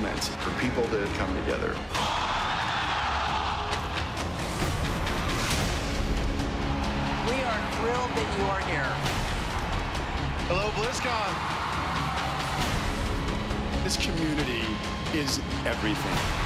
moment for people to come together. We are thrilled that you are here. Hello, BlizzCon. This community is everything.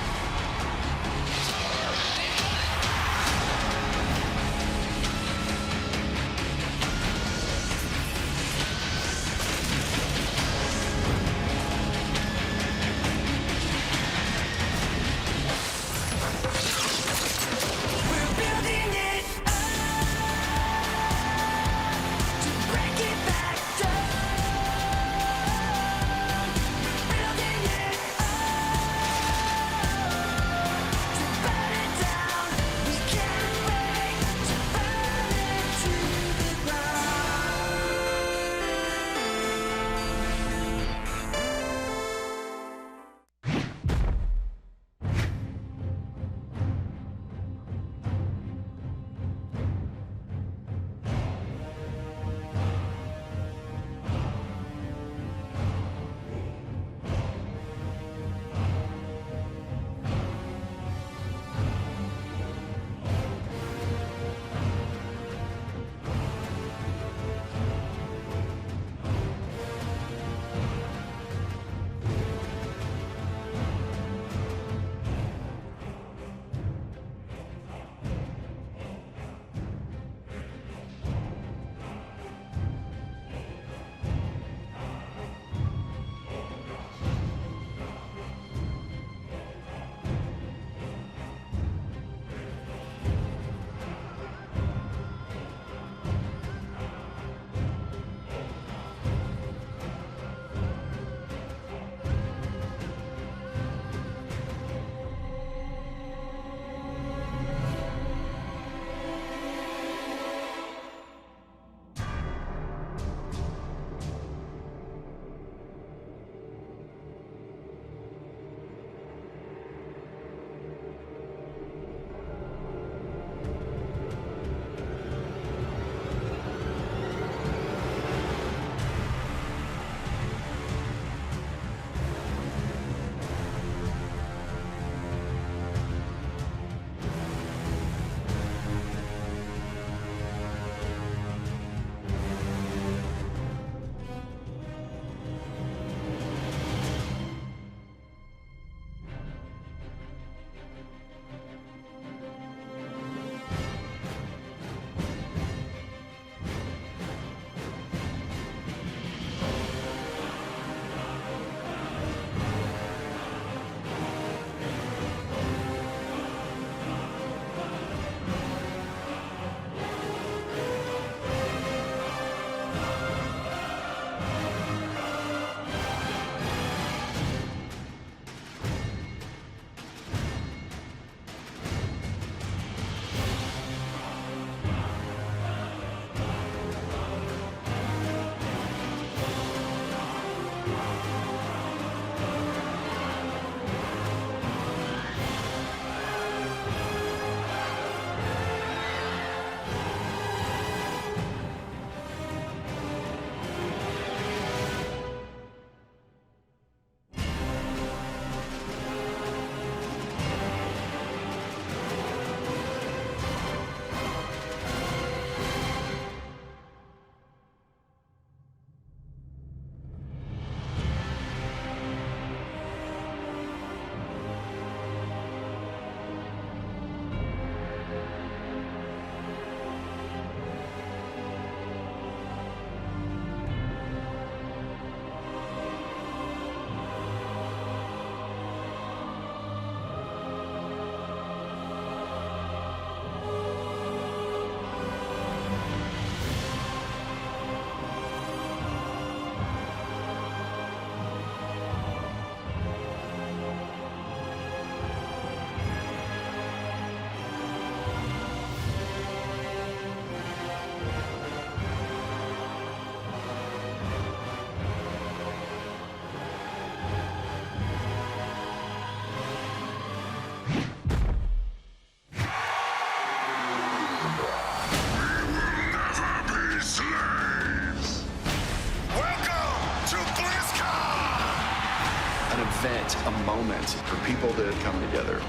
moment for people to come together.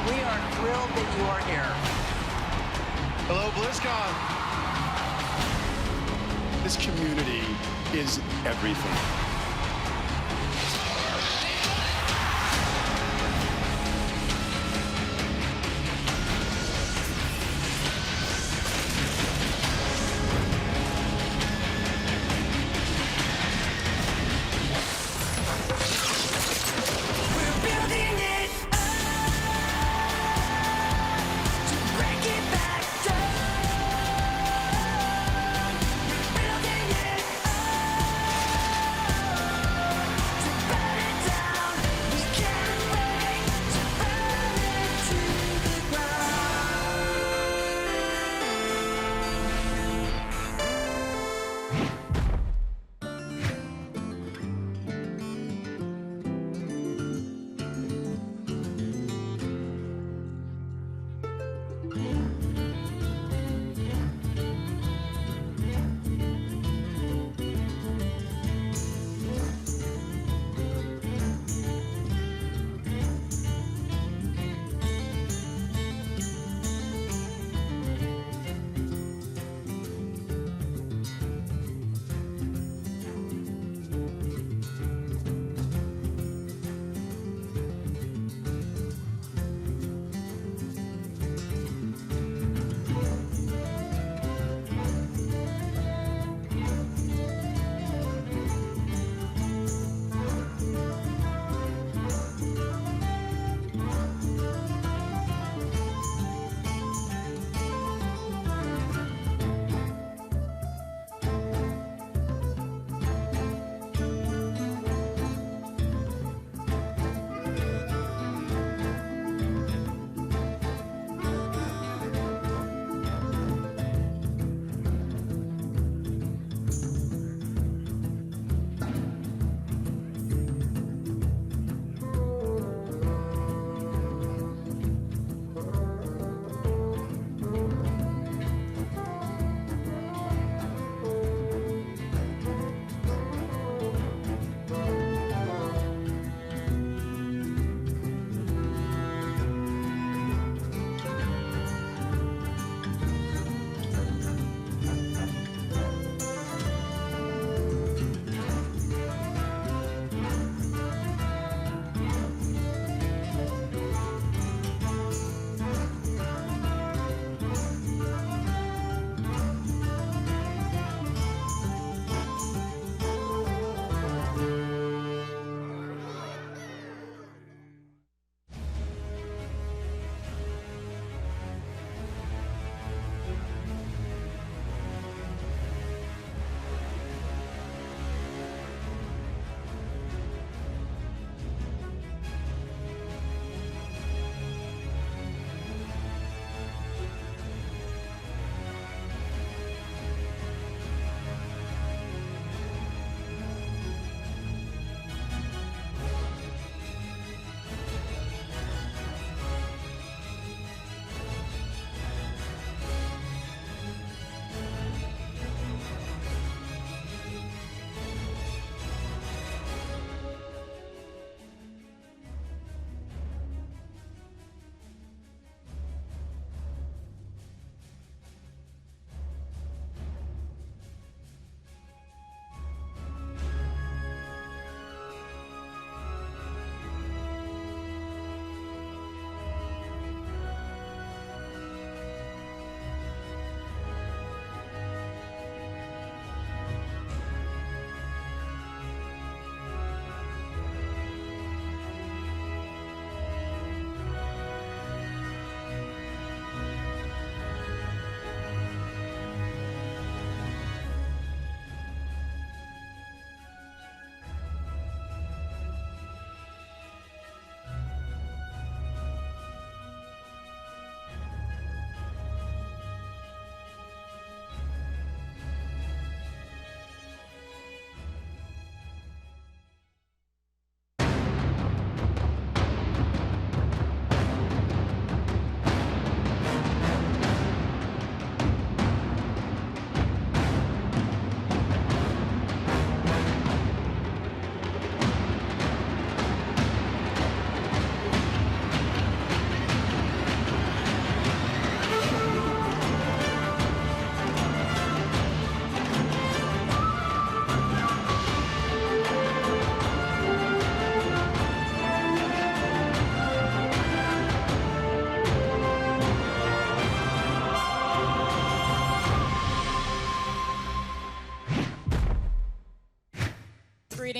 We are thrilled that you are here. Hello, BlizzCon. This community is everything. We're building it up to break it back down. We're building it up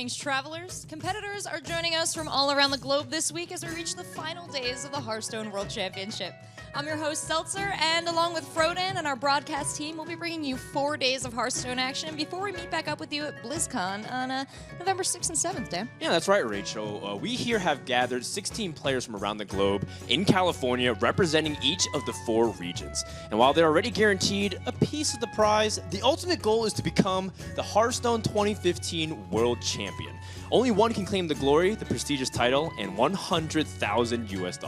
Greetings, travelers. Competitors are joining us from all around the globe this week as we reach the final days of the Hearthstone World Championship. I'm your host, Seltzer, and along with Frodan and our broadcast team, we'll be bringing you 4 days of Hearthstone action before we meet back up with you at BlizzCon on November 6th and 7th, Dan. Yeah, that's right, Rachel. We here have gathered 16 players from around the globe in California representing each of the 4 regions. And while they're already guaranteed a piece of the prize, the ultimate goal is to become the Hearthstone 2015 World Champion. Only one can claim the glory, the prestigious title, and $100,000 US.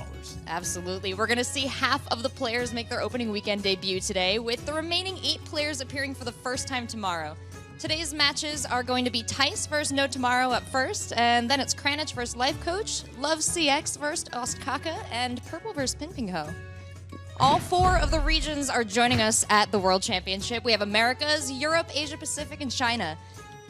Absolutely. We're going to see half of the players make their opening weekend debut today, with the remaining 8 players appearing for the first time tomorrow. Today's matches are going to be Tice versus NoTomorrow up first, and then it's Kranich versus LifeCoach, LoveCX versus Oskaka, and Purple versus Pinpingho. All 4 of the regions are joining us at the World Championship. We have Americas, Europe, Asia Pacific, and China.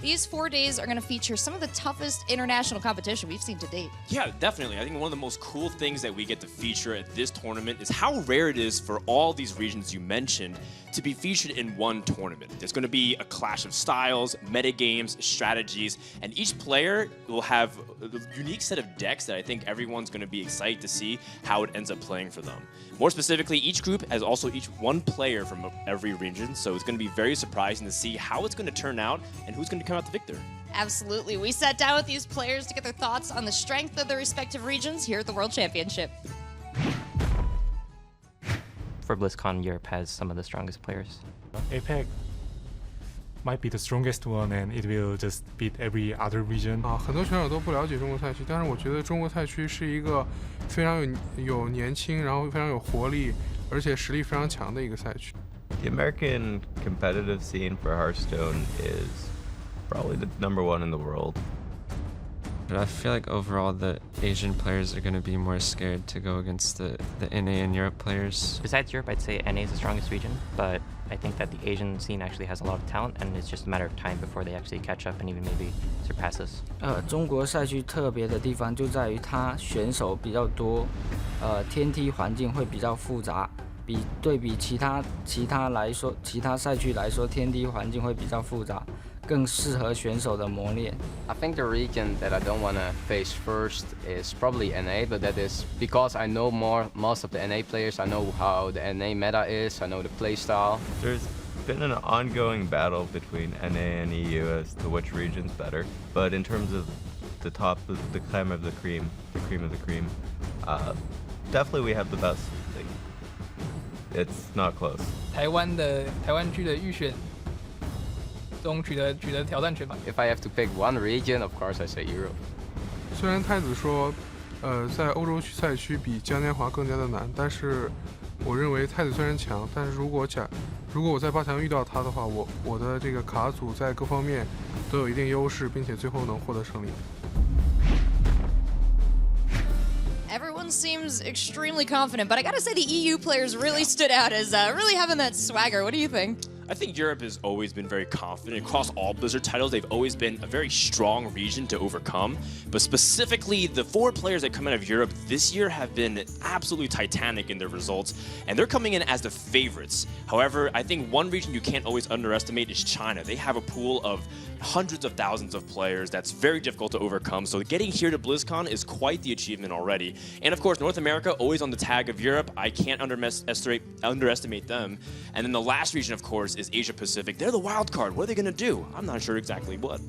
These 4 days are going to feature some of the toughest international competition we've seen to date. Yeah, definitely. I think one of the most cool things that we get to feature at this tournament is how rare it is for all these regions you mentioned to be featured in one tournament. There's going to be a clash of styles, metagames, strategies, and each player will have a unique set of decks that I think everyone's going to be excited to see how it ends up playing for them. More specifically, each group has also each one player from every region, so it's going to be very surprising to see how it's going to turn out and who's going to come out the victor. Absolutely. We sat down with these players to get their thoughts on the strength of their respective regions here at the World Championship. For BlizzCon, Europe has some of the strongest players. APAC might be the strongest one, and it will just beat every other region. 很多选手都不了解中国赛区，但是我觉得中国赛区是一个非常有年轻，然后非常有活力，而且实力非常强的一个赛区。The American competitive scene for Hearthstone is probably the #1 in the world. I feel like overall the Asian players are going to be more scared to go against the NA and Europe players. Besides Europe, I'd say NA is the strongest region, but I think that the Asian scene actually has a lot of talent, and it's just a matter of time before they actually catch up and even maybe surpass us. 中国赛区特别的地方就在于它选手比较多，天梯环境会比较复杂，对比其他赛区来说，天梯环境会比较复杂。 更适合选手的磨练。I think the region that I don't want to face first is probably NA, but that is because I know most of the NA players. I know how the NA meta is. I know the playstyle. There's been an ongoing battle between NA and EU as to which region's better, but in terms of the creme of the cream, definitely we have the best thing. It's not close. 台湾区的预选。 中取得挑战权吧。 If I have to pick one region, of course I say Europe. 虽然太子说，在欧洲区赛区比嘉年华更加的难，但是我认为太子虽然强，但是如果我在8强遇到他的话，我的这个卡组在各方面都有一定优势，并且最后能获得胜利。 Everyone seems extremely confident, but I gotta say the EU players really stood out as really having that swagger. What do you think? I think Europe has always been very confident. Across all Blizzard titles, they've always been a very strong region to overcome. But specifically, the 4 players that come out of Europe this year have been absolutely titanic in their results, and they're coming in as the favorites. However, I think one region you can't always underestimate is China. They have a pool of hundreds of thousands of players that's very difficult to overcome. So getting here to BlizzCon is quite the achievement already. And of course, North America, always on the tag of Europe. I can't underestimate them. And then the last region, of course, is Asia Pacific. They're the wild card. What are they going to do? I'm not sure exactly what.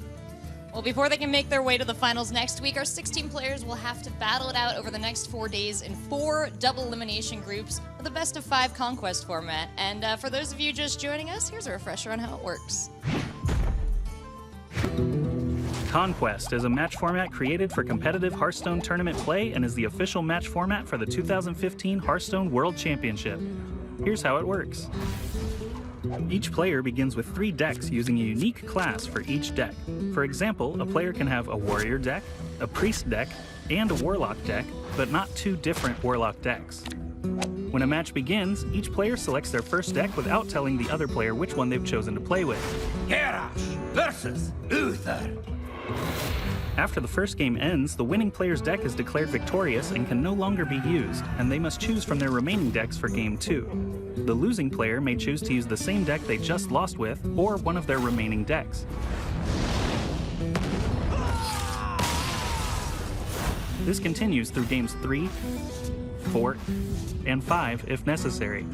Well, before they can make their way to the finals next week, our 16 players will have to battle it out over the next 4 days in 4 double elimination groups with a best-of-5 conquest format. And for those of you just joining us, here's a refresher on how it works. Conquest is a match format created for competitive Hearthstone tournament play and is the official match format for the 2015 Hearthstone World Championship. Here's how it works. Each player begins with 3 decks using a unique class for each deck. For example, a player can have a warrior deck, a priest deck, and a warlock deck, but not 2 different warlock decks. When a match begins, each player selects their first deck without telling the other player which one they've chosen to play with. Kranich versus Uther. After the first game ends, the winning player's deck is declared victorious and can no longer be used, and they must choose from their remaining decks for Game 2. The losing player may choose to use the same deck they just lost with, or one of their remaining decks. This continues through games 3, 4, and 5 if necessary.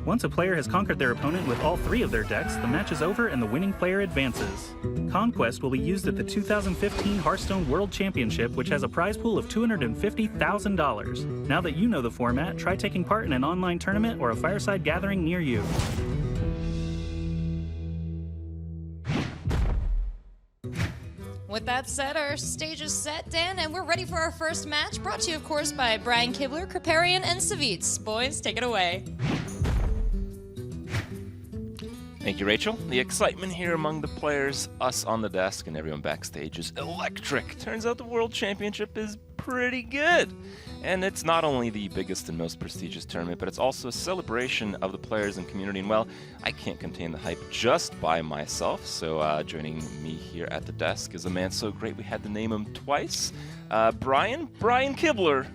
Once a player has conquered their opponent with all 3 of their decks, the match is over and the winning player advances. Conquest will be used at the 2015 Hearthstone World Championship, which has a prize pool of $250,000. Now that you know the format, try taking part in an online tournament or a fireside gathering near you. With that said, our stage is set, Dan, and we're ready for our first match, brought to you, of course, by Brian Kibler, Kriparian, and Savitz. Boys, take it away. Thank you, Rachel. The excitement here among the players, us on the desk, and everyone backstage is electric. Turns out the World Championship is pretty good. And it's not only the biggest and most prestigious tournament, but it's also a celebration of the players and community. And well, I can't contain the hype just by myself. So joining me here at the desk is a man so great we had to name him twice. Brian Kibler.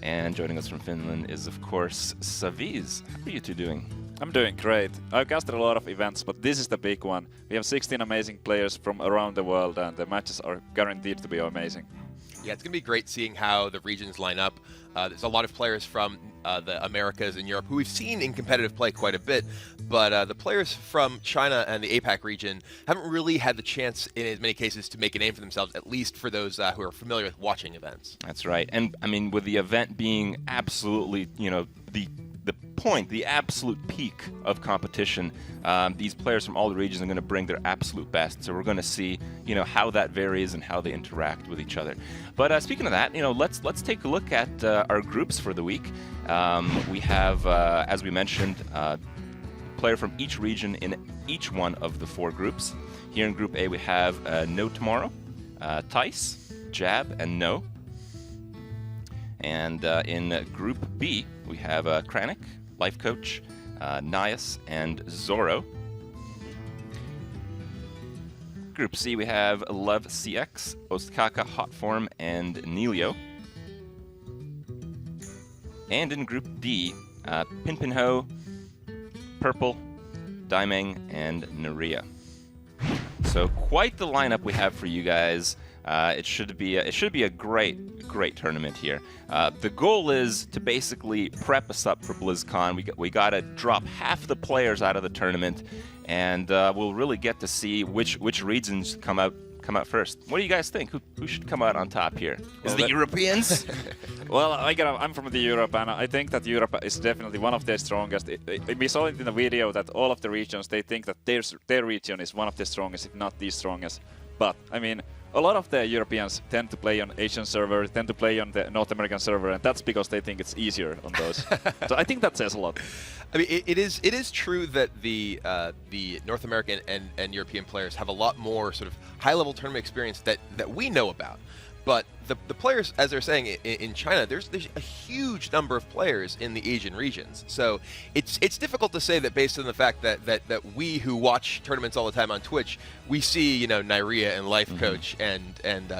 And joining us from Finland is, of course, Savitz. How are you two doing? I'm doing great. I've casted a lot of events, but this is the big one. We have 16 amazing players from around the world, and the matches are guaranteed to be amazing. Yeah, it's going to be great seeing how the regions line up. There's a lot of players from the Americas and Europe who we've seen in competitive play quite a bit, but the players from China and the APAC region haven't really had the chance in as many cases to make a name for themselves, at least for those who are familiar with watching events. That's right. And I mean, with the event being absolutely, the absolute peak of competition, these players from all the regions are going to bring their absolute best. So we're going to see, how that varies and how they interact with each other. But speaking of that, let's take a look at our groups for the week. We have, as we mentioned, a player from each region in each one of the 4 groups. Here in Group A, we have NoTomorrow, Tice, Jab, and No. And in Group B, we have Kranich, LifeCoach, Nias, and Zorro. Group C, we have LoveCX, Oskaka, Hotform, and Nelio. And in Group D, Pinpingho, Purple, Daimeng, and Naria. So quite the lineup we have for you guys. It should be a great tournament here. The goal is to basically prep us up for BlizzCon. We got to drop half the players out of the tournament, and we'll really get to see which regions come out first. What do you guys think? Who should come out on top here? Is it the Europeans? Well, I'm from the Europe, and I think that Europe is definitely one of the strongest. We saw it in the video that all of the regions, they think that their region is one of the strongest, if not the strongest. But I mean, a lot of the Europeans tend to play on Asian server, tend to play on the North American server, and that's because they think it's easier on those. So I think that says a lot. I mean, it is true that the North American and European players have a lot more sort of high-level tournament experience that we know about. But the players, as they're saying, in China, there's a huge number of players in the Asian regions. So it's difficult to say that based on the fact that we who watch tournaments all the time on Twitch, we see Nyria and LifeCoach and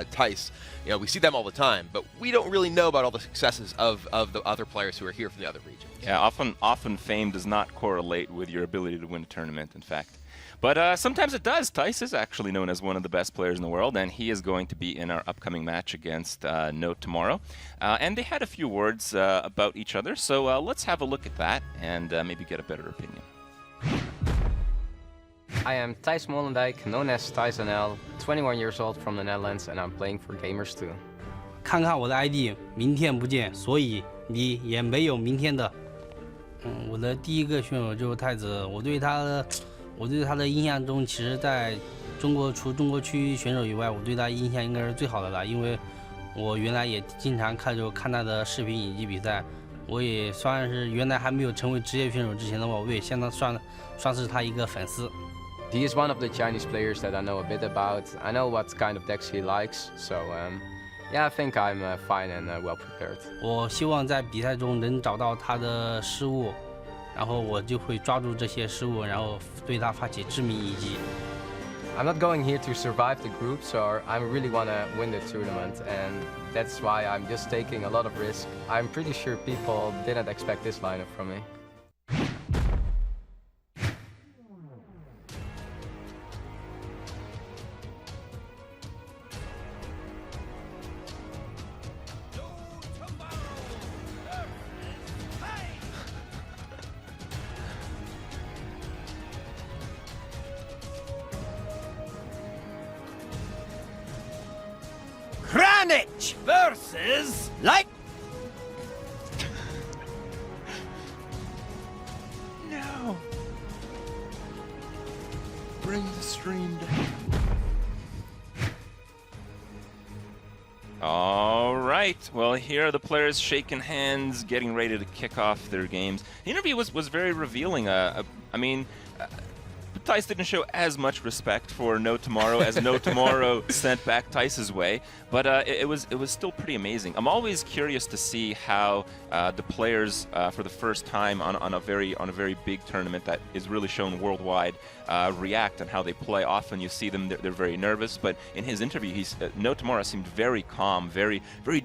Tice. We see them all the time, but we don't really know about all the successes of the other players who are here from the other regions. Yeah, often fame does not correlate with your ability to win a tournament, in fact. But sometimes it does. Tice is actually known as one of the best players in the world, and he is going to be in our upcoming match against NoTomorrow. And they had a few words about each other, so let's have a look at that and maybe get a better opinion. I am Thijs Molendijk, known as Thijs NL, 21 years old from the Netherlands, and I'm playing for Gamers2. 看看我的 ID， 明天不见，所以你也没有明天的。我的第一个选手就是太子，我对他的印象中，其实在除中国区选手以外，我对他印象应该是最好的了，因为我原来也经常看他的视频以及比赛，我也算是原来还没有成为职业选手之前的话，我也相当算是他一个粉丝。He is one of the Chinese players that I know a bit about. I know what kind of decks he likes, so yeah, I think I'm fine and well prepared. 我希望在比赛中能找到他的失误，然后我就会抓住这些失误，然后对他发起致命一击。I'm not going here to survive the group, so I really want to win the tournament, and that's why I'm just taking a lot of risk. I'm pretty sure people didn't expect this lineup from me. Kranich versus Life. No. Bring the stream down. All right. Well, here are the players shaking hands, getting ready to kick off their games. The interview was very revealing. I mean, Tice didn't show as much respect for NoTomorrow as NoTomorrow sent back Tice's way, but it was still pretty amazing. I'm always curious to see how the players, for the first time on a very big tournament that is really shown worldwide, react and how they play. Often you see them; they're very nervous. But in his interview, NoTomorrow seemed very calm, very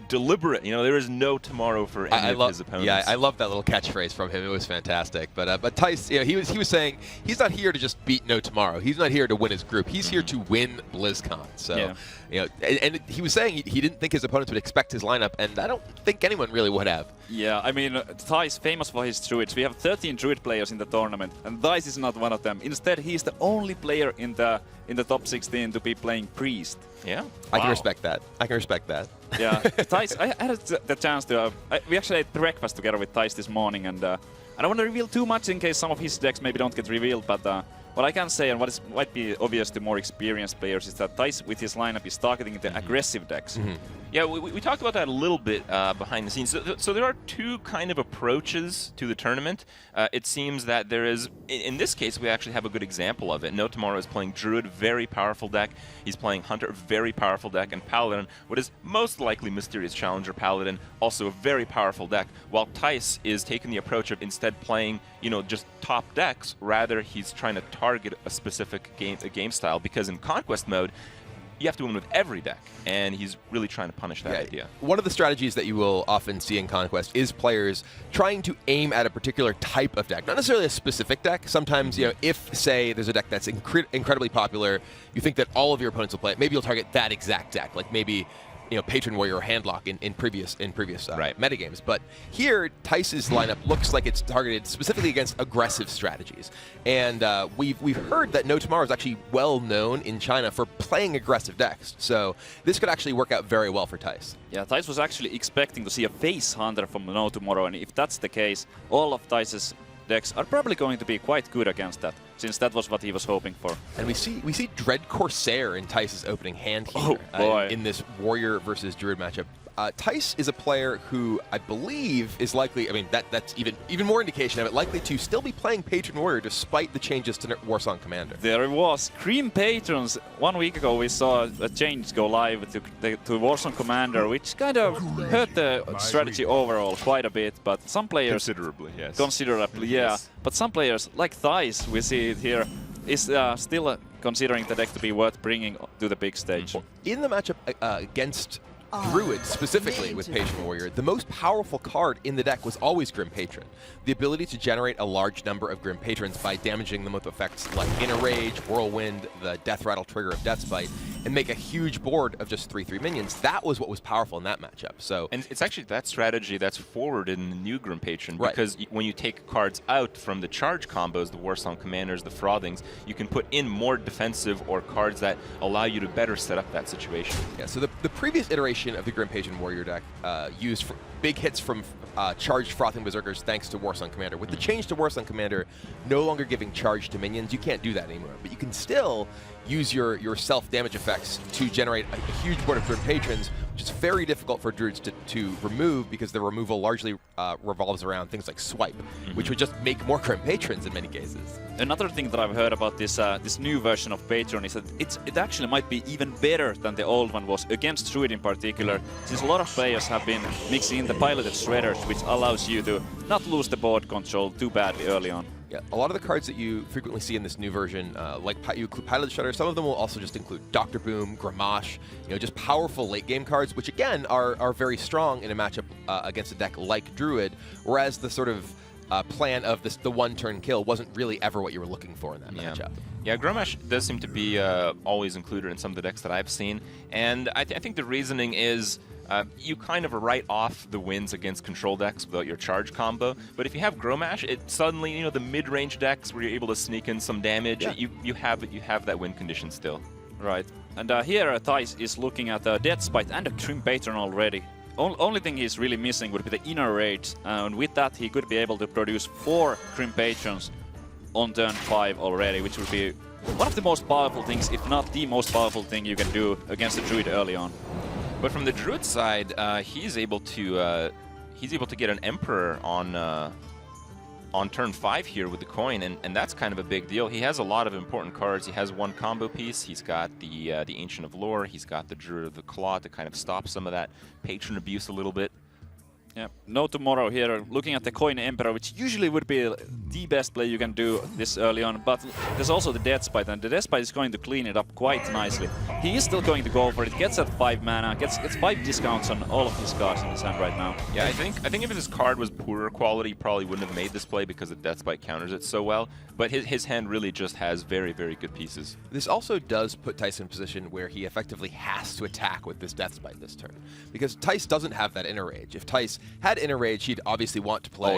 deliberate. You know, there is no tomorrow for any of his opponents. Yeah, I love that little catchphase from him. It was fantastic. But Tice, you know, he was saying he's not here to just beat NoTomorrow. He's not here to win his group. He's here to win BlizzCon. So, you know, and he was saying he didn't think his opponents would expect his lineup, and I don't think anyone really would have. Yeah, I mean, Tice famous for his druids. We have 13 druid players in the tournament, and Tice is not one of them. Instead, he's the only player in the top 16 to be playing priest. Yeah, I can respect that. I can respect that. Yeah, Tice. I had the chance to. We actually ate breakfast together with Tice this morning, and I don't want to reveal too much in case some of his decks maybe don't get revealed, but. What I can say, and might be obvious to more experienced players, is that Tice, with his lineup, is targeting the aggressive decks. Yeah, we talked about that a little bit behind the scenes. So there are two kind of approaches to the tournament. It seems that there is, in this case, we actually have a good example of it. NoTomorrow is playing Druid, very powerful deck. He's playing Hunter, very powerful deck, and Paladin, what is most likely Mysterious Challenger Paladin, also a very powerful deck. While Tice is taking the approach of instead playing, you know, just top decks. Rather, he's trying to target a specific game style, because in Conquest mode, you have to win with every deck, and he's really trying to punish that idea. One of the strategies that you will often see in Conquest is players trying to aim at a particular type of deck, not necessarily a specific deck. Sometimes, you know, if, say, there's a deck that's incredibly popular, you think that all of your opponents will play it, maybe you'll target that exact deck, like maybe, you know, Patron Warrior or Handlock in previous metagames. But here, Tice's lineup looks like it's targeted specifically against aggressive strategies. And we've heard that NoTomorrow is actually well known in China for playing aggressive decks. So this could actually work out very well for Tice. Yeah, Tice was actually expecting to see a face hunter from NoTomorrow, and if that's the case, all of Tice's decks are probably going to be quite good against that, since that was what he was hoping for. And we see Dread Corsair in Tice's opening hand here in this Warrior versus Druid matchup. Tice is a player who I believe is likely, I mean, that's even more indication of it, likely to still be playing Patron Warrior despite the changes to Warsong Commander. There was. Cream Patrons. 1 week ago we saw a change go live to Warsong Commander, which kind of hurt the strategy overall quite a bit, but some players... Considerably, yes. Considerably, yeah. But some players, like Tice, we see it here, is still considering the deck to be worth bringing to the big stage. In the matchup against Druid, specifically with Patron Warrior, the most powerful card in the deck was always Grim Patron. The ability to generate a large number of Grim Patrons by damaging them with effects like Inner Rage, Whirlwind, the Death Rattle trigger of Death's Bite, and make a huge board of just 3/3 minions. That was what was powerful in that matchup. So, and it's actually that strategy that's forward in the new Grim Patron, because when you take cards out from the charge combos, the Warsong Commanders, the Frothings, you can put in more defensive or cards that allow you to better set up that situation. Yeah, so the previous iteration of the Grim Patron Warrior deck used for big hits from charged Frothing Berserkers thanks to Warsong Commander. With the change to Warsong Commander no longer giving charge to minions, you can't do that anymore. But you can still use your self-damage effects to generate a huge board of Grim Patrons, which is very difficult for Druids to remove, because the removal largely revolves around things like Swipe, which would just make more Grim Patrons in many cases. Another thing that I've heard about this this new version of Patron is that it actually might be even better than the old one was, against Druid in particular, since a lot of players have been mixing in the piloted shredders, which allows you to not lose the board control too badly early on. Yeah, a lot of the cards that you frequently see in this new version, like you include Piloted Shredder, some of them will also just include Dr. Boom, Gramash, you know, just powerful late game cards, which again are very strong in a matchup against a deck like Druid, whereas the sort of plan of the one-turn kill wasn't really ever what you were looking for in that matchup. Yeah, Gramash does seem to be always included in some of the decks that I've seen, and I think the reasoning is you kind of write off the wins against control decks without your charge combo, but if you have Grommash, it suddenly, you know, the mid-range decks where you're able to sneak in some damage, you have that win condition still. Right. And here Thijs is looking at the Death Spite and the Grim Patron already. Only thing he's really missing would be the Inner Rage, and with that he could be able to produce 4 Grim Patrons on turn 5 already, which would be one of the most powerful things, if not the most powerful thing you can do against the Druid early on. But from the Druid side, he's able to get an Emperor on turn 5 here with the coin, and that's kind of a big deal. He has a lot of important cards. He has 1 combo piece. He's got the Ancient of Lore. He's got the Druid of the Claw to kind of stop some of that patron abuse a little bit. Yeah, NoTomorrow here, looking at the Coin Emperor, which usually would be the best play you can do this early on, but there's also the Death Spite, and the Death Spite is going to clean it up quite nicely. He is still going to go for it, gets that 5 mana, gets 5 discounts on all of his cards in his hand right now. Yeah, I think if this card was poorer quality, he probably wouldn't have made this play because the Death Spite counters it so well, but his hand really just has very, very good pieces. This also does put Thijs in a position where he effectively has to attack with this Death Spite this turn, because Thijs doesn't have that Inner Rage. If Thijs had Inner Rage, he'd obviously want to play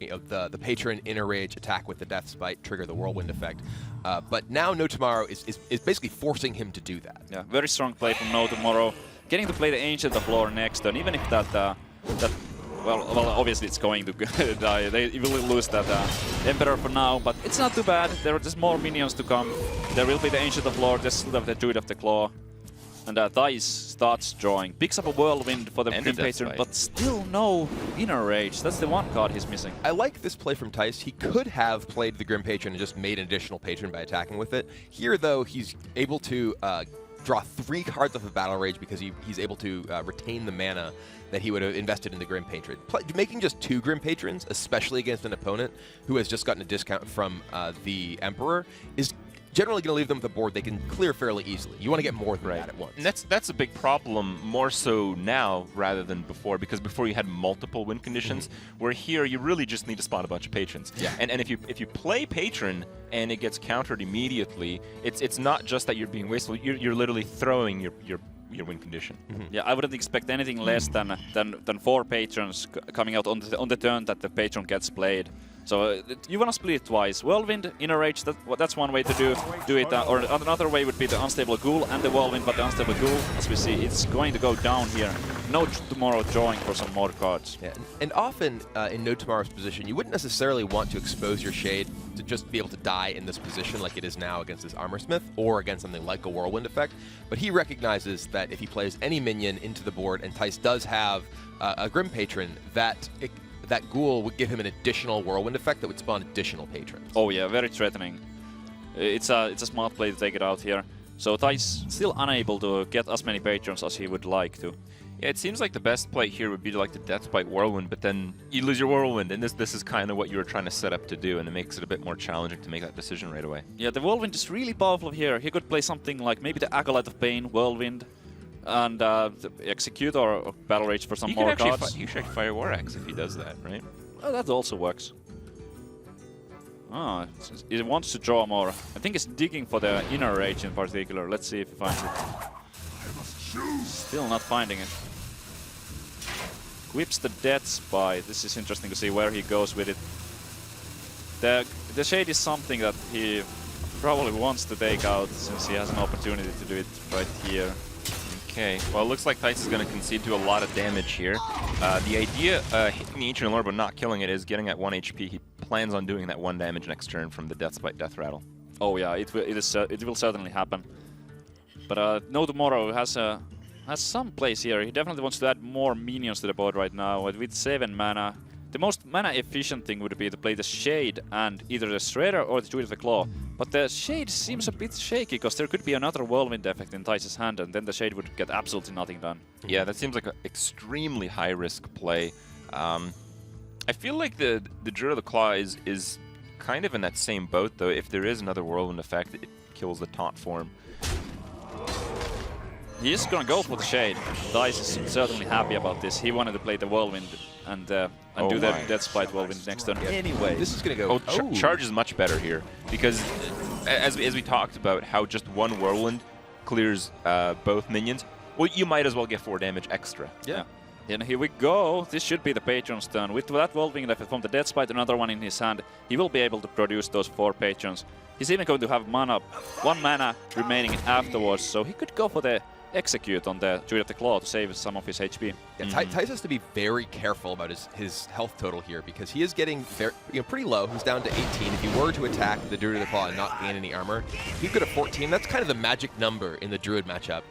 you know, the Patron Inner Rage attack with the Death Spite, trigger the Whirlwind effect. But now NoTomorrow is basically forcing him to do that. Yeah, very strong play from NoTomorrow. Getting to play the Ancient of Lore next, and even if well, obviously it's going to die. They will lose that Emperor for now, but it's not too bad. There are just more minions to come. There will be the Ancient of Lore, there's still the Druid of the Claw. And Thijs starts drawing, picks up a Whirlwind for the Grim Patron, but still no Inner Rage. That's the one card he's missing. I like this play from Thijs. He could have played the Grim Patron and just made an additional Patron by attacking with it. Here, though, he's able to draw 3 cards off of Battle Rage because he's able to retain the mana that he would have invested in the Grim Patron. Making just 2 Grim Patrons, especially against an opponent who has just gotten a discount from the Emperor, is generally going to leave them with a board they can clear fairly easily. You want to get more than that at once. And that's a big problem, more so now rather than before, because before you had multiple win conditions, where here you really just need to spawn a bunch of patrons. Yeah. And if you play patron and it gets countered immediately, it's not just that you're being wasteful, you're literally throwing your win condition. Yeah, I wouldn't expect anything less than 4 patrons coming out on the turn that the patron gets played. So you want to split it twice. Whirlwind, Inner Rage, that's one way to do it. Or another way would be the Unstable Ghoul and the Whirlwind, but the Unstable Ghoul, as we see, it's going to go down here. NoTomorrow drawing for some more cards. Yeah, and often in NoTomorrow's position, you wouldn't necessarily want to expose your Shade to just be able to die in this position like it is now against this Armorsmith or against something like a Whirlwind effect. But he recognizes that if he plays any minion into the board, and Thijs does have a Grim Patron, that Ghoul would give him an additional Whirlwind effect that would spawn additional patrons. Oh yeah, very threatening. It's a smart play to take it out here. So Thijs still unable to get as many patrons as he would like to. Yeah, it seems like the best play here would be to like the Death Spite Whirlwind, but then you lose your Whirlwind, and this is kind of what you were trying to set up to do, and it makes it a bit more challenging to make that decision right away. Yeah, the Whirlwind is really powerful here. He could play something like maybe the Acolyte of Pain, Whirlwind, and Execute or Battle Rage for some more cards. He should actually fire War Axe if he does that, right? Oh, that also works. Oh, it wants to draw more. I think it's digging for the Inner Rage in particular. Let's see if he finds it. Still not finding it. Whips the Death Spite. This is interesting to see where he goes with it. The Shade is something that he probably wants to take out since he has an opportunity to do it right here. Okay, well, it looks like Thijs is going to concede to a lot of damage here. The idea, hitting the Ancient Lord but not killing it, is getting at 1 HP. He plans on doing that 1 damage next turn from the Death Spite Death Rattle. Oh yeah, it will certainly happen. But NoTomorrow has some place here. He definitely wants to add more minions to the board right now. With 7 mana, the most mana efficient thing would be to play the Shade and either the Shredder or the Druid of the Claw. But the Shade seems a bit shaky because there could be another Whirlwind effect in Thijs' hand, and then the Shade would get absolutely nothing done. Yeah, that seems like an extremely high-risk play. I feel like the Druid of the Claw is kind of in that same boat, though. If there is another Whirlwind effect, it kills the taunt form. He is going to go for the Shade. Thijs is certainly happy about this. He wanted to play the Whirlwind and do the Death Spite Whirlwind next turn. Anyway, this is going to go... Charge is much better here, because as we talked about how just 1 Whirlwind clears both minions, well, you might as well get 4 damage extra. Yeah. And here we go. This should be the Patron's turn. With that Whirlwind left from the Death Spite, another one in his hand, he will be able to produce those 4 Patrons. He's even going to have 1 mana remaining afterwards, so he could go for the Execute on the Druid of the Claw to save some of his HP. Yeah, Tice has to be very careful about his health total here because he is getting very, pretty low. He's down to 18. If he were to attack the Druid of the Claw and not gain any armor, he could have 14. That's kind of the magic number in the Druid matchup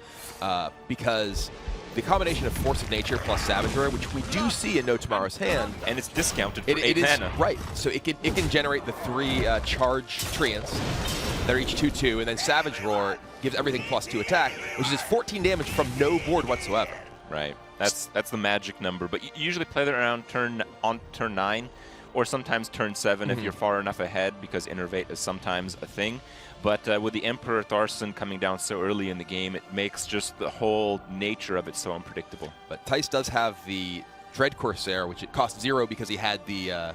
because the combination of Force of Nature plus Savage Roar, which we do see in NoTomorrow's hand, and it's discounted for 8 mana. Right, so it can generate the 3 charge treants. They're each 2/2, and then Savage Roar gives everything +2 attack, which is 14 damage from no board whatsoever. Right, that's the magic number. But you usually play that around on turn 9, or sometimes turn 7 if you're far enough ahead, because Innervate is sometimes a thing. But with the Emperor Tharson coming down so early in the game, it makes just the whole nature of it so unpredictable. But Tice does have the Dread Corsair, which it costs 0 because he had the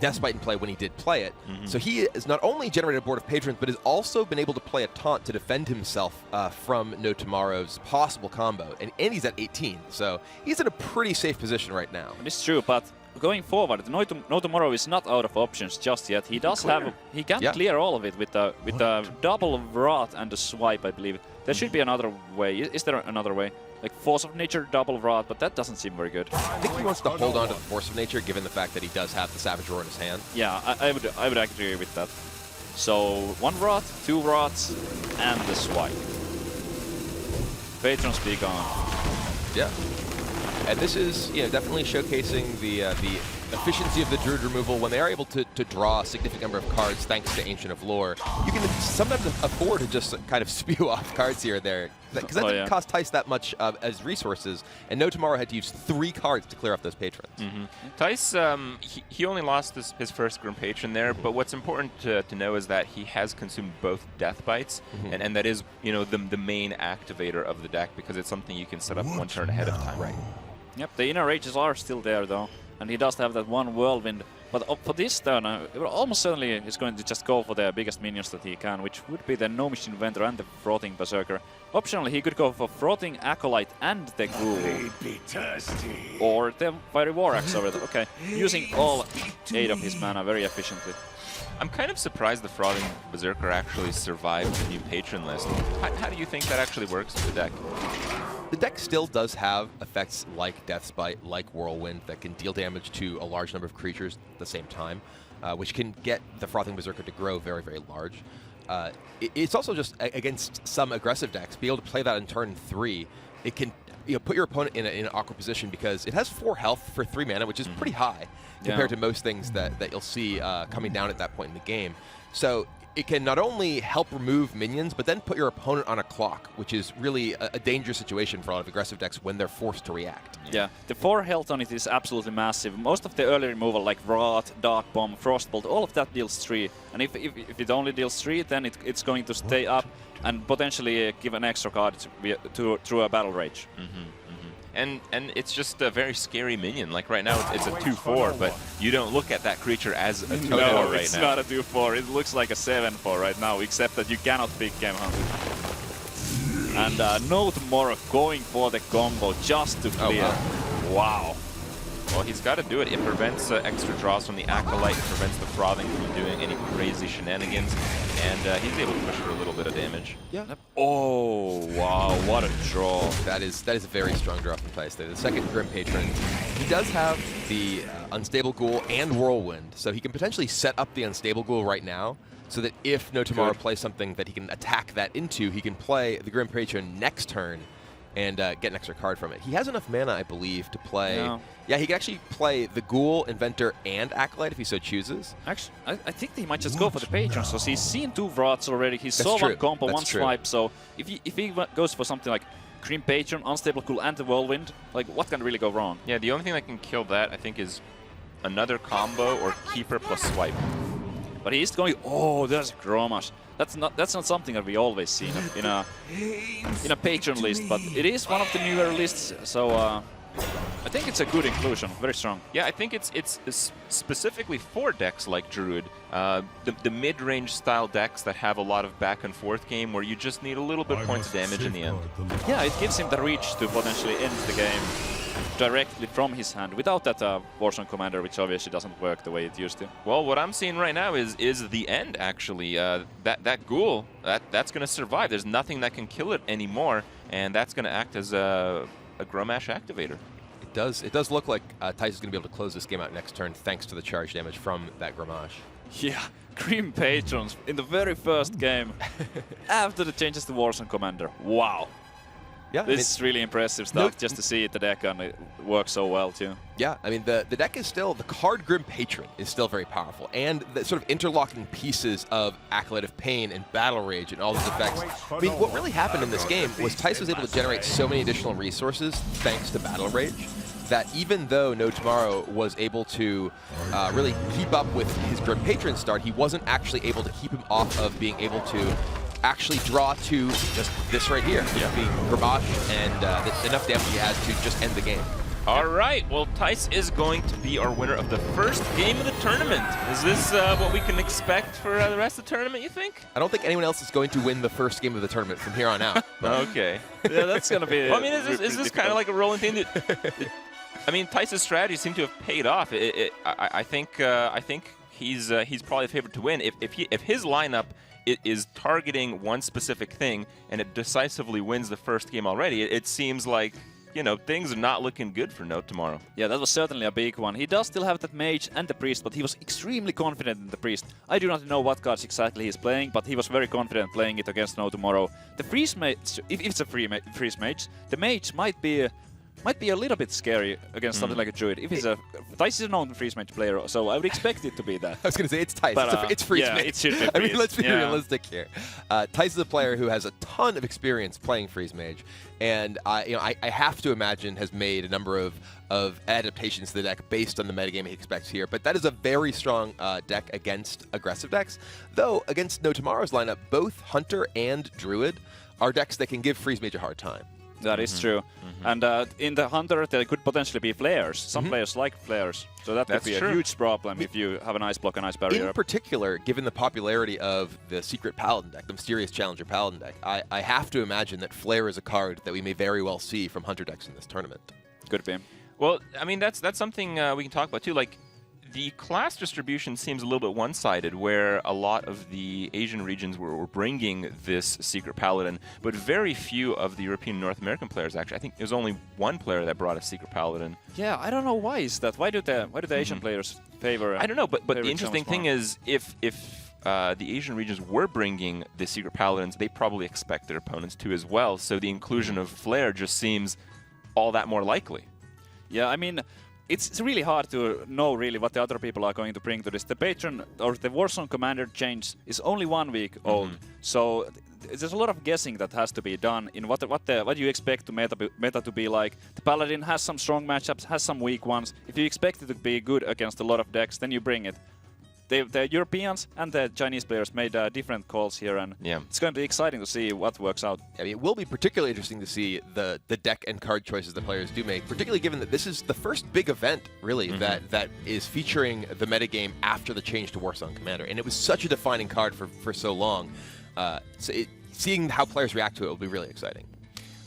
Deathspite in play when he did play it. So he has not only generated a board of Patrons, but has also been able to play a taunt to defend himself from NoTomorrow's possible combo. And he's at 18, so he's in a pretty safe position right now. It's true, but going forward, NoTomorrow is not out of options just yet. He does have, he can clear all of it with the double Wrath and the Swipe, I believe. There should be another way. Is there another way? Like Force of Nature, double Wrath, but that doesn't seem very good. I think he wants to hold on to the Force of Nature, given the fact that he does have the Savage Roar in his hand. Yeah, I would agree with that. So 1 Wrath, 2 Wraths, and the Swipe. Patrons be gone. Yeah. And this is definitely showcasing the efficiency of the Druid removal. When they are able to draw a significant number of cards thanks to Ancient of Lore, you can sometimes afford to just kind of spew off cards here or there. Because that didn't cost Tice that much as resources, and NoTomorrow had to use 3 cards to clear off those Patrons. Tice, he only lost his first Grim Patron there, but what's important to know is that he has consumed both Death Bites, and that is the main activator of the deck, because it's something you can set up 1 turn ahead of time. Right. Yep, the Inner Rages are still there though, and he does have that 1 Whirlwind. But for this turn, almost certainly he's going to just go for the biggest minions that he can, which would be the Gnomish Inventor and the Frothing Berserker. Optionally, he could go for Frothing Acolyte and the Ghoul. Or the Fiery War Axe over there. Okay, using all 8 of his mana very efficiently. I'm kind of surprised the Frothing Berserker actually survived the new patron list. How do you think that actually works with the deck? The deck still does have effects like Deathspite, like Whirlwind, that can deal damage to a large number of creatures at the same time, which can get the Frothing Berserker to grow very, very large. It's also just against some aggressive decks, be able to play that in turn 3. It can put your opponent in an awkward position because it has 4 health for 3 mana, which is pretty high compared to most things that you'll see coming down at that point in the game. So it can not only help remove minions, but then put your opponent on a clock, which is really a dangerous situation for a lot of aggressive decks when they're forced to react. Yeah, the 4 health on it is absolutely massive. Most of the early removal, like Wrath, Dark Bomb, Frostbolt, all of that deals 3. And if it only deals 3, then it's going to stay up and potentially give an extra card through a Battle Rage. And it's just a very scary minion. Like right now, it's a 2/4, but you don't look at that creature as a 2/4 right now. No, it's not a 2/4. It looks like a 7/4 right now, except that you cannot pick Game Hunter. And NoTomorrow going for the combo just to clear. Wow. Well, he's got to do it. It prevents extra draws from the Acolyte, it prevents the Frothing from doing any crazy shenanigans, and he's able to push for a little bit of damage. Yeah. Oh, wow, what a draw. That is a very strong draw from Tice there. The second Grim Patron. He does have the Unstable Ghoul and Whirlwind, so he can potentially set up the Unstable Ghoul right now, so that if NoTomorrow plays something that he can attack that into, he can play the Grim Patron next turn and get an extra card from it. He has enough mana, I believe, to play... No. Yeah, he can actually play the Ghoul, Inventor, and Acolyte if he so chooses. Actually, I think he might just go for the Patrons, so he's seen 2 Wraths already, he saw 1 combo, 1 swipe, so if he goes for something like Grim Patron, Unstable Ghoul, and the Whirlwind, like, what can really go wrong? Yeah, the only thing that can kill that, I think, is another combo or Keeper plus Swipe. But he's going, oh, there's Gromash. That's not something that we always see in a patron list, but it is one of the newer lists, so I think it's a good inclusion, very strong. Yeah, I think it's specifically for decks like Druid, the mid-range style decks that have a lot of back and forth game where you just need a little bit points of damage in the end. Yeah, it gives him the reach to potentially end the game. directly from his hand without that Warzone commander, which obviously doesn't work the way it used to. Well, what I'm seeing right now is the end, actually. That ghoul, that's going to survive. There's nothing that can kill it anymore, and that's going to act as a Grommash activator. It does look like Tice is going to be able to close this game out next turn thanks to the charge damage from that Grommash. Yeah, Grim Patrons in the very first game after the changes to Warzone commander. Wow. Yeah, this is really impressive stuff just to see it the deck and it works so well too. Yeah, I mean the deck is still, the card Grim Patron is still very powerful, and the sort of interlocking pieces of Acolyte of Pain and Battle Rage and all those effects. I mean, what really happened in this game was Tice was able to generate so many additional resources thanks to Battle Rage that even though NoTomorrow was able to really keep up with his Grim Patron start, he wasn't actually able to keep him off of being able to actually draw to just this right here, being Grommash and enough damage he has to just end the game. All right, well, Tice is going to be our winner of the first game of the tournament. Is this what we can expect for the rest of the tournament, you think? I don't think anyone else is going to win the first game of the tournament from here on out. Okay. Yeah, that's going to be... Well, I mean, is this kind of like a rolling thing? I mean, Tice's strategy seemed to have paid off. I think he's probably the favorite to win. If his lineup is targeting one specific thing and it decisively wins the first game already, it seems like, you know, things are not looking good for NoTomorrow. Yeah, that was certainly a big one. He does still have that mage and the priest, but he was extremely confident in the priest. I do not know what cards exactly he's playing, but he was very confident playing it against NoTomorrow. The freeze mage, if it's a freeze mage, the mage might be a little bit scary against something like a druid. If he's Tice is a known freeze mage player, so I would expect it to be that. I was going to say, it's Tice. But, it's freeze yeah, mage. it should be freeze. I mean, let's be realistic here. Tice is a player who has a ton of experience playing freeze mage, and I have to imagine has made a number of adaptations to the deck based on the metagame he expects here. But that is a very strong deck against aggressive decks. Though, against NoTomorrow's lineup, both Hunter and Druid are decks that can give freeze mage a hard time. That is true. And in the Hunter, there could potentially be flares. Some players like flares, so that could be a huge problem if you have an ice block and ice barrier. In particular, given the popularity of the Secret Paladin deck, the Mysterious Challenger Paladin deck, I have to imagine that Flare is a card that we may very well see from Hunter decks in this tournament. Could be. Well, I mean, that's something we can talk about too. Like, the class distribution seems a little bit one-sided, where a lot of the Asian regions were bringing this Secret Paladin, but very few of the European and North American players actually. I think there was only one player that brought a Secret Paladin. Yeah, I don't know why is that. Why do the Asian players favor? I don't know, but the interesting thing is, if the Asian regions were bringing the Secret Paladins, they probably expect their opponents to as well. So the inclusion of Flare just seems all that more likely. Yeah, I mean, it's really hard to know really what the other people are going to bring to this. The Patron or the Warzone Commander change is only 1 week old, so there's a lot of guessing that has to be done in what you expect to meta to be like. The Paladin has some strong matchups, has some weak ones. If you expect it to be good against a lot of decks, then you bring it. The Europeans and the Chinese players made different calls here, and it's going to be exciting to see what works out. I mean, it will be particularly interesting to see the deck and card choices the players do make, particularly given that this is the first big event, really, that is featuring the metagame after the change to Warzone Commander. And it was such a defining card for so long. Seeing how players react to it will be really exciting.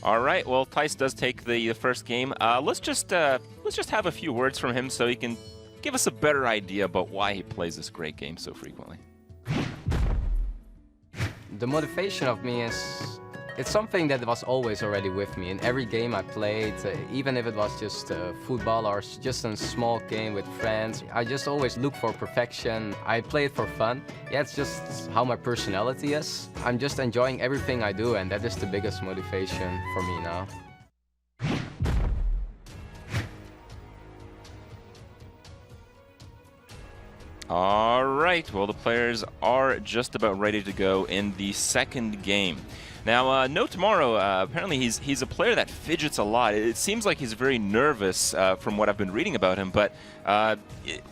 All right, well, Tice does take the first game. Let's just have a few words from him so he can give us a better idea about why he plays this great game so frequently. The motivation of me is, it's something that was always already with me. In every game I played, even if it was just football or just a small game with friends, I just always look for perfection. I play it for fun. Yeah, it's just how my personality is. I'm just enjoying everything I do, and that is the biggest motivation for me now. All right, well, the players are just about ready to go in the second game. Now, NoTomorrow, apparently he's a player that fidgets a lot. It seems like he's very nervous from what I've been reading about him, but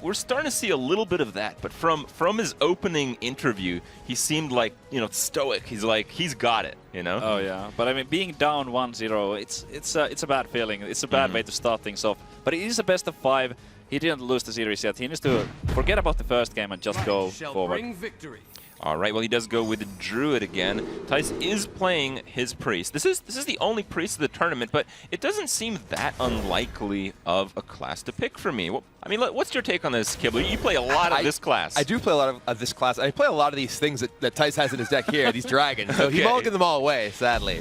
we're starting to see a little bit of that. But from his opening interview, he seemed like, you know, stoic. He's like, he's got it, you know? Oh, yeah. But, I mean, being down 1-0, it's a bad feeling. It's a bad way to start things off. But it is a best of 5. He didn't lose the series yet. He needs to forget about the first game and just go forward. All right, well, he does go with the Druid again. Tice is playing his Priest. This is the only Priest of the tournament, but it doesn't seem that unlikely of a class to pick for me. Well, I mean, what's your take on this, Kibble? You play a lot of this class. I do play a lot of this class. I play a lot of these things that Tice has in his deck here, these dragons. So he mulliganed them all away, sadly.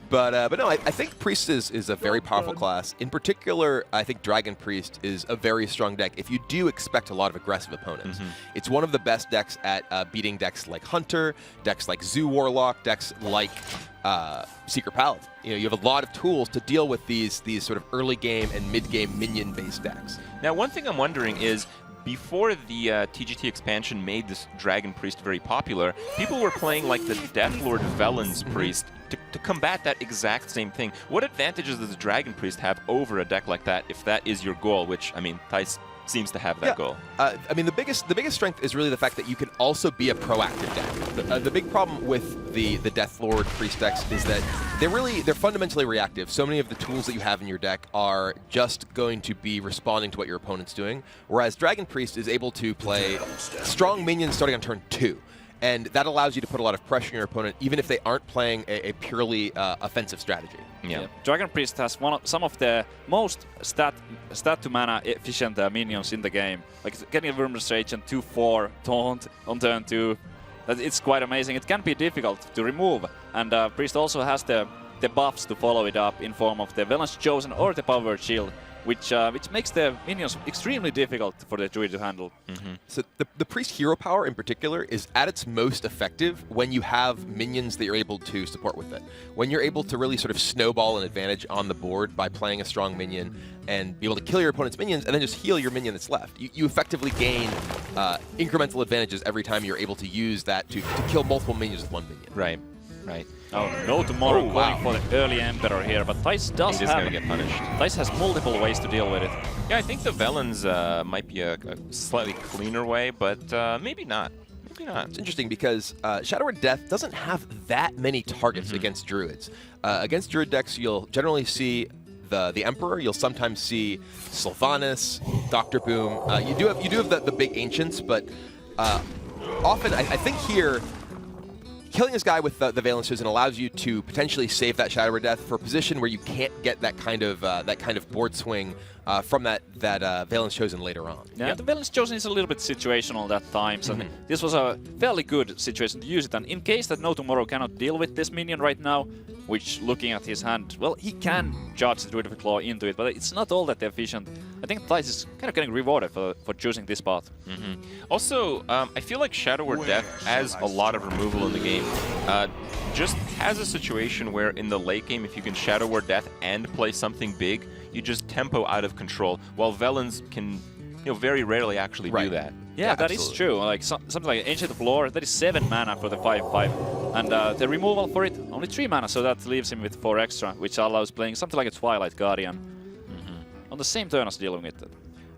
But no, I think Priest is a very powerful class. In particular, I think Dragon Priest is a very strong deck if you do expect a lot of aggressive opponents. It's one of the best decks at beating decks like Hunter, decks like Zoo Warlock, decks like Secret Paladin. You have a lot of tools to deal with these sort of early game and mid game minion based decks. Now, one thing I'm wondering is, before the TGT expansion made this Dragon Priest very popular, people were playing like the Deathlord Velen's Priest to combat that exact same thing. What advantages does the Dragon Priest have over a deck like that if that is your goal, which, I mean, Tice seems to have that goal. I mean, the biggest strength is really the fact that you can also be a proactive deck. The big problem with the Deathlord Priest decks is that they're fundamentally reactive. So many of the tools that you have in your deck are just going to be responding to what your opponent's doing, whereas Dragon Priest is able to play strong minions starting on turn 2. And that allows you to put a lot of pressure on your opponent, even if they aren't playing a purely offensive strategy. Yeah. Dragon Priest has some of the most stat to mana efficient minions in the game. Like getting a Wyrm's Rage and 2/4 taunt on turn 2. It's quite amazing. It can be difficult to remove. And Priest also has the buffs to follow it up in form of the Velen's Chosen or the Power Shield, which makes the minions extremely difficult for the Druid to handle. So the Priest hero power in particular is at its most effective when you have minions that you're able to support with it. When you're able to really sort of snowball an advantage on the board by playing a strong minion and be able to kill your opponent's minions and then just heal your minion that's left. You effectively gain incremental advantages every time you're able to use that to kill multiple minions with one minion. Right, right. Oh, NoTomorrow going for the early Emperor here, but Tice does He's going to get punished. Tice has multiple ways to deal with it. Yeah, I think the Velen's might be a slightly cleaner way, but maybe not. Maybe not. It's interesting because Shadow Word Death doesn't have that many targets against Druids. Against Druid decks, you'll generally see the Emperor. You'll sometimes see Sylvanas, Dr. Boom. You do have the big Ancients, but often I think here, killing this guy with the Velen's Chosen allows you to potentially save that Shadow Word Death for a position where you can't get that kind of board swing from that Velen's Chosen later on. Yeah, the Velen's Chosen is a little bit situational at times, and this was a fairly good situation to use it. And in case that NoTomorrow cannot deal with this minion right now, which, looking at his hand, well, he can charge the Druid of Claw into it, but it's not all that efficient. I think Tice is kind of getting rewarded for choosing this path. Also, I feel like Shadow Word Death has a lot of removal in the game. Just has a situation where in the late game, if you can Shadow Word Death and play something big, you just tempo out of control, while Velen's can very rarely actually do that. Yeah, that is true. Like something like Ancient of Lore, that is 7 mana for the 5/5, and the removal for it only 3 mana, so that leaves him with 4 extra, which allows playing something like a Twilight Guardian on the same turn as dealing with it.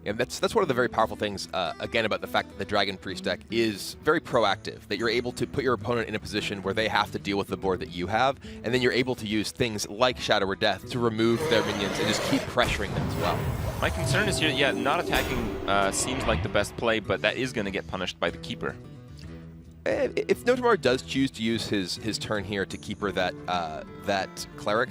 Yeah, that's one of the very powerful things, again, about the fact that the Dragon Priest deck is very proactive, that you're able to put your opponent in a position where they have to deal with the board that you have, and then you're able to use things like Shadow Word Death to remove their minions and just keep pressuring them as well. My concern is here, yeah, not attacking seems like the best play, but that is going to get punished by the Keeper. If NoTomorrow does choose to use his turn here to Keeper that Cleric,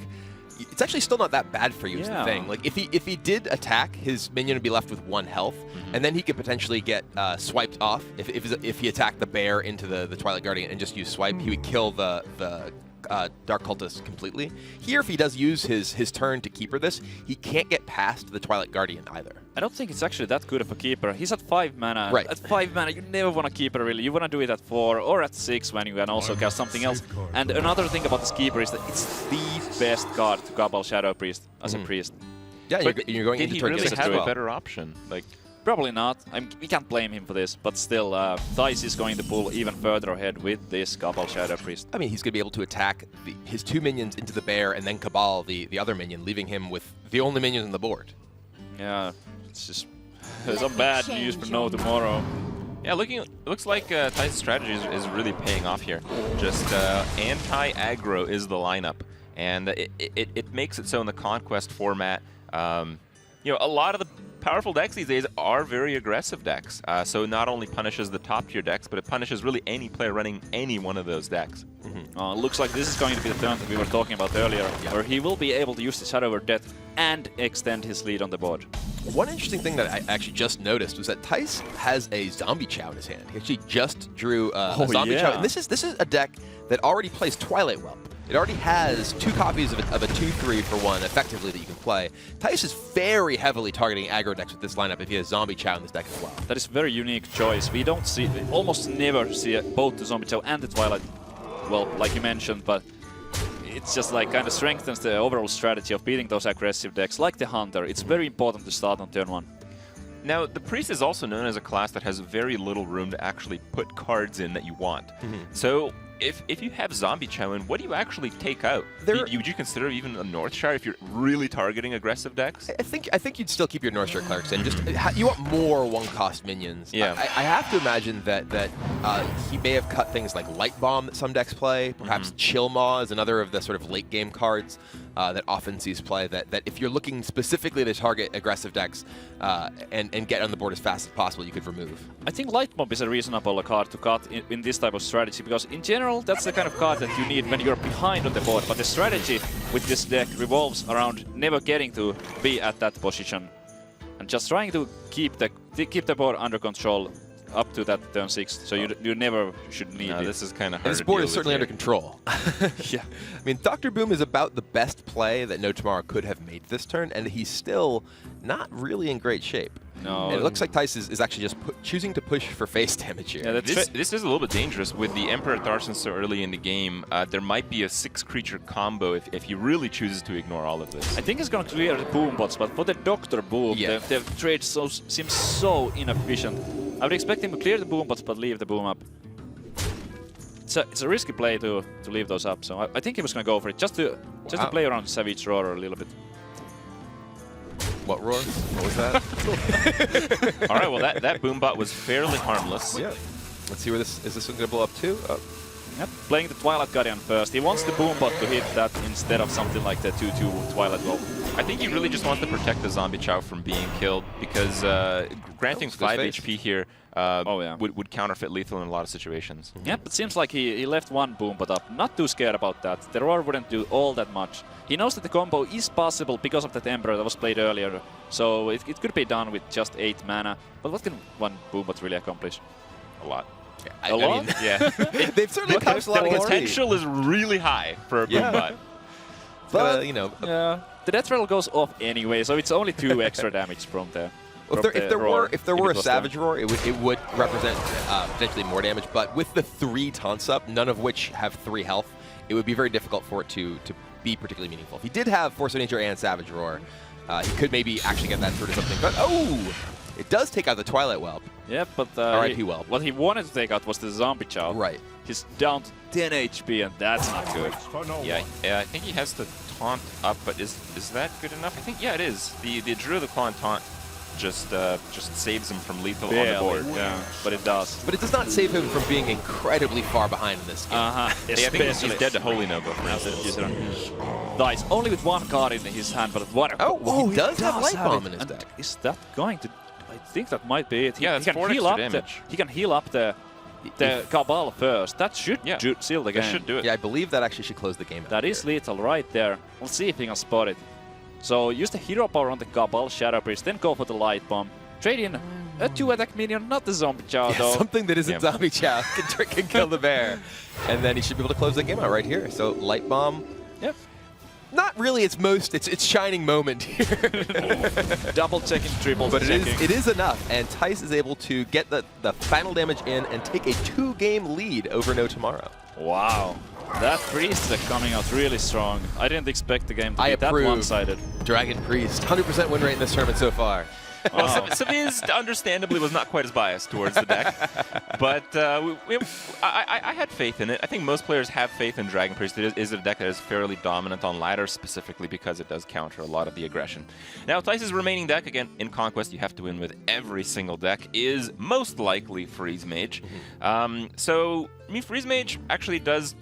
it's actually still not that bad for you, is the thing. Like, if he did attack, his minion would be left with 1 health, and then he could potentially get swiped off. If he attacked the bear into the Twilight Guardian and just used swipe, he would kill the Dark Cultist completely. Here, if he does use his turn to Keeper this, he can't get past the Twilight Guardian either. I don't think it's actually that good of a Keeper. He's at 5 mana. Right. At 5 mana, you never want to Keeper, really. You want to do it at 4 or at 6 when you can also cast something else. And another thing about this Keeper is that it's the best card to Cabal Shadow Priest as a priest. Yeah, you're going into turn 6 really have a better option? Like, probably not. We can't blame him for this, but still, Tice is going to pull even further ahead with this Cabal Shadow Priest. I mean, he's going to be able to attack his 2 minions into the bear and then Cabal the other minion, leaving him with the only minion on the board. Yeah, it's just some bad news for NoTomorrow. Yeah, looks like Tice's strategy is really paying off here. Just anti-aggro is the lineup, and it makes it so in the Conquest format, a lot of the powerful decks these days are very aggressive decks. So it not only punishes the top tier decks, but it punishes really any player running any one of those decks. Looks like this is going to be the turn that we were talking about earlier, where he will be able to use the Shadow over Death and extend his lead on the board. One interesting thing that I actually just noticed was that Tice has a Zombie Chow in his hand. He actually just drew a Zombie Chow. And this is a deck that already plays Twilight Whelp. It already has 2 copies of a 2/3 for 1, effectively, that you can play. Tice is very heavily targeting aggro decks with this lineup if he has Zombie Chow in this deck as well. That is a very unique choice. We don't see, almost never see both the Zombie Chow and the Twilight, well, like you mentioned, but it's just like kind of strengthens the overall strategy of beating those aggressive decks, like the Hunter. It's very important to start on turn 1. Now, the Priest is also known as a class that has very little room to actually put cards in that you want. So if you have Zombie Chow in, what do you actually take out? Would you consider even a Northshire if you're really targeting aggressive decks? I think you'd still keep your Northshire Clerics in. Just you want more 1-cost minions. Yeah. I have to imagine that he may have cut things like Light Bomb that some decks play. Perhaps Chill Maw is another of the sort of late game cards that often sees play. That if you're looking specifically to target aggressive decks and get on the board as fast as possible, you could remove. I think Light Bomb is a reasonable card to cut in this type of strategy, because in general that's the kind of card that you need when you're behind on the board. But the strategy with this deck revolves around never getting to be at that position and just trying to keep the board under control up to that turn 6. So you never should need it. This is kind of hard. This board is certainly under control. Yeah. I mean, Dr. Boom is about the best play that NoTomorrow could have made this turn, and he's still not really in great shape. No. And it looks like Tice is actually just choosing to push for face damage here. Yeah, this is a little bit dangerous. With the Emperor Tharson so early in the game, there might be a 6-creature combo if he really chooses to ignore all of this. I think it's going to clear the boom bots, but for the Dr. Boom, the trade seems so inefficient. I would expect him to clear the boom bots, but leave the boom up. It's a risky play to leave those up, so I think he was going to go for it, just to play around Savage Roar a little bit. What roar? What was that? All right, well that Boombot was fairly harmless. Yeah. Let's see where this is. This one gonna blow up too? Yep, playing the Twilight Guardian first. He wants the Boombot to hit that instead of something like the 2/2 Twilight Whelp. I think he really just wants to protect the Zombie Chow from being killed, because granting 5 HP here would counterfeit lethal in a lot of situations. Yep, it seems like he left one Boombot up. Not too scared about that. The Roar wouldn't do all that much. He knows that the combo is possible because of that Emperor that was played earlier, so it could be done with just 8 mana. But what can one Boombot really accomplish? A lot. A lot? Mean, yeah. They've certainly accomplished a lot. The potential is really high for a Boombot. But, you know... Yeah. The death rattle goes off anyway, so it's only 2 extra damage from there. If there were a Savage Roar, it would represent potentially more damage, but with the 3 taunts up, none of which have 3 health, it would be very difficult for it to be particularly meaningful. If he did have Force of Nature and Savage Roar, he could maybe actually get that through to something. But it does take out the Twilight Whelp. Yeah, but R.I.P. Whelp. What he wanted to take out was the Zombie Chow. Right. He's down to 10 HP, and that's not good. Yeah, I think he has the taunt up, but is that good enough? I think it is. The Drew the Claw and taunt just saves him from lethal on the board. Yeah, but it does. But it does not save him from being incredibly far behind in this game. I think he's dead to Holy Nova. Dice only with 1 card in his hand, but what? He does have Light Bomb in his deck. Is that going to? I think that might be it. Yeah, that's 4 extra damage. He can heal up the Cabal first. That should seal the game. That should do it. Yeah, I believe that actually should close the game out. That is lethal right there. We'll see if he can spot it. So use the hero power on the Cabal Shadow Priest, then go for the Light Bomb. Trade in a 2-attack minion, not the Zombie Chow though. Something that isn't Zombie Chow can kill the bear. And then he should be able to close the game out right here. So Light Bomb. Yep. Not really its shining moment here. Double checking, triple but checking. it is enough, and Tice is able to get the final damage in and take a 2-game lead over NoTomorrow. Wow. That Priest is coming out really strong. I didn't expect the game to be that one-sided. Dragon Priest, 100% win rate in this tournament so far. Well, Saviz understandably was not quite as biased towards the deck, but I had faith in it. I think most players have faith in Dragon Priest. It is a deck that is fairly dominant on ladder, specifically because it does counter a lot of the aggression. Now, Tice's remaining deck, again, in Conquest, you have to win with every single deck, is most likely Freeze Mage. So, Freeze Mage actually does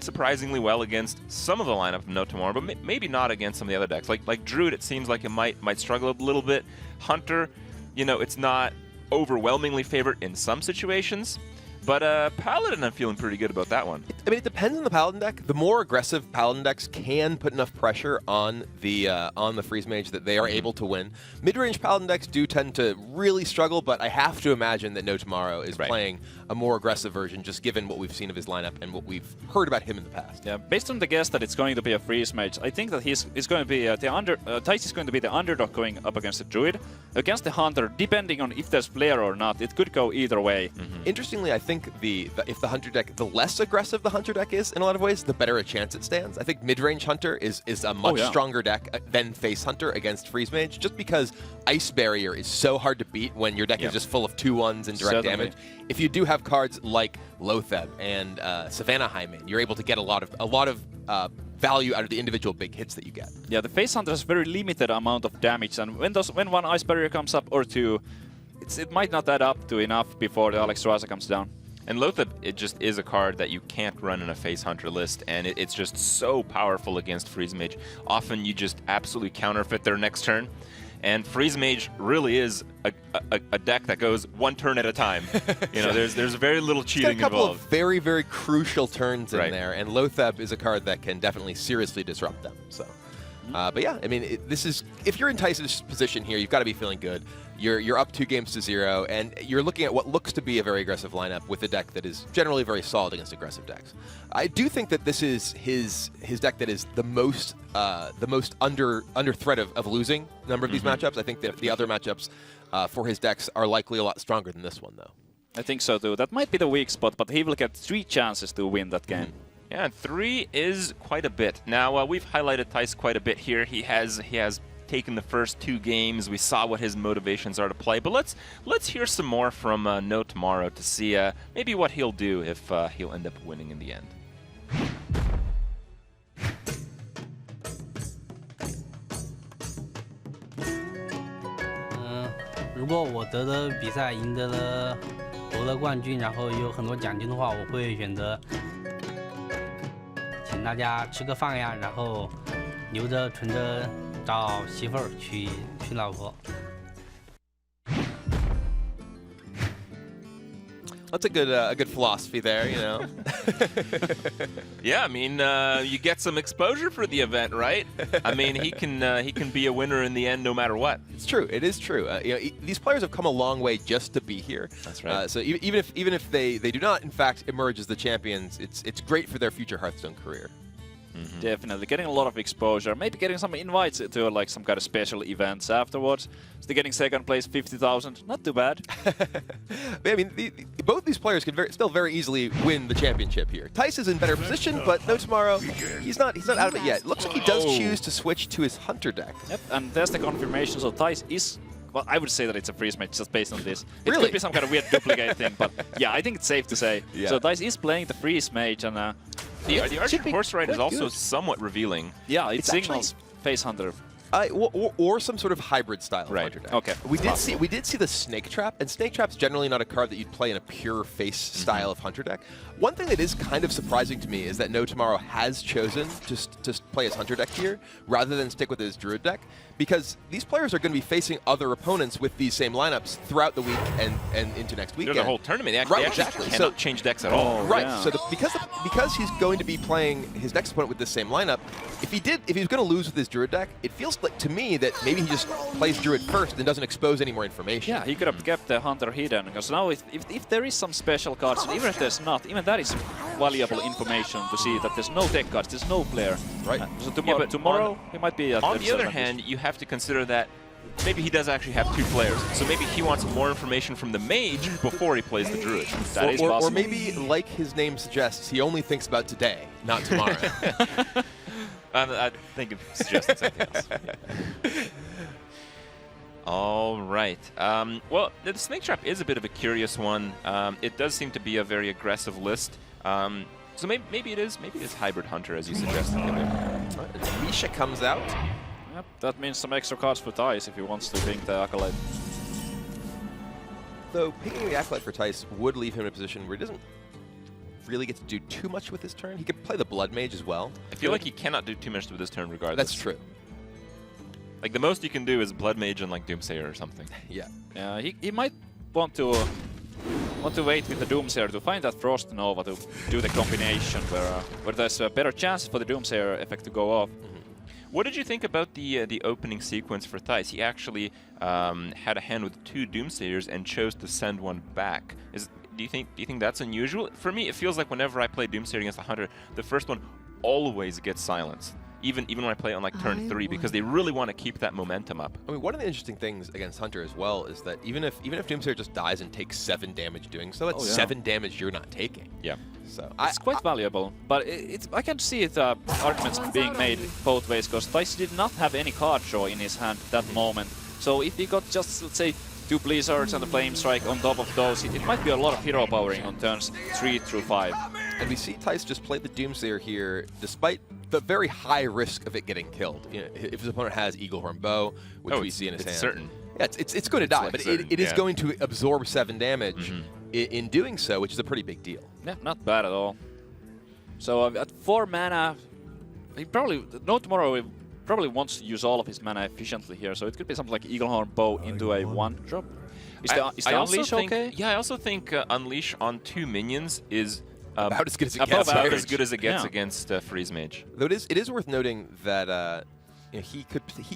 surprisingly well against some of the lineup of NoTomorrow, but maybe not against some of the other decks. Like Druid, it seems like it might struggle a little bit. Hunter, you know, it's not overwhelmingly favored in some situations. But Paladin, I'm feeling pretty good about that one. I mean, it depends on the Paladin deck. The more aggressive Paladin decks can put enough pressure on the Freeze Mage that they are able to win. Mid-range Paladin decks do tend to really struggle, but I have to imagine that NoTomorrow is playing a more aggressive version, just given what we've seen of his lineup and what we've heard about him in the past. Yeah, based on the guess that it's going to be a Freeze Mage, I think that he's going to be Thijs is going to be the underdog going up against the Druid. Against the Hunter, depending on if there's Flare or not, it could go either way. Interestingly, I think if the Hunter deck, the less aggressive the Hunter deck is in a lot of ways, the better a chance it stands. I think mid-range Hunter is a much stronger deck than face Hunter against Freeze Mage, just because Ice Barrier is so hard to beat when your deck is just full of 2/1s and direct damage. If you do have cards like Lotheb and Savannah Hyman, you're able to get a lot of value out of the individual big hits that you get. Yeah, the face Hunter has very limited amount of damage, and when one Ice Barrier comes up or two, it might not add up to enough before the Alexstrasza comes down. And Lotheb, it just is a card that you can't run in a Face Hunter list, and it's just so powerful against Freeze Mage. Often you just absolutely counterfeit their next turn, and Freeze Mage really is a deck that goes one turn at a time. You know, there's very little cheating involved. Got a couple of very, very crucial turns in there, and Lotheb is a card that can definitely seriously disrupt them. So, but yeah, I mean, this is, if you're in Tyson's position here, you've got to be feeling good. You're up 2-0, and you're looking at what looks to be a very aggressive lineup with a deck that is generally very solid against aggressive decks. I do think that this is his deck that is the most under threat of losing a number of these matchups. I think that the other matchups for his decks are likely a lot stronger than this one, though. I think so too. That might be the weak spot, but he will get 3 chances to win that game. Yeah, 3 is quite a bit. Now we've highlighted Thijs quite a bit here. He has taken the first 2 games. We saw what his motivations are to play, but let's hear some more from NoTomorrow to see maybe what he'll do if he'll end up winning in the end. 如果我得了比赛，夺了冠军，然后有很多奖金的话，我会选择请大家吃个饭呀，然后留着存着找媳妇儿娶老婆。 That's a good philosophy there, you know. Yeah, I mean, you get some exposure for the event, right? I mean, he can be a winner in the end no matter what. It's true. It is true. You know, these players have come a long way just to be here. That's right. So even if they do not in fact emerge as the champions, it's great for their future Hearthstone career. Definitely getting a lot of exposure, maybe getting some invites to like some kind of special events afterwards. So they're getting second place, 50,000, not too bad. I mean, both these players can still very easily win the championship here. Thijs is in better position, but NoTomorrow, he's not out of it yet. Looks like he does choose to switch to his Hunter deck. Yep, and there's the confirmation. So Thijs is, well, I would say that it's a Freeze Mage just based on this. It Really? could be some kind of weird duplicate thing, but yeah, I think it's safe to say. Yeah. So Thijs is playing the Freeze Mage, and the Archer Horse Ride is also somewhat revealing. Yeah, it It's signals Face Hunter. Or some sort of hybrid style of Hunter deck. Okay. We did see the Snake Trap, and Snake Trap's generally not a card that you'd play in a pure face style of Hunter deck. One thing that is kind of surprising to me is that NoTomorrow has chosen to play his Hunter deck here rather than stick with his Druid deck, because these players are going to be facing other opponents with these same lineups throughout the week and into next weekend. There's a whole tournament. They actually cannot change decks at all. Right. Yeah. So because he's going to be playing his next opponent with this same lineup, if he's going to lose with his Druid deck, it feels like to me that maybe he just plays Druid first and doesn't expose any more information. Yeah, he could have kept the Hunter hidden, because now if there is some special cards, even if there's not, even that is valuable information to see that there's no deck cards, there's no player. Right. So tomorrow he might be at on the other hand, you have to consider that maybe he does actually have 2 players, so maybe he wants more information from the Mage before he plays the Druid. That is possible. Or maybe, like his name suggests, he only thinks about today, not tomorrow. I think of suggesting something else. All right. Well, the Snake Trap is a bit of a curious one. It does seem to be a very aggressive list. So maybe it is Hybrid Hunter, as you suggested. Misha comes out. Yep, that means some extra cards for Thijs if he wants to ping the Acolyte. Though picking the Acolyte for Thijs would leave him in a position where he doesn't really get to do too much with his turn. He could play the Blood Mage as well. I feel like he cannot do too much with his turn regardless. That's true. Like, the most you can do is Blood Mage and, like, Doomsayer or something. Yeah. Yeah, he might want to wait with the Doomsayer to find that Frost Nova to do the combination where there's a better chance for the Doomsayer effect to go off. What did you think about the opening sequence for Thijs? He actually had a hand with 2 Doomsayers and chose to send one back. Do you think that's unusual? For me, it feels like whenever I play Doomsayer against a Hunter, the first one always gets silenced. Even when I play on like turn 3, because they really want to keep that momentum up. I mean, one of the interesting things against Hunter as well is that even if Doomsayer just dies and takes 7 damage doing so, it's 7 damage you're not taking. Yeah. So it's quite valuable, but I can see it arguments being made both ways, because Thijs did not have any card draw in his hand at that moment. So if he got just, let's say, 2 Blizzards and a Flame Strike on top of those, it might be a lot of hero powering on turns 3 through 5. And we see Thijs just play the Doomsayer here, despite the very high risk of it getting killed. You know, if his opponent has Eaglehorn Bow, which we see in his hand. Certain. Yeah, it's going to die, like but certain, it is going to absorb 7 damage in doing so, which is a pretty big deal. Yeah, not bad at all. So at 4 mana, NoTomorrow probably wants to use all of his mana efficiently here, so it could be something like Eaglehorn Bow into a 1-drop. Is the Unleash okay? Yeah, I also think Unleash on 2 minions is about as good as it gets. About as good as it gets against Freeze Mage. Though it is worth noting that you know, he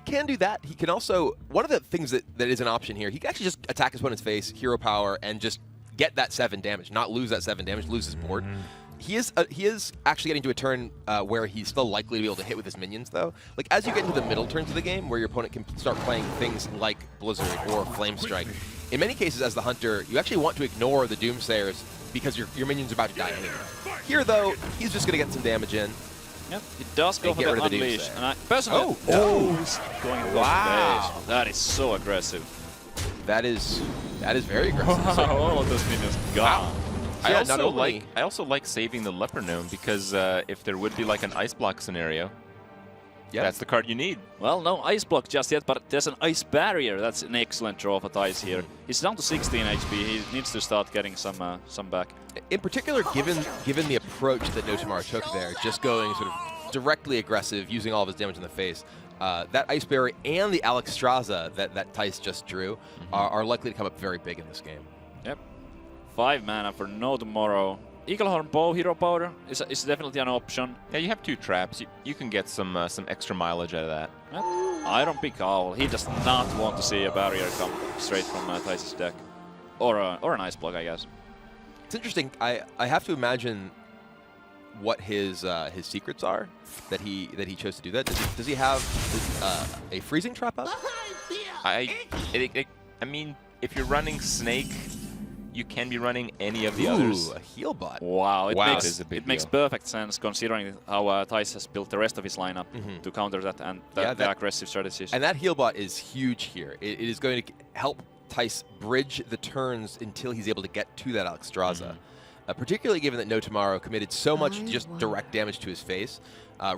can do that. He can also, one of the things that is an option here, he can actually just attack his opponent's face, hero power, and just get that 7 damage, not lose that 7 damage, lose his board. He is actually getting to a turn where he's still likely to be able to hit with his minions, though. Like, as you get into the middle turns of the game, where your opponent can start playing things like Blizzard or Flame Strike, in many cases, as the Hunter, you actually want to ignore the Doomsayers because your minions are about to die anyway. Here, though, he's just going to get some damage in. Yep, he does go for the Unleash. And I personally, he's going across the base. That is so aggressive. That is very aggressive. So all of those minions gone. I also like saving the Leper Gnome, because if there would be like an Ice Block scenario, that's the card you need. Well, no Ice Block just yet, but there's an Ice Barrier. That's an excellent draw for Thijs here. He's down to 16 HP. He needs to start getting some back. In particular, given the approach that NoTomorrow took there, just going sort of directly aggressive, using all of his damage in the face, that Ice Barrier and the Alexstrasza that Thijs just drew are likely to come up very big in this game. Yep. 5 mana for NoTomorrow. Eaglehorn Bow hero power is definitely an option. Yeah, you have 2 traps. You can get some extra mileage out of that. Yep. Iron Pick Owl. He does not want to see a barrier come straight from Thijs' deck, or an Ice Block, I guess. It's interesting. I have to imagine what his secrets are that he chose to do that. Does he have a freezing trap up? I mean, if you're running Snake, you can be running any of the others. A heal bot. Wow, it it makes perfect sense considering how Thijs has built the rest of his lineup to counter that and the aggressive strategies. And that heal bot is huge here. It is going to help Thijs bridge the turns until he's able to get to that Alexstrasza. Particularly given that NoTomorrow committed so much to just direct damage to his face,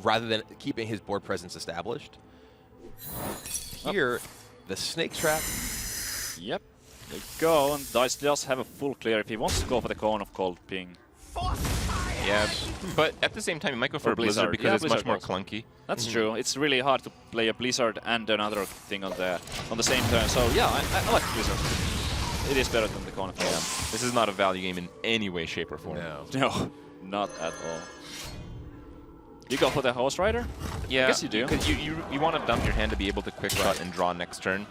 rather than keeping his board presence established. Here, the Snake Trap. Yep. There you go, and Thijs does have a full clear if he wants to go for the Cone of Cold Ping. Yeah, but at the same time, he might go for a Blizzard because it's much more clunky. That's true. It's really hard to play a Blizzard and another thing on the same turn. So yeah, I like Blizzard. It is better than the Cone of Cold. This is not a value game in any way, shape, or form. No, not at all. You go for the Host Rider? Yeah, I guess you do. Because you want to dump your hand to be able to quick shot and draw next turn.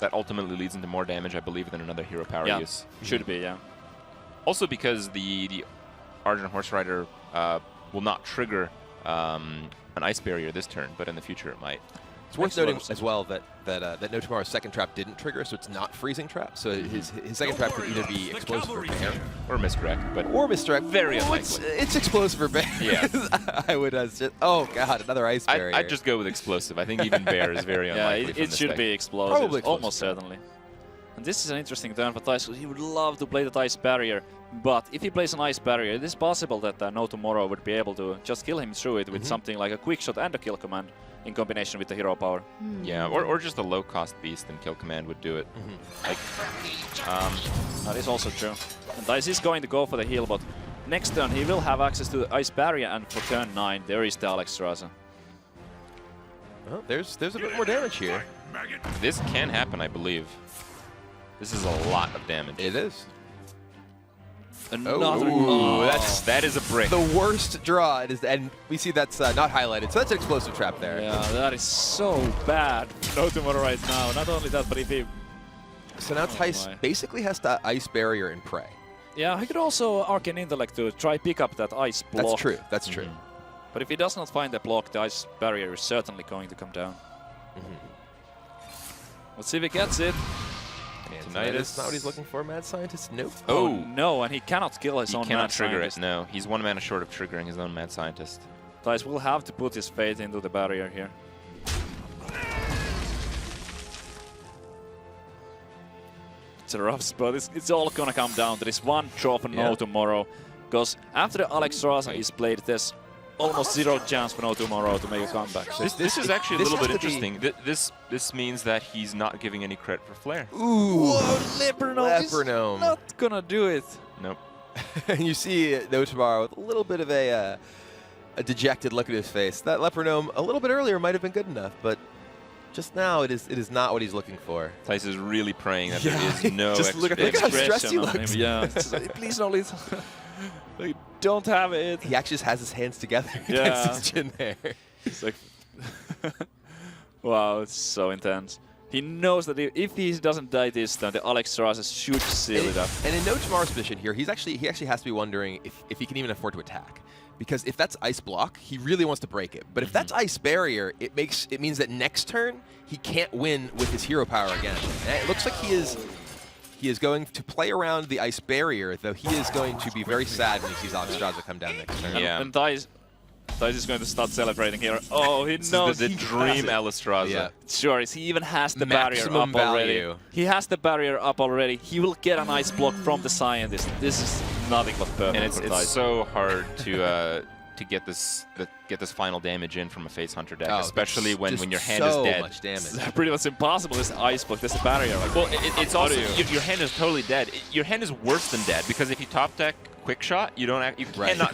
That ultimately leads into more damage, I believe, than another hero power use. Should be, yeah. Also because the Argent Horse Rider will not trigger an Ice Barrier this turn, but in the future it might. It's worth noting as well that NoTomorrow's second trap didn't trigger, so it's not freezing trap. So his second trap could either be explosive or bear, or misdirect, but very unlikely. It's explosive or bear. Yeah, I would just. Oh god, another Ice Barrier. I'd just go with explosive. I think even bear is very unlikely. Yeah, it should be explosive. Probably almost certainly. And this is an interesting turn for Thijs. He would love to play the Ice Barrier, but if he plays an Ice Barrier, it is possible that NoTomorrow would be able to just kill him through it with something like a Quick Shot and a Kill Command in combination with the hero power. Yeah, or just a low-cost beast and Kill Command would do it. Like, that is also true. And Thijs is going to go for the heal, but next turn he will have access to the Ice Barrier, and for turn 9 there is the Alexstrasza. Well, there's a bit more damage here. This can happen, I believe. This is a lot of damage. It is. Another. That is a brick. The worst draw. It is, and we see that's not highlighted, so that's an explosive trap there. Yeah, that is so bad. NoTomorrow right now. Not only that, but if he... So now Tice basically has to Ice Barrier and pray. Yeah, he could also Arcane Intellect to try pick up that Ice block. That's true, that's true. But if he does not find the block, the Ice Barrier is certainly going to come down. Let's see if he gets it. Tinnitus, not what he's looking for, Mad Scientist? Nope. Oh no, and he cannot kill his own He cannot Mad trigger Scientist. it, no. He's 1 mana short of triggering his own Mad Scientist. Tice will have to put his fate into the barrier here. It's a rough spot. It's all gonna come down to this one draw for NoTomorrow. Because after the Alexstrasza is played, there's almost zero chance for NoTomorrow to make a comeback. So This is actually a little bit interesting. This means that he's not giving any credit for Flare. Ooh! Whoa, Leper Gnome is not gonna do it. Nope. And you see NoTomorrow with a little bit of a dejected look at his face. That Leper Gnome a little bit earlier might have been good enough, but just now it is not what he's looking for. Tice is really praying that there is no just look at how stressed he looks. Yeah, please don't leave. They don't have it. He actually just has his hands together Yeah. against his chin there. It's like, wow, it's so intense. He knows that if he doesn't die this turn, the Alexstrasza should seal it up. And in NoTomorrow's position here, he actually has to be wondering if he can even afford to attack. Because if that's Ice Block, he really wants to break it. But if that's Ice Barrier, it means that next turn he can't win with his hero power again. And it looks like he is going to play around the Ice Barrier, though he is going to be very sad when he sees Alexstrasza come down next turn. Yeah. And Tice is going to start celebrating here. Oh, he This knows is the he dream has it. Alexstrasza. Yeah. Sure, he even has the barrier Maximum up already. value. He has the barrier up already. He will get an Ice Block from the Scientist. This is nothing but perfect And for it's Tice. so hard to get this final damage in from a Face Hunter deck, Oh, especially when just your hand so is dead. much damage. It's pretty much impossible. This Ice Block, this barrier. Like, Well, it's how also do you- your hand is totally dead. Your hand is worse than dead because if you top deck Quick Shot, you cannot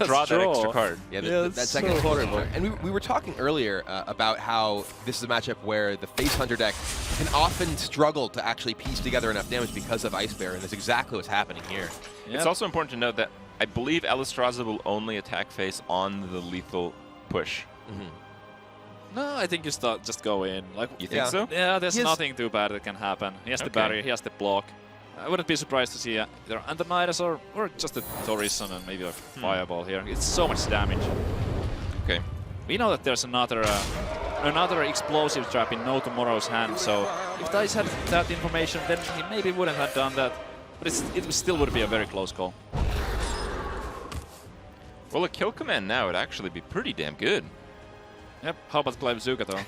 draw that extra card. Yeah, that's that so second horrible. And we were talking earlier about how this is a matchup where the Face Hunter deck can often struggle to actually piece together enough damage because of Ice Bear, and that's exactly what's happening here. It's also important to note that I believe Alexstrasza will only attack face on the lethal push. No, I think you just go in. Like, You think so? Yeah, there's He has- nothing too bad that can happen. He has the Okay. barrier, he has the block. I wouldn't be surprised to see either Antonidas or just a Torison and maybe a Fireball here. It's so much damage. Okay. We know that there's another explosive trap in NoTomorrow's hand, so if Tice had that information, then he maybe wouldn't have done that. But it still would be a very close call. Well, a kill command now would actually be pretty damn good. Yep, how about Glaive Zuka though?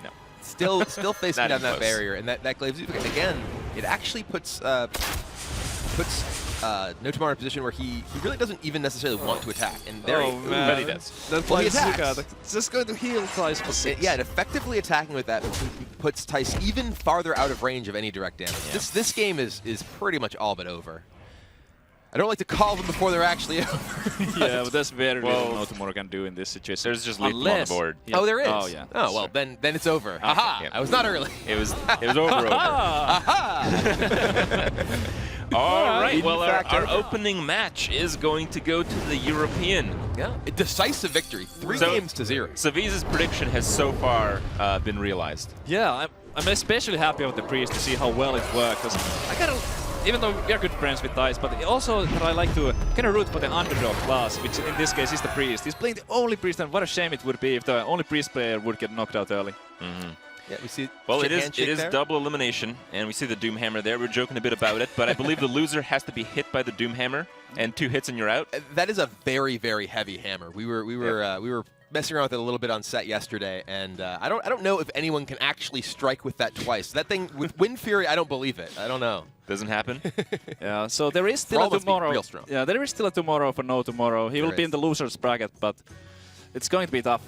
No. Still facing Not down even that close. barrier, and that Glaive Zuka, again, it actually puts NoTomorrow in a position where he really doesn't even necessarily want to attack, and there Oh, man. But he does. That Well, he Glaive Zuka, attacks. that's just going to heal Tice for 6. Yeah, and effectively attacking with that puts Tice even farther out of range of any direct damage. Yeah. This game is pretty much all but over. I don't like to call them before they're actually over. Yeah, but there's very Well, little NoTomorrow can do in this situation. There's just lethal on the board. Oh, there is? Oh, yeah. Oh, well, then it's over. Haha! yeah. I was not early. It was over. All right. Well, our opening match is going to go to the European. Yeah, a decisive victory. 3 So- games to 0. Saviza's prediction has so far been realized. Yeah, I'm especially happy with the Priest to see how well it worked. 'Cause I kind of, even though we are good friends with Tice, but also that I like to kind of root for the underdog class, which in this case is the Priest. He's playing the only Priest, and what a shame it would be if the only Priest player would get knocked out early. Yeah, we see. Well, it handshake is there. double elimination, and we see the Doomhammer there. We're joking a bit about it, but I believe the loser has to be hit by the Doomhammer, and 2 hits and you're out. That is a very, very heavy hammer. We were messing around with it a little bit on set yesterday, and I don't know if anyone can actually strike with that twice. That thing with Wind Fury, I don't believe it. I don't know. Doesn't happen. Yeah, so there is For still all a of us, be tomorrow. real strong. Yeah, there is still a tomorrow for NoTomorrow. He will There be is. in the losers bracket, but it's going to be tough.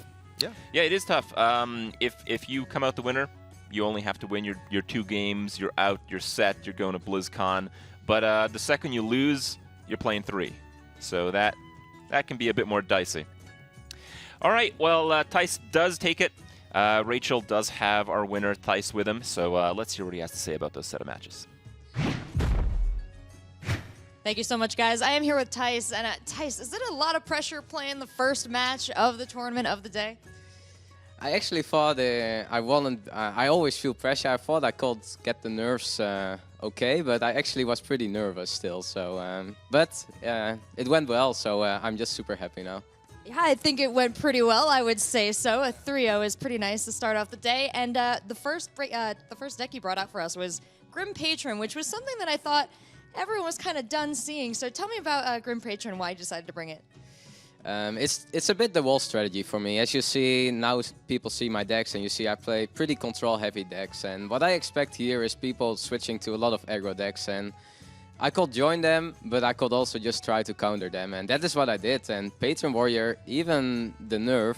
Yeah, it is tough. If you come out the winner, you only have to win your 2 games. You're out. You're set. You're going to BlizzCon. But the second you lose, you're playing 3. So that can be a bit more dicey. All right, well, Thijs does take it. Rachel does have our winner, Thijs, with him. So let's hear what he has to say about those set of matches. Thank you so much, guys. I am here with Thijs. And Thijs, is it a lot of pressure playing the first match of the tournament of the day? I actually thought I always feel pressure. I thought I could get the nerves okay, but I actually was pretty nervous still. So, but it went well, so I'm just super happy now. Yeah, I think it went pretty well, I would say so. A 3-0 is pretty nice to start off the day. And the first deck you brought out for us was Grim Patron, which was something that I thought everyone was kind of done seeing. So tell me about Grim Patron, why you decided to bring it. It's a bit the wall strategy for me. As you see, now people see my decks and you see I play pretty control-heavy decks. And what I expect here is people switching to a lot of aggro decks. And I could join them, but I could also just try to counter them. And that is what I did. And Patron Warrior, even the nerf,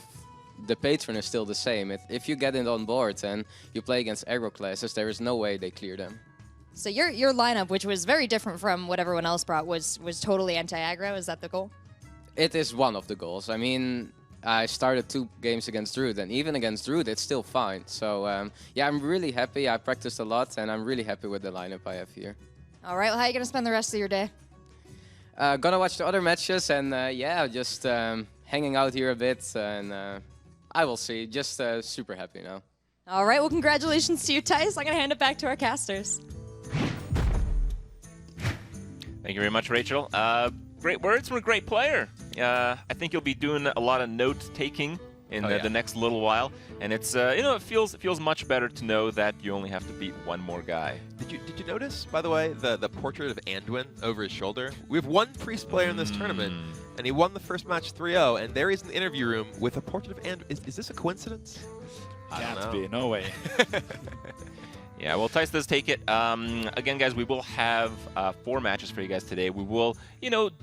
the Patron is still the same. If you get it on board and you play against aggro classes, there is no way they clear them. So your lineup, which was very different from what everyone else brought, was totally anti-aggro. Is that the goal? It is one of the goals. I mean, I started 2 games against Druid, and even against Druid, it's still fine. So, yeah, I'm really happy. I practiced a lot, and I'm really happy with the lineup I have here. All right, well, how are you going to spend the rest of your day? Gonna watch the other matches, and yeah, just hanging out here a bit, and I will see. Just super happy now. All right, well, congratulations to you, Thijs. I'm going to hand it back to our casters. Thank you very much, Rachel. Great words from a great player. I think you'll be doing a lot of note-taking in the next little while, and it's it feels much better to know that you only have to beat one more guy. Did you notice, by the way, the portrait of Anduin over his shoulder? We have one priest player in this tournament, and he won the first match 3-0, and there he's in the interview room with a portrait of Anduin. Is this a coincidence? Can't be, no way. Yeah, well, Thijs does take it. Again, guys, we will have 4 matches for you guys today. We will,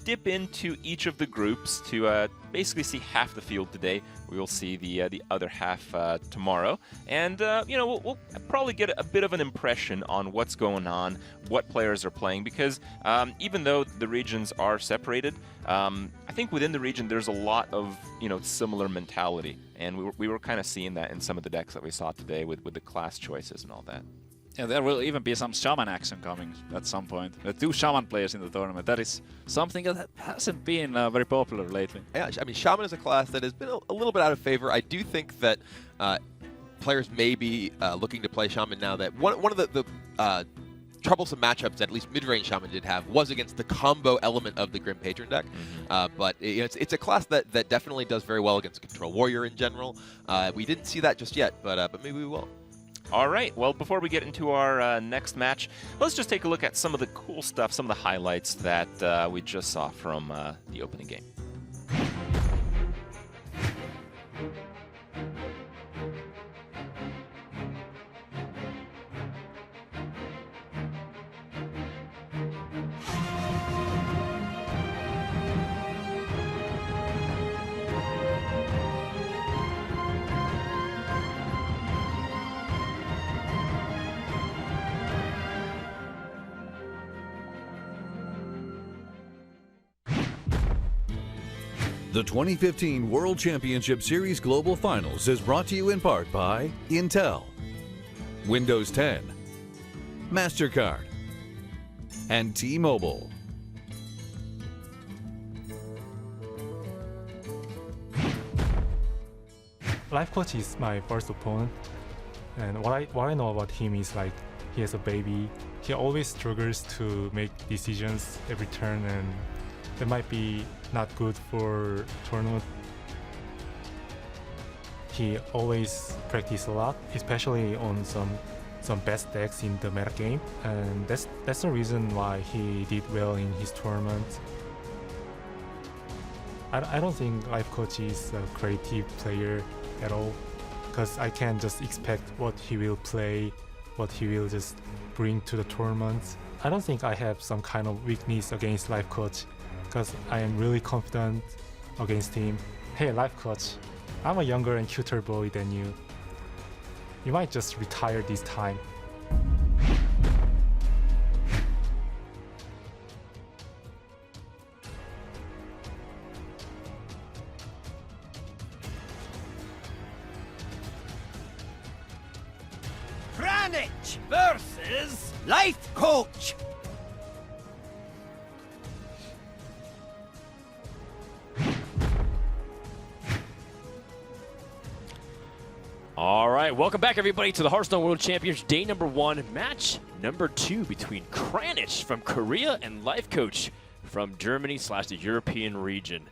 dip into each of the groups to basically see half the field today. We will see the other half tomorrow. And, we'll probably get a bit of an impression on what's going on, what players are playing, because even though the regions are separated, I think within the region there's a lot of, similar mentality. And we were kind of seeing that in some of the decks that we saw today with the class choices and all that. Yeah, there will even be some Shaman action coming at some point. 2 Shaman players in the tournament. That is something that hasn't been very popular lately. Yeah, I mean, Shaman is a class that has been a little bit out of favor. I do think that players may be looking to play Shaman now. That one of the troublesome matchups that at least mid-range Shaman did have was against the combo element of the Grim Patron deck. But it's a class that definitely does very well against Control Warrior in general. We didn't see that just yet, but maybe we will. All right, well, before we get into our next match, let's just take a look at some of the cool stuff, some of the highlights that we just saw from the opening game. The 2015 World Championship Series Global Finals is brought to you in part by Intel, Windows 10, MasterCard, and T-Mobile. LifeCoach is my first opponent, and what I know about him is like he has a baby. He always struggles to make decisions every turn, and that might be not good for tournament. He always practice a lot, especially on some best decks in the meta game, and that's the reason why he did well in his tournament. I don't think LifeCoach is a creative player at all, because I can't just expect what he will play, what he will just bring to the tournament. I don't think I have some kind of weakness against LifeCoach, because I am really confident against him. Hey LifeCoach, I'm a younger and cuter boy than you. You might just retire this time. Kranich versus LifeCoach. All right, welcome back, everybody, to the Hearthstone World Championship Day number 1, match number 2 between Kranich from Korea and LifeCoach from Germany / the European region.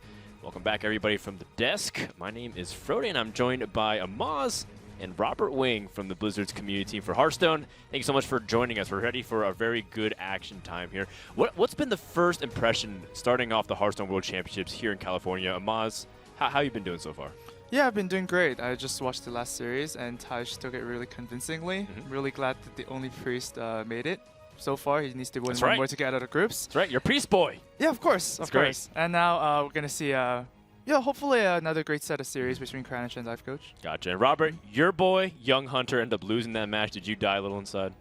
Welcome back, everybody, from the desk. My name is Frode, and I'm joined by Amaz and Robert Wing from the Blizzard's community team for Hearthstone. Thank you so much for joining us. We're ready for a very good action time here. What's been the first impression starting off the Hearthstone World Championships here in California? Amaz, how you been doing so far? Yeah, I've been doing great. I just watched the last series, and Taj took it really convincingly. I'm really glad that the only priest made it. So far, he needs to win one more to get out of the groups. That's right, you're priest boy. Yeah, of course, That's of course. And now we're gonna see, hopefully another great set of series between Kranich and LifeCoach. Gotcha. And Robert, your boy, Young Hunter, ended up losing that match. Did you die a little inside?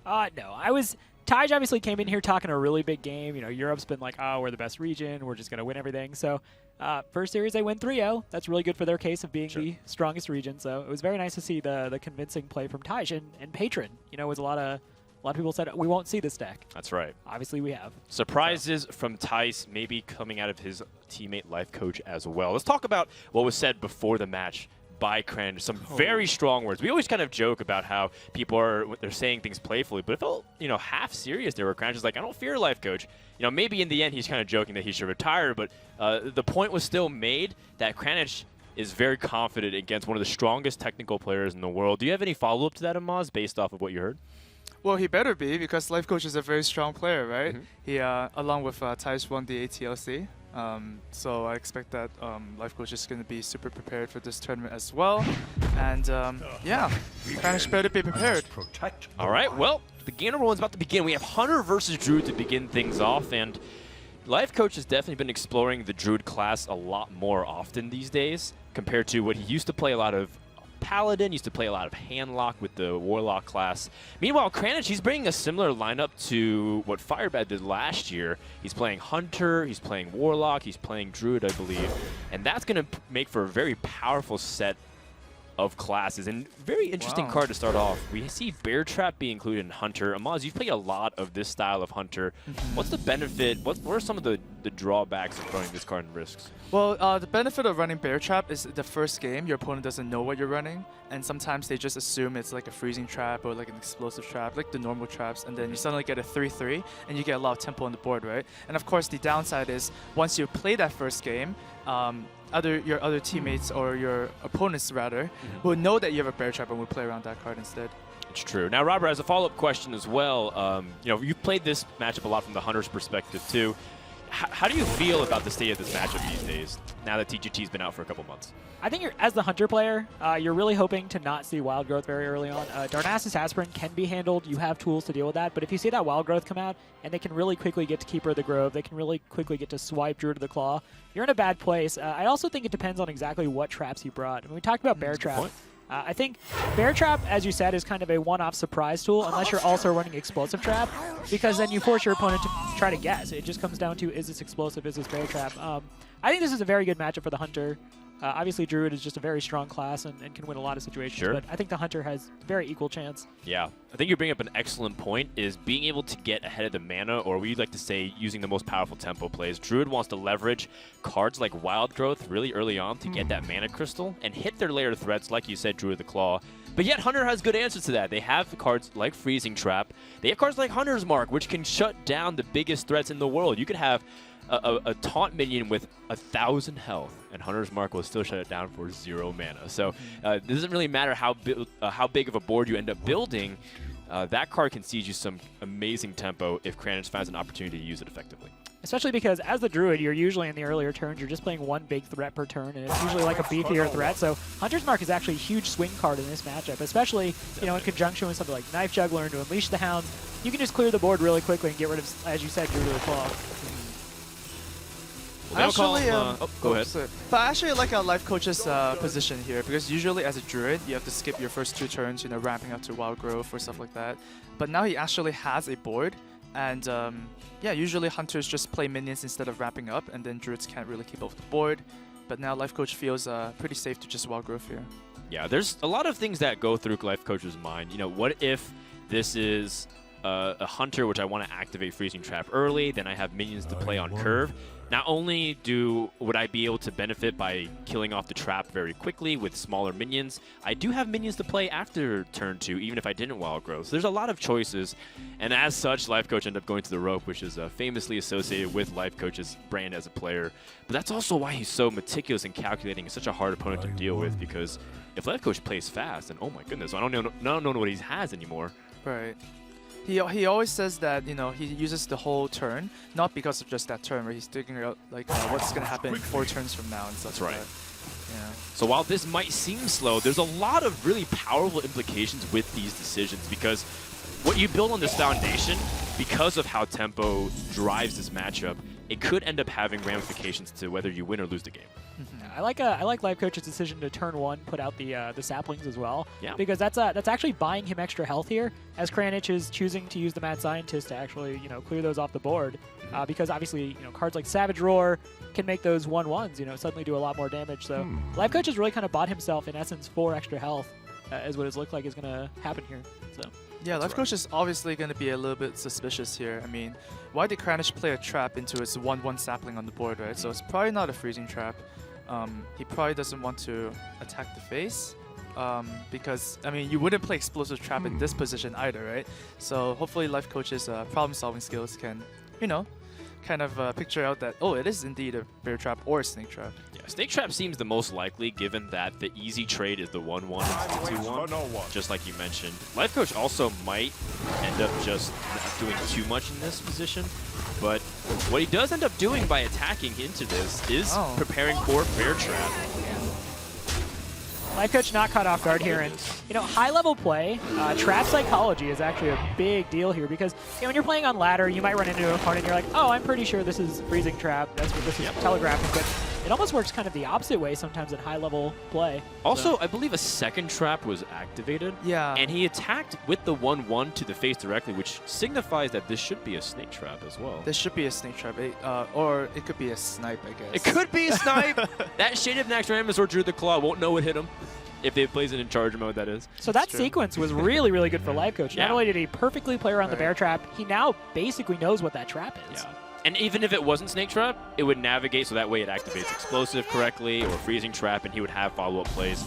No, Taj obviously came in here talking a really big game. You know, Europe's been like, oh, we're the best region. We're just going to win everything. So first series, they win 3-0. That's really good for their case of being the strongest region. So it was very nice to see the convincing play from Taj and Patron. You know, it was a lot of people said, we won't see this deck. That's right. Obviously, we have. Surprises from Tice, maybe coming out of his teammate LifeCoach as well. Let's talk about what was said before the match by Kranich. Some very strong words. We always kind of joke about how people they're saying things playfully, but it felt, half serious there where Kranich is like, I don't fear LifeCoach. Maybe in the end he's kind of joking that he should retire, but the point was still made that Kranich is very confident against one of the strongest technical players in the world. Do you have any follow-up to that, Amaz, based off of what you heard? Well, he better be, because LifeCoach is a very strong player, right? He, along with Taj, won the ATLC. So I expect that LifeCoach is going to be super prepared for this tournament as well. And Kranich better be prepared. All right, well, the game number 1 is about to begin. We have Hunter versus Druid to begin things off, and LifeCoach has definitely been exploring the Druid class a lot more often these days compared to what he used to play a lot of. Paladin used to play a lot of Handlock with the Warlock class. Meanwhile, Kranich, he's bringing a similar lineup to what Firebad did last year. He's playing Hunter, he's playing Warlock, he's playing Druid, I believe. And that's going to make for a very powerful set of classes. And very interesting card to start off. We see Bear Trap be included in Hunter. Amaz, you've played a lot of this style of Hunter. What's the benefit? What are some of the drawbacks of running this card and risks? Well, the benefit of running Bear Trap is the first game, your opponent doesn't know what you're running, and sometimes they just assume it's like a freezing trap or like an explosive trap, like the normal traps, and then you suddenly get a 3-3, and you get a lot of tempo on the board, right? And of course, the downside is once you play that first game, your other teammates or your opponents rather will know that you have a Bear Trap and will play around that card instead. It's true. Now, Robert, as a follow-up question as well, you've played this matchup a lot from the Hunter's perspective too. How do you feel about the state of this matchup these days, now that TGT's been out for a couple months? I think as the Hunter player, you're really hoping to not see Wild Growth very early on. Darnassus Aspirin can be handled. You have tools to deal with that. But if you see that Wild Growth come out, and they can really quickly get to Keeper of the Grove, they can really quickly get to Swipe Druid of the Claw, you're in a bad place. I also think it depends on exactly what traps you brought. When we talked about Bear Trap, I think Bear Trap, as you said, is kind of a one-off surprise tool, unless you're also running Explosive Trap, because then you force your opponent to try to guess. It just comes down to, is this Explosive, is this Bear Trap? I think this is a very good matchup for the Hunter. Obviously, Druid is just a very strong class and can win a lot of situations, but I think the Hunter has a very equal chance. Yeah, I think you bring up an excellent point, is being able to get ahead of the mana, or we'd like to say using the most powerful tempo plays. Druid wants to leverage cards like Wild Growth really early on to get that mana crystal and hit their layered threats, like you said, Druid of the Claw. But yet Hunter has good answers to that. They have cards like Freezing Trap. They have cards like Hunter's Mark, which can shut down the biggest threats in the world. You could have a taunt minion with 1,000 health, and Hunter's Mark will still shut it down for 0 mana. So it doesn't really matter how big of a board you end up building. That card can siege you some amazing tempo if Kranich finds an opportunity to use it effectively. Especially because as the Druid, you're usually in the earlier turns, you're just playing one big threat per turn, and it's usually like a beefier threat. So Hunter's Mark is actually a huge swing card in this matchup, especially in conjunction with something like Knife Juggler and to Unleash the Hounds. You can just clear the board really quickly and get rid of, as you said, Druid of the Claw. Actually, go ahead. But actually, I like LifeCoach's position here, because usually as a Druid, you have to skip your first 2 turns, ramping up to Wild Growth or stuff like that. But now he actually has a board, and usually Hunters just play minions instead of ramping up, and then Druids can't really keep up with the board. But now LifeCoach feels pretty safe to just Wild Growth here. Yeah, there's a lot of things that go through LifeCoach's mind. You know, what if this is a hunter which I want to activate Freezing Trap early, then I have minions to play on curve. Not only would I be able to benefit by killing off the trap very quickly with smaller minions, I do have minions to play after turn 2, even if I didn't Wild Growth. So there's a lot of choices, and as such, LifeCoach ended up going to the rope, which is famously associated with LifeCoach's brand as a player. But that's also why he's so meticulous and calculating. He's such a hard opponent to deal with, because if LifeCoach plays fast, then oh my goodness, I don't know what he has anymore. Right. He always says that, you know, he uses the whole turn, not because of just that turn, where he's figuring out like what's going to happen 4 turns from now and stuff. That's right. Like that. Yeah. So while this might seem slow, there's a lot of really powerful implications with these decisions, because what you build on this foundation, because of how tempo drives this matchup, it could end up having ramifications to whether you win or lose the game. I like LifeCoach's decision to turn 1 put out the saplings as well. Yeah. Because that's actually buying him extra health here, as Kranich is choosing to use the Mad Scientist to actually clear those off the board. Because obviously cards like Savage Roar can make those 1/1s suddenly do a lot more damage. So LifeCoach has really kind of bought himself in essence 4 extra health, is what it looks like is going to happen here. So. Yeah, LifeCoach is obviously going to be a little bit suspicious here. I mean, why did Kranich play a trap into his 1/1 sapling on the board, right? So it's probably not a freezing trap. He probably doesn't want to attack the face because, I mean, you wouldn't play explosive trap in this position either, right? So hopefully LifeCoach's problem-solving skills can, kind of picture out that, oh, it is indeed a bear trap or a snake trap. Yeah, snake trap seems the most likely, given that the easy trade is the 1/1 and the 2/1, just like you mentioned. LifeCoach also might end up just not doing too much in this position, but what he does end up doing by attacking into this is preparing for bear trap. LifeCoach not caught off guard here, and high-level play, trap psychology is actually a big deal here, because when you're playing on ladder, you might run into an opponent and you're like, oh, I'm pretty sure this is freezing trap, that's what this is telegraphing, but it almost works kind of the opposite way sometimes in high-level play. Also, I believe a second trap was activated, and he attacked with the 1/1 to the face directly, which signifies that this should be a snake trap as well. This should be a snake trap, or it could be a snipe, I guess. It could be a snipe! That Shaded Naxxramas or Drew the Claw won't know it hit him. If they plays it in charge mode, that is. So that sequence was really, really good for LifeCoach. Not only did he perfectly play around the bear trap, he now basically knows what that trap is. Yeah. And even if it wasn't snake trap, it would navigate so that way it activates explosive correctly or freezing trap, and he would have follow-up plays.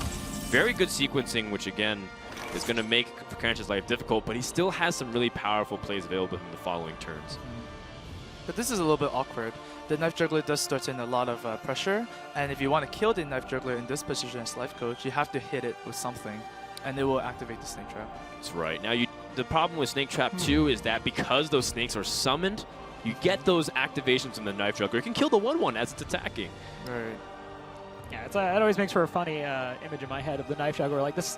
Very good sequencing, which again is going to make Kranich's life difficult, but he still has some really powerful plays available in the following turns. But this is a little bit awkward. The Knife Juggler does start in a lot of pressure, and if you want to kill the Knife Juggler in this position as LifeCoach, you have to hit it with something, and it will activate the Snake Trap. That's right. Now, the problem with Snake Trap 2 is that because those snakes are summoned, you get those activations from the Knife Juggler. It can kill the 1/1 as it's attacking. Right. Yeah, it always makes for a funny image in my head of the Knife Juggler, like this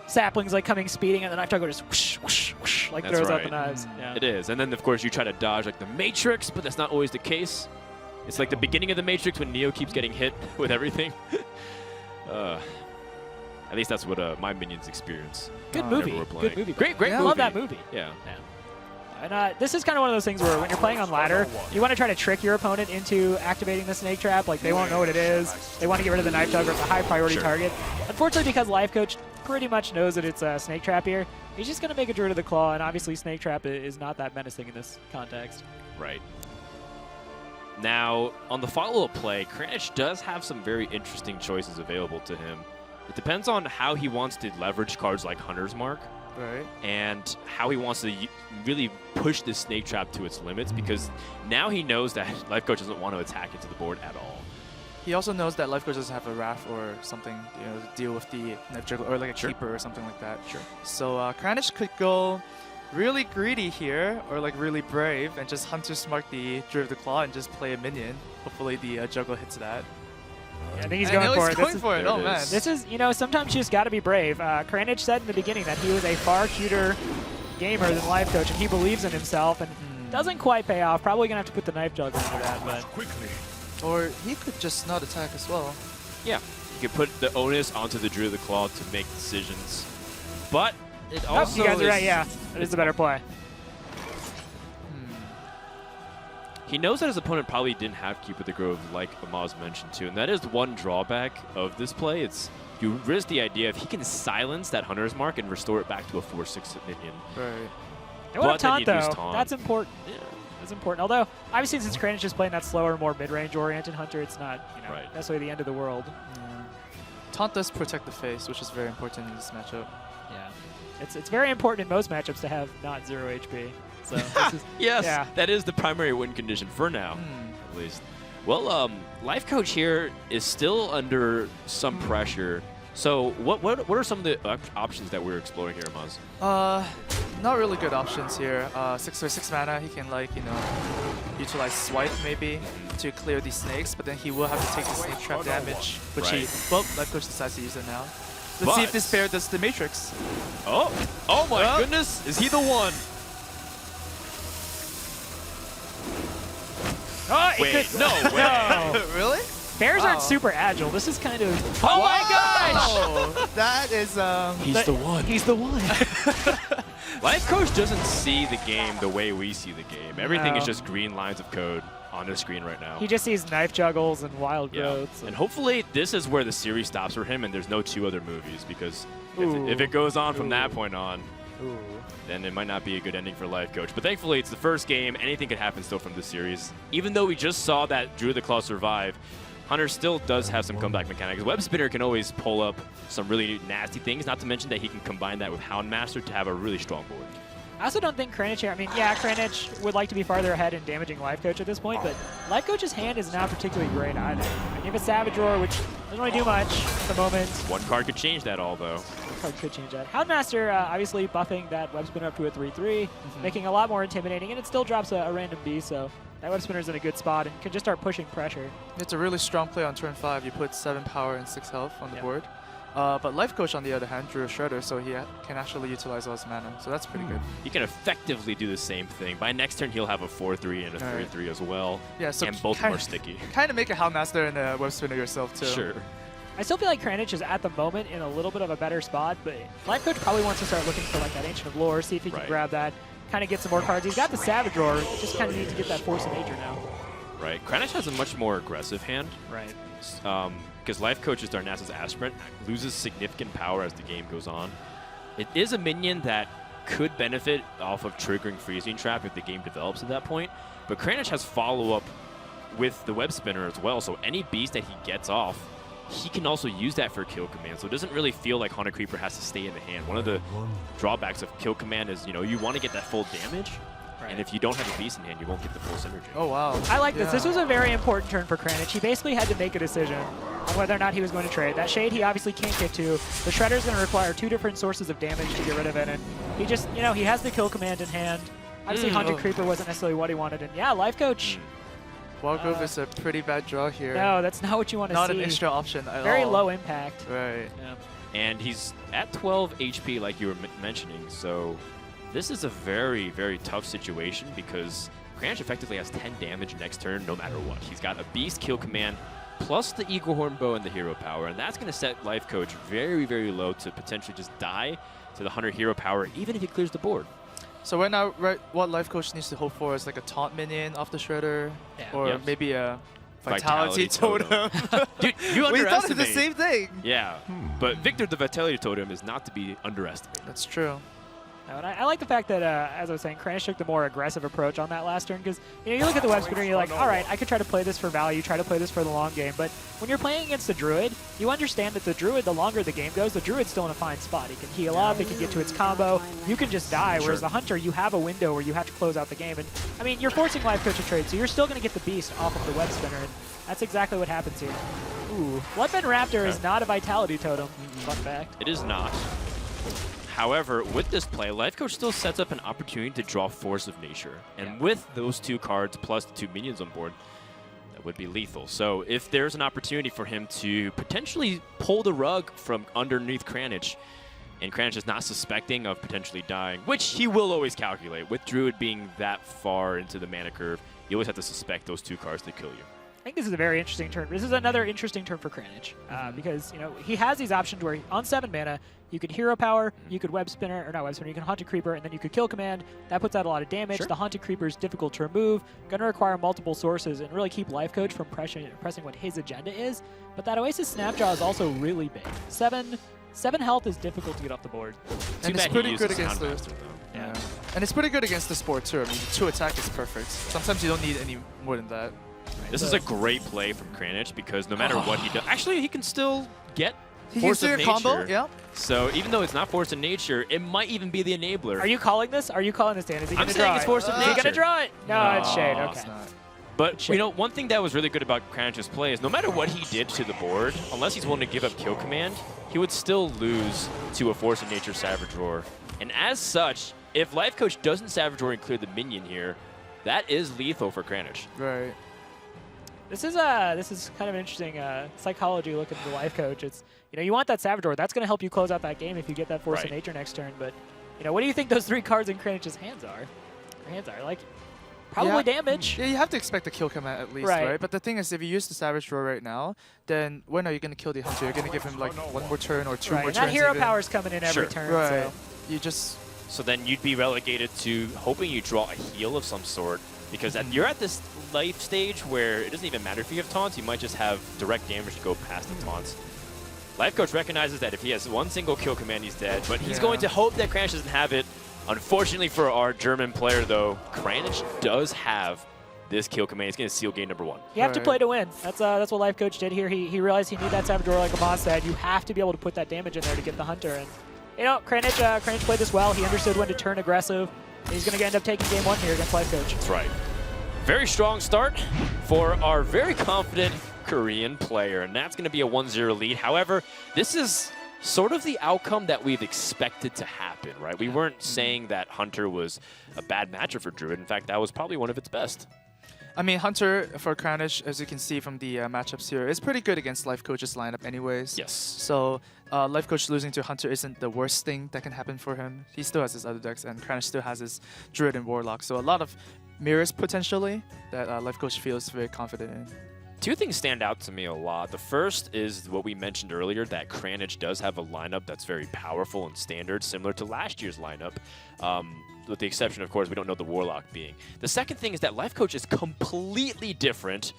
sapling's like coming speeding, and the Knife Juggler just whoosh, whoosh, whoosh, like throws out the knives. Yeah. It is. And then, of course, you try to dodge like the Matrix, but that's not always the case. It's like the beginning of the Matrix when Neo keeps getting hit with everything. At least that's what my minions experience. Good movie. Good movie. Great movie. I love that movie. Yeah. And this is kind of one of those things where when you're playing on ladder, you want to try to trick your opponent into activating the snake trap. Like, they won't know what it is. They want to get rid of the Knife Juggler. It's a high priority target. Unfortunately, because LifeCoach pretty much knows that it's a snake trap here, he's just going to make a Druid of the Claw, and obviously snake trap is not that menacing in this context. Right. Now, on the follow-up play, Kranich does have some very interesting choices available to him. It depends on how he wants to leverage cards like Hunter's Mark. Right. And how he wants to really push this snake trap to its limits, because now he knows that LifeCoach doesn't want to attack into the board at all. He also knows that LifeCoach doesn't have a Wrath or something, to deal with the Knife Juggler, or like a Keeper or something like that. So Kranich could go really greedy here, or like really brave, and just Hunter's Mark the Druid of the Claw and just play a minion. Hopefully the Juggler hits that. I think he's going for it. Going for it. Oh, man. This is, sometimes you just got to be brave. Kranich said in the beginning that he was a far cuter gamer than LifeCoach, and he believes in himself, and doesn't quite pay off. Probably going to have to put the Knife Juggler into that. But Or he could just not attack as well. Yeah. You could put the onus onto the Druid of the Claw to make decisions. But it also you guys are right, yeah. That is the better play. He knows that his opponent probably didn't have Keep with the Grove, like Amaz mentioned too, and that is one drawback of this play. It's you risk the idea if he can silence that Hunter's Mark and restore it back to a 4/6 minion. Right. They want to taunt, though. Taunt. That's important. Yeah, that's important. Although, obviously, since Kranich is playing that slower, more mid-range oriented Hunter, it's not necessarily the end of the world. Yeah. Taunt does protect the face, which is very important in this matchup. Yeah. It's very important in most matchups to have not 0 HP. So this is, yes, yeah. that is the primary win condition for now, at least. Well, LifeCoach here is still under some pressure. So what are some of the options that we're exploring here, Amaz? Not really good options here. 6 for 6 mana, he can utilize Swipe maybe to clear these snakes, but then he will have to take the snake trap damage, which LifeCoach decides to use it now. Let's see if this pair does the Matrix. Oh my goodness, is he the one? Wait, no way. Really? Bears aren't super agile. This is kind of... Oh my gosh! That is... He's the one. He's the one. LifeCoach doesn't see the game the way we see the game. Everything is just green lines of code on the screen right now. He just sees knife juggles and wild growths. And hopefully this is where the series stops for him and there's no 2 other movies, because if it goes on from that point on, then it might not be a good ending for LifeCoach. But thankfully, it's the first game. Anything could happen still from this series. Even though we just saw that Druid the Claw survive, Hunter still does have some comeback mechanics. Web Spinner can always pull up some really nasty things, not to mention that he can combine that with Houndmaster to have a really strong board. I also don't think Kranich here, I mean, yeah, Kranich would like to be farther ahead in damaging LifeCoach at this point, but LifeCoach's hand is not particularly great either. You have a Savage Roar, which doesn't really do much at the moment. One card could change that all, though. One card could change that. Houndmaster obviously buffing that Web Spinner up to a 3/3, making a lot more intimidating, and it still drops a random beast, so that Web Spinner's in a good spot and can just start pushing pressure. It's a really strong play on turn 5. You put 7 power and 6 health on the board. But LifeCoach, on the other hand, drew a Shredder, so he can actually utilize all his mana. So that's pretty good. He can effectively do the same thing. By next turn, he'll have a 4/3 and a 3/3 as well. Yeah, so and both of them are sticky. Kind of make a Houndmaster and a Web Spinner yourself, too. Sure. I still feel like Kranich is at the moment in a little bit of a better spot, but LifeCoach probably wants to start looking for like that Ancient of Lore, see if he can grab that, kind of get some more cards. He's got the Savage Roar, just kind of needs to get that Force of Nature now. Right. Kranich has a much more aggressive hand. Right. Because LifeCoach's Darnassus Aspirant loses significant power as the game goes on. It is a minion that could benefit off of triggering Freezing Trap if the game develops at that point, but Kranich has follow-up with the Web Spinner as well, so any beast that he gets off, he can also use that for Kill Command, so it doesn't really feel like Haunted Creeper has to stay in the hand. One of the drawbacks of Kill Command is, you want to get that full damage, and if you don't have a beast in hand, you won't get the full synergy. Oh, wow. I like this. This was a very important turn for Kranich. He basically had to make a decision on whether or not he was going to trade. That Shade he obviously can't get to. The Shredder's going to require 2 different sources of damage to get rid of it, and he just, he has the Kill Command in hand. Obviously, Haunted Creeper wasn't necessarily what he wanted, and yeah, LifeCoach. Wild Grove is a pretty bad draw here. No, that's not what you want to see. Not an extra option at all. Very low impact. Right. Yeah. And he's at 12 HP like you were mentioning, so this is a very, very tough situation because Kranich effectively has 10 damage next turn no matter what. He's got a Beast Kill Command plus the Eagle Horn Bow and the Hero Power, and that's going to set LifeCoach very, very low to potentially just die to the Hunter Hero Power even if he clears the board. So right now, what LifeCoach needs to hope for is like a taunt minion off the Shredder, or maybe a Vitality Totem. Dude, you underestimate. We thought it's the same thing. Yeah, but Victor the Vitality Totem is not to be underestimated. That's true. And I like the fact that, as I was saying, Kranich took the more aggressive approach on that last turn because you look at the Web Spinner and you're like, all right, I could try to play this for value, try to play this for the long game. But when you're playing against the Druid, you understand that the Druid, the longer the game goes, the Druid's still in a fine spot. He can heal up, he can get to its combo, you can just die. Whereas the Hunter, you have a window where you have to close out the game. And I mean, you're forcing LifeCoach to trade, so you're still going to get the Beast off of the Web Spinner. And that's exactly what happens here. Ooh, Bloodbend Raptor is not a Vitality Totem. Fun fact. It is not. However, with this play, LifeCoach still sets up an opportunity to draw Force of Nature. And with those 2 cards plus the 2 minions on board, that would be lethal. So if there's an opportunity for him to potentially pull the rug from underneath Kranich, and Kranich is not suspecting of potentially dying, which he will always calculate. With Druid being that far into the mana curve, you always have to suspect those 2 cards to kill you. I think this is a very interesting turn. This is another interesting turn for Kranich because he has these options where on 7 mana you could hero power, you could web spinner, or not web spinner, you can haunted creeper, and then you could kill command. That puts out a lot of damage. Sure. The haunted creeper is difficult to remove, going to require multiple sources, and really keep LifeCoach from pressing what his agenda is. But that Oasis Snapjaw is also really big. 7 health is difficult to get off the board. And it's pretty good against the Yeah. And it's pretty good against the sport too. I mean, the 2 attack is perfect. Sometimes you don't need any more than that. This is a great play from Kranich because no matter what he does, actually he can still get Force of Nature. Combo, yeah. So even though it's not Force of Nature, it might even be the enabler. Are you calling this? Are you calling this, Dan? Is he going to draw saying it's Force of Nature. Is he going to draw it? No, it's Shade. Okay. It's not. But one thing that was really good about Kranich's play is no matter what he did to the board, unless he's willing to give up kill command, he would still lose to a Force of Nature Savage Roar. And as such, if LifeCoach doesn't Savage Roar and clear the minion here, that is lethal for Kranich. Right. This is kind of an interesting psychology look into the LifeCoach. It's you want that Savage Roar. That's going to help you close out that game if you get that Force of Nature next turn. But what do you think those 3 cards in Kranich's hands are? Like probably damage. Yeah, you have to expect a kill command at least, right? But the thing is, if you use the Savage Roar right now, then when are you going to kill the Hunter? You're going to give him like 1 more turn or 2 more turns. That hero even. power's coming in every turn. Right. So. You just. So then you'd be relegated to hoping you draw a heal of some sort, because you're at this life stage where it doesn't even matter if you have taunts, you might just have direct damage to go past the taunts. LifeCoach recognizes that if he has 1 single kill command, he's dead, but he's going to hope that Kranich doesn't have it. Unfortunately for our German player, though, Kranich does have this kill command. He's going to seal game number 1. You have to play to win. That's what LifeCoach did here. He realized he needed that Savage Roar, like Amaz said. You have to be able to put that damage in there to get the Hunter. And Kranich played this well. He understood when to turn aggressive. He's going to end up taking game 1 here against LifeCoach. That's right. Very strong start for our very confident Korean player, and that's going to be a 1-0 lead. However, this is sort of the outcome that we've expected to happen, right? We weren't saying that Hunter was a bad matchup for Druid. In fact, that was probably one of its best. I mean, Hunter for Kranich, as you can see from the matchups here, is pretty good against LifeCoach's lineup anyways. Yes. So LifeCoach losing to Hunter isn't the worst thing that can happen for him. He still has his other decks, and Kranich still has his Druid and Warlock. So a lot of mirrors potentially that LifeCoach feels very confident in. 2 things stand out to me a lot. The first is what we mentioned earlier, that Kranich does have a lineup that's very powerful and standard, similar to last year's lineup. With the exception, of course, we don't know the Warlock being. The second thing is that LifeCoach is completely different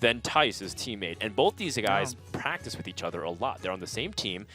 than Tice, his teammate. And both these guys practice with each other a lot. They're on the same team.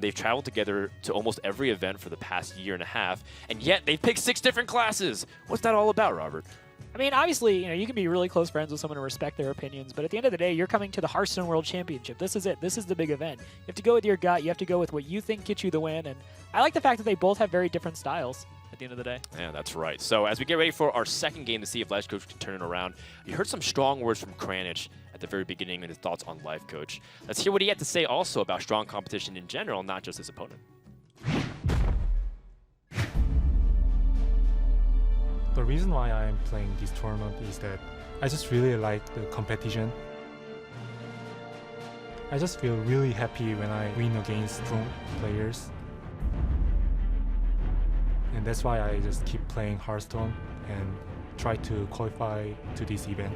They've traveled together to almost every event for the past 1.5 years. And yet they've picked 6 different classes. What's that all about, Robert? I mean, obviously, you can be really close friends with someone and respect their opinions, but at the end of the day, you're coming to the Hearthstone World Championship. This is it. This is the big event. You have to go with your gut. You have to go with what you think gets you the win, and I like the fact that they both have very different styles at the end of the day. Yeah, that's right. So as we get ready for our second game to see if LifeCoach can turn it around, you heard some strong words from Kranich at the very beginning and his thoughts on LifeCoach. Let's hear what he had to say also about strong competition in general, not just his opponent. The reason why I'm playing this tournament is that I just really like the competition. I just feel really happy when I win against strong players. And that's why I just keep playing Hearthstone and try to qualify to this event.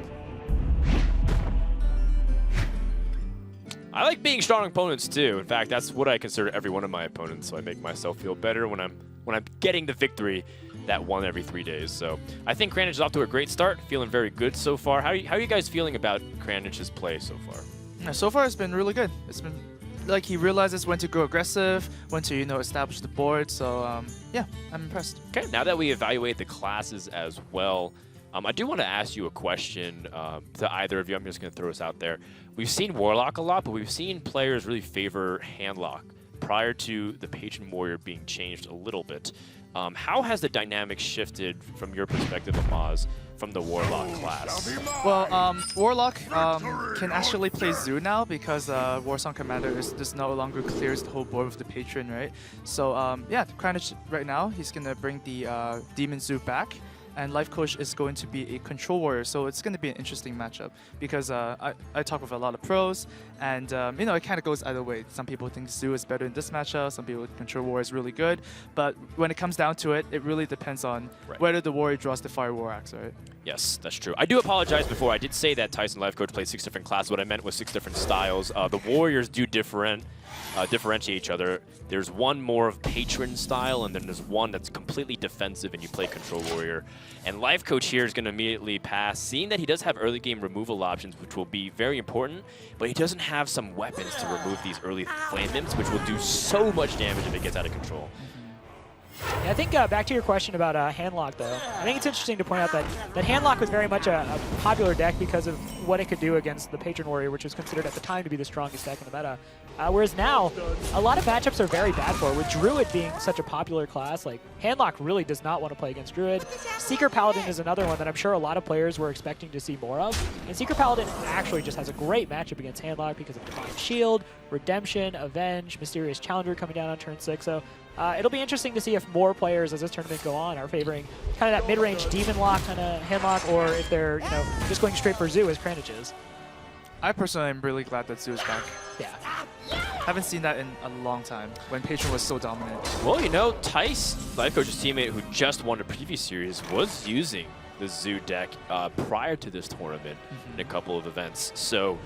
I like being strong opponents too. In fact, that's what I consider every one of my opponents. So I make myself feel better when I'm getting the victory that 1 every 3 days. So I think Kranich is off to a great start, feeling very good so far. How are you guys feeling about Kranich's play so far? Yeah, so far it's been really good. It's been like he realizes when to go aggressive, when to establish the board. So yeah, I'm impressed. Okay, now that we evaluate the classes as well, I do want to ask you a question to either of you. I'm just going to throw this out there. We've seen Warlock a lot, but we've seen players really favor Handlock prior to the Patron Warrior being changed a little bit. How has the dynamic shifted from your perspective, Amaz, from the Warlock class? Well, Warlock can actually play Zoo now because Warsong Commander just no longer clears the whole board with the Patron, right? So yeah, Kranich right now, he's going to bring the Demon Zoo back. and LifeCoach is going to be a control warrior, so it's going to be an interesting matchup because I talk with a lot of pros, and you know, it kind of goes either way. Some people think Zoo is better in this matchup, some people think control warrior is really good, but when it comes down to it, it really depends on whether the warrior draws the Fire War Axe, right? Yes, that's true. I do apologize before. I did say that Tyson LifeCoach played 6 different classes. What I meant was 6 different styles. The warriors do differentiate each other. There's one more of patron style, and then there's one that's completely defensive, and you play control warrior. And LifeCoach here is going to immediately pass, seeing that he does have early game removal options, which will be very important, but he doesn't have some weapons to remove these early flame imps, which will do so much damage if it gets out of control. Yeah, I think back to your question about Handlock, though. I think it's interesting to point out that Handlock was very much a popular deck because of what it could do against the Patron Warrior, which was considered at the time to be the strongest deck in the meta. Whereas now, a lot of matchups are very bad for it. With Druid being such a popular class, like, Handlock really does not want to play against Druid. Seeker Paladin is another one that I'm sure a lot of players were expecting to see more of. And Seeker Paladin actually just has a great matchup against Handlock because of Divine Shield, Redemption, Avenge, Mysterious Challenger coming down on turn 6. So it'll be interesting to see if more players as this tournament go on are favoring kind of that mid-range Demon Lock kind of Handlock, or if they're, you know, just going straight for Zoo as Kranich is. I personally am really glad that Zoo is back. Yeah. Haven't seen that in a long time when Patron was so dominant. Well, you know, Tice, LifeCoach's teammate who just won a previous series, was using the Zoo deck prior to this tournament in a couple of events. So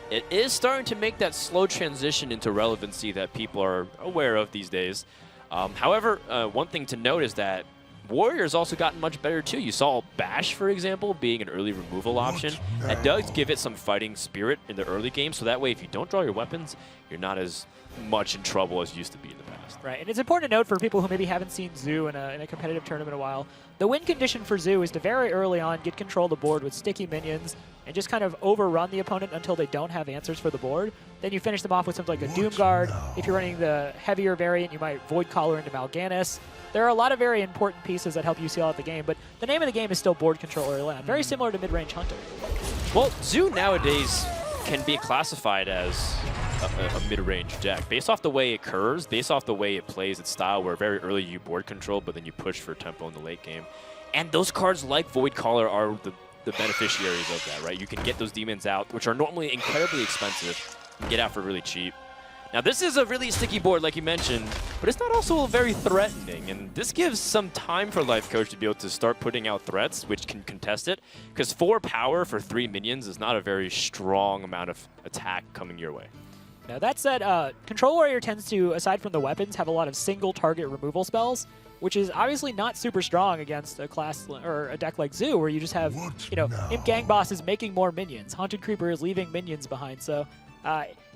it is starting to make that slow transition into relevancy that people are aware of these days. However, one thing to note is that Warrior's also gotten much better too. You saw Bash, for example, being an early removal option. That does give it some fighting spirit in the early game, so that way if you don't draw your weapons, you're not as much in trouble as you used to be in the past. Right, and it's important to note for people who maybe haven't seen Zoo in a competitive tournament in a while, the win condition for Zoo is to very early on get control of the board with sticky minions and just kind of overrun the opponent until they don't have answers for the board. Then you finish them off with something like a Doomguard. If you're running the heavier variant, you might Void Collar into Mal'Ganis. There are a lot of very important pieces that help you seal out the game, but the name of the game is still board control early on, very similar to mid-range Hunter. Well, Zoo nowadays can be classified as a mid-range deck based off the way it curves, based off the way it plays its style, where very early you board control, but then you push for tempo in the late game. And those cards like Void Collar are the beneficiaries of that, right? You can get those demons out, which are normally incredibly expensive, and get out for really cheap. Now, this is a really sticky board, like you mentioned, but it's not also very threatening, and this gives some time for LifeCoach to be able to start putting out threats which can contest it, because 4 power for 3 minions is not a very strong amount of attack coming your way. Now, that said, Control Warrior tends to, aside from the weapons, have a lot of single-target removal spells, which is obviously not super strong against a class or a deck like Zoo, where you just have, you know, Imp Gang Boss is making more minions, Haunted Creeper is leaving minions behind, so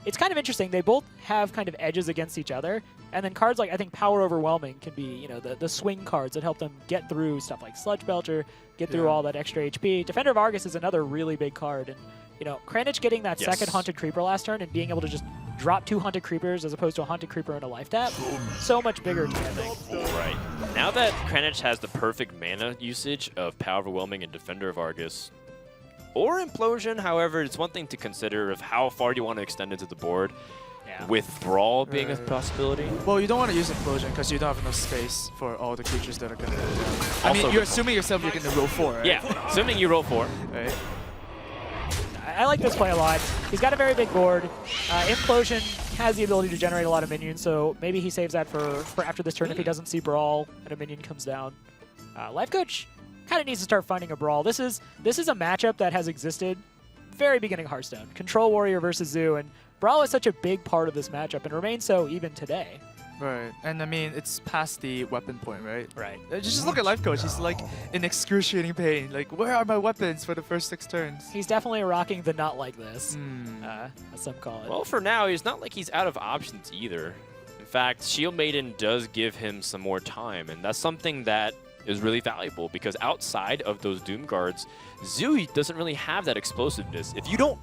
it's kind of interesting. They both have kind of edges against each other, and then cards like, I think, Power Overwhelming can be, you know, the swing cards that help them get through stuff like Sludge Belcher, get through all that extra HP. Defender of Argus is another really big card, and, you know, Kranich getting that second Haunted Creeper last turn and being able to just drop 2 Haunted Creepers as opposed to a Haunted Creeper and a life tap, so much bigger to me, I think. Right. Now that Kranich has the perfect mana usage of Power Overwhelming and Defender of Argus, or Implosion, however, it's one thing to consider of how far do you want to extend into the board, with Brawl being a possibility. Well, you don't want to use Implosion because you don't have enough space for all the creatures that are going to go down. I mean, you're assuming yourself you're going to roll 4, right? Yeah, assuming you roll 4. Right. I like this play a lot. He's got a very big board. Implosion has the ability to generate a lot of minions, so maybe he saves that for after this turn if he doesn't see Brawl and a minion comes down. LifeCoach kind of needs to start finding a Brawl. This is a matchup that has existed very beginning of Hearthstone. Control Warrior versus Zoo, and Brawl is such a big part of this matchup and remains so even today. Right, and I mean, it's past the weapon point, right? Right. Just look at LifeCoach. He's like in excruciating pain. Like, where are my weapons for the first 6 turns? He's definitely rocking the not like this, as some call it. Well, for now, he's not like he's out of options either. In fact, Shield Maiden does give him some more time, and that's something that is really valuable because outside of those Doom Guards, Zoo doesn't really have that explosiveness. If you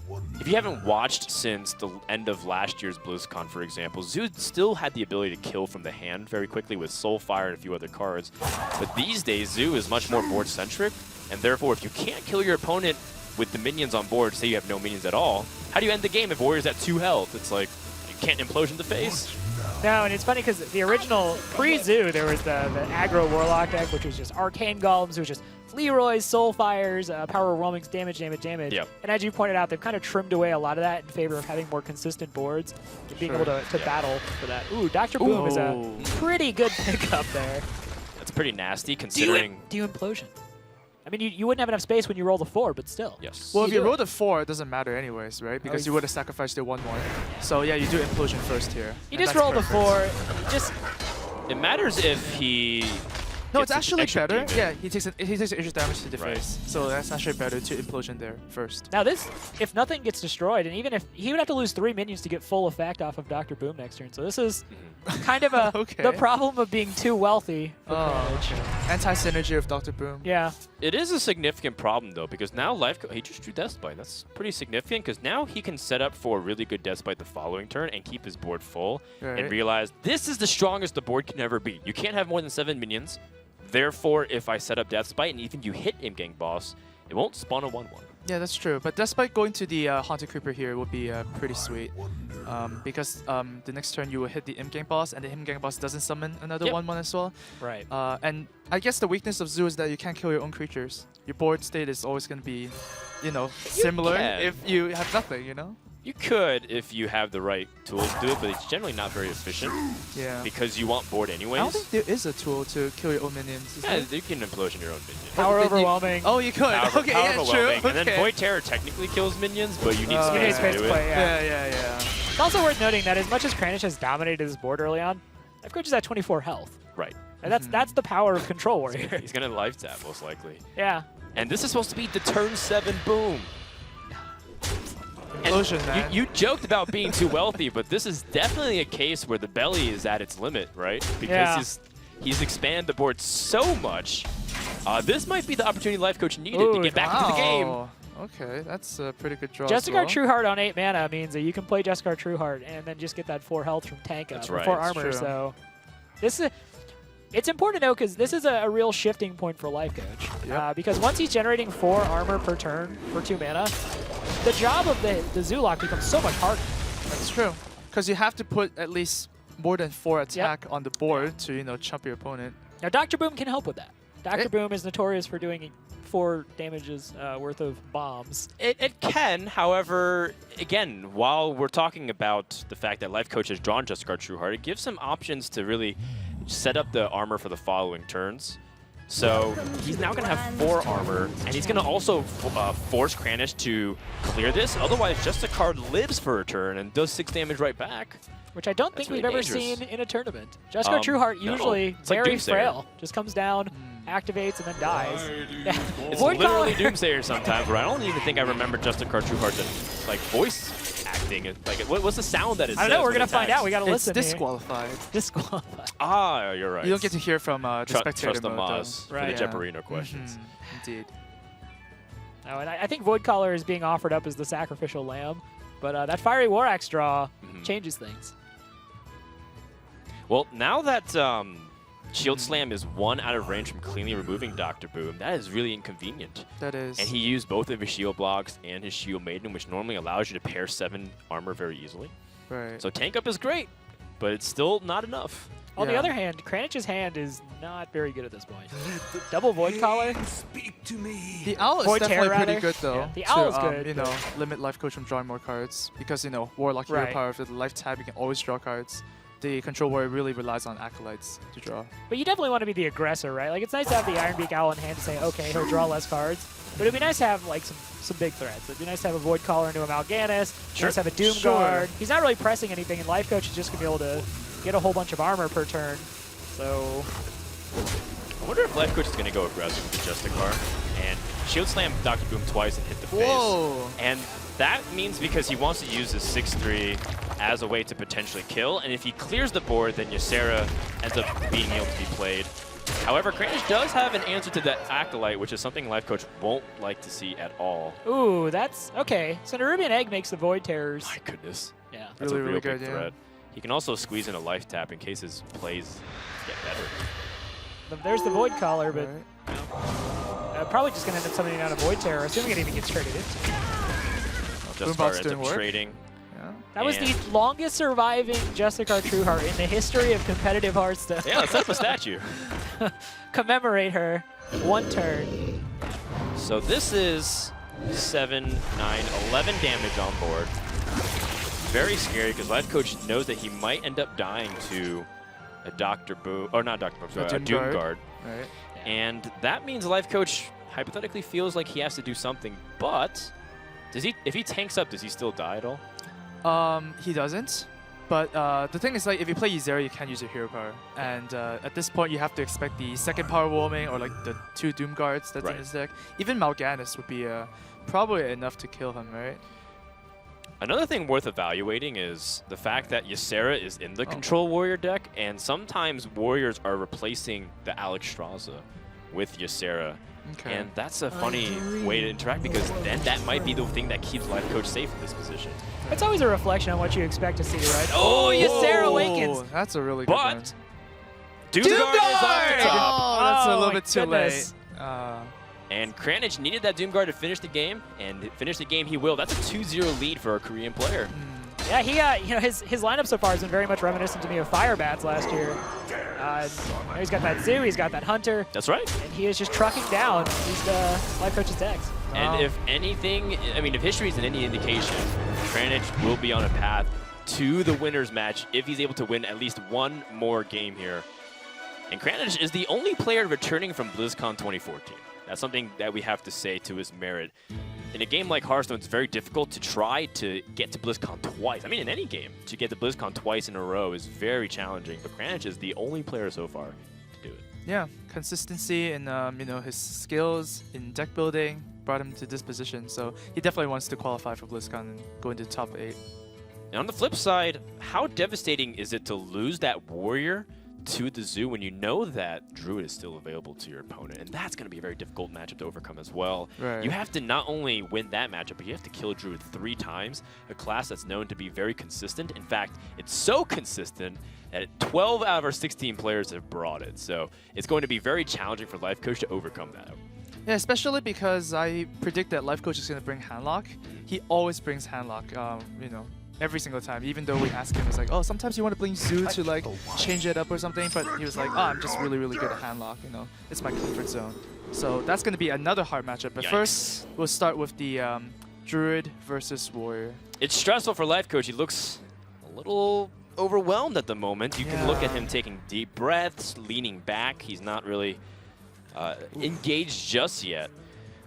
haven't watched since the end of last year's BlizzCon, for example, Zoo still had the ability to kill from the hand very quickly with Soulfire and a few other cards. But these days, Zoo is much more board-centric, and therefore, if you can't kill your opponent with the minions on board, say you have no minions at all, how do you end the game if Warrior's at 2 health? It's like, you can't Implosion the face. No, and it's funny because the original pre-Zoo, there was the aggro Warlock deck, which was just Arcane Golems, it was just Leroy's, Soulfires, Power Overwhelmings, damage. Yep. And as you pointed out, they've kind of trimmed away a lot of that in favor of having more consistent boards and being able to battle for that. Ooh, Dr. Boom is a pretty good pickup there. That's pretty nasty considering... Do you Implosion? I mean, you wouldn't have enough space when you roll the 4, but still. Yes. Well, if you roll the 4, it doesn't matter anyways, right? Because you would have sacrificed your 1 more. So yeah, you do Implosion first here. You just roll the 4. Just. It matters if he... No, it's actually better. demon. Yeah, he takes extra damage to the face. So that's actually better to Implosion there first. Now this, if nothing gets destroyed, and even if he would have to lose 3 minions to get full effect off of Dr. Boom next turn. So this is kind of a the problem of being too wealthy for Kranich. Anti-synergy of Dr. Boom. Yeah. It is a significant problem, though, because now LifeCoach... He just drew Deathbite. That's pretty significant, because now he can set up for a really good Deathbite the following turn and keep his board full and realize this is the strongest the board can ever be. You can't have more than 7 minions. Therefore, if I set up Deathbite and even you hit Imp-Gang Boss, it won't spawn a 1-1. Yeah, that's true. But Deathbite going to the Haunted Creeper here would be pretty sweet. Because the next turn you will hit the Imp-Gang Boss, and the Imp-Gang Boss doesn't summon another 1-1 as well. Right. And I guess the weakness of Zoo is that you can't kill your own creatures. Your board state is always going to be, you know, similar if you have nothing, you know? You could if you have the right tools to do it, but it's generally not very efficient. Yeah. Because you want board anyways. I don't think there is a tool to kill your own minions. Yeah, you can Implosion your own minions. Power Overwhelming. Oh, you could. Okay, power yeah, overwhelming. true. And then Void Terror technically kills minions, but you need You need space to do it. Yeah. It's also worth noting that as much as Kranich has dominated his board early on, LifeCoach is at 24 health. Right. And that's the power of Control Warrior. He's going to life tap, most likely. Yeah. And this is supposed to be the turn 7 boom. Implosion, man. You joked about being too wealthy, but this is definitely a case where the belly is at its limit, right? Because he's expanded the board so much. This might be the opportunity LifeCoach needed to get back into the game. Okay, that's a pretty good draw. Justicar Trueheart on 8 mana means that you can play Justicar Trueheart and then just get that 4 health from tank up, or 4 armor. So this is it's important to know because this is a real shifting point for LifeCoach. Because once he's generating 4 armor per turn for 2 mana, the job of the Zoolock becomes so much harder. That's true. Because you have to put at least more than 4 attack on the board to, you know, chump your opponent. Now, Dr. Boom can help with that. Dr. Boom is notorious for doing 4 damages worth of bombs. It can, however, again, while we're talking about the fact that LifeCoach has drawn Justicar Trueheart, it gives some options to really set up the armor for the following turns. So he's now going to have 4 armor, and he's going to also force Kranich to clear this. Otherwise, Justicar lives for a turn and does 6 damage right back. Which I don't think we've ever seen in a tournament. Justicar Trueheart usually very frail. Just comes down, activates, and then dies. It's literally Doomsayer sometimes, where I don't even think I remember Justicar Trueheart like voice acting. Like, what's the sound that it says? I don't know. We're gonna find out. We gotta listen. It's disqualified. Disqualified. Ah, you're right. You don't get to hear from the spectator Trust the mode, Moz for the Jeoparino questions. Indeed. No, and I think Void Caller is being offered up as the sacrificial lamb, but that Fiery War Axe draw changes things. Well, now that Shield Slam is 1 out of range from cleanly removing Dr. Boom, that is really inconvenient. That is. And he used both of his shield blocks and his shield maiden, which normally allows you to pair 7 armor very easily. Right. So tank up is great, but it's still not enough. On the other hand, Kranich's hand is not very good at this point. Double Void Collar. Speak to me. The Owl is Void definitely Terror, pretty rather. good, though. Yeah, the Owl is good. You know, limit LifeCoach from drawing more cards. Because, you know, Warlock Hero Power, with the life tab, you can always draw cards. The Control Warrior really relies on Acolytes to draw. But you definitely want to be the aggressor, right? Like, it's nice to have the Ironbeak Owl in hand to say, okay, he'll draw less cards. But it'd be nice to have, like, some big threats. It'd be nice to have a Void Caller into a Mal'Ganis. Nice to have a Doom Guard. He's not really pressing anything, and LifeCoach is just going to be able to get a whole bunch of armor per turn. So I wonder if LifeCoach is going to go aggressive with the Justicar and Shield Slam Dr. Boom twice and hit the face. And that means because he wants to use his 6/3 as a way to potentially kill, and if he clears the board, then Ysera ends up being able to be played. However, Kranich does have an answer to that Acolyte, which is something LifeCoach won't like to see at all. Ooh, that's okay. So Nerubian Egg makes the Void Terrors. My goodness. Yeah. That's really, a real really big good, threat. He can also squeeze in a life tap in case his plays get better. There's the Void Collar, but probably just going to end up summoning out a Void Terror, assuming it even gets traded into. Justicar ends up trading. That was the longest surviving Justicar Trueheart in the history of competitive Hearthstone. Yeah, let's set up a statue. Commemorate her. 1 turn. So this is 7, 9, 11 damage on board. Very scary because LifeCoach knows that he might end up dying to a Dr. Boom, or not Dr. Boom, sorry, a Doom Guard. Right. And that means LifeCoach hypothetically feels like he has to do something, but does he? If he tanks up, does he still die at all? He doesn't. But the thing is, like, if you play Ysera, you can't use your hero power. And at this point, you have to expect the second power warming or like the 2 Doom Guards that's in his deck. Even Mal'Ganis would be probably enough to kill him, right? Another thing worth evaluating is the fact that Ysera is in the Control Warrior deck, and sometimes Warriors are replacing the Alex Straza with Ysera. Okay. And that's a funny way to interact because then that might be the thing that keeps LifeCoach safe in this position. It's always a reflection on what you expect to see, right? Oh, Ysera awakens. That's a really good one. But Doom Guard is off the top. Oh, that's a little bit too late. And Kranich needed that Doom Guard to finish the game, and finish the game he will. That's a 2-0 lead for a Korean player. Yeah, he his lineup so far has been very much reminiscent to me of Firebats last year. He's got that Zoo, he's got that Hunter. That's right. And he is just trucking down these LifeCoach's decks. And if anything, I mean, if history is any indication, Kranich will be on a path to the winner's match if he's able to win at least one more game here. And Kranich is the only player returning from BlizzCon 2014. That's something that we have to say to his merit. In a game like Hearthstone, it's very difficult to try to get to BlizzCon twice. I mean, in any game, to get to BlizzCon twice in a row is very challenging. But Kranich is the only player so far to do it. Yeah, consistency in his skills in deck building brought him to this position. So he definitely wants to qualify for BlizzCon and go into the top 8. And on the flip side, how devastating is it to lose that Warrior to the Zoo when you know that Druid is still available to your opponent? And that's going to be a very difficult matchup to overcome as well. Right. You have to not only win that matchup, but you have to kill Druid 3 times, a class that's known to be very consistent. In fact, it's so consistent that 12 out of our 16 players have brought it. So it's going to be very challenging for LifeCoach to overcome that. Yeah, especially because I predict that LifeCoach is going to bring Handlock. He always brings Handlock, every single time. Even though we ask him, it's like, oh, sometimes you want to bring Zoo to like change it up or something, but he was like, oh, I'm just really, really good at Handlock, it's my comfort zone. So that's going to be another hard matchup. But first, we'll start with the Druid versus Warrior. It's stressful for LifeCoach. He looks a little overwhelmed at the moment. You can look at him taking deep breaths, leaning back. He's not really engaged just yet.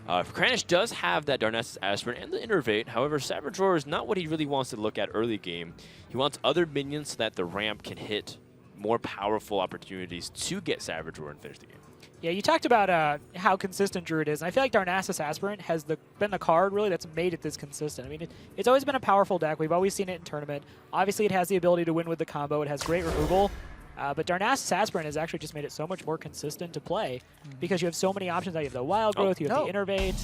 Kranich does have that Darnassus Aspirant and the Innervate. However, Savage Roar is not what he really wants to look at early game. He wants other minions so that the ramp can hit more powerful opportunities to get Savage Roar and finish the game. Yeah, you talked about how consistent Druid is, and I feel like Darnassus Aspirant has been the card really that's made it this consistent. I mean, it's always been a powerful deck. We've always seen it in tournament. Obviously, it has the ability to win with the combo. It has great removal. But Darnassus Aspirant has actually just made it so much more consistent to play because you have so many options. You have the Wild Growth, you have the Innervate.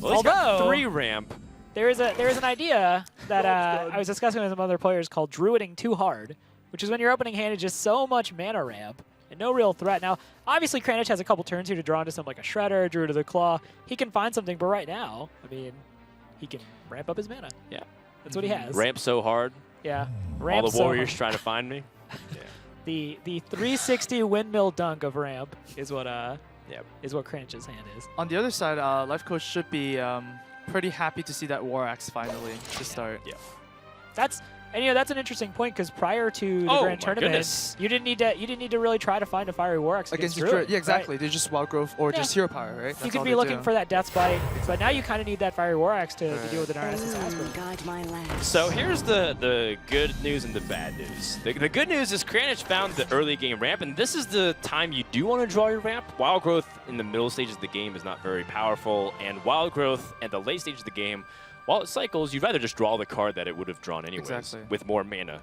Well, he's got 3 ramp. There is an idea that I was discussing with some other players called Druiding Too Hard, which is when your opening hand is just so much mana ramp and no real threat. Now, obviously, Kranich has a couple turns here to draw into something like a Shredder, Druid of the Claw. He can find something, but right now, I mean, he can ramp up his mana. Yeah. That's what he has. Ramp so hard. Yeah. Ramp all the so Warriors hard. trying to find me. Yeah. The 360 windmill dunk of ramp is what Kranich's hand is. On the other side, LifeCoach should be pretty happy to see that War Axe finally to start. Yeah. That's an interesting point because prior to the Grand Tournament, you didn't need to really try to find a fiery War Axe against Druid. Yeah, exactly. Right? They're just Wild Growth or just Hero Power, right? That's you could be looking for that Death Bite, but now you kind of need that fiery War Axe to deal with the Darnassus Aspirant. So here's the good news and the bad news. The good news is Kranich found the early game ramp, and this is the time you do want to draw your ramp. Wild Growth in the middle stages of the game is not very powerful, and Wild Growth at the late stages of the game, while it cycles, you'd rather just draw the card that it would have drawn anyways with more mana.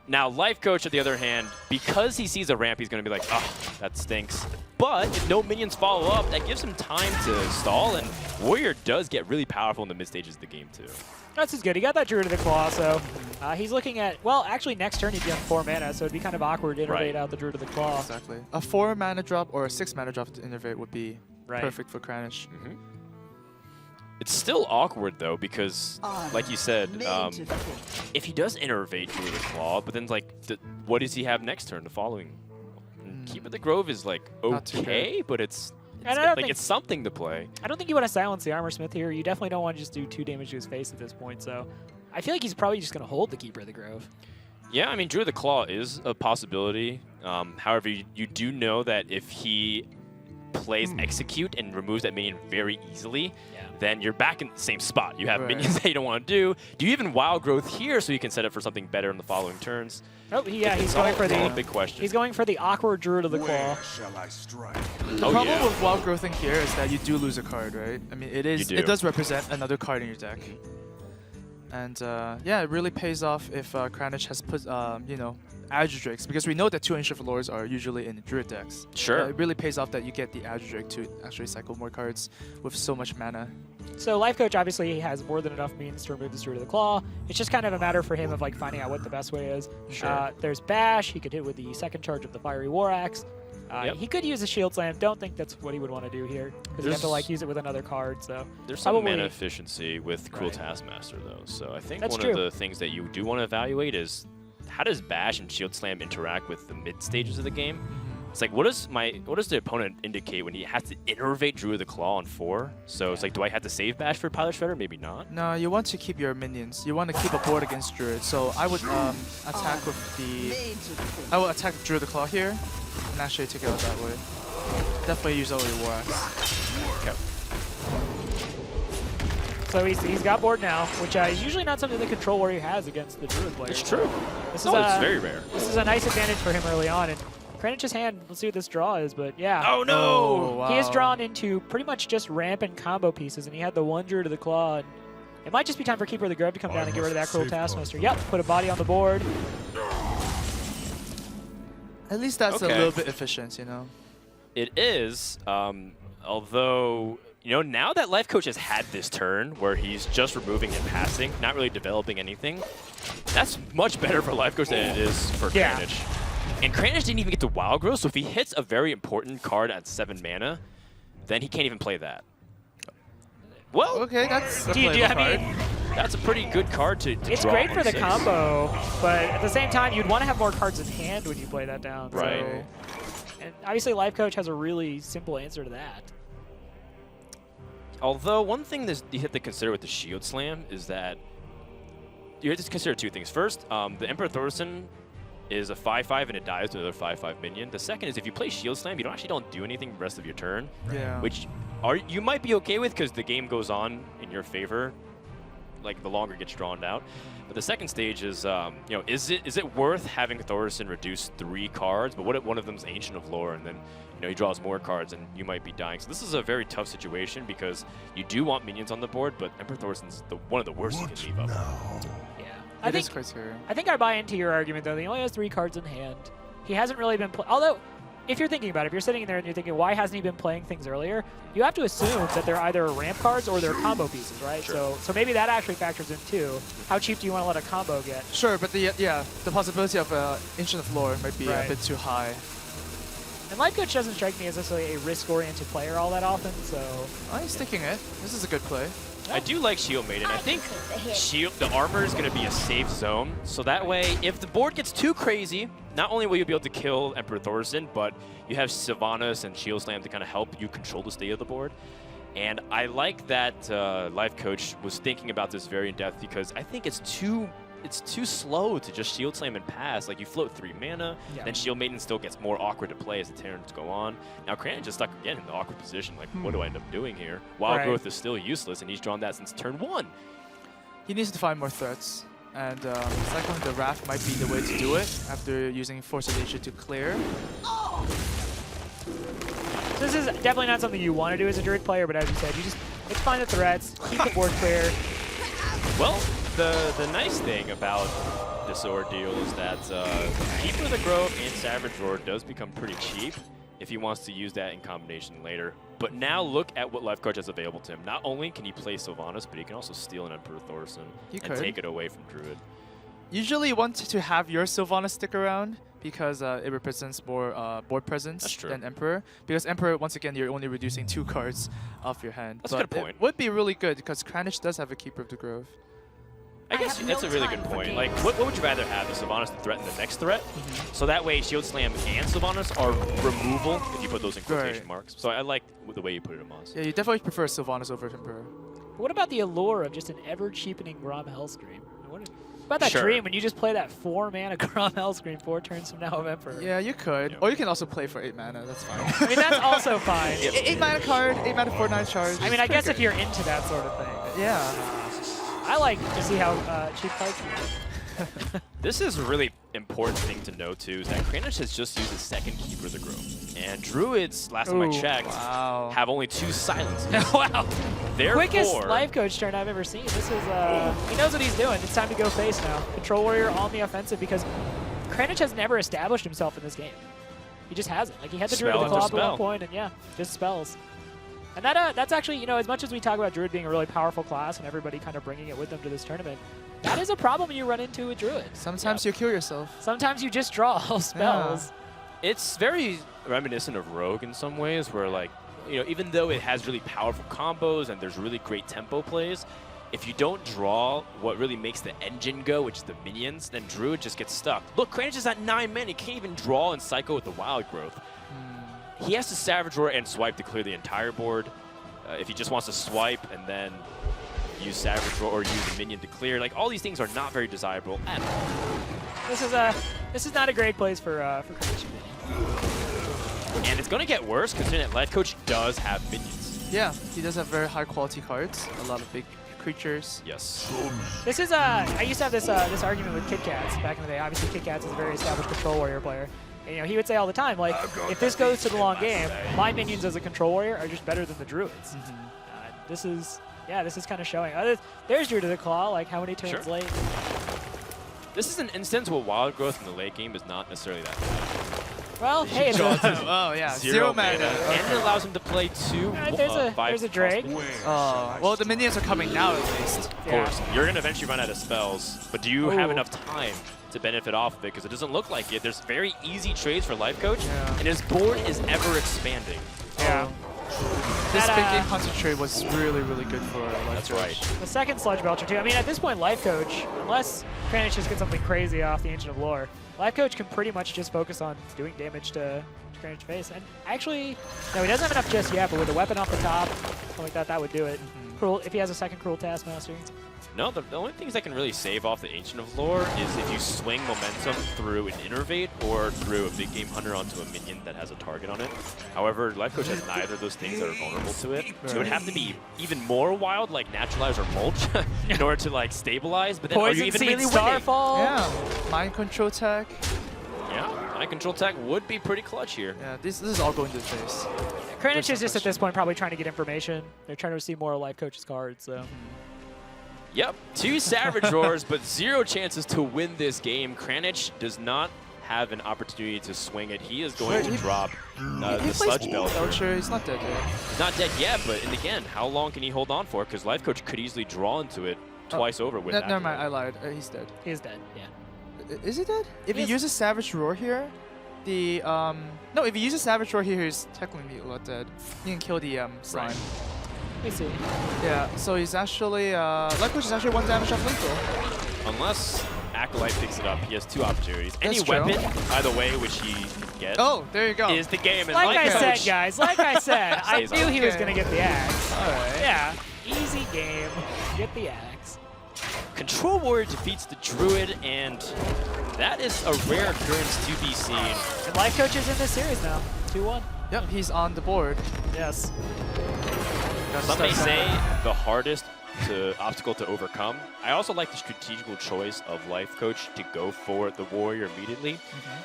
Now, LifeCoach, on the other hand, because he sees a ramp, he's going to be like, oh, that stinks. But if no minions follow up, that gives him time to stall, and Warrior does get really powerful in the mid-stages of the game, too. That's just good. He got that Druid of the Claw, so he's looking at, well, actually next turn he'd be on 4 mana, so it'd be kind of awkward to innervate out the Druid of the Claw. Exactly. A 4 mana drop or a 6 mana drop to innervate would be perfect for Kranich. It's still awkward though because, like you said, if he does innervate through the Claw, but then like, what does he have next turn? The following, Keep of the Grove is like okay, but it's something to play. I don't think you want to silence the Armor Smith here. You definitely don't want to just do 2 damage to his face at this point. So I feel like he's probably just going to hold the Keeper of the Grove. Yeah, I mean, Druid of the Claw is a possibility. However, you do know that if he plays Execute and removes that minion very easily, then you're back in the same spot. You have minions that you don't want to do. Do you even Wild Growth here so you can set up for something better in the following turns? Oh, yeah, he's going for the big question. He's going for the awkward Druid of the Claw. The problem with Wild Growthing here is that you do lose a card, right? I mean, it does represent another card in your deck. And yeah, it really pays off if Kranich has put, you know, Adjudrake's, because we know that 2 Ancient Lords are usually in Druid decks. Sure. It really pays off that you get the Adjudrake to actually cycle more cards with so much mana. So LifeCoach obviously has more than enough means to remove this Druid of the Claw. It's just kind of a matter for him of like finding out what the best way is. Sure. There's Bash. He could hit with the second charge of the Fiery War Axe. He could use a Shield Slam. Don't think that's what he would want to do here, because you have to like use it with another card. So there's some mana efficiency with Cruel Taskmaster though. So I think one of the things that you do want to evaluate is how does Bash and Shield Slam interact with the mid stages of the game? It's like, what does the opponent indicate when he has to innervate Druid of the Claw on 4? So it's like, do I have to save Bash for Pilot Shredder? Maybe not. No, you want to keep your minions. You want to keep a board against Druid. So I would attack with the... I will attack Druid of the Claw here, and actually take it out that way. Definitely use all your War Axe. Okay. So he's got board now, which is usually not something the Control Warrior has against the Druid player. It's true. This It's very rare. This is a nice advantage for him early on. And Kranich's hand, let's see what this draw is, but yeah. Oh no! Oh, wow. He is drawn into pretty much just ramp and combo pieces, and he had the 1 Druid of the Claw. And it might just be time for Keeper of the Grove to come down and get rid of that Cruel Taskmaster. Yep, put a body on the board. At least that's a little bit efficient, you know? It is, although, you know, now that LifeCoach has had this turn where he's just removing and passing, not really developing anything, that's much better for LifeCoach than it is for Kranich. And Kranich didn't even get to Wild Growth, so if he hits a very important card at 7 mana, then he can't even play that. Well, okay, that's a I mean, that's a pretty good card to it's draw great for the 6. combo, but at the same time, you'd want to have more cards in hand when you play that down. Right. So, and obviously, LifeCoach has a really simple answer to that. Although, one thing that you have to consider with the Shield Slam is that you have to consider 2 things. First, the Emperor Thorson is a 5/5 and it dies to another 5/5 minion. The second is if you play Shield Slam, you don't do anything the rest of your turn. Yeah. Which you might be okay with because the game goes on in your favor, like the longer it gets drawn out. But the second stage is, you know, is it worth having Thorson reduce 3 cards? But what if one of them's Ancient of Lore and then, you know, he draws more cards and you might be dying. So this is a very tough situation because you do want minions on the board, but Emperor Thorson's one of the worst you can leave up. Yeah. I think I buy into your argument, though. He only has 3 cards in hand. He hasn't really been although, if you're thinking about it, if you're sitting there and you're thinking, why hasn't he been playing things earlier? You have to assume that they're either ramp cards or they're combo pieces, right? Sure. So maybe that actually factors in, too. How cheap do you want to let a combo get? Sure, but the possibility of Ancient of Lore might be a bit too high. And LifeCoach doesn't strike me as necessarily a risk-oriented player all that often, so... He's sticking it. This is a good play. I do like Shield Maiden. I think the armor is going to be a safe zone. So that way, if the board gets too crazy, not only will you be able to kill Emperor Thorson, but you have Sylvanas and Shield Slam to kind of help you control the state of the board. And I like that LifeCoach was thinking about this very in depth because I think it's too slow to just Shield Slam and pass. Like, you float 3 mana, then Shield Maiden still gets more awkward to play as the turns go on. Now, Kranich just stuck again in the awkward position. Like, what do I end up doing here? Wild Growth is still useless, and he's drawn that since turn 1. He needs to find more threats. And cycling the Wrath might be the way to do it after using Force of Nature to clear. This is definitely not something you want to do as a Druid player, but as you said, let's find the threats, keep the board clear. Well, the nice thing about this ordeal is that Keeper of the Grove and Savage Roar does become pretty cheap if he wants to use that in combination later. But now look at what LifeCoach has available to him. Not only can he play Sylvanas, but he can also steal an Emperor Thorson and take it away from Druid. Usually you want to have your Sylvanas stick around because it represents more board presence than Emperor. Because Emperor, once again, you're only reducing 2 cards off your hand. That's a good point. It would be really good because Kranich does have a Keeper of the Grove. I guess that's a really good point. Like, what would you rather have, the Sylvanas to threaten the next threat? So that way, Shield Slam and Sylvanas are removal if you put those in quotation marks. So I like the way you put it, Amaz. Yeah, you definitely prefer Sylvanas over Emperor. But what about the allure of just an ever-cheapening Grom Hellscream? What about that dream when you just play that 4-mana Grom Hellscream 4 turns from now of Emperor? Yeah, you could. Or you can also play for 8 mana, that's fine. I mean, that's also fine. 8 mana card, 8 mana 4/9 charge. I mean, I guess if you're into that sort of thing. Yeah. I like to see how cheap cards can This is a really important thing to know, too, is that Kranich has just used his second Keeper of the Grove. And Druids, last time I checked, have only 2 silences. Wow. Therefore, Quickest LifeCoach turn I've ever seen. This is, he knows what he's doing. It's time to go face now. Control Warrior on the offensive because Kranich has never established himself in this game. He just hasn't. Like, he had the Druid of the Claw at one point, and yeah, just spells. And that's actually, you know, as much as we talk about Druid being a really powerful class and everybody kind of bringing it with them to this tournament, that is a problem you run into with Druid. Sometimes you kill yourself. Sometimes you just draw all spells. it's very reminiscent of Rogue in some ways, where, like, you know, even though it has really powerful combos and there's really great tempo plays, if you don't draw what really makes the engine go, which is the minions, then Druid just gets stuck. Look, Kranich is at 9 men. He can't even draw and cycle with the Wild Growth. He has to Savage Roar and swipe to clear the entire board. If he just wants to swipe and then use Savage Roar or use a minion to clear, like, all these things are not very desirable at all. This is not a great place for Kranich. And it's going to get worse considering that LifeCoach does have minions. Yeah, he does have very high quality cards, a lot of big creatures. Yes. This is I used to have this argument with Kit Kats back in the day. Obviously, Kit Kats is a very established Control Warrior player. And, you know, he would say all the time, like, if this goes to the long game, my minions as a Control Warrior are just better than the Druids. This is kind of showing. There's Druid of the Claw, like, how many turns late? This is an instance where Wild Growth in the late game is not necessarily that bad. Well, hey, it's oh yeah, 0 mana. And it allows him to play 2 there's a Drake. Oh, well, the minions are coming now at least. Of course. You're going to eventually run out of spells, but do you have enough time to benefit off of it? Because it doesn't look like it. There's very easy trades for LifeCoach, and his board is ever expanding. Yeah. This big game concentrate was really, really good for LifeCoach. That's right. The second Sludge Belcher, too. I mean, at this point, LifeCoach, unless Kranich just gets something crazy off the Ancient of Lore, LifeCoach can pretty much just focus on doing damage to Kranich face. And actually, no, he doesn't have enough just yet, but with a weapon off the top, something like that, that would do it. Cruel, if he has a second Cruel Taskmaster. No, the only things that can really save off the Ancient of Lore is if you swing momentum through an Innervate or through a Big Game Hunter onto a minion that has a target on it. However, LifeCoach has neither of those things that are vulnerable to it. So it would have to be even more wild, like Naturalize or Mulch, in order to, like, stabilize. But then are you even really Starfall? Yeah, Mind Control Tech. Yeah, Mind Control Tech would be pretty clutch here. Yeah, this is all going to the face. Kranich is just at this point probably trying to get information. They're trying to see more of LifeCoach's cards, so. Yep, 2 Savage Roars, but 0 chances to win this game. Kranich does not have an opportunity to swing it. He is going to drop the Sludge Belcher. He's not dead yet. He's not dead yet, but and again, how long can he hold on for? Because LifeCoach could easily draw into it twice over with that. Never mind, I lied. He's dead. He is dead, yeah. Is he dead? If he uses Savage Roar here, the no, if he uses Savage Roar here, he's technically a lot dead. He can kill the slime. Right. Let me see. Yeah, so he's actually LifeCoach is actually 1 damage off lethal. Unless Acolyte picks it up, he has two opportunities. That's Any true. weapon, by the way, which he can get. Oh, there you go. Is the game. And like I LifeCoach said, guys, like I said, I knew he was going to get the axe. All right. Yeah, easy game. Get the axe. Control Warrior defeats the Druid, and that is a rare occurrence to be seen. And LifeCoach is in this series now. 2-1. Yep, he's on the board. Yes. Some may say the hardest obstacle to overcome. I also like the strategical choice of LifeCoach to go for the Warrior immediately,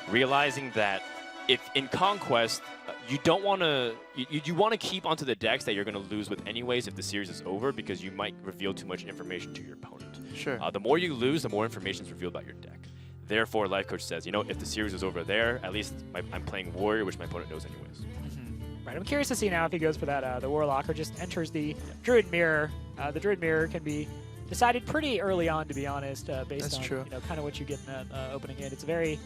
realizing that if in Conquest, you don't want to, you want to keep onto the decks that you're going to lose with anyways if the series is over, because you might reveal too much information to your opponent. Sure. The more you lose, the more information is revealed about your deck. Therefore, LifeCoach says, you know, if the series is over there, at least I'm playing Warrior, which my opponent knows anyways. Right, I'm curious to see now if he goes for that the Warlock or just enters the Druid Mirror. The Druid Mirror can be decided pretty early on, to be honest, based That's on true. kind of what you get in that opening in. It's a very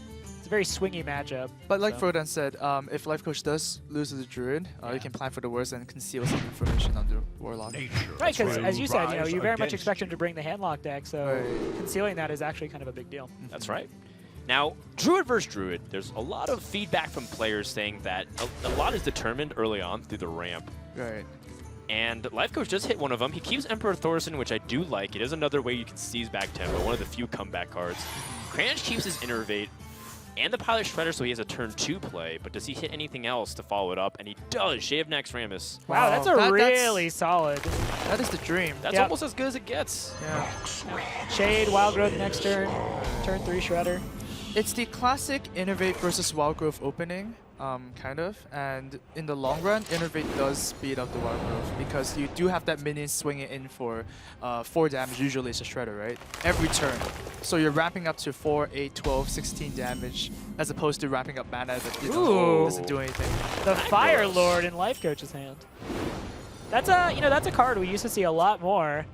swingy matchup. But like so. Frodan said, if LifeCoach does lose to the Druid, you can plan for the worst and conceal some information on the Warlock. Right, because as you said, you very much expect him to bring the Handlock deck, so concealing that is actually kind of a big deal. That's right. Now, Druid versus Druid, there's a lot of feedback from players saying that a lot is determined early on through the ramp. Right. And LifeCoach does hit one of them. He keeps Emperor Thorson, which I do like. It is another way you can seize back tempo, one of the few comeback cards. Kranich keeps his Innervate and the Pilot Shredder, so he has a turn 2 play, but does he hit anything else to follow it up? And he does. Shade of Nax Rammus. Wow, that's really solid. That is the dream. That's almost as good as it gets. Yeah. Shade, Wild Growth next turn, turn 3 Shredder. It's the classic Innervate versus Wild Growth opening, kind of. And in the long run, Innervate does speed up the Wild Growth because you do have that minion swinging in for 4 damage. Usually it's a Shredder, right? Every turn. So you're ramping up to 4, 8, 12, 16 damage as opposed to ramping up mana that doesn't do anything. The Fire Lord in LifeCoach's hand. That's a card we used to see a lot more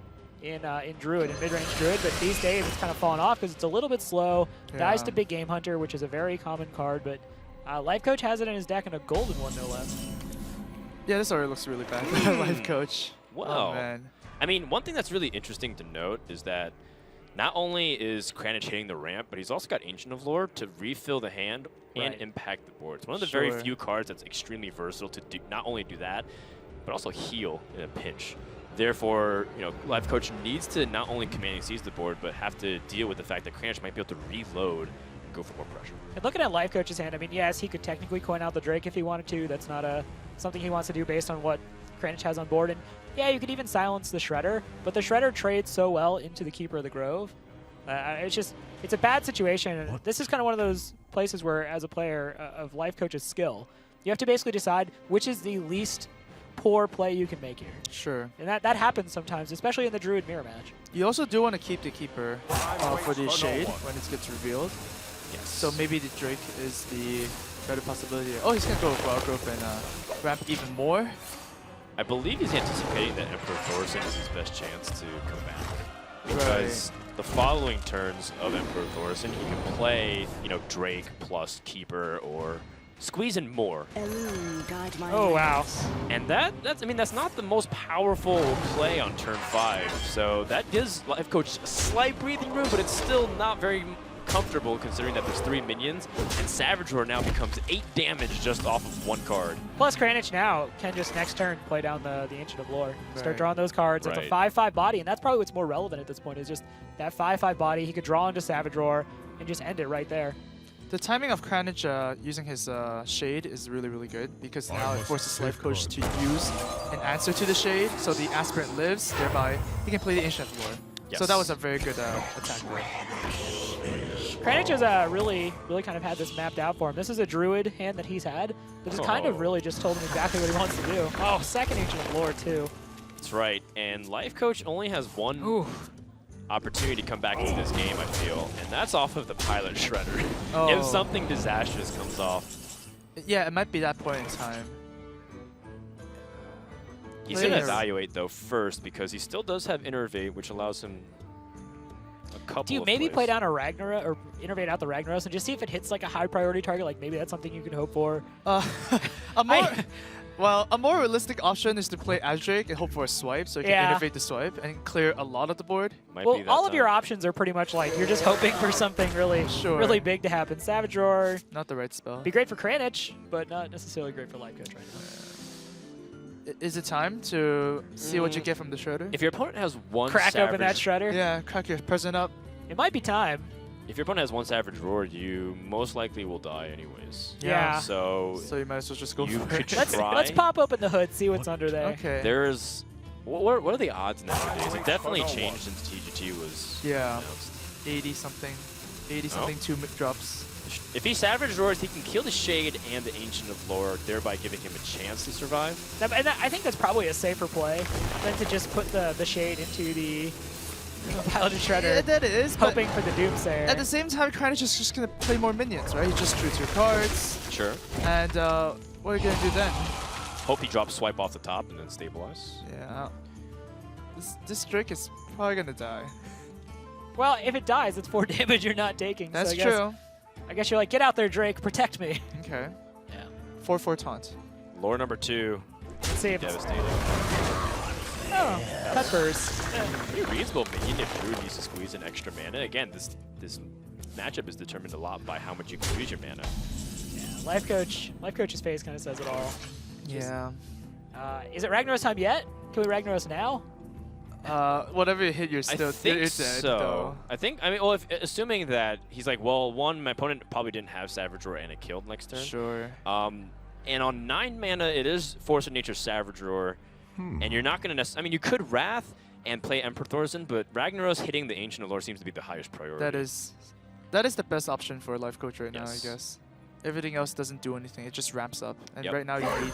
in Druid, in mid-range Druid, but these days it's kind of fallen off because it's a little bit slow. Dies to Big Game Hunter, which is a very common card, but LifeCoach has it in his deck in a golden one, no less. Yeah, this already looks really bad. LifeCoach. Well, Oh, man. I mean, one thing that's really interesting to note is that not only is Kranich hitting the ramp, but he's also got Ancient of Lore to refill the hand and impact the board. It's one of the very few cards that's extremely versatile to do, not only do that, but also heal in a pinch. Therefore, LifeCoach needs to not only command and seize the board, but have to deal with the fact that Kranich might be able to reload and go for more pressure. And looking at LifeCoach's hand, I mean, yes, he could technically coin out the Drake if he wanted to. That's not something he wants to do based on what Kranich has on board. And yeah, you could even silence the Shredder, but the Shredder trades so well into the Keeper of the Grove. It's a bad situation. This is kind of one of those places where, as a player of LifeCoach's skill, you have to basically decide which is the least poor play you can make here. Sure. And that happens sometimes, especially in the Druid mirror match. You also do want to keep the Keeper for the Shade when it gets revealed. Yes. So maybe the Drake is the better possibility. Oh, he's going to go with Wild Growth and ramp even more. I believe he's anticipating that Emperor Thorson is his best chance to come back. Because the following turns of Emperor Thorson, he can play, Drake plus Keeper or squeeze in more. Oh, wow. And that's not the most powerful play on turn 5. So that gives LifeCoach a slight breathing room, but it's still not very comfortable considering that there's 3 minions, and Savage Roar now becomes 8 damage just off of 1 card. Plus, Kranich now can just next turn play down the Ancient of Lore. Start drawing those cards. It's a 5/5 body, and that's probably what's more relevant at this point, is just that 5/5 body. He could draw into Savage Roar and just end it right there. The timing of Kranich using his Shade is really, really good because now it forces LifeCoach to use an answer to the Shade, so the Aspirant lives, thereby he can play the Ancient of Lore. Yes. So that was a very good attack there. Kranich has really kind of had this mapped out for him. This is a Druid hand that he's had that has kind of really just told him exactly what he wants to do. Oh, second Ancient of Lore, too. That's right, and LifeCoach only has one opportunity to come back into this game, I feel, and that's off of the Pilot Shredder. If something disastrous comes off. Yeah, it might be that point in time. He's going to evaluate, though, first, because he still does have Innervate, which allows him a couple Do you of maybe plays. play down a Ragnaros or Innervate out the Ragnaros and just see if it hits like a high priority target? Like maybe that's something you can hope for. A more realistic option is to play Azdrake and hope for a swipe, so you can innovate the swipe and clear a lot of the board. Well, all of your options are pretty much like you're just hoping for something really big to happen. Savage Roar. Not the right spell. Be great for Kranich, but not necessarily great for LifeCoach right now. Is it time to see what you get from the Shredder? If your opponent has one Crack Savage, open that Shredder. Yeah, crack your present up. It might be time. If your opponent has one Savage Roar, you most likely will die anyways. Yeah. So you might as well just go you for could it. try. Let's pop open the hood, see what's under there. Okay. There's what are the odds nowadays? It definitely changed since TGT was announced. 80 something 2 drops. If he Savage Roars, he can kill the Shade and the Ancient of Lore, thereby giving him a chance to survive. And I think that's probably a safer play than to just put the Shade into the Piloted Shredder. Yeah, that is. Hoping for the Doomsayer. At the same time, Kranich is just going to play more minions, right? He just drew 2 cards. Sure. And what are you going to do then? Hope he drops Swipe off the top and then stabilize. Yeah. This Drake is probably gonna die. Well, if it dies, it's 4 damage you're not taking. That's so true. I guess you're like, get out there, Drake, protect me. Okay. Yeah. 4/4 taunt. Lore number 2. Let's see if devastating. Oh, cut burst. Pretty reasonable minion if Druid needs to squeeze an extra mana. Again, this matchup is determined a lot by how much you can use your mana. Yeah, LifeCoach's face kind of says it all. Yeah. Is it Ragnaros time yet? Can we Ragnaros now? Whatever you hit, you're still I think you're dead, so. though. I mean, well, assuming that he's like, well, one, my opponent probably didn't have Savage Roar and it killed next turn. Sure. And on 9 mana, it is Force of Nature Savage Roar, and you're not going to necessarily. I mean, you could Wrath and play Emperor Thorson, but Ragnaros hitting the Ancient of Lore seems to be the highest priority. That is the best option for LifeCoach right now, I Yes. guess. Everything else doesn't do anything. It just ramps up. And Yep. right now you need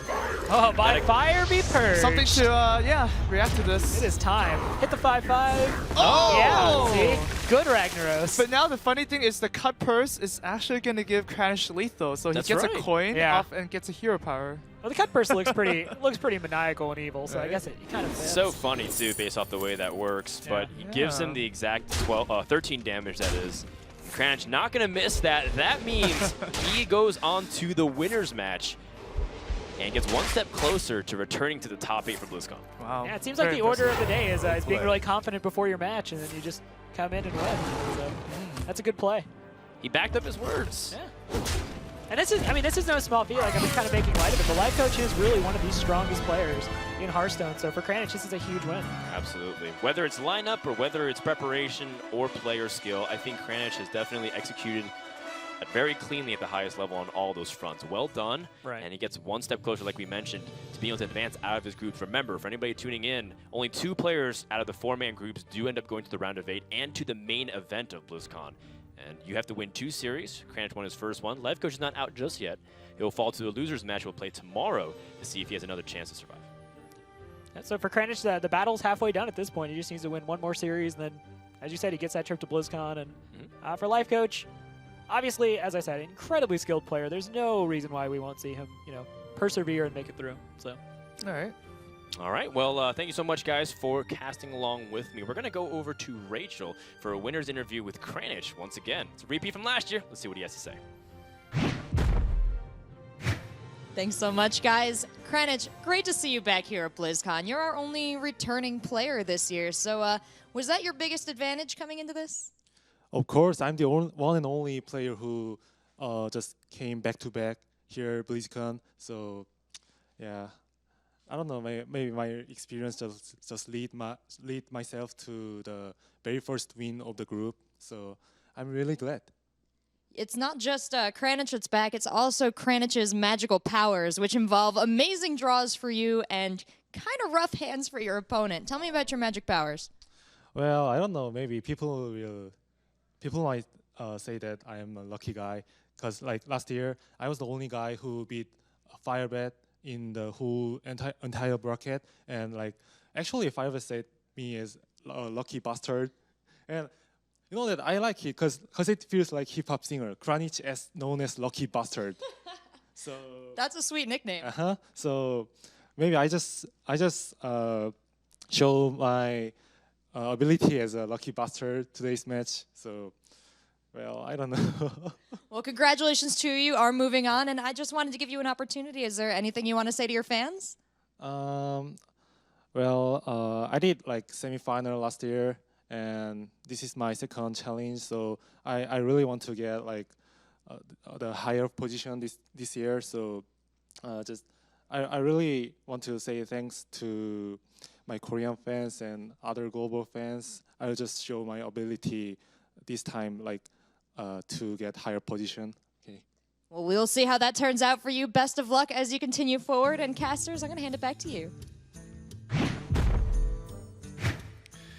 Oh, by fire be purged. something to, yeah, react to this. It is time. Hit the 5/5. Oh! Yeah, see? Good Ragnaros. But now the funny thing is the cut purse is actually going to give Kranich lethal. So That's he gets right. a coin Yeah. off and gets a hero power. Well, the cut burst looks pretty maniacal and evil, so I guess it kind of fits. So funny, too, based off the way that works, but he gives him the exact 13 damage, that is. Kranich not going to miss that. That means he goes on to the winner's match and gets one step closer to returning to the top 8 for BlizzCon. Wow. Yeah, it seems like the order of the day is being really confident before your match, and then you just come in and win. So that's a good play. He backed up his words. Yeah. And this is no small feat. Like, I'm just kind of making light of it. The LifeCoach is really one of the strongest players in Hearthstone. So for Kranich, this is a huge win. Absolutely. Whether it's lineup or whether it's preparation or player skill, I think Kranich has definitely executed very cleanly at the highest level on all those fronts. Well done. Right. And he gets one step closer, like we mentioned, to being able to advance out of his groups. Remember, for anybody tuning in, only 2 players out of the 4-man groups do end up going to the round of 8 and to the main event of BlizzCon. And you have to win 2 series. Kranich won his first one. LifeCoach is not out just yet. He'll fall to the loser's match. We'll play tomorrow to see if he has another chance to survive. So for Kranich, the battle's halfway done at this point. He just needs to win one more series, and then, as you said, he gets that trip to BlizzCon. And for LifeCoach, obviously, as I said, incredibly skilled player. There's no reason why we won't see him, persevere and make it through. So. All right. All right. Well, thank you so much, guys, for casting along with me. We're going to go over to Rachel for a winner's interview with Kranich once again. It's a repeat from last year. Let's see what he has to say. Thanks so much, guys. Kranich, great to see you back here at BlizzCon. You're our only returning player this year. So was that your biggest advantage coming into this? Of course, I'm the one and only player who just came back-to-back here at BlizzCon. So, yeah. I don't know. Maybe my experience just lead myself to the very first win of the group. So I'm really glad. It's not just Kranich that's back, it's also Kranich's magical powers, which involve amazing draws for you and kind of rough hands for your opponent. Tell me about your magic powers. Well, I don't know. Maybe people might say that I am a lucky guy, because like last year I was the only guy who beat Firebat in the whole entire bracket, and like actually Firebat said me as a lucky bastard, and you know that I like it because it feels like hip hop singer. Kranich is known as Lucky Bastard. So that's a sweet nickname. So maybe I just show my ability as a lucky bastard today's match. So well, I don't know. Well, congratulations to you. Are moving on, and I just wanted to give you an opportunity. Is there anything you want to say to your fans? Well, I did like semifinal last year, and this is my second challenge. So I really want to get like the higher position this year. So I really want to say thanks to my Korean fans and other global fans. I'll just show my ability this time, like to get higher position. Okay. Well, we'll see how that turns out for you. Best of luck as you continue forward. And casters, I'm going to hand it back to you.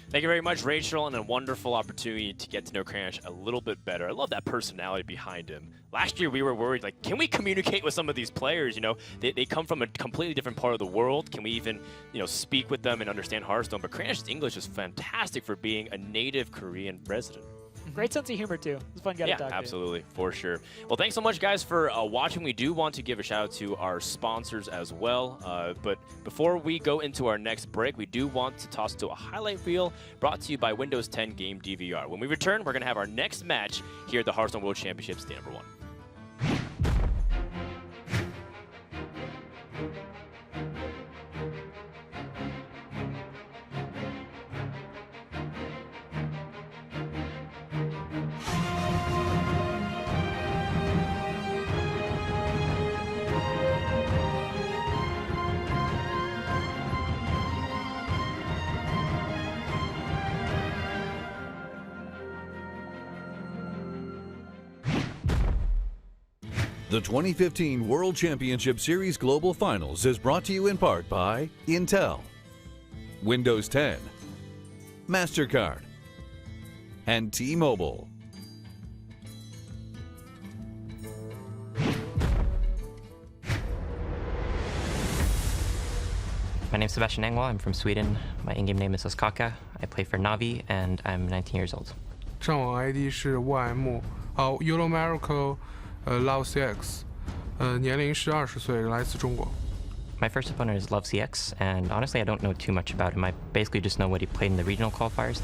Thank you very much, Rachel, and a wonderful opportunity to get to know Kranich a little bit better. I love that personality behind him. Last year, we were worried, like, can we communicate with some of these players? You know, they come from a completely different part of the world. Can we even, speak with them and understand Hearthstone? But Kranich's English is fantastic for being a native Korean resident. Great sense of humor too. It's a fun guy to talk to. Absolutely, for sure. Well, thanks so much, guys, for watching. We do want to give a shout out to our sponsors as well. But before we go into our next break, we do want to toss to a highlight reel brought to you by Windows 10 Game DVR. When we return, we're going to have our next match here at the Hearthstone World Championships, day number 1. The 2015 World Championship Series Global Finals is brought to you in part by Intel, Windows 10, MasterCard, and T-Mobile. My name's Sebastian Engwall. I'm from Sweden. My in-game name is Oskaka. I play for Navi, and I'm 19 years old. 上网 ID 是 YM NoTomorrow LoveCX， 年龄是20岁，来自中国。My first opponent is LoveCX, and honestly, I don't know too much about him. I basically just know what he played in the regional qualifiers.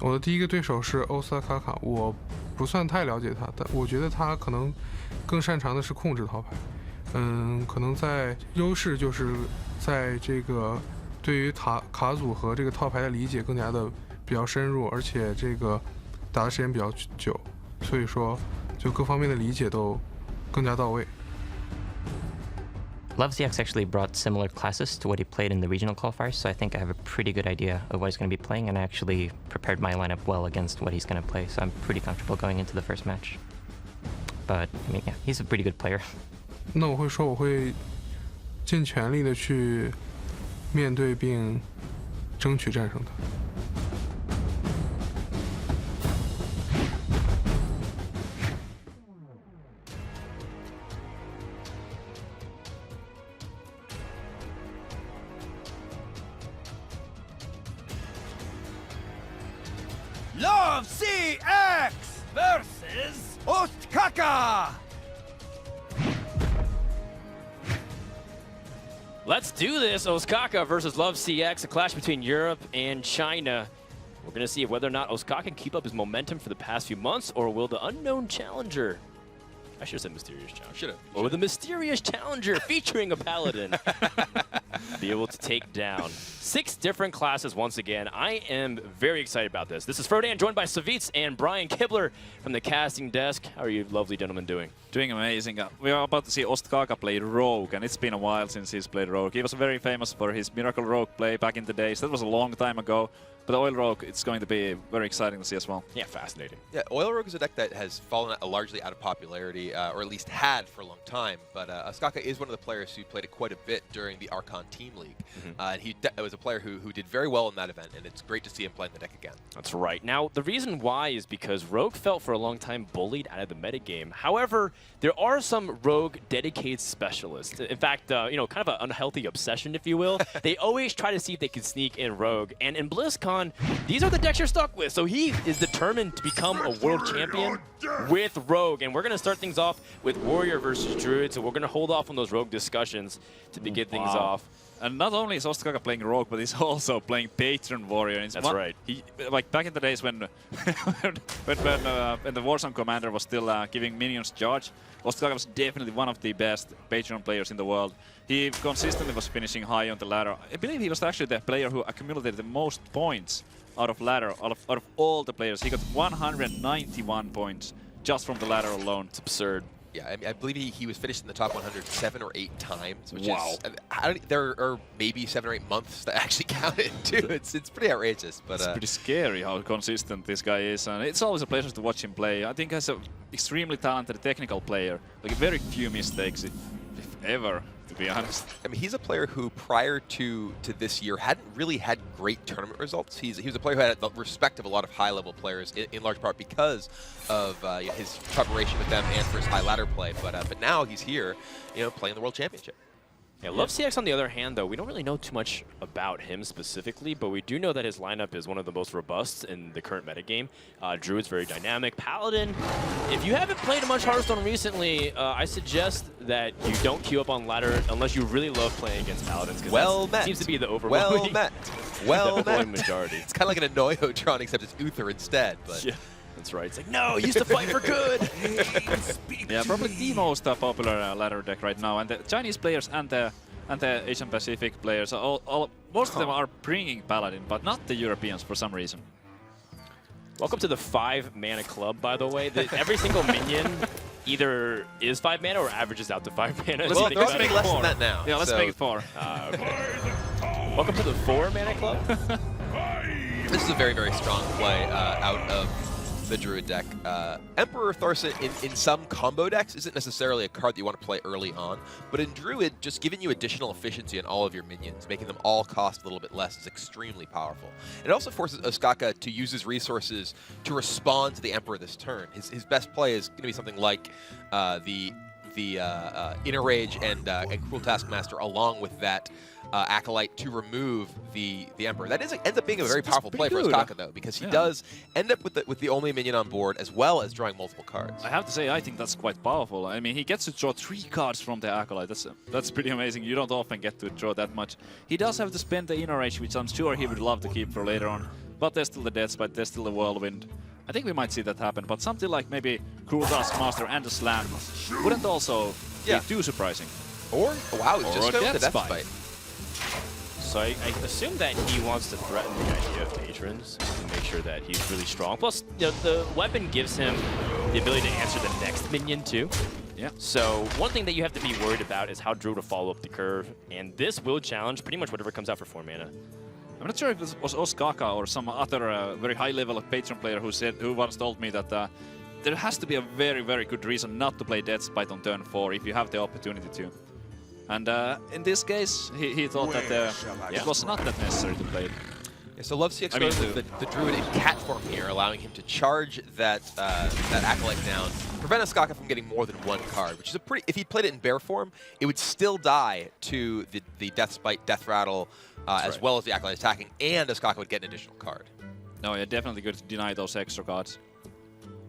我的第一个对手是 Oskaka， 我不算太了解他，但我觉得他可能更擅长的是控制套牌。可能在优势就是在这个对于卡组和这个套牌的理解更加的比较深入，而且这个打的时间比较久，所以说就各方面的理解都更加到位。LoveCX actually brought similar classes to what he played in the regional qualifiers, so I think I have a pretty good idea of what he's going to be playing, and I actually prepared my lineup well against what he's going to play, so I'm pretty comfortable going into the first match. But, I mean, yeah, he's a pretty good player. 那我会说我会尽全力的去面对并争取战胜他。LoveCX versus Oskaka! Let's do this. Oskaka versus LoveCX, a clash between Europe and China. We're going to see whether or not Oskaka can keep up his momentum for the past few months, or will the unknown challenger, I should have said mysterious challenger. Should have. Or will the mysterious challenger featuring a paladin be able to take down 6 different classes once again? I am very excited about this. This is Frodan, joined by Savitz and Brian Kibler from the casting desk. How are you lovely gentlemen doing? Doing amazing. We are about to see Oskaka play Rogue, and it's been a while since he's played Rogue. He was very famous for his Miracle Rogue play back in the days. That was a long time ago. But Oil Rogue, it's going to be very exciting to see as well. Yeah, fascinating. Yeah, Oil Rogue is a deck that has fallen largely out of popularity, or at least had for a long time. But Oskaka is one of the players who played it quite a bit during the Archon Team League. And he was a player who did very well in that event, and it's great to see him playing the deck again. That's right. Now, the reason why is because Rogue felt for a long time bullied out of the metagame. However, there are some Rogue dedicated specialists. In fact, you know, kind of an unhealthy obsession, if you will. They always try to see if they can sneak in Rogue. And in BlizzCon, these are the decks you're stuck with. So he is determined to become a world champion with Rogue. And we're going to start things off with Warrior versus Druid. So we're going to hold off on those Rogue discussions to begin things off. And not only is Oskaka playing Rogue, but he's also playing Patron Warrior. That's right. He, like back in the days when when the Warzone commander was still giving minions charge, Oskaka was definitely one of the best Patron players in the world. He consistently was finishing high on the ladder. I believe he was actually the player who accumulated the most points out of ladder, out of all the players. He got 191 points just from the ladder alone. It's absurd. Yeah, I believe he was finished in the top 100 7 or 8 times, which Wow. is there are maybe 7 or 8 months that actually count it too. It's pretty outrageous, but it's pretty scary how consistent this guy is, and it's always a pleasure to watch him play. I think he's an extremely talented technical player, like very few mistakes, if ever, to be honest. I mean, he's a player who prior to this year hadn't really had great tournament results. He was a player who had the respect of a lot of high-level players, in large part because of his preparation with them and for his high ladder play. But now he's here, playing the World Championship. Yeah, LoveCX on the other hand, though, we don't really know too much about him specifically, but we do know that his lineup is one of the most robust in the current metagame. Druid's very dynamic. Paladin, if you haven't played much Hearthstone recently, I suggest that you don't queue up on ladder unless you really love playing against Paladins. Well met. Seems to be the overwhelming, majority. It's kind of like an Annoyotron, except it's Uther instead. But yeah. That's right. It's like, no, used to fight for good. Yeah, probably the most popular ladder deck right now, and the Chinese players and the Asian Pacific players, most of them are bringing Paladin, but not the Europeans for some reason. Welcome to the 5-mana club, by the way. Every single minion either is 5 mana or averages out to 5 mana. Well, they're also making less than that now. Yeah, let's make it 4. Okay. Welcome to the 4-mana club. This is a very, very strong play out of the Druid deck. Emperor Thorson in some combo decks isn't necessarily a card that you want to play early on, but in Druid, just giving you additional efficiency on all of your minions, making them all cost a little bit less is extremely powerful. It also forces Oskaka to use his resources to respond to the Emperor this turn. His best play is going to be something like the Inner Rage and Cruel Taskmaster, along with that Acolyte to remove the Emperor. That ends up being a very powerful play for Oskaka, though, because he does end up with the only minion on board, as well as drawing multiple cards. I have to say, I think that's quite powerful. I mean, he gets to draw 3 cards from the Acolyte. That's pretty amazing. You don't often get to draw that much. He does have to spend the Inner Rage, which I'm sure he would love to keep for later on. But there's still the Deathspite, there's still the Whirlwind. I think we might see that happen, but something like maybe Cruel Taskmaster and the Slam wouldn't also be too surprising. Or, wow, he's just going with the Deathspite. So I assume that he wants to threaten the idea of patrons to make sure that he's really strong. Plus, you know, the weapon gives him the ability to answer the next minion too. Yeah. So one thing that you have to be worried about is how Druid will follow up the curve, and this will challenge pretty much whatever comes out for 4 mana. I'm not sure if it was Oskaka or some other very high-level patron player who once told me that there has to be a very, very good reason not to play Deathspite on turn 4 if you have the opportunity to. And in this case, he thought that it was not that necessary to play it. Yeah, so LoveCX goes with the Druid in cat form here, allowing him to charge that Acolyte down, prevent Oskaka from getting more than 1 card, which is a pretty... If he played it in bear form, it would still die to the Deathspite, Death Rattle, as well as the Acolyte attacking, and Oskaka would get an additional card. No, yeah, definitely good to deny those extra cards.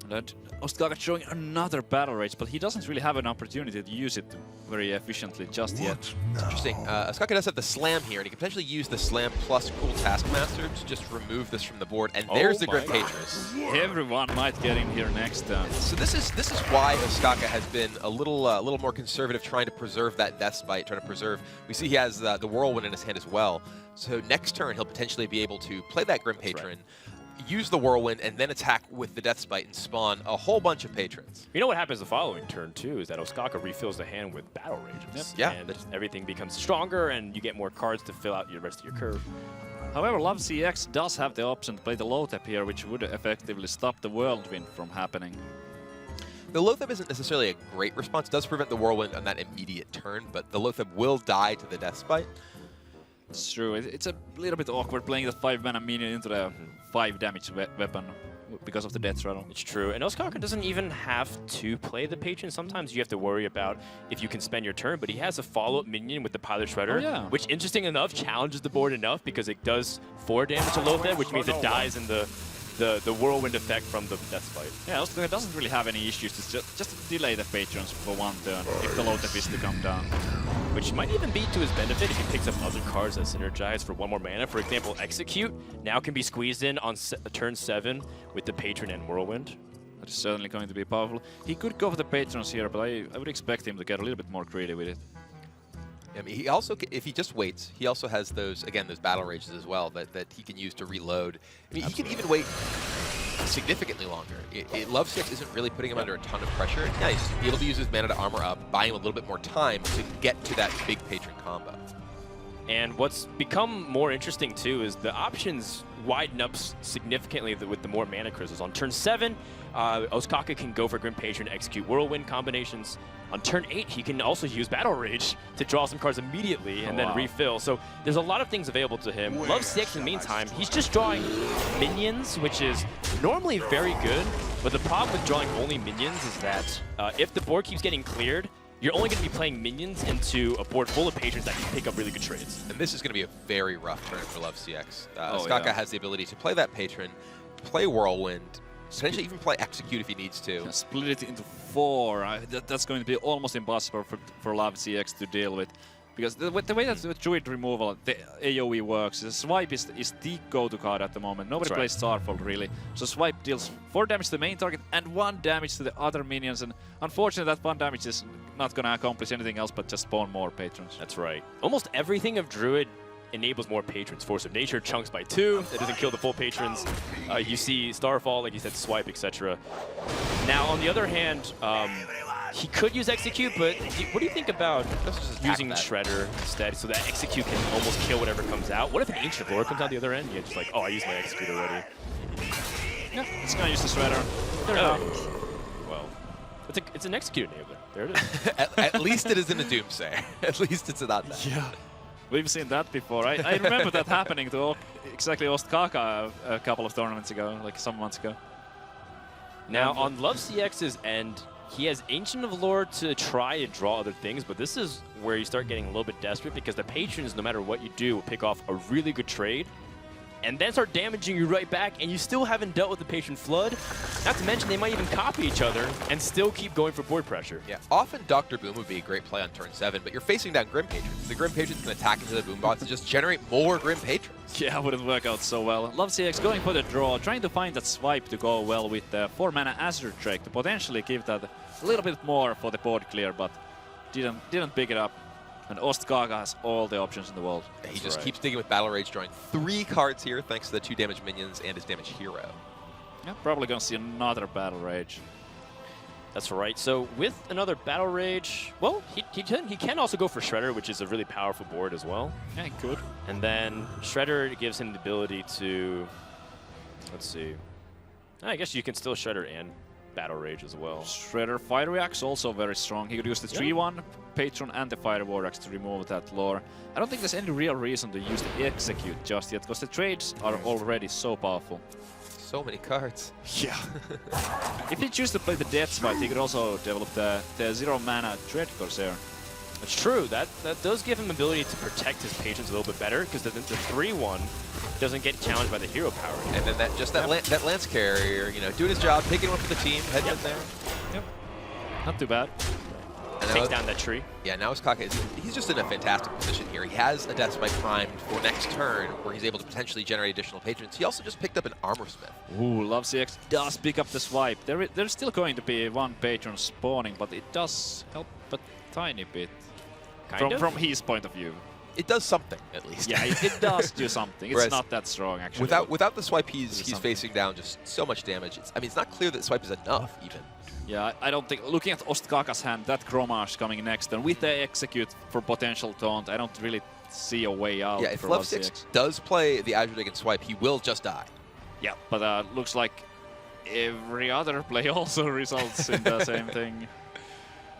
And Oskaka showing another Battle Rage, but he doesn't really have an opportunity to use it very efficiently just yet. It's interesting. Oskaka does have the Slam here, and he can potentially use the Slam plus Cruel Taskmaster to just remove this from the board. And there's the Grim Patroness. Everyone might get in here next turn. So this is why Oskaka has been a little more conservative, trying to preserve that Deathspite, trying to preserve. We see he has the Whirlwind in his hand as well. So next turn he'll potentially be able to play that Grim Patron. Use the Whirlwind, and then attack with the Deathspite and spawn a whole bunch of patrons. You know what happens the following turn, too, is that Oskaka refills the hand with Battle Rages. Yep. Yeah. And everything becomes stronger, and you get more cards to fill out the rest of your curve. However, LoveCX does have the option to play the Loatheb here, which would effectively stop the Whirlwind from happening. The Loatheb isn't necessarily a great response. It does prevent the Whirlwind on that immediate turn, but the Loatheb will die to the Deathspite. It's true. It's a little bit awkward playing the 5-mana minion into the 5 damage weapon because of the Death Rattle. It's true. And Oskaka doesn't even have to play the Patron. Sometimes you have to worry about if you can spend your turn, but he has a follow-up minion with the Pilot Shredder, which, interesting enough, challenges the board enough because it does 4 damage to Loatheb, which means it dies in the Whirlwind effect from the Deathspite. Yeah, Oskaka doesn't really have any issues. It's just delay the Patrons for 1 turn if the Loatheb is to come down. Which might even be to his benefit if he picks up other cards that synergize for 1 more mana. For example, Execute now can be squeezed in on turn 7 with the Patron and Whirlwind. That is certainly going to be powerful. He could go for the Patrons here, but I would expect him to get a little bit more creative with it. I mean, he also, if he just waits, he also has those Battle Rages as well that he can use to reload. I mean, he can even wait significantly longer. LoveCX isn't really putting him under a ton of pressure. Yeah, he's able to use his mana to armor up, buy him a little bit more time to get to that big Patron combo. And what's become more interesting too is the options widen up significantly with the more mana crystals. On turn 7, Oskaka can go for Grim Patron, execute Whirlwind combinations. On turn 8, he can also use Battle Rage to draw some cards immediately and then refill. So there's a lot of things available to him. LoveCX, in the meantime, he's just drawing minions, which is normally very good. But the problem with drawing only minions is that if the board keeps getting cleared, you're only going to be playing minions into a board full of patrons that can pick up really good trades. And this is going to be a very rough turn for LoveCX. Oh, Oskaka yeah. has the ability to play that patron, play Whirlwind, potentially even play Execute if he needs to. Yeah, split it into 4. That's going to be almost impossible for LoveCX to deal with. Because the way that the Druid removal, the AoE works, the Swipe is the go-to card at the moment. Nobody That's right. plays Starfall, really. So Swipe deals 4 damage to the main target and 1 damage to the other minions. And unfortunately, that 1 damage is not going to accomplish anything else but just spawn more patrons. That's right. Almost everything of Druid enables more patrons. Force of Nature chunks by 2. That doesn't kill the full patrons. You see Starfall, like you said, Swipe, etc. Now, on the other hand, he could use Execute, but what do you think about using Shredder instead so that Execute can almost kill whatever comes out? What if an Ancient Lore comes out the other end? You're just like, oh, I used my Execute already. Yeah, it's going to use the Shredder. Well, it's an Execute enabler. There it is. at least it isn't a Doomsayer. At least it's not that. Yeah. We've seen that before. I remember that happening to exactly Oskaka a couple of tournaments ago, like some months ago. Now, on LoveCX's end, he has Ancient of Lore to try and draw other things, but this is where you start getting a little bit desperate because the patrons, no matter what you do, will pick off a really good trade and then start damaging you right back, and you still haven't dealt with the patron flood. Not to mention, they might even copy each other and still keep going for board pressure. Yeah, often Dr. Boom would be a great play on turn 7, but you're facing down Grim Patrons. The Grim Patrons can attack into the Boom bots and just generate more Grim Patrons. Yeah, wouldn't work out so well. LoveCX going for the draw, trying to find that Swipe to go well with the 4-mana Azure Drake to potentially give that a little bit more for the board clear, but didn't pick it up. And Oskaka has all the options in the world. Yeah, he just keeps digging with Battle Rage, drawing 3 cards here thanks to the 2 damage minions and his damage hero. Yeah, probably going to see another Battle Rage. That's right. So with another Battle Rage, well, he can also go for Shredder, which is a really powerful board as well. Yeah, he could. And then Shredder gives him the ability to, let's see, I guess you can still Shredder and Battle Rage as well. Shredder Fire Reacts also very strong. He could use the 3-1 Patron and the Fire Vortex to remove that lore. I don't think there's any real reason to use the Execute just yet, because the trades are already so powerful. So many cards. Yeah. If he chooses to play the Death Smite, he could also develop the 0-mana Dread Corsair. It's true. That does give him the ability to protect his patrons a little bit better, because the 3-1 doesn't get challenged by the hero power. And then that Lance Carrier, you know, doing his job, taking one for the team, heading in there. Yep. Not too bad. And takes down that tree. Yeah, now Oskaka he's just in a fantastic position here. He has a Death Smite primed for next turn, where he's able to potentially generate additional patrons. He also just picked up an Armor Smith. Ooh, LoveCX does pick up the Swipe. There's still going to be 1 patron spawning, but it does help a tiny bit. From his point of view. It does something, at least. Yeah, it does do something. It's Whereas not that strong, actually. Without the Swipe, he's facing down just so much damage. I mean, it's not clear that Swipe is enough, even. Yeah, I don't think, looking at Ostkaka's hand, that Gromage coming next, and with the Execute for potential taunt, I don't really see a way out. Yeah, if for LoveCX does play the Azure Dig and Swipe, he will just die. Yeah, but looks like every other play also results in the same thing.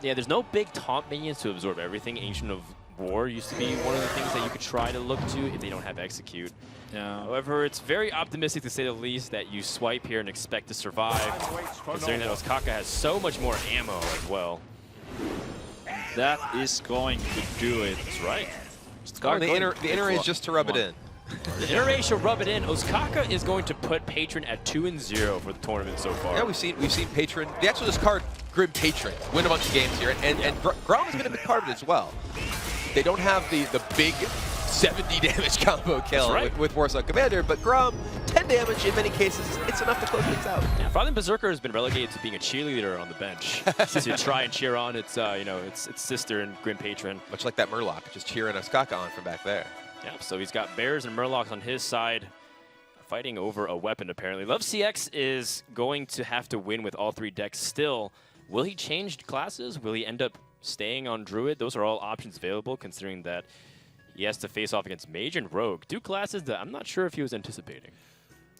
Yeah, there's no big taunt minions to absorb everything. Ancient of War used to be one of the things that you could try to look to if they don't have Execute. Yeah. However, it's very optimistic, to say the least, that you swipe here and expect to survive, considering that Oskaka has so much more ammo as well. That is going to do it. That's right. The inner is just to rub it in. The inner A should rub it in. Oskaka is going to put Patron at 2-0 for the tournament so far. Yeah, we've seen Patron. They actually just card Grim Patron win a bunch of games here, and Grom has been a big part of it as well. They don't have the big 70 damage combo kill with Warsaw Commander, but Grom, 10 damage in many cases, it's enough to close things out. Yeah, Father Berserker has been relegated to being a cheerleader on the bench to try and cheer on its its sister and Grim Patron. Much like that Murloc, just cheering Oskaka on from back there. Yeah, so he's got Bears and Murlocs on his side, fighting over a weapon apparently. LoveCX is going to have to win with all 3 decks still. Will he change classes? Will he end up staying on Druid? Those are all options available, considering that he has to face off against Mage and Rogue. 2 classes that I'm not sure if he was anticipating.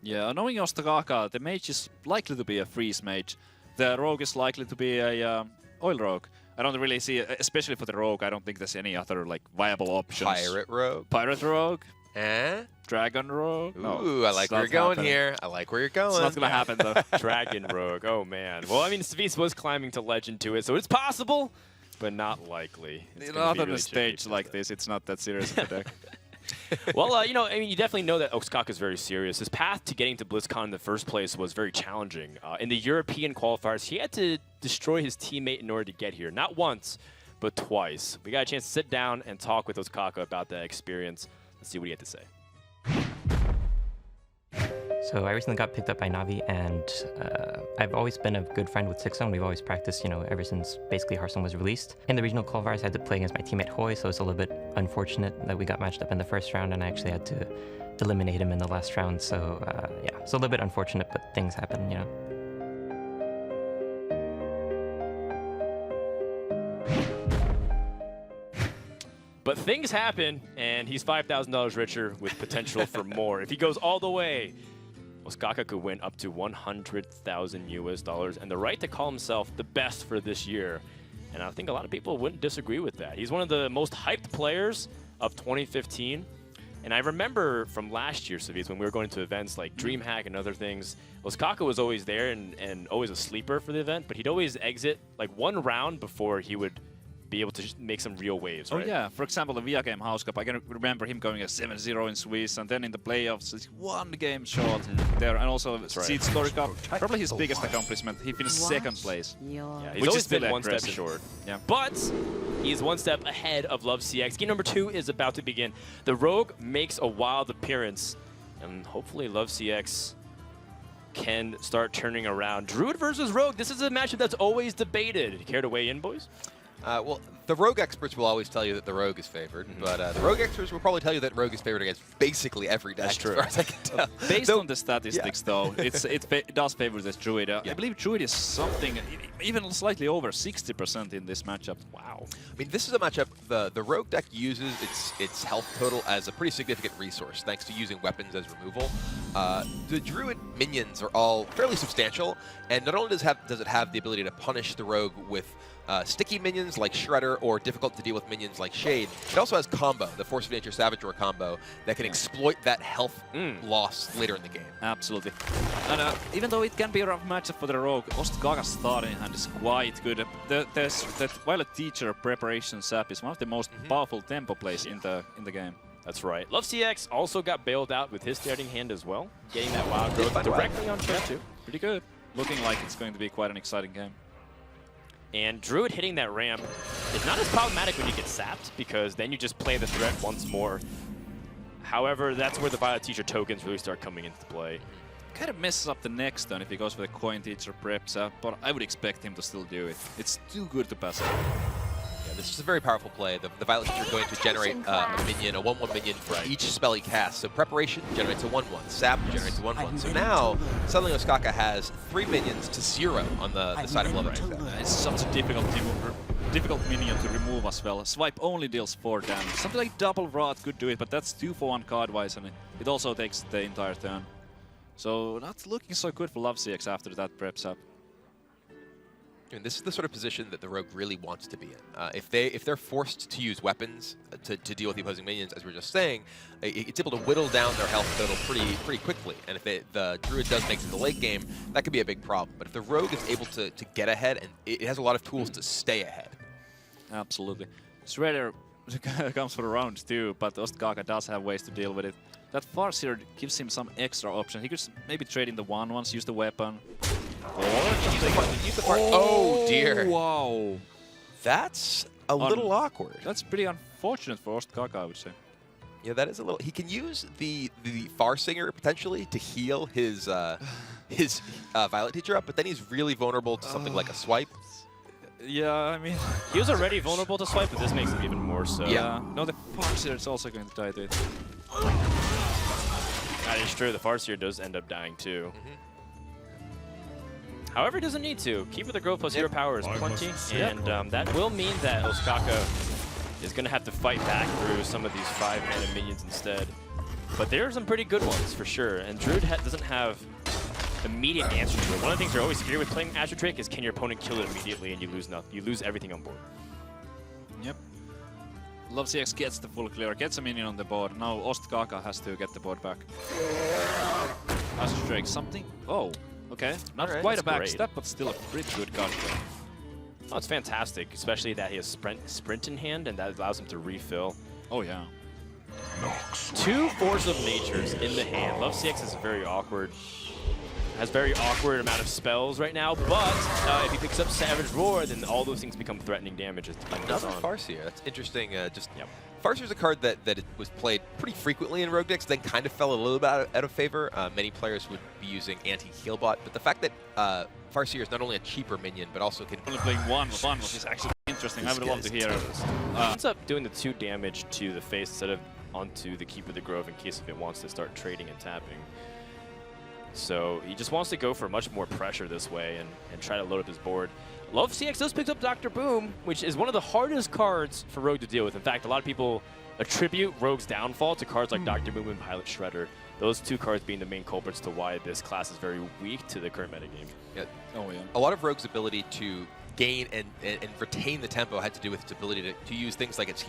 Yeah, knowing Oskaka, the Mage is likely to be a Freeze Mage. The Rogue is likely to be a Oil Rogue. I don't really see, especially for the Rogue, I don't think there's any other like viable options. Pirate Rogue. Pirate Rogue. Eh? Dragon Rogue. Ooh, I like where you're going here. I like where you're going. It's not going to happen, though. Dragon Rogue. Oh, man. Well, I mean, Sviz was climbing to Legend to it, so it's possible. but not likely. It's gonna Not be on really a stage like this, it's not that serious of a deck. Well, you know, I mean, you definitely know that Oskaka is very serious. His path to getting to BlizzCon in the first place was very challenging. In the European qualifiers, he had to destroy his teammate in order to get here. Not once, but twice. We got a chance to sit down and talk with Oskaka about that experience. Let's see what he had to say. So I recently got picked up by Navi, and I've always been a good friend with Six Zone. We've always practiced, you know, ever since basically Hearthstone was released. In the regional qualifiers, I had to play against my teammate Hoy, so it's a little bit unfortunate that we got matched up in the first round, and I actually had to eliminate him in the last round. So yeah, it's a little bit unfortunate, but things happen, you know. But things happen, and he's $5,000 richer with potential for more. If he goes all the way, Oskaka could win up to $100,000 and the right to call himself the best for this year. And I think a lot of people wouldn't disagree with that. He's one of the most hyped players of 2015. And I remember from last year, Saviz, when we were going to events like DreamHack and other things, Oskaka was always there and always a sleeper for the event, but he'd always exit like one round before he would be able to just make some real waves, right? Oh yeah, for example, the VIA game House Cup, I can remember him going a 7-0 in Swiss, and then in the playoffs, it's one game short there, and also Seed Story Cup, probably his biggest accomplishment. He finished second place. Yeah, he's always been one step short. Yeah. But he's one step ahead of LoveCX. Game number 2 is about to begin. The Rogue makes a wild appearance, and hopefully LoveCX can start turning around. Druid versus Rogue, this is a matchup that's always debated. Care to weigh in, boys? Well, the Rogue experts will always tell you that the Rogue is favored, but the Rogue experts will probably tell you that Rogue is favored against basically every deck, as far as I can tell. Based on the statistics, though, it does favor this Druid. I believe Druid is something, even slightly over 60% in this matchup. Wow. I mean, this is a matchup, the Rogue deck uses its health total as a pretty significant resource, thanks to using weapons as removal. The Druid minions are all fairly substantial, and not only does it have the ability to punish the Rogue with sticky minions like Shredder or difficult to deal with minions like Shade, it also has combo, the Force of Nature Savage Roar combo, that can exploit that health loss later in the game. Absolutely. And even though it can be a rough matchup for the Rogue, Ostkaka's starting hand is quite good. That Violet Teacher preparation sap is one of the most powerful tempo plays in the game. That's right. LoveCX also got bailed out with his starting hand as well, getting that wild growth directly on turn 2. Pretty good. Looking like it's going to be quite an exciting game. And Druid hitting that ramp is not as problematic when you get sapped, because then you just play the threat once more. However, that's where the Violet Teacher tokens really start coming into play. Kind of messes up the next stun if he goes for the Coin Teacher prep sap, but I would expect him to still do it. It's too good to pass up. Yeah, this is a very powerful play. The Violet Teacher going to generate a minion, a 1/1 minion for each spell he casts. So Preparation generates a 1/1, Sap generates a 1/1. So now, suddenly Oskaka has 3 minions to 0 on the side of LoveCX. It's such a difficult minion to remove as well. Swipe only deals 4 damage. Something like Double Rot could do it, but that's 2 for 1 card-wise, and it also takes the entire turn. So not looking so good for LoveCX after that preps up. I mean, this is the sort of position that the Rogue really wants to be in. If they're forced to use weapons to deal with the opposing minions, as we were just saying, it's able to whittle down their health total pretty quickly. And if the Druid does make it to the late game, that could be a big problem. But if the Rogue is able to get ahead, and it has a lot of tools to stay ahead. Absolutely. Shredder comes for the round too, but Ostkaka does have ways to deal with it. That Farseer gives him some extra options. He could maybe trade in the 1/1s, use the weapon. Oh dear. Wow. That's a little awkward. That's pretty unfortunate for Ostkaka, I would say. Yeah, that is a little. He can use the Farsinger potentially to heal his Violet Teacher up, but then he's really vulnerable to something like a swipe. Yeah, I mean, he was already vulnerable to swipe, but this makes him even more so. Yeah. No, the Farseer is also going to die to it. That is true. The Farseer does end up dying too. However, he doesn't need to. Keep with the growth plus hero power is plenty, and that will mean that Oskaka is going to have to fight back through some of these 5-mana minions instead. But there are some pretty good ones for sure, and Druid doesn't have immediate answer to it. One of the things you're always scared with playing Astro Drake is, can your opponent kill it immediately and you lose nothing? You lose everything on board. Yep. LoveCX gets the full clear, gets a minion on the board. Now Ostkaka has to get the board back. Astro Drake, something. Oh, okay. Not quite a back step, but still a pretty good card play. Oh, it's fantastic, especially that he has sprint in hand, and that allows him to refill. Oh, yeah. 2 Force of Natures in the hand. LoveCX is very awkward. Has very awkward amount of spells right now, but if he picks up Savage Roar, then all those things become threatening damage as time goes Another on. Farseer. That's interesting. Farseer's a card that was played pretty frequently in Rogue decks, then kind of fell a little bit out of favor. Many players would be using anti-heal bot, but the fact that Farseer is not only a cheaper minion, but also can only playing one, which is actually interesting. I would love to hear it. Ends up doing the 2 damage to the face instead of onto the Keeper of the Grove in case if it wants to start trading and tapping. So he just wants to go for much more pressure this way and try to load up his board. LoveCX does pick up Dr. Boom, which is one of the hardest cards for Rogue to deal with. In fact, a lot of people attribute Rogue's downfall to cards like Dr. Boom and Pilot Shredder. Those 2 cards being the main culprits to why this class is very weak to the current metagame. Yeah. Oh, yeah. A lot of Rogue's ability to gain and retain the tempo had to do with its ability to use things like its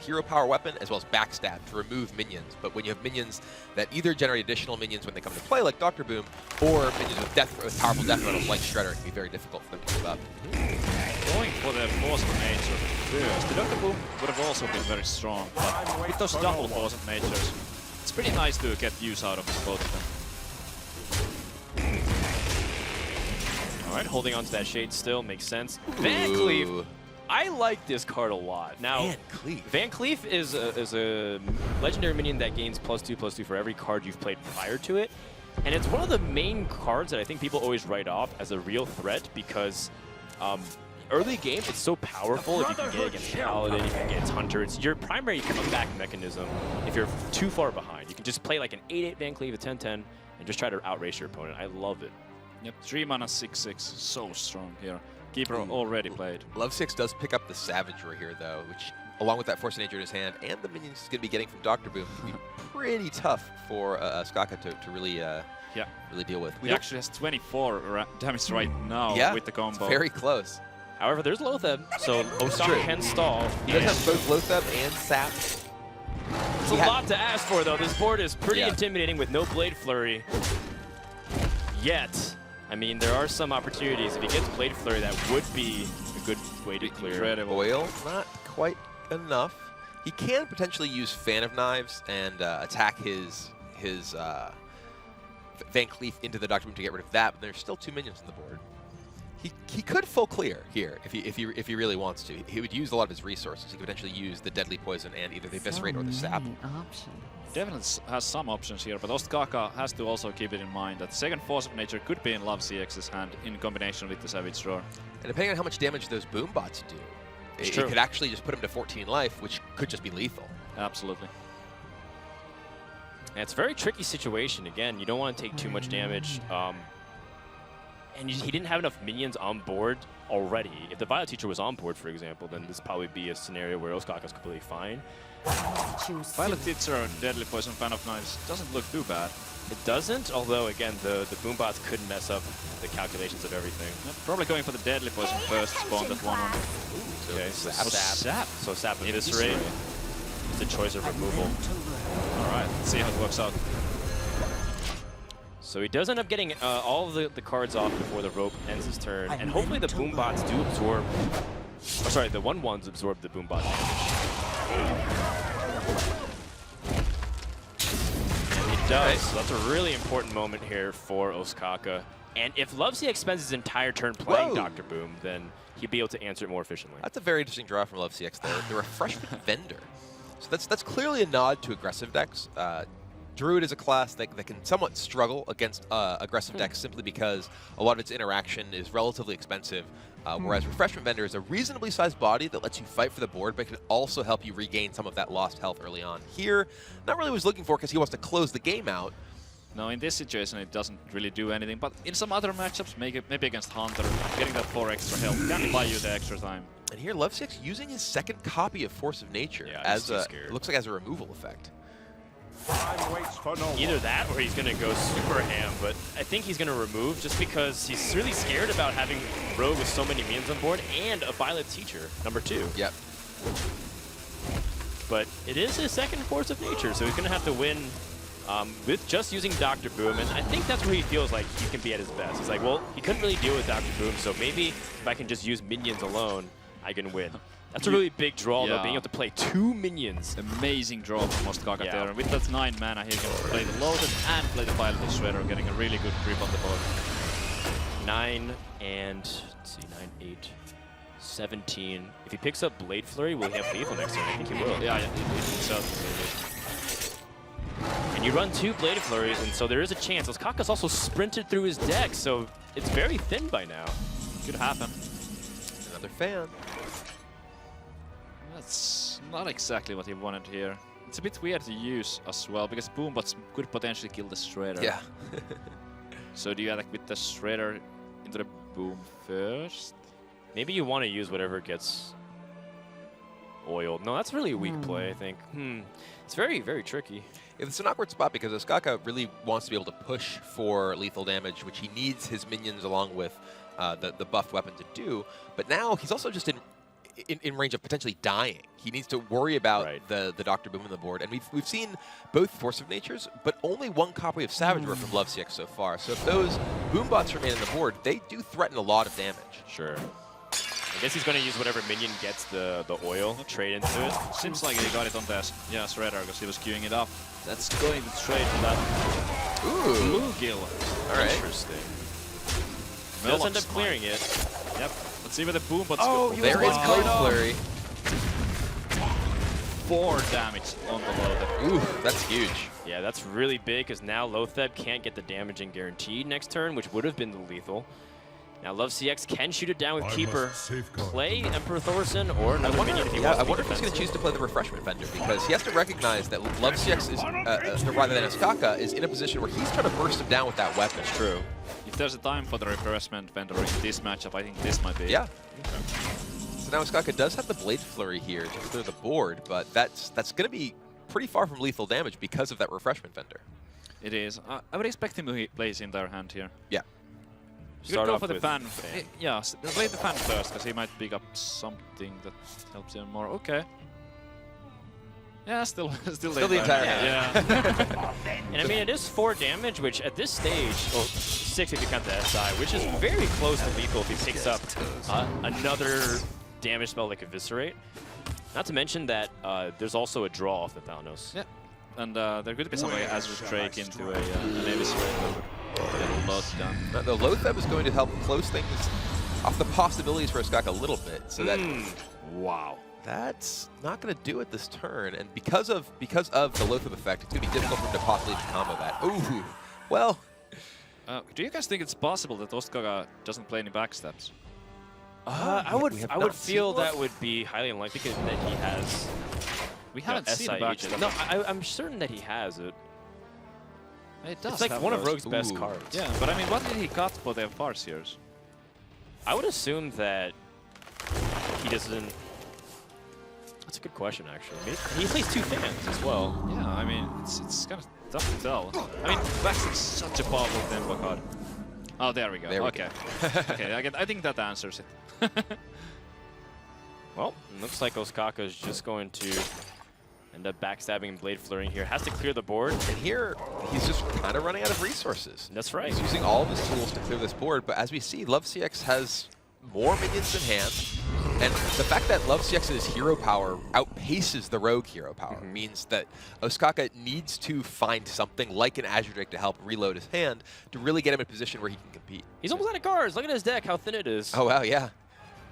hero power weapon as well as backstab to remove minions. But when you have minions that either generate additional minions when they come to play, like Dr. Boom, or minions with powerful death rattles like Shredder, it can be very difficult for them to keep up. Going for the Force of Nature first. The Dr. Boom would have also been very strong, but with those double Force of Natures, it's pretty nice to get use out of both of them. Alright, holding on to that Shade still makes sense. Van Cleef, I like this card a lot. Now, Van Cleef is a legendary minion that gains +2/+2 for every card you've played prior to it. And it's one of the main cards that I think people always write off as a real threat because early game, it's so powerful if you can get against Paladin, if you can get against Hunter. It's your primary comeback mechanism if you're too far behind. You can just play like an 8/8 Van Cleef, a 10/10, and just try to outrace your opponent. I love it. Yep, 3 mana 6/6, so strong here. Keeper already played. LoveCX does pick up the Savagery here, though, which, along with that Force of Nature in his hand, and the minions he's going to be getting from Dr. Boom, can be pretty tough for Oskaka to really really deal with. He actually has 24 damage right now with the combo. It's very close. However, there's Lotheb, so Oskaka can stall. He does have both Lotheb and Sap. It's a lot to ask for, though. This board is pretty intimidating with no Blade Flurry. Yet, I mean, there are some opportunities. If he gets Blade Flurry, that would be a good way to clear. Oil, not quite enough. He can potentially use Fan of Knives and attack his Van Cleef into the Dr. Boom to get rid of that, but there's still 2 minions on the board. He could full clear here if he really wants to. He would use a lot of his resources. He could potentially use the Deadly Poison and either the Eviscerate or the Sap. Definitely has some options here, but Oskaka has to also keep it in mind that second Force of Nature could be in LoveCX's hand in combination with the Savage Roar. And depending on how much damage those boom bots do, it could actually just put him to 14 life, which could just be lethal. Absolutely. And it's a very tricky situation. Again, you don't want to take too much damage. And he didn't have enough minions on board already. If the Violet Teacher was on board, for example, then this would probably be a scenario where Oskaka's completely fine. Violet Teacher, Deadly Poison, Fan of Knives doesn't look too bad. It doesn't, although again, the boombots could mess up the calculations of everything. Yep, probably going for the Deadly Poison first, spawn that one. Okay, so Sap. So Sap Eviscerate. It's a choice of removal. Alright, let's see how it works out. So he does end up getting all of the cards off before the rope ends his turn, and hopefully the boombots do absorb. Oh, sorry, the 1/1s absorb the boombot damage. And he does. So that's a really important moment here for Oskaka. And if LoveCX spends his entire turn playing Dr. Boom, then he'd be able to answer it more efficiently. That's a very interesting draw from LoveCX there. The Refreshment Vendor. So that's clearly a nod to aggressive decks. Druid is a class that can somewhat struggle against aggressive decks simply because a lot of its interaction is relatively expensive, whereas Refreshment Vendor is a reasonably sized body that lets you fight for the board, but can also help you regain some of that lost health early on. Here, not really what he was looking for because he wants to close the game out. No, in this situation it doesn't really do anything, but in some other matchups, maybe against Hunter, getting that 4 extra health can buy you the extra time. And here, LoveCX using his second copy of Force of Nature as it looks like as a removal effect. Either that or he's going to go super ham, but I think he's going to remove just because he's really scared about having Rogue with so many minions on board and a Violet Teacher, #2. Yep. But it is his second Force of Nature, so he's going to have to win with just using Dr. Boom, and I think that's where he feels like he can be at his best. He's like, well, he couldn't really deal with Dr. Boom, so maybe if I can just use minions alone, I can win. That's a really big draw, though, being able to play 2 minions. Amazing draw from Oskaka there. And with that 9 mana, he can play the Loaded and play the Violent Shredder, getting a really good grip on the board. 9 and, let's see, 9, 8, 17. If he picks up Blade Flurry, will he have Lethal next turn? I think he will. Yeah, it certainly And you run 2 Blade Flurries, and so there is a chance. Oskaka's also sprinted through his deck, so it's very thin by now. Could happen. Another fan. That's not exactly what he wanted here. It's a bit weird to use as well, because Boombots could potentially kill the Shredder. Yeah. So do you attack with the Shredder into the Boom first? Maybe you want to use whatever gets oiled. No, that's really a weak play, I think. It's very, very tricky. It's an awkward spot because Oskaka really wants to be able to push for lethal damage, which he needs his minions along with the buffed weapon to do. But now he's also just in range of potentially dying. He needs to worry about the Dr. Boom on the board. And we've seen both Force of Natures, but only 1 copy of Savage Roar from LoveCX so far. So if those Boom bots remain on the board, they do threaten a lot of damage. Sure. I guess he's going to use whatever minion gets the oil, trade into it. Seems like he got it on the Shredder because he was queuing it up. That's going to trade for that. Ooh. Bluegill. All right. Interesting. Does end up clearing it. Yep. Let's see where the Boom bots go. There is Blade Flurry. 4 damage on the Loader. Ooh, that's huge. Yeah, that's really big because now LoveCX can't get the damaging guaranteed next turn, which would have been the lethal. Now LoveCX can shoot it down with Keeper, play Emperor Thorson or another minion if he wants to. I wonder if he's going to choose to play the Refreshment Vendor, because he has to recognize that LoveCX is, rather than Oskaka, is in a position where he's trying to burst him down with that weapon. That's true. If there's a time for the Refreshment Vendor in this matchup, I think this might be. Yeah. Okay. So now Oskaka does have the Blade Flurry here to clear the board, but that's going to be pretty far from lethal damage because of that Refreshment Vendor. It is. I would expect him to play his entire hand here. Yeah. You could go for the fan. Yeah, play the fan first, because he might pick up something that helps him more. Okay. Yeah, still the entire hand. Yeah. And I mean, it is 4 damage, which at this stage, 6 if you count the SI, which is very close to lethal if he picks up another damage spell like Eviscerate. Not to mention that there's also a draw off the Thanos. Yeah. And there could be some way Azure Drake into an Eviscerate. The Loatheb is going to help close things off the possibilities for Oskaka a little bit. So that wow, that's not going to do it this turn. And because of the Loatheb effect, it's going to be difficult for him to possibly combo that. Ooh, well. Do you guys think it's possible that Oskaka doesn't play any backstabs? I would feel that would be highly unlikely because that he has. We haven't seen a backstab. No, I'm certain that he has it. It does. It's like one of Rogue's best cards. Yeah, but I mean, what did he got for the Farseers? I would assume that he doesn't. That's a good question, actually. I mean, he plays 2 fans as well. Yeah, I mean, it's kind of tough to tell. I mean, Backstab's such a powerful tempo card. Oh, there we go. Okay, I think that answers it. Well, it looks like Oskaka is just going to end up backstabbing and Blade Flurrying here. Has to clear the board. And here, he's just kind of running out of resources. That's right. He's using all of his tools to clear this board, but as we see, LoveCX has more minions in hand, and the fact that LoveCX's hero power outpaces the Rogue hero power means that Oskaka needs to find something like an Azure Drake to help reload his hand to really get him in a position where he can compete. He's almost out of cards. Look at his deck, how thin it is. Oh, wow, yeah.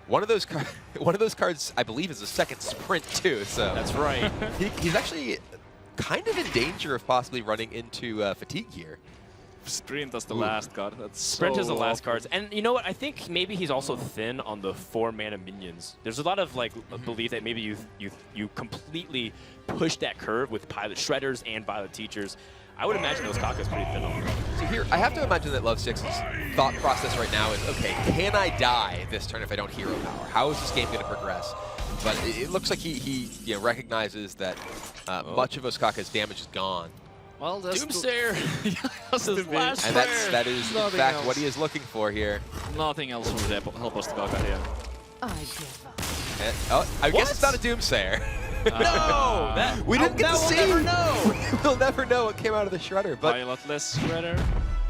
One of those cards, I believe, is a second sprint too. So that's right. He's actually kind of in danger of possibly running into fatigue here. Sprint as the last card. That's Sprint so is the last cards. And you know what? I think maybe he's also thin on the 4 mana minions. There's a lot of like belief that maybe you completely push that curve with Pilot Shredders and Pilot Teachers. I would imagine Oskaka's pretty thin on them. So here, I have to imagine that LoveCX's thought process right now is, okay, can I die this turn if I don't hero power? How is this game going to progress? But it looks like he recognizes that much of Oskaka's damage is gone. Well, that's Doomsayer! And that is in fact what he is looking for here. Nothing else would help Oskaka here. I guess it's not a Doomsayer. No! We didn't get to see. We'll never know. We'll never know what came out of the Shredder. But Pilotless Shredder.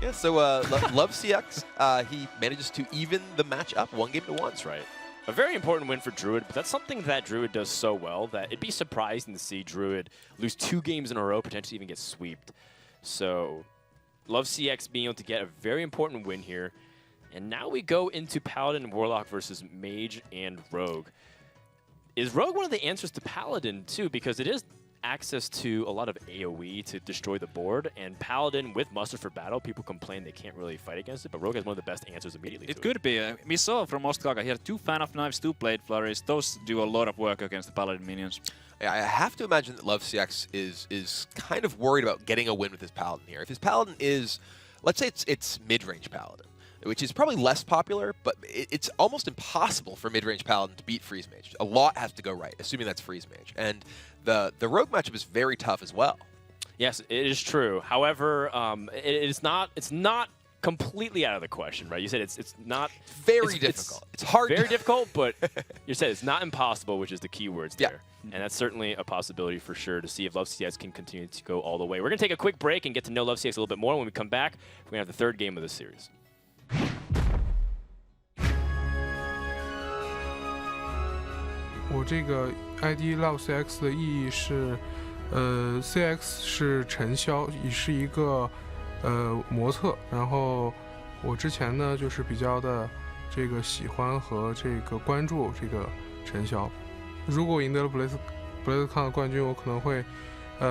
yeah, so LoveCX, he manages to even the match up 1-1. That's right. A very important win for Druid, but that's something that Druid does so well that it'd be surprising to see Druid lose 2 games in a row, potentially even get sweeped. So LoveCX being able to get a very important win here. And now we go into Paladin and Warlock versus Mage and Rogue. Is Rogue one of the answers to Paladin, too? Because it is access to a lot of AoE to destroy the board, and Paladin with Muster for Battle, people complain they can't really fight against it, but Rogue has one of the best answers immediately. It could be. We saw from Oskaka, he had 2 Fan of Knives, 2 Blade Flurries. Those do a lot of work against the Paladin minions. Yeah, I have to imagine that LoveCX is kind of worried about getting a win with his Paladin here. If his Paladin is, let's say it's mid-range Paladin, which is probably less popular, but it's almost impossible for mid-range Paladin to beat Freeze Mage. A lot has to go right, assuming that's Freeze Mage. And the Rogue matchup is very tough as well. Yes, it is true. However, it's not completely out of the question, right? You said it's not very difficult. It's hard. Very difficult, but you said it's not impossible, which is the key words there. And that's certainly a possibility for sure to see if LoveCX can continue to go all the way. We're going to take a quick break and get to know LoveCX a little bit more. When we come back, we're going to have the 3rd game of the series.我这个 ID LoveCX 的意义是，CX 是尘嚣，也是一个模特。然后我之前呢就是比较的这个喜欢和这个关注这个尘嚣。如果我赢得了 BlizzCon 的冠军，我可能会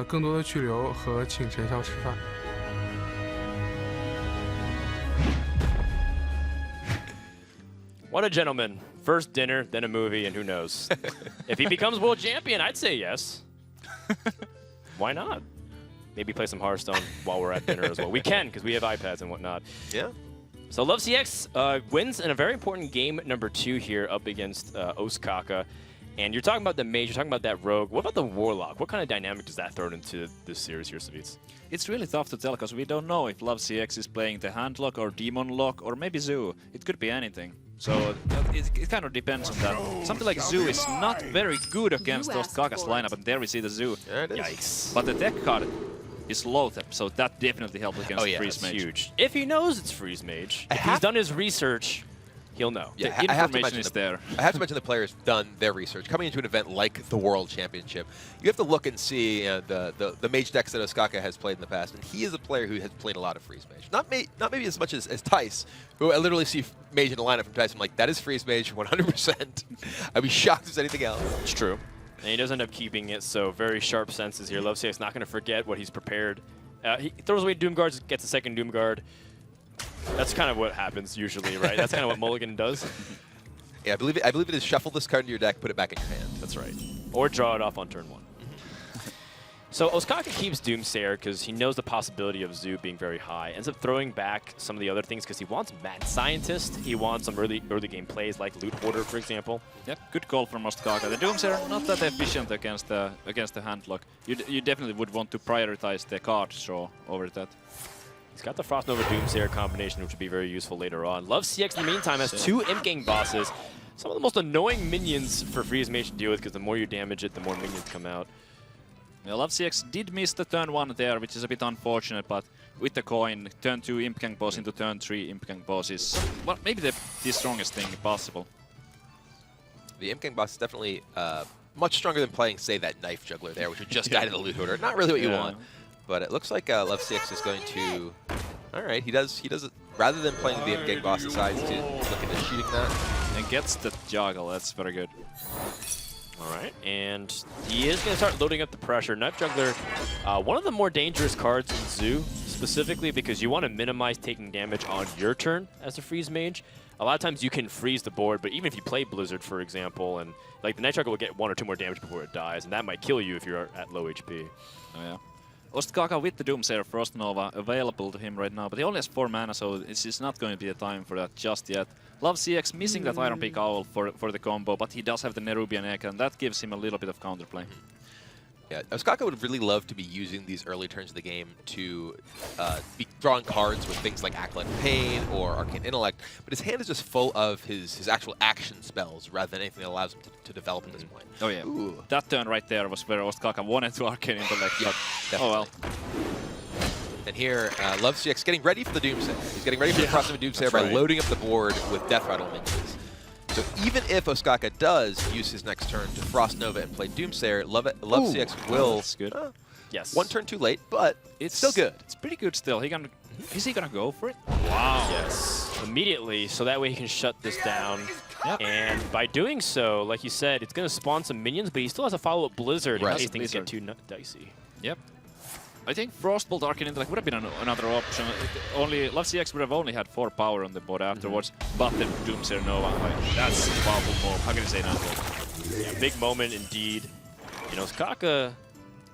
更多的去留和请尘嚣吃饭。What a gentleman. First dinner, then a movie, and who knows? If he becomes world champion, I'd say yes. Why not? Maybe play some Hearthstone while we're at dinner as well. We can, because we have iPads and whatnot. Yeah. So LoveCX wins in a very important game number 2 here up against Oskaka. And you're talking about the Mage, you're talking about that Rogue. What about the Warlock? What kind of dynamic does that throw into this series here, Savitz? It's really tough to tell because we don't know if LoveCX is playing the Handlock or Demon Lock or maybe Zoo. It could be anything. So it kind of depends on that. Something like Zoo is not very good against Oskaka's lineup, and there we see the Zoo. Yeah, it is. Yikes. But the deck card is Lothep, so that definitely helps against Freeze Mage. Huge. If he knows it's Freeze Mage, if he's done his research, he'll know. Yeah, the information is there. I have to mention the players done their research. Coming into an event like the World Championship, you have to look and see the Mage decks that Oskaka has played in the past, and he is a player who has played a lot of Freeze Mage. Not maybe as much as Tice, who I literally see Mage in the lineup from Tice. I'm like, that is Freeze Mage 100%. I'd be shocked if it's anything else. It's true. And he does end up keeping it, so very sharp senses here. LoveCX not going to forget what he's prepared. He throws away Doom Guards, gets a second Doom Guard. That's kind of what happens usually, right? That's kind of what Mulligan does. Yeah, I believe it is shuffle this card into your deck, put it back in your hand. That's right. Or draw it off on turn 1. So Oskaka keeps Doomsayer because he knows the possibility of Zoo being very high. Ends up throwing back some of the other things because he wants Mad Scientist. He wants some early game plays like Loot Hoarder, for example. Yep, good call from Oskaka. The Doomsayer not that efficient against the Handlock. You definitely would want to prioritize the card draw over that. He's got the Frost Nova Doomsayer combination, which would be very useful later on. LoveCX, in the meantime, has 2 Imp Gang bosses. Some of the most annoying minions for Freeze Mage to deal with, because the more you damage it, the more minions come out. Well, LoveCX did miss the turn 1 there, which is a bit unfortunate, but with the coin, turn 2 Imp Gang boss into turn 3 Imp Gang boss is well, maybe the strongest thing possible. The Imp Gang boss is definitely much stronger than playing, say, that Knife Juggler there, which would just die to the Loot Hoarder. Not really what you want. But it looks like LoveCX is going to... All right, he does it. Rather than playing the Imp Gang boss, decides to look into shooting that. And gets the Juggle. That's very good. All right, and he is going to start loading up the pressure. Knife Juggler, one of the more dangerous cards in Zoo, specifically because you want to minimize taking damage on your turn as a Freeze Mage. A lot of times you can freeze the board, but even if you play Blizzard, for example, and like the Knife Juggler will get 1 or 2 more damage before it dies, and that might kill you if you're at low HP. Oh, yeah. Oskaka with the Doomsayer Frost Nova available to him right now, but he only has 4 mana, so this is not going to be the time for that just yet. LoveCX missing that Iron Peak Owl for the combo, but he does have the Nerubian Egg, and that gives him a little bit of counterplay. Yeah, Oskaka would really love to be using these early turns of the game to be drawing cards with things like Acolyte of Pain or Arcane Intellect, but his hand is just full of his actual action spells rather than anything that allows him to develop at this point. Oh yeah, Ooh. that turn right there was where Oskaka wanted to Arcane Intellect, Yeah, but oh well. And here, LoveCX getting ready for the Doomsayer. He's getting ready for the Frostnova Doomsayer by loading up the board with Death Rattle minions. So even if Oskaka does use his next turn to Frost Nova and play Doomsayer, LoveCX will. That's good. Yes. One turn too late, but it's still good. It's pretty good still. Is he gonna go for it? Wow. Yes. Immediately, so that way he can shut this down. Yep. And by doing so, like you said, it's going to spawn some minions, but he still has a follow-up Blizzard in case things get too dicey. Yep. I think Frostbolt Arcane Intellect would have been another option. Only LoveCX would have only had 4 power on the board afterwards, but then Doomsayer Nova. Like, that's a powerful move. How can you say no? Yeah, big moment indeed. You know, Oskaka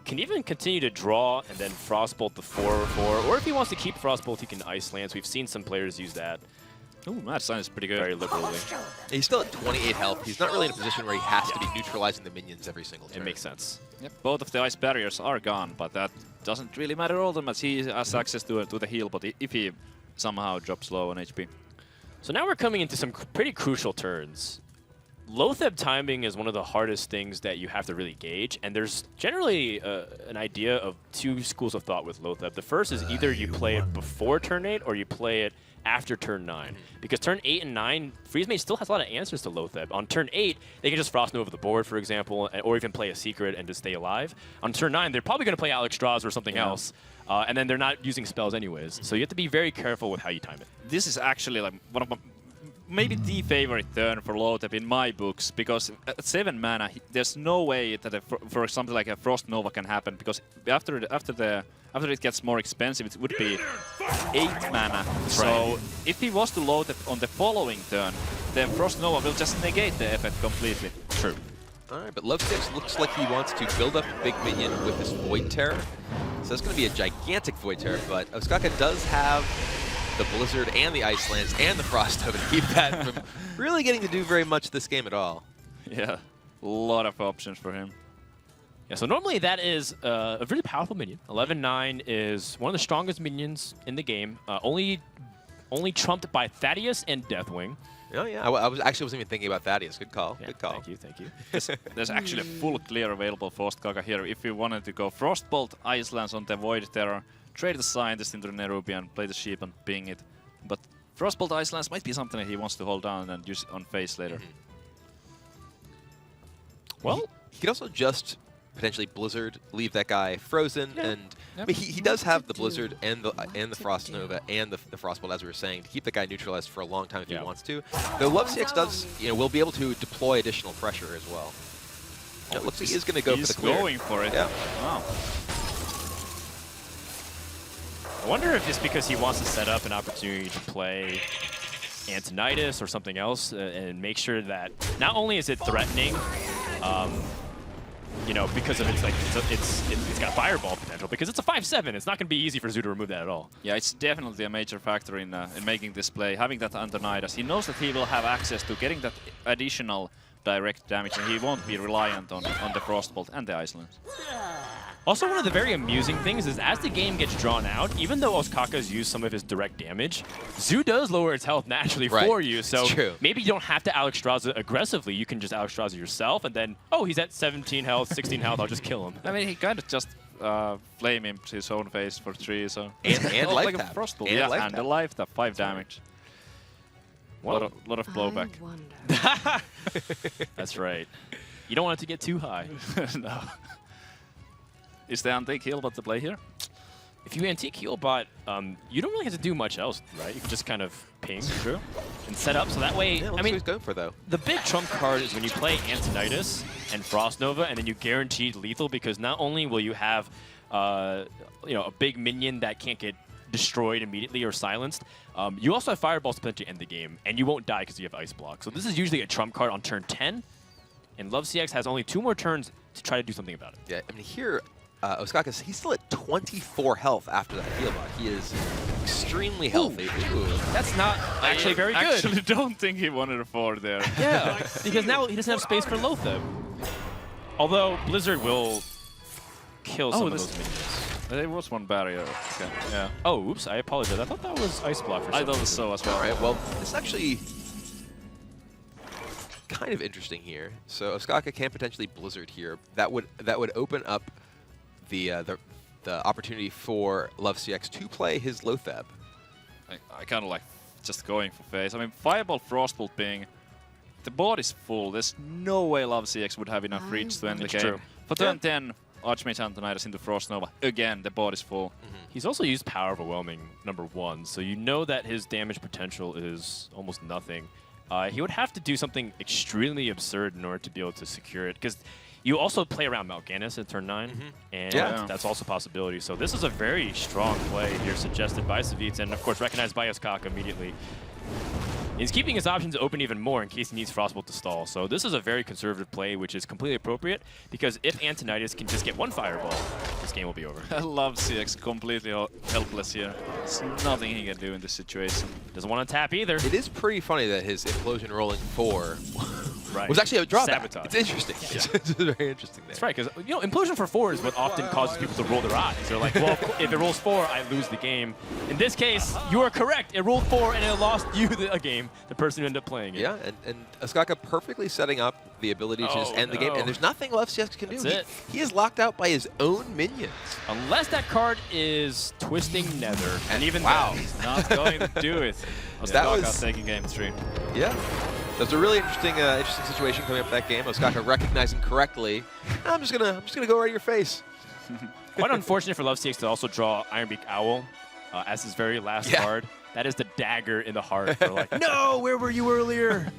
can even continue to draw and then Frostbolt the 4/4, or if he wants to keep Frostbolt, he can Ice Lance. We've seen some players use that. Ooh, Mad Sign is pretty good. Very liberally. He's still at 28 health. He's not really in a position where he has to be neutralizing the minions every single turn. It makes sense. Yep. Both of the ice barriers are gone, but that doesn't really matter all that much. He has access to the heal, but if he somehow drops low on HP. So now we're coming into some pretty crucial turns. LoveCX timing is one of the hardest things that you have to really gauge, and there's generally an idea of 2 schools of thought with LoveCX. The first is either you play it before turn 8 or you play it after turn 9. Because turn 8 and 9, Freezemage still has a lot of answers to LoveCX. On turn 8, they can just Frost Nova the board, for example, or even play a secret and just stay alive. On turn 9, they're probably going to play Alex Strauss or something else, and then they're not using spells anyways. So you have to be very careful with how you time it. This is actually like one of my, maybe the favorite turn for LoveCX in my books, because at 7 mana, there's no way that, for something like a Frost Nova can happen, because after it gets more expensive, it would be 8 mana. So if he was to load it on the following turn, then Frost Nova will just negate the effect completely. True. Alright, but LoveCX looks like he wants to build up a big minion with this Void Terror. So that's going to be a gigantic Void Terror, but Oskaka does have the Blizzard and the Ice Lance and the Frost Nova to keep that from really getting to do very much this game at all. Yeah, a lot of options for him. Yeah, so normally that is a really powerful minion. 11-9 is one of the strongest minions in the game, only trumped by Thaddeus and Deathwing. Oh yeah, I wasn't even thinking about Thaddeus. Good call. Yeah, good call. Thank you. There's actually a full clear available for Oskaka here. If you wanted to go Frostbolt, Ice Lance on the Void Terror, trade the Scientist into the Nerubian, play the Sheep and ping it. But Frostbolt Ice Lance might be something that he wants to hold down and use on face later. Well, he could also just potentially Blizzard, leave that guy frozen, and I mean, he does have the Blizzard and the Frost Nova and the Frostbolt, as we were saying, to keep the guy neutralized for a long time if he wants to. Though LoveCX does, will be able to deploy additional pressure as well. It looks like he's going to go for the clear. He's going for it. Yeah. Wow. I wonder if it's because he wants to set up an opportunity to play Antonidas or something else and make sure that not only is it threatening, because of it's got fireball potential, because it's a 5/7. It's not going to be easy for Zoo to remove that at all. Yeah, it's definitely a major factor in making this play. Having that Antonidas, he knows that he will have access to getting that additional direct damage, and he won't be reliant on the Frostbolt and the Ice Lance. Also, one of the very amusing things is as the game gets drawn out, even though Oskaka's used some of his direct damage, Zoo does lower its health naturally for you. So maybe you don't have to Alex Strauss aggressively. You can just Alex Strauss yourself, and then, oh, he's at 17 health, 16 health, I'll just kill him. I mean, he kind of just flame him to his own face for 3, so... And like life a tap. Frostbolt. And Yeah, life and tap. the life tap, 5 damage. Well, lot of blowback. That's right. You don't want it to get too high. No. Is the Antique Healbot to play here? If you Antique Healbot, you don't really have to do much else, right? You can just kind of ping and set up, so that way... Yeah, I mean, he's going for, though. The big trump card is when you play Antonidas and Frost Nova, and then you guaranteed lethal, because not only will you have a big minion that can't get destroyed immediately or silenced, you also have Fireballs to potentially end the game, and you won't die because you have Ice Block. So this is usually a trump card on turn 10, and LoveCX has only 2 more turns to try to do something about it. Yeah, I mean, here, Oskaka, he's still at 24 health after that Healbot. He is extremely healthy. Ooh. That's not actually very good. I actually don't think he wanted a 4 there. Yeah, because now he doesn't have space for LoveCX. Although Blizzard will kill some of those minions. There was one barrier. Okay. Yeah. Oh, oops. I apologize. I thought that was Ice Block for some I thought it was reason. so as well. All right. Well, it's actually kind of interesting here. So Oskaka can potentially Blizzard here. That would open up the opportunity for LoveCX to play his Lothab. I kind of like just going for phase. I mean, Fireball Frostbolt being the board is full. There's no way LoveCX would have enough reach to end the game. True. For turn 10, Archmage Antonidas into Frost Nova. Again, the board is full. He's also used Power Overwhelming #1, so you know that his damage potential is almost nothing. He would have to do something extremely absurd in order to be able to secure it, because you also play around Mal'Ganis at turn 9, and that's also a possibility. So this is a very strong play here, suggested by Savitz, and of course recognized by Oskaka immediately. He's keeping his options open even more in case he needs Frostbolt to stall. So this is a very conservative play, which is completely appropriate, because if Antonidas can just get one Fireball, this game will be over. I love CX completely helpless here. There's nothing he can do in this situation. Doesn't want to tap either. It is pretty funny that his Implosion rolling 4 Right. was actually a drawback. Sabotage. It's interesting. Yeah. It's very interesting there. That's right, because Implosion for 4 is what often causes people to roll their eyes. They're like, well, if it rolls 4, I lose the game. In this case, you are correct. It rolled 4 and it lost you a game, the person who ended up playing it. Yeah, and Oskaka perfectly setting up the ability to just end the game, and there's nothing LoveCX can do. He is locked out by his own minions. Unless that card is Twisting Nether, and even wow, then, he's not going to do it. That was taking game 3. Yeah. That's a really interesting situation coming up that game. Oskaka recognizing correctly. I'm just gonna go right to your face. Quite unfortunate for LoveCX to also draw Ironbeak Owl as his very last card. That is the dagger in the heart. For like, no, where were you earlier?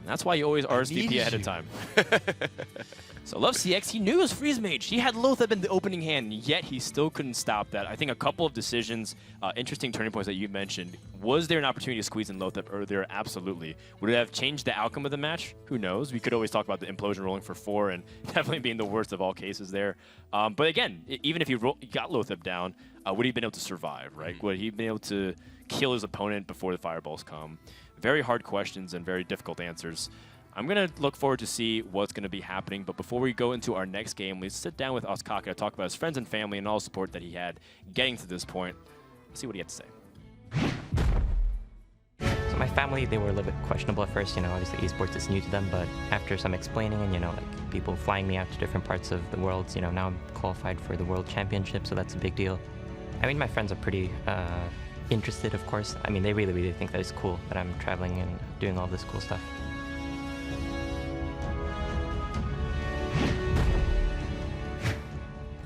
That's why you always RSVP ahead of time. So LoveCX, he knew it was Freeze Mage. He had Lothab in the opening hand, yet he still couldn't stop that. I think a couple of decisions, interesting turning points that you mentioned. Was there an opportunity to squeeze in Lothab earlier? Absolutely. Would it have changed the outcome of the match? Who knows? We could always talk about the Implosion rolling for 4 and definitely being the worst of all cases there. But again, even if he got Lothab down, would he have been able to survive, right? Would he have been able to kill his opponent before the fireballs come? Very hard questions and very difficult answers. I'm going to look forward to see what's going to be happening, but before we go into our next game, let's sit down with Oskaka to talk about his friends and family and all the support that he had getting to this point. Let's see what he had to say. So my family, they were a little bit questionable at first. Obviously esports is new to them, but after some explaining and, like people flying me out to different parts of the world, now I'm qualified for the World Championship, so that's a big deal. I mean, my friends are pretty interested, of course. I mean, they really, really think that it's cool that I'm traveling and doing all this cool stuff.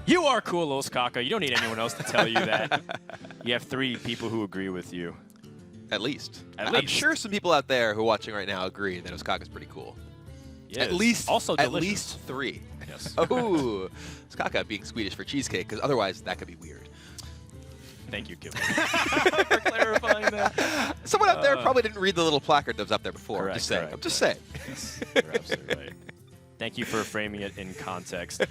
You are cool, Oskaka. You don't need anyone else to tell you that. You have 3 people who agree with you. At least. At I'm least. sure some people out there who are watching right now agree that Oskaka's pretty cool. Yes. At least, also at delicious. least 3. Yes. Oh, Oskaka being Swedish for cheesecake, because otherwise that could be weird. Thank you, Gilbert, for clarifying that. Someone out there probably didn't read the little placard that was up there before. Correct, I'm just saying. correct, I'm just saying. Yes, you're absolutely right. Thank you for framing it in context.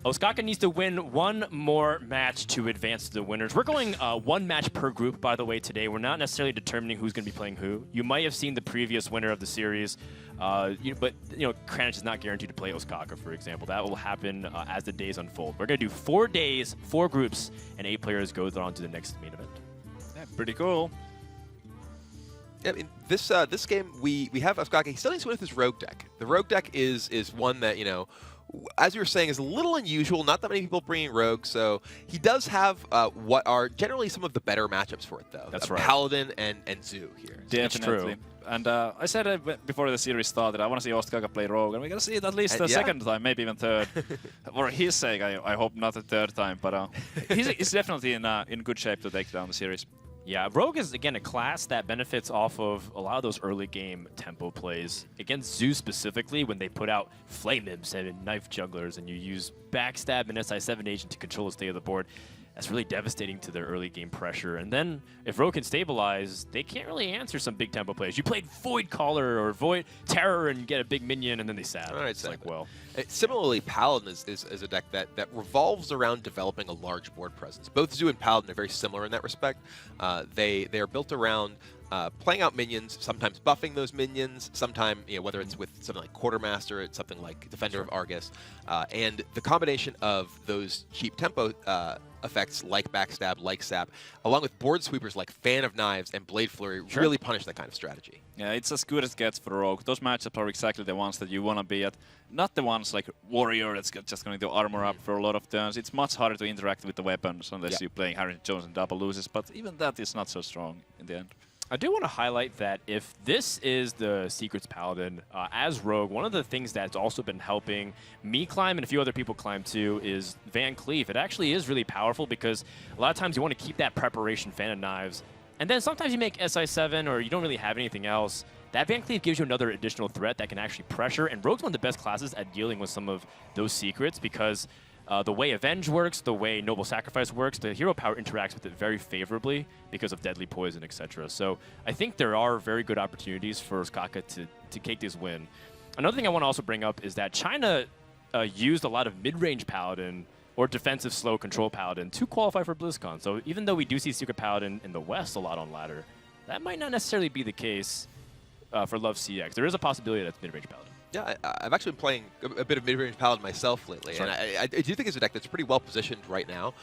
Oskaka needs to win one more match to advance to the winners. We're going 1 match per group, by the way, today. We're not necessarily determining who's going to be playing who. You might have seen the previous winner of the series, but Kranich is not guaranteed to play Oskaka, for example. That will happen as the days unfold. We're going to do 4 days, 4 groups, and 8 players go on to the next main event. Yeah, pretty cool. Yeah, in this game, we have Oskaka. He still needs to win with his Rogue deck. The Rogue deck is one that, as we were saying, is a little unusual. Not that many people bringing Rogue, so he does have what are generally some of the better matchups for it, though. That's right. Paladin and Zoo here. Definitely. And I said before the series started, I want to see Oskaka play Rogue, and we're going to see it at least a second time, maybe even third. For his sake, I hope not a third time, but he's definitely in good shape to take down the series. Yeah, Rogue is, again, a class that benefits off of a lot of those early game tempo plays. Against Zeus specifically, when they put out Flame Imps and Knife Jugglers, and you use Backstab and SI7 Agent to control the state of the board, that's really devastating to their early game pressure. And then if Rogue can stabilize, they can't really answer some big tempo plays. You played Void Caller or Void Terror and get a big minion, and then they stab. All right, it's like, well. Similarly, Paladin is a deck that revolves around developing a large board presence. Both Zoo and Paladin are very similar in that respect. They are built around playing out minions, sometimes buffing those minions, sometimes, whether it's with something like Quartermaster, it's something like Defender of Argus, and the combination of those cheap tempo effects like Backstab, like Sap, along with board sweepers like Fan of Knives and Blade Flurry really punish that kind of strategy. Yeah, it's as good as it gets for Rogue. Those matchups are exactly the ones that you want to be at. Not the ones like Warrior that's just going to armor up for a lot of turns. It's much harder to interact with the weapons unless you're playing Harry Jones and double loses, but even that is not so strong in the end. I do want to highlight that if this is the Secrets Paladin, as Rogue, one of the things that's also been helping me climb and a few other people climb too is Van Cleef. It actually is really powerful because a lot of times you want to keep that preparation Fan of Knives, and then sometimes you make SI7 or you don't really have anything else. That Van Cleef gives you another additional threat that can actually pressure, and Rogue's one of the best classes at dealing with some of those secrets because the way Avenge works, the way Noble Sacrifice works, the hero power interacts with it very favorably because of Deadly Poison, etc. So I think there are very good opportunities for Oskaka to take this win. Another thing I want to also bring up is that China used a lot of mid-range Paladin or defensive slow control Paladin to qualify for BlizzCon. So even though we do see Secret Paladin in the West a lot on ladder, that might not necessarily be the case for LoveCX. There is a possibility that's mid-range Paladin. Yeah, I've actually been playing a bit of mid-range Paladin myself lately, and I do think it's a deck that's pretty well positioned right now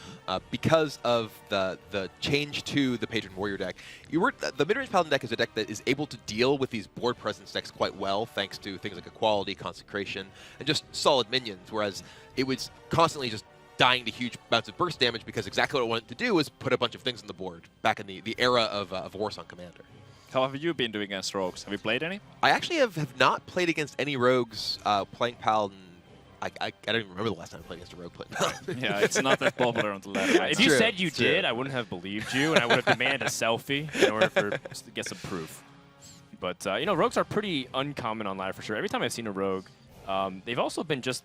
because of the change to the Patron Warrior deck. The mid-range Paladin deck is a deck that is able to deal with these board presence decks quite well thanks to things like Equality, Consecration, and just solid minions, whereas it was constantly just dying to huge amounts of burst damage because exactly what it wanted to do was put a bunch of things on the board back in the era of Warsong Commander. How have you been doing against Rogues? Have you played any? I actually have not played against any Rogues playing Paladin. I don't even remember the last time I played against a Rogue playing Paladin. Yeah, it's not that popular on the ladder. If you said you did, I wouldn't have believed you, and I would have demanded a selfie in order to get some proof. But, Rogues are pretty uncommon on ladder for sure. Every time I've seen a Rogue, they've also been just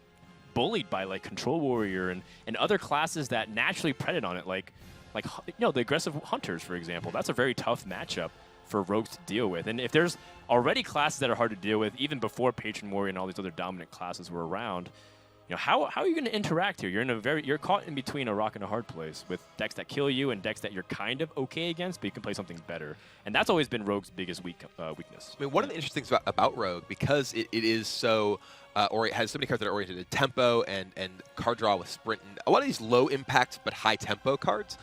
bullied by, like, Control Warrior and other classes that naturally predate on it, like the aggressive Hunters, for example. That's a very tough matchup for Rogues to deal with. And if there's already classes that are hard to deal with, even before Patron Warrior and all these other dominant classes were around, how are you going to interact here? You're caught in between a rock and a hard place with decks that kill you and decks that you're kind of okay against, but you can play something better. And that's always been Rogue's biggest weakness. I mean, one of the interesting things about Rogue, because it is so or it has so many cards that are oriented to tempo and card draw with sprint, and a lot of these low impact but high tempo cards,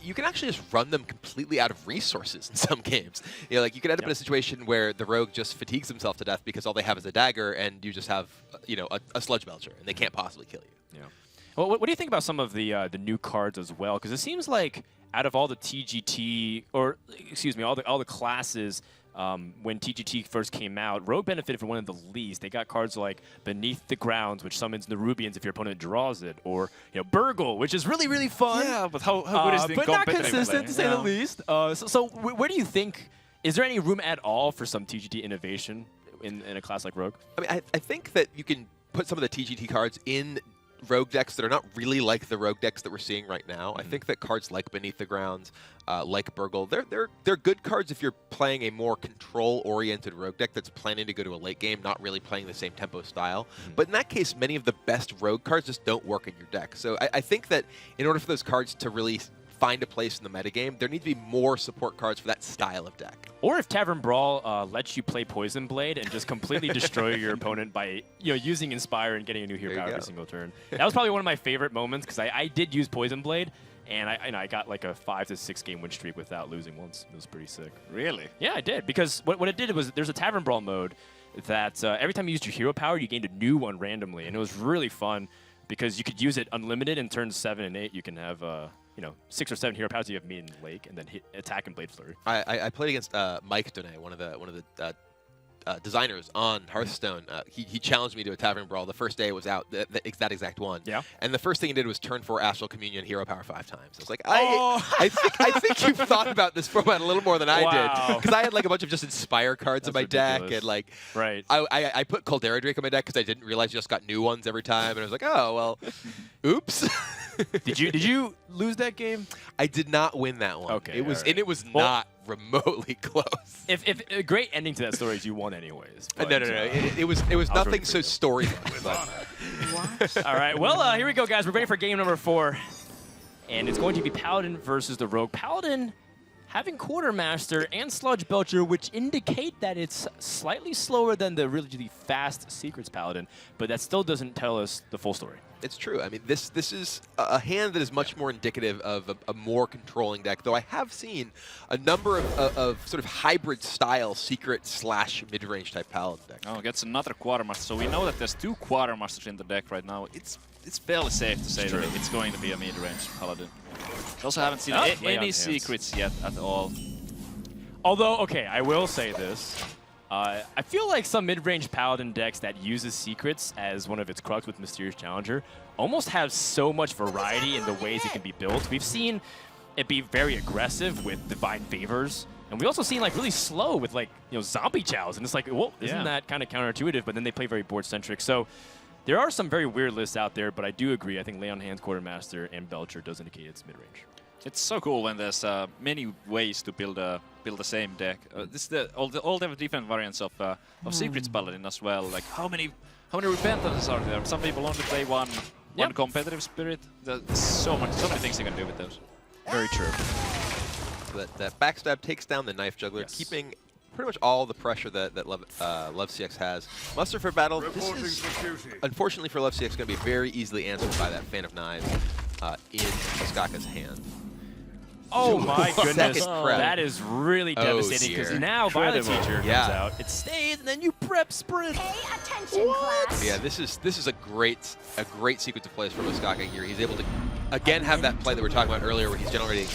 you can actually just run them completely out of resources in some games. Like you could end up in a situation where the Rogue just fatigues himself to death because all they have is a dagger, and you just have a Sludge Belcher, and they can't possibly kill you. Yeah. Well, what do you think about some of the new cards as well? Because it seems like out of all the TGT, or excuse me, all the classes. When TGT first came out, Rogue benefited from one of the least. They got cards like Beneath the Grounds, which summons Nerubians if your opponent draws it, or Burgle, which is really, really fun. Yeah, but how good is the but not competitive consistent, play? to say the least. So where do you think, is there any room at all for some TGT innovation in a class like Rogue? I mean, I think that you can put some of the TGT cards in Rogue decks that are not really like the Rogue decks that we're seeing right now. I think that cards like Beneath the Grounds, like Burgle, they're good cards if you're playing a more control-oriented Rogue deck that's planning to go to a late game, not really playing the same tempo style. But in that case, many of the best Rogue cards just don't work in your deck. So I think that in order for those cards to really find a place in the metagame, there need to be more support cards for that style of deck. Or if Tavern Brawl lets you play Poison Blade and just completely destroy your opponent by using Inspire and getting a new hero power every single turn. That was probably one of my favorite moments because I did use Poison Blade, and I got like a 5 to 6 game win streak without losing once. It was pretty sick. Really? Yeah, I did, because what it did was there's a Tavern Brawl mode that every time you used your hero power, you gained a new one randomly, and it was really fun because you could use it unlimited in turns 7 and 8. You can have 6 or 7 hero powers. You have Meat and Lake, and then hit attack and Blade Flurry. I played against Mike Donet, one of the designers on Hearthstone. He challenged me to a Tavern Brawl. The first day it was out, that exact one. Yeah. And the first thing he did was turn 4 Astral Communion hero power 5 times. I was like, I think you've thought about this format a little more than I did, because I had like a bunch of just Inspire cards in my deck, and like I put Caldera Drake on my deck because I didn't realize you just got new ones every time, and I was like, oh well, oops. Did you lose that game? I did not win that one. Okay, it was and it was not remotely close. If a great ending to that story is you won anyways. But, no. It was nothing so story. All right. Well, here we go, guys. We're ready for game number 4, and it's going to be Paladin versus the Rogue. Paladin having Quartermaster and Sludge Belcher, which indicate that it's slightly slower than the really fast Secrets Paladin, but that still doesn't tell us the full story. It's true. I mean, this is a hand that is much more indicative of a more controlling deck, though I have seen a number of sort of hybrid-style secret/mid-range type Paladin decks. Oh, gets another Quartermaster. So we know that there's 2 Quartermasters in the deck right now. It's fairly safe to say that it's going to be a mid-range Paladin. We also haven't seen any secrets yet at all. Although, okay, I will say this. I feel like some mid-range Paladin decks that uses secrets as one of its crux with Mysterious Challenger almost have so much variety in the ways it can be built. We've seen it be very aggressive with Divine Favors, and we also seen like really slow with like Zombie Chows, and it's like, well, isn't that kind of counterintuitive? But then they play very board-centric. So there are some very weird lists out there, but I do agree. I think Lay on Hands, Quartermaster, and Belcher does indicate it's mid-range. It's so cool when there's many ways to build the same deck. This is all the different variants of Secrets Paladin as well. Like how many Repentances are there? Some people only play one competitive spirit. There's so many things you can do with those. Very true. So that backstab takes down the Knife Juggler, keeping pretty much all the pressure that LoveCX has. Muster for battle. This is, unfortunately for LoveCX, going to be very easily answered by that Fan of Knives in Oskaka's hand. Oh my goodness, Prep. that is really devastating because now Violet Teacher comes out. It stays, and then you prep sprint. Pay attention, class. Yeah, this is a great sequence of plays from Oskaka here. He's able to again have that play that we were talking about earlier, where he's generating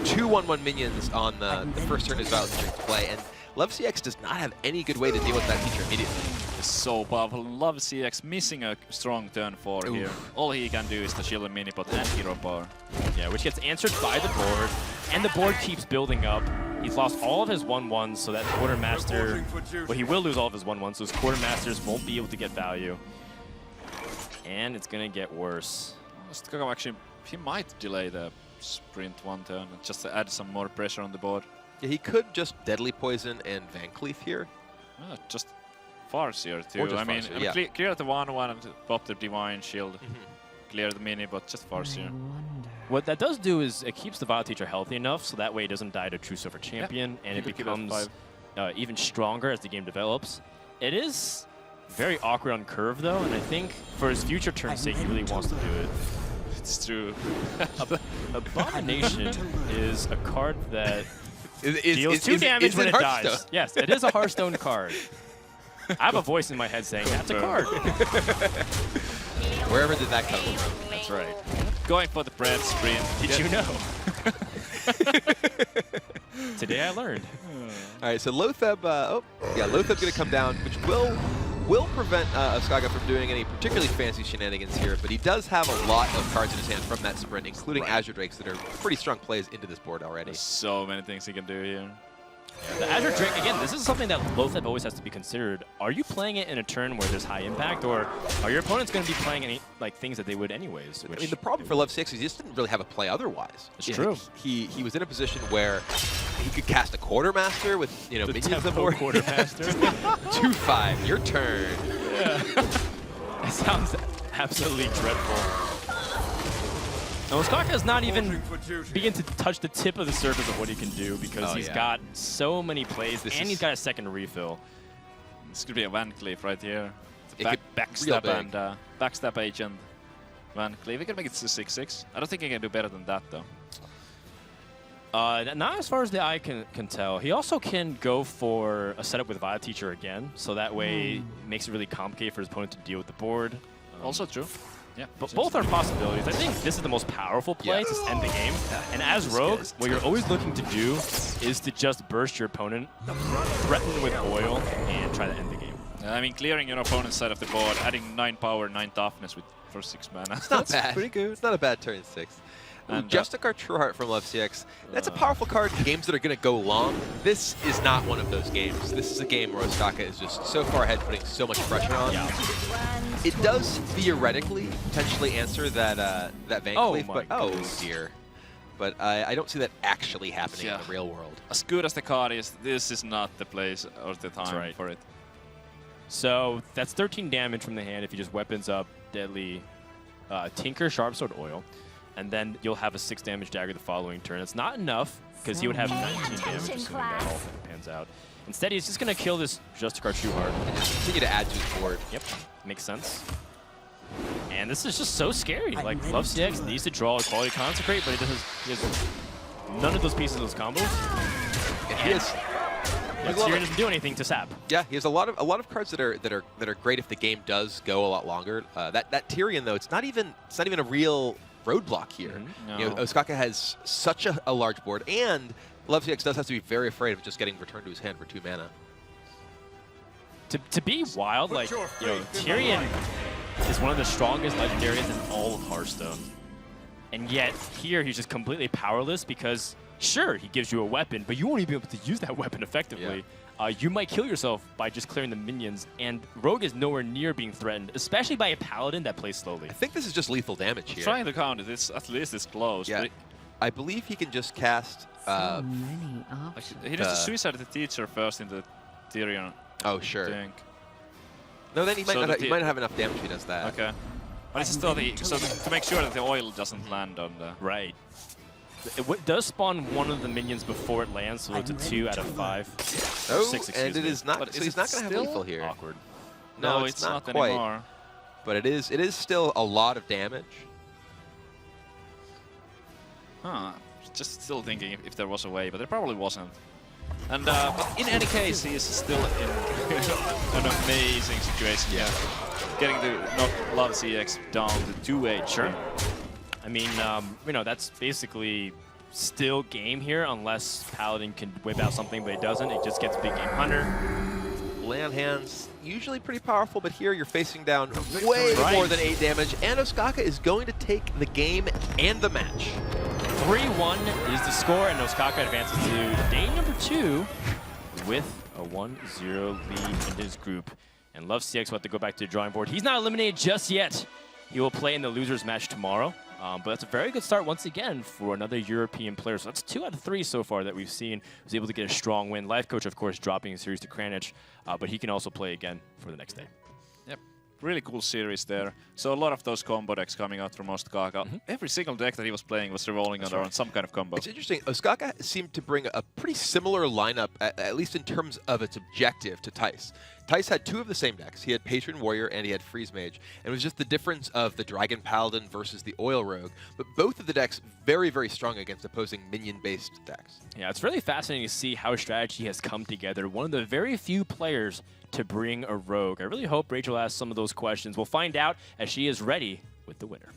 2 1/1 minions on the first turn his Violet Teacher play, and LoveCX does not have any good way to deal with that feature immediately. It's so powerful. LoveCX missing a strong turn 4 here. All he can do is the shield and minipot and hero power. Yeah, which gets answered by the board, and the board keeps building up. He's lost all of his 1/1s, so that Quartermaster, well, he will lose all of his 1/1s, so his Quartermasters won't be able to get value. And it's going to get worse. Actually, he might delay the sprint 1 turn and just to add some more pressure on the board. Yeah, he could just Deadly Poison and Van Cleef here. Just Farseer too. Or just I mean, Farseer, clear the 1/1 and pop the Divine Shield. Clear the mini, but just Farseer. What that does do is it keeps the Violet Teacher healthy enough so that way it doesn't die to True Silver Champion, and it becomes even stronger as the game develops. It is very awkward on curve though, and I think for his future turn's sake, he really wants to do it. It's true. Abomination is a card that deals Is 2 damage when it dies. Hearthstone. Yes, it is a Hearthstone card. I have a voice in my head saying that's a card. Wherever did that come from? That's right. Going for the bread sprint. Did you know? Today I learned. All right, so Lotheb, Lotheb's going to come down, which will prevent Oskaka from doing any particularly fancy shenanigans here, but he does have a lot of cards in his hand from that sprint, including Azure Drakes that are pretty strong plays into this board already. There's so many things he can do here. Yeah, the Azure Drake, again, this is something that Lotheb always has to be considered. Are you playing it in a turn where there's high impact, or are your opponents going to be playing any things that they would anyways? I mean, the problem for LoveCX is he just didn't really have a play otherwise. It's true. He was in a position where he could cast a Quartermaster with minions on the board. Quartermaster. 2/5, your turn. Yeah. That sounds absolutely dreadful. And Oskaka is not even begin to touch the tip of the surface of what he can do because he's got so many plays, and he's got a second refill. This could be a Van Cleef right here. Backstab and backstab agent Van Cleef. We can make it to 6/6. I don't think he can do better than that though. Not as far as the eye can tell. He also can go for a setup with Violet Teacher again, so that way it makes it really complicated for his opponent to deal with the board. Also true. Yeah, but both are possibilities. I think this is the most powerful play to end the game. And as Rogue, what you're always looking to do is to just burst your opponent, threaten with oil, and try to end the game. I mean, clearing your opponent's side of the board, adding 9 power, 9 toughness for 6 mana. It's not bad. Pretty good. It's not a bad turn 6. And Justicar Trueheart from LoveCX. That's a powerful card in games that are going to go long. This is not one of those games. This is a game where Oskaka is just so far ahead, putting so much pressure on. It does theoretically potentially answer that Van Cleef, but oh dear. But I don't see that actually happening in the real world. As good as the card is, this is not the place or the time for it. So that's 13 damage from the hand if he just weapons up Deadly Tinker, Sharp Sword, Oil. and then you'll have a 6 damage dagger the following turn. It's not enough, because he would have 19 damage assuming that all pans out. Instead, he's just going to kill this Justicar too hard. And just continue to add to his board. Yep, makes sense. And this is just so scary. Like, LoveCX needs to draw a quality Consecrate, but he has none of those pieces of those combos. And Tyrion doesn't do anything to sap. Yeah, he has a lot of cards that are great if the game does go a lot longer. That Tyrion though, it's not even a real roadblock here. No. You know, Oskaka has such a large board, and LoveCX does have to be very afraid of just getting returned to his hand for 2 mana. To be wild, like, you know, Tyrion is one of the strongest legendaries in all of Hearthstone. And yet, here, he's just completely powerless because, sure, he gives you a weapon, but you won't even be able to use that weapon effectively. Yeah. You might kill yourself by just clearing the minions, and Rogue is nowhere near being threatened, especially by a Paladin that plays slowly. I think this is just lethal damage here. Trying to count it, it's at least it's close. Yeah. I believe he can just cast... so many options. Like, he needs to suicide the teacher first in the Tyrion. Oh, sure. Tank. No, then he might not have enough damage if he does that. Okay. But it's still to make sure that the oil doesn't land on the... Right. It does spawn one of the minions before it lands, so it's a 2 out of 5. Oh, 6, and it me. is not. So he's not going to have lethal here. Awkward. No, it's not anymore. quite. But it is still a lot of damage. Huh. Just still thinking if there was a way, but there probably wasn't. And but in any case, he is still in an amazing situation. Yeah. Getting to knock LoveCX down to 2-8. Sure. I mean, you know, that's basically still game here unless Paladin can whip out something, but it doesn't. It just gets big game Hunter. Land hands usually pretty powerful, but here you're facing down way more than 8 damage, and Oskaka is going to take the game and the match. 3-1 is the score, and Oskaka advances to day number 2 with a 1-0 lead in his group. And LoveCX will have to go back to the drawing board. He's not eliminated just yet. He will play in the losers match tomorrow. But that's a very good start once again for another European player. So that's 2 out of 3 so far that we've seen. Was able to get a strong win. LifeCoach, of course, dropping a series to Kranich, but he can also play again for the next day. Yep. Really cool series there. So a lot of those combo decks coming out from Oskaka. Every single deck that he was playing was revolving around some kind of combo. It's interesting. Oskaka seemed to bring a pretty similar lineup, at least in terms of its objective, to Tice. Tice had 2 of the same decks. He had Patron Warrior and he had Freeze Mage. And it was just the difference of the Dragon Paladin versus the Oil Rogue. But both of the decks very, very strong against opposing minion-based decks. Yeah, it's really fascinating to see how strategy has come together. One of the very few players to bring a Rogue. I really hope Rachel asks some of those questions. We'll find out as she is ready with the winner.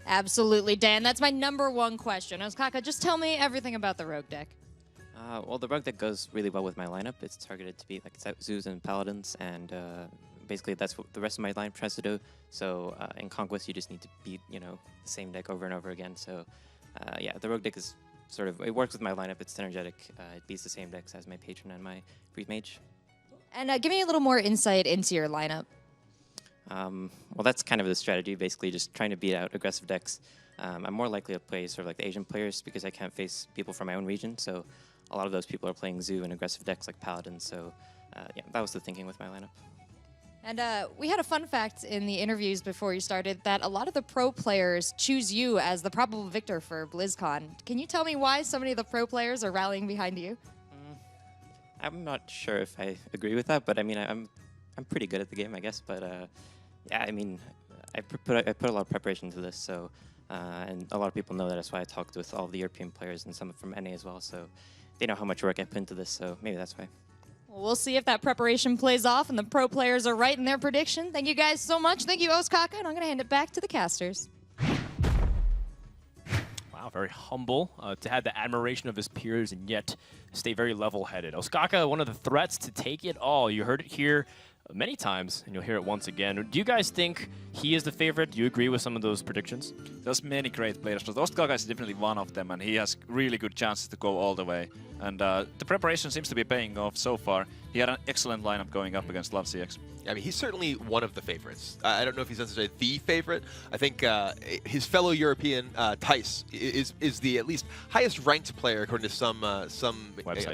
Absolutely, Dan. That's my #1 question. Oskaka, just tell me everything about the Rogue deck. Well, the Rogue deck goes really well with my lineup. It's targeted to be like Zeus and Paladins, and basically that's what the rest of my lineup tries to do. So in Conquest, you just need to beat, you know, the same deck over and over again. So yeah, the Rogue deck is sort of, it works with my lineup. It's synergetic. It beats the same decks as my Patron and my Freeze Mage. And give me a little more insight into your lineup. Well, that's kind of the strategy, basically just trying to beat out aggressive decks. I'm more likely to play sort of like the Asian players because I can't face people from my own region. So a lot of those people are playing Zoo and aggressive decks like Paladin. So yeah, that was the thinking with my lineup. And we had a fun fact in the interviews before you started that a lot of the pro players choose you as the probable victor for BlizzCon. Can you tell me why so many of the pro players are rallying behind you? I'm not sure if I agree with that, but I mean, I'm pretty good at the game, I guess. But yeah, I mean, I put a lot of preparation into this, so and a lot of people know that. That's why I talked with all the European players and some from NA as well. So they know how much work I put into this, so maybe that's why. Well, we'll see if that preparation plays off and the pro players are right in their prediction. Thank you guys so much. Thank you, Oskaka, and I'm going to hand it back to the casters. Wow, very humble to have the admiration of his peers and yet stay very level-headed. Oskaka, one of the threats to take it all. You heard it here many times, and you'll hear it once again. Do you guys think he is the favorite? Do you agree with some of those predictions? There's many great players, but Oskaka is definitely one of them, and he has really good chances to go all the way. And the preparation seems to be paying off so far. He had an excellent lineup going up against LoveCX. I mean, he's certainly one of the favorites. I don't know if he's necessarily the favorite. I think his fellow European, Tice, is the at least highest ranked player according to some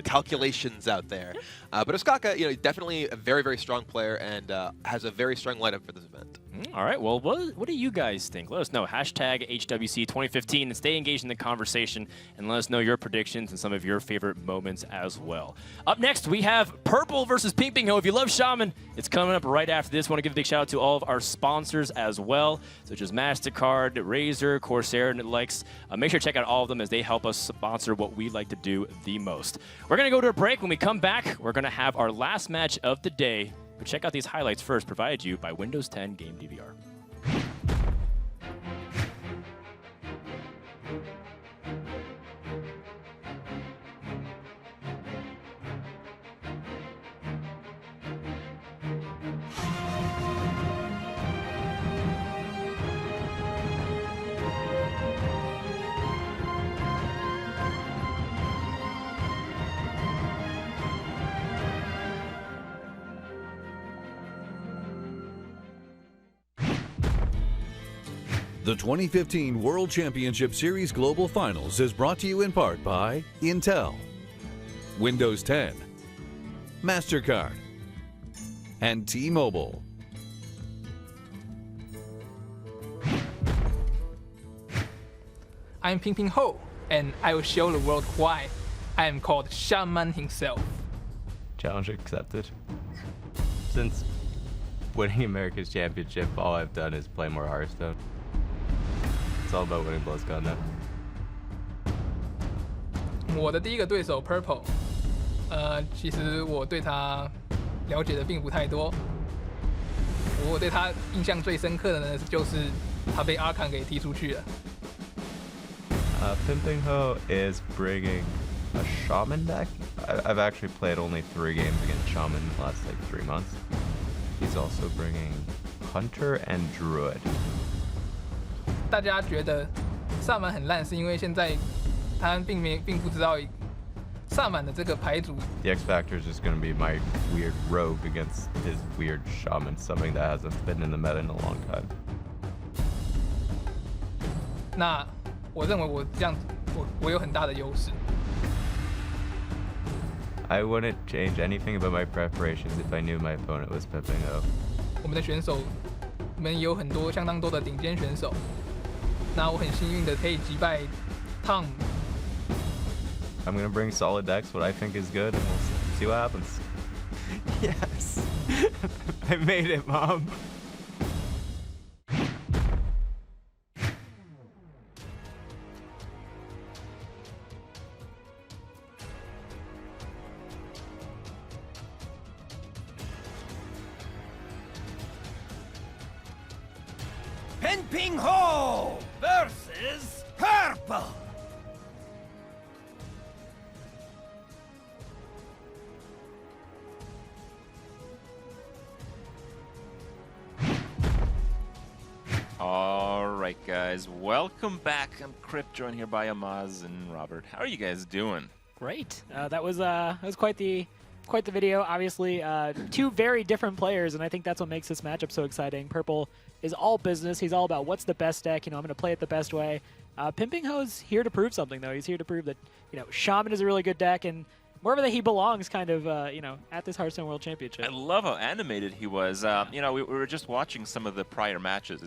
calculations out there. But Oskaka, you know, definitely a very, very strong player and has a very strong lineup for this event. All right, well, what do you guys think? Let us know. Hashtag HWC 2015 and stay engaged in the conversation and let us know your predictions and some of your favorite moments as well. Up next, we have Purple versus Pinpingho. If you love Shaman, it's coming up right after this. I want to give a big shout out to all of our sponsors as well, such as MasterCard, Razer, Corsair, and the likes. Make sure to check out all of them as they help us sponsor what we like to do the most. We're going to go to a break. When we come back, we're going to have our last match of the day. But check out these highlights first, provided you by Windows 10 Game DVR. The 2015 World Championship Series Global Finals is brought to you in part by Intel, Windows 10, MasterCard, and T-Mobile. I'm Pinpingho, and I will show the world why I am called Shaman himself. Challenge accepted. Since winning America's Championship, all I've done is play more Hearthstone. It's all about winning BlizzCon now. 我的第一个对手 Purple， 其实我对他了解的并不太多。我对他印象最深刻的呢，就是他被阿坎给踢出去了。Pinpingho is bringing a Shaman deck. I've actually played only 3 games against Shaman in the last 3 months. He's also bringing Hunter and Druid. 大家觉得萨满很烂，是因为现在他并不知道萨满的这个牌组。The X Factor is just going to be my weird rogue against his weird shaman, something that hasn't been in the meta in a long time. 那我认为我这样我有很大的优势。I wouldn't change anything about my preparations if I knew my opponent was Pinpingho. 我们的选手们有很多相当多的顶尖选手。那我很幸运的可以击败 Tom。 I'm gonna bring solid decks, what I think is good, and we'll see what happens. Yes, I made it, Mom. Pinpingho versus Purple. All right, guys, welcome back. I'm Crip, joined here by Amaz and Robert. How are you guys doing? Great. That was quite the video. Obviously, 2 very different players, and I think that's what makes this matchup so exciting. Purple is all business. He's all about what's the best deck. I'm going to play it the best way. Pinpingho's here to prove something, though. He's here to prove that Shaman is a really good deck, and wherever that he belongs, kind of, at this Hearthstone World Championship. I love how animated he was. We were just watching some of the prior matches.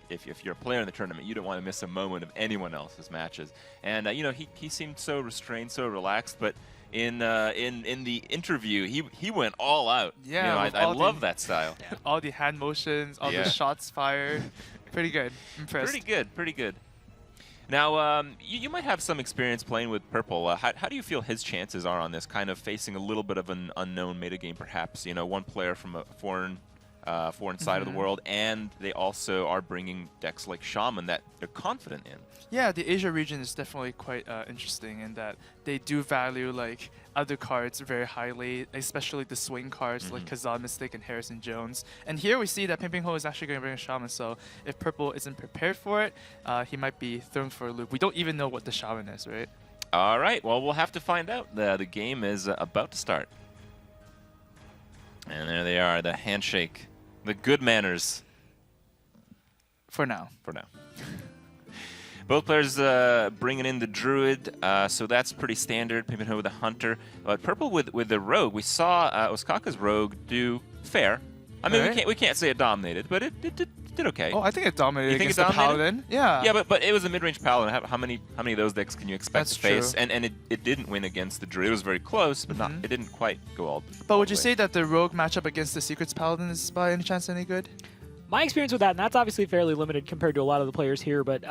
If you're a player in the tournament, you don't want to miss a moment of anyone else's matches. And he seemed so restrained, so relaxed, but in the interview, he went all out. Yeah, I love that style. Yeah. All the hand motions, all the shots fired. Pretty good. Impressed. Pretty good. Now, you might have some experience playing with Purple. How do you feel his chances are on this, kind of facing a little bit of an unknown metagame, perhaps? One player from a foreign side of the world, and they also are bringing decks like Shaman that they're confident in. Yeah, the Asia region is definitely quite interesting in that they do value other cards very highly, especially the swing cards like Kazan Mystic and Harrison Jones. And here we see that Pinpingho is actually going to bring a Shaman, so if Purple isn't prepared for it, he might be thrown for a loop. We don't even know what the Shaman is, right? All right, well, we'll have to find out. The game is about to start. And there they are, the handshake. The good manners. For now. Both players bringing in the Druid, so that's pretty standard. Pinpingho with the Hunter. But Purple with the Rogue. We saw Oskaka's Rogue do fair. I mean, we can't say it dominated, but it did did okay. Oh, I think it dominated You think against it the dominated? Paladin. Yeah. Yeah, but it was a mid-range Paladin. How many of those decks can you expect That's to face? true. And it didn't win against the Druid. It was very close, but it didn't quite go all. But would you say that the Rogue matchup against the Secrets Paladin is by any chance any good? My experience with that, and that's obviously fairly limited compared to a lot of the players here, but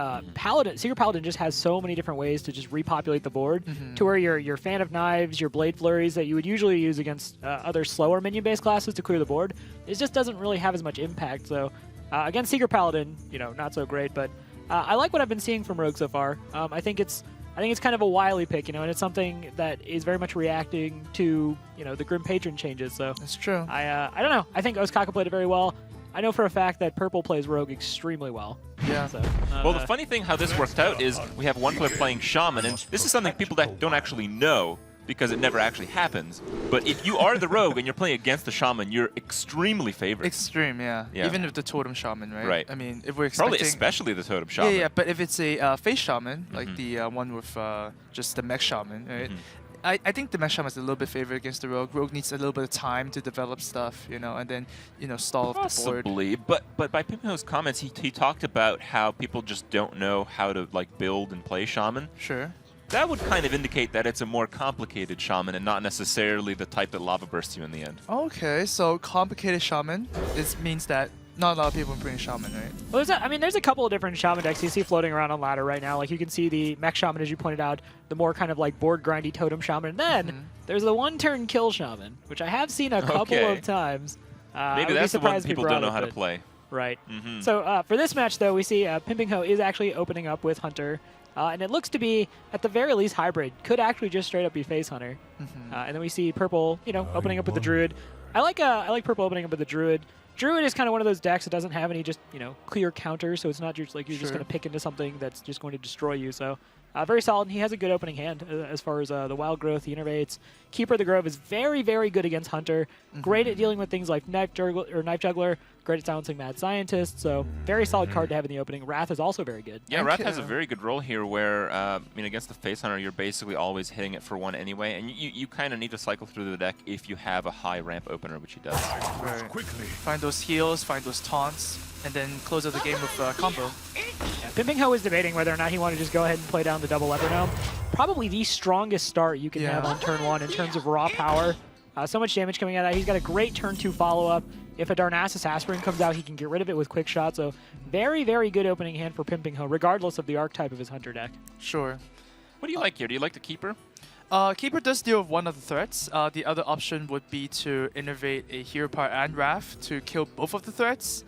Secret Paladin just has so many different ways to just repopulate the board to where your Fan of Knives, your Blade Flurries that you would usually use against other slower minion-based classes to clear the board, it just doesn't really have as much impact. So against Secret Paladin, not so great, but I like what I've been seeing from Rogue so far. I think it's kind of a wily pick, and it's something that is very much reacting to the Grim Patron changes. So that's true. I don't know. I think Oskaka played it very well. I know for a fact that Purple plays Rogue extremely well. Yeah. So, Well, the funny thing how this worked out is we have one player playing Shaman, and this is something people that don't actually know because it never actually happens. But if you are the Rogue and you're playing against the Shaman, you're extremely favored. Extreme, yeah. Even with the Totem Shaman, right? Right. I mean, if we're expecting... Probably especially the Totem Shaman. Yeah, but if it's a Face Shaman, like the one with just the Mech Shaman, right? I think the Mech Shaman is a little bit favored against the Rogue. Rogue needs a little bit of time to develop stuff, and then, stall off the board. Possibly, but by Pinpingho's comments, he talked about how people just don't know how to build and play Shaman. Sure. That would kind of indicate that it's a more complicated Shaman and not necessarily the type that Lava bursts you in the end. Okay, so complicated Shaman, this means that not a lot of people are playing Shaman, right? Well, there's a couple of different Shaman decks you see floating around on ladder right now. Like you can see the Mech Shaman, as you pointed out, the more kind of board grindy Totem Shaman. And then there's the one-turn kill Shaman, which I have seen a couple of times. Maybe that's the one people don't know how to play. Right. So for this match, though, we see Pinpingho is actually opening up with Hunter. And it looks to be, at the very least, hybrid. Could actually just straight up be Face Hunter. And then we see Purple, opening up with the Druid. I like Purple opening up with the Druid. Druid is kind of one of those decks that doesn't have any just, clear counters, so it's not just like you're just going to pick into something that's just going to destroy you. So very solid. He has a good opening hand as far as the Wild Growth, the Innervates. Keeper of the Grove is very, very good against Hunter. Great at dealing with things like Knife Juggler. Great at silencing Mad Scientist. So very solid card to have in the opening. Wrath is also very good. Yeah, Wrath has a very good role here where, against the Face Hunter, you're basically always hitting it for one anyway, and you kind of need to cycle through the deck if you have a high ramp opener, which he does. Right. Find those heals, find those taunts, and then close out the game with combo. Pinpingho is debating whether or not he wanted to just go ahead and play down the double Leper Gnome. Probably the strongest start you can have on turn 1 in terms of raw power. So much damage coming out of that. He's got a great turn 2 follow-up. If a Darnassus Aspirin comes out, he can get rid of it with Quick Shot. So very, very good opening hand for Pinpingho, regardless of the archetype of his Hunter deck. Sure. What do you like here? Do you like the Keeper? Keeper does deal with one of the threats. The other option would be to innervate a Hero Power and Wrath to kill both of the threats.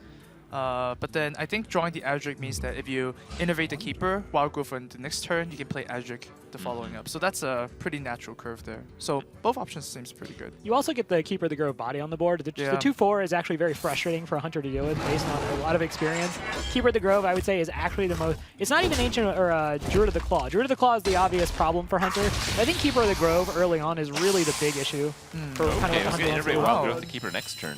But then I think drawing the Adric means that if you innervate the Keeper, Wild Growth on the next turn, you can play Adric the following up. So that's a pretty natural curve there. So both options seems pretty good. You also get the Keeper of the Grove body on the board. The 2/4 is actually very frustrating for a Hunter to deal with based on a lot of experience. Keeper of the Grove, I would say, is actually the most... It's not even Ancient or Druid of the Claw. Druid of the Claw is the obvious problem for Hunter. But I think Keeper of the Grove early on is really the big issue. For kind of I was going to innervate Wild Growth the Keeper next turn.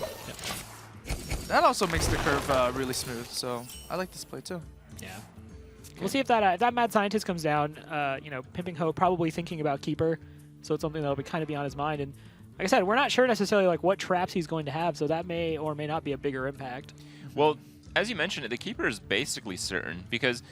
That also makes the curve really smooth, so I like this play too. Yeah. We'll see if that Mad Scientist comes down. Pinpingho probably thinking about Keeper, so it's something that'll kind of be on his mind. And like I said, we're not sure necessarily what traps he's going to have, so that may or may not be a bigger impact. Well, as you mentioned, the Keeper is basically certain because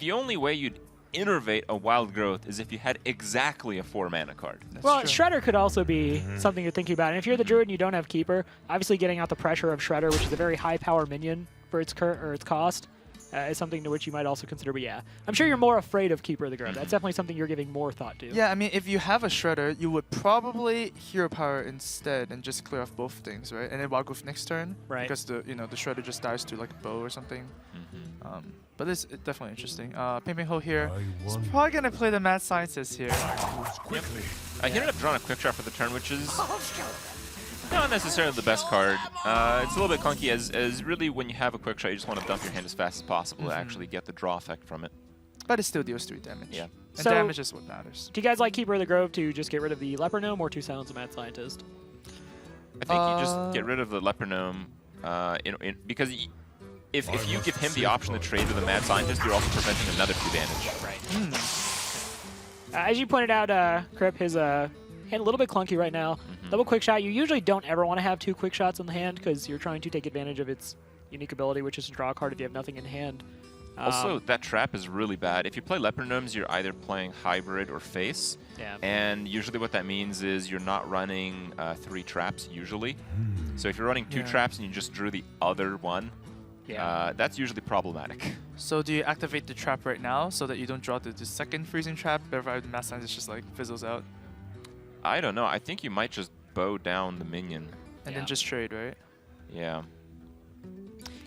the only way you'd innervate a Wild Growth is if you had exactly a 4-mana card. Well, Shredder could also be something you're thinking about. And if you're the Druid and you don't have Keeper, obviously getting out the pressure of Shredder, which is a very high power minion for its cost, is something to which you might also consider. But yeah, I'm sure you're more afraid of Keeper of the Grove. That's definitely something you're giving more thought to. Yeah, I mean, if you have a Shredder, you would probably Hero Power instead and just clear off both things, right? And then Wild Growth next turn, right? Because the Shredder just dies to like a bow or something. But it's definitely interesting. Pinpingho here is probably gonna play the Mad Scientist here. Yep. He ended up drawing a Quick Shot for the turn, which is not necessarily the best card. It's a little bit clunky as really when you have a Quick Shot, you just want to dump your hand as fast as possible to actually get the draw effect from it. But it still deals 3 damage. Yeah. And damage is what matters. Do you guys like Keeper of the Grove to just get rid of the Leper Gnome or to silence the Mad Scientist? I think you just get rid of the Leper Gnome because if you give him the option to trade with the Mad Scientist, you're also preventing another 2 damage. Right. As you pointed out, Crip, his hand a little bit clunky right now. Double Quick Shot. You usually don't ever want to have 2 Quick Shots in the hand because you're trying to take advantage of its unique ability, which is to draw a card if you have nothing in hand. Also, that trap is really bad. If you play Leopard Gnomes, you're either playing Hybrid or Face. Yeah. And usually what that means is you're not running 3 traps, usually. So if you're running 2 traps and you just drew the other one, that's usually problematic. So do you activate the trap right now so that you don't draw the second freezing trap? Therefore, the mass science just like fizzles out. I don't know. I think you might just bow down the minion. And then just trade, right? Yeah.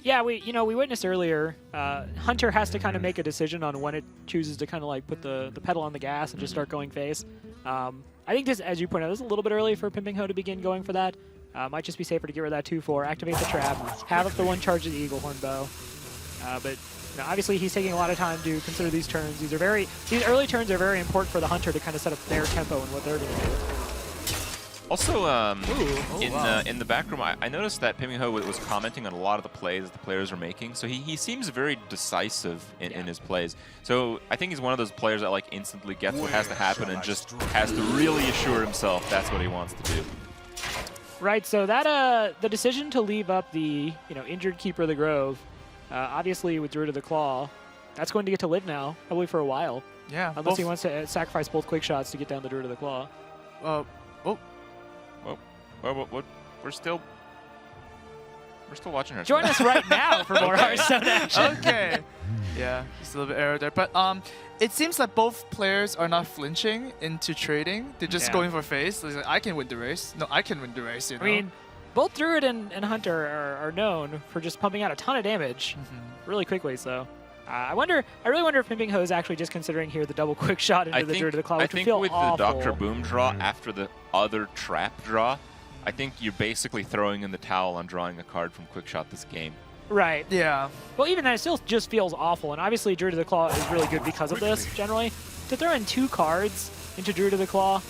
Yeah, we witnessed earlier, Hunter has to kind of make a decision on when it chooses to kind of like put the pedal on the gas and just start going face. I think this, as you pointed out, this is a little bit early for Pinpingho to begin going for that. Might just be safer to get rid of that 2/4, activate the trap, have up the 1 charge of the Eagle Horn Bow. But obviously he's taking a lot of time to consider these turns. These early turns are very important for the Hunter to kind of set up their tempo and what they're going to do. Also, in the back room, I noticed that Pinpingho was commenting on a lot of the plays the players are making. So he seems very decisive in his plays. So I think he's one of those players that like instantly gets what has to happen and just has to really assure himself that's what he wants to do. Right. So that the decision to leave up the injured Keeper of the Grove, obviously with Druid of the Claw, that's going to get to live now, probably for a while. Yeah. Unless he wants to sacrifice both quick shots to get down the Druid of the Claw. Well, we're still watching her. Join us right now for more Hearthstone action. Okay. Yeah, just a little bit error there. But it seems like both players are not flinching into trading. They're just going for face. Like, I can win the race. No, I can win the race, you know? I mean, both Druid and Hunter are known for just pumping out a ton of damage really quickly, so... I really wonder if Pinpingho is actually just considering here the double quick shot into the Druid of the Claw, which would feel awful. I think with the Dr. Boom draw after the other trap draw, I think you're basically throwing in the towel on drawing a card from quick shot this game. Right. Yeah. Well, even then, it still just feels awful, and obviously Druid of the Claw is really good because of this, generally. To throw in 2 cards into Druid of the Claw,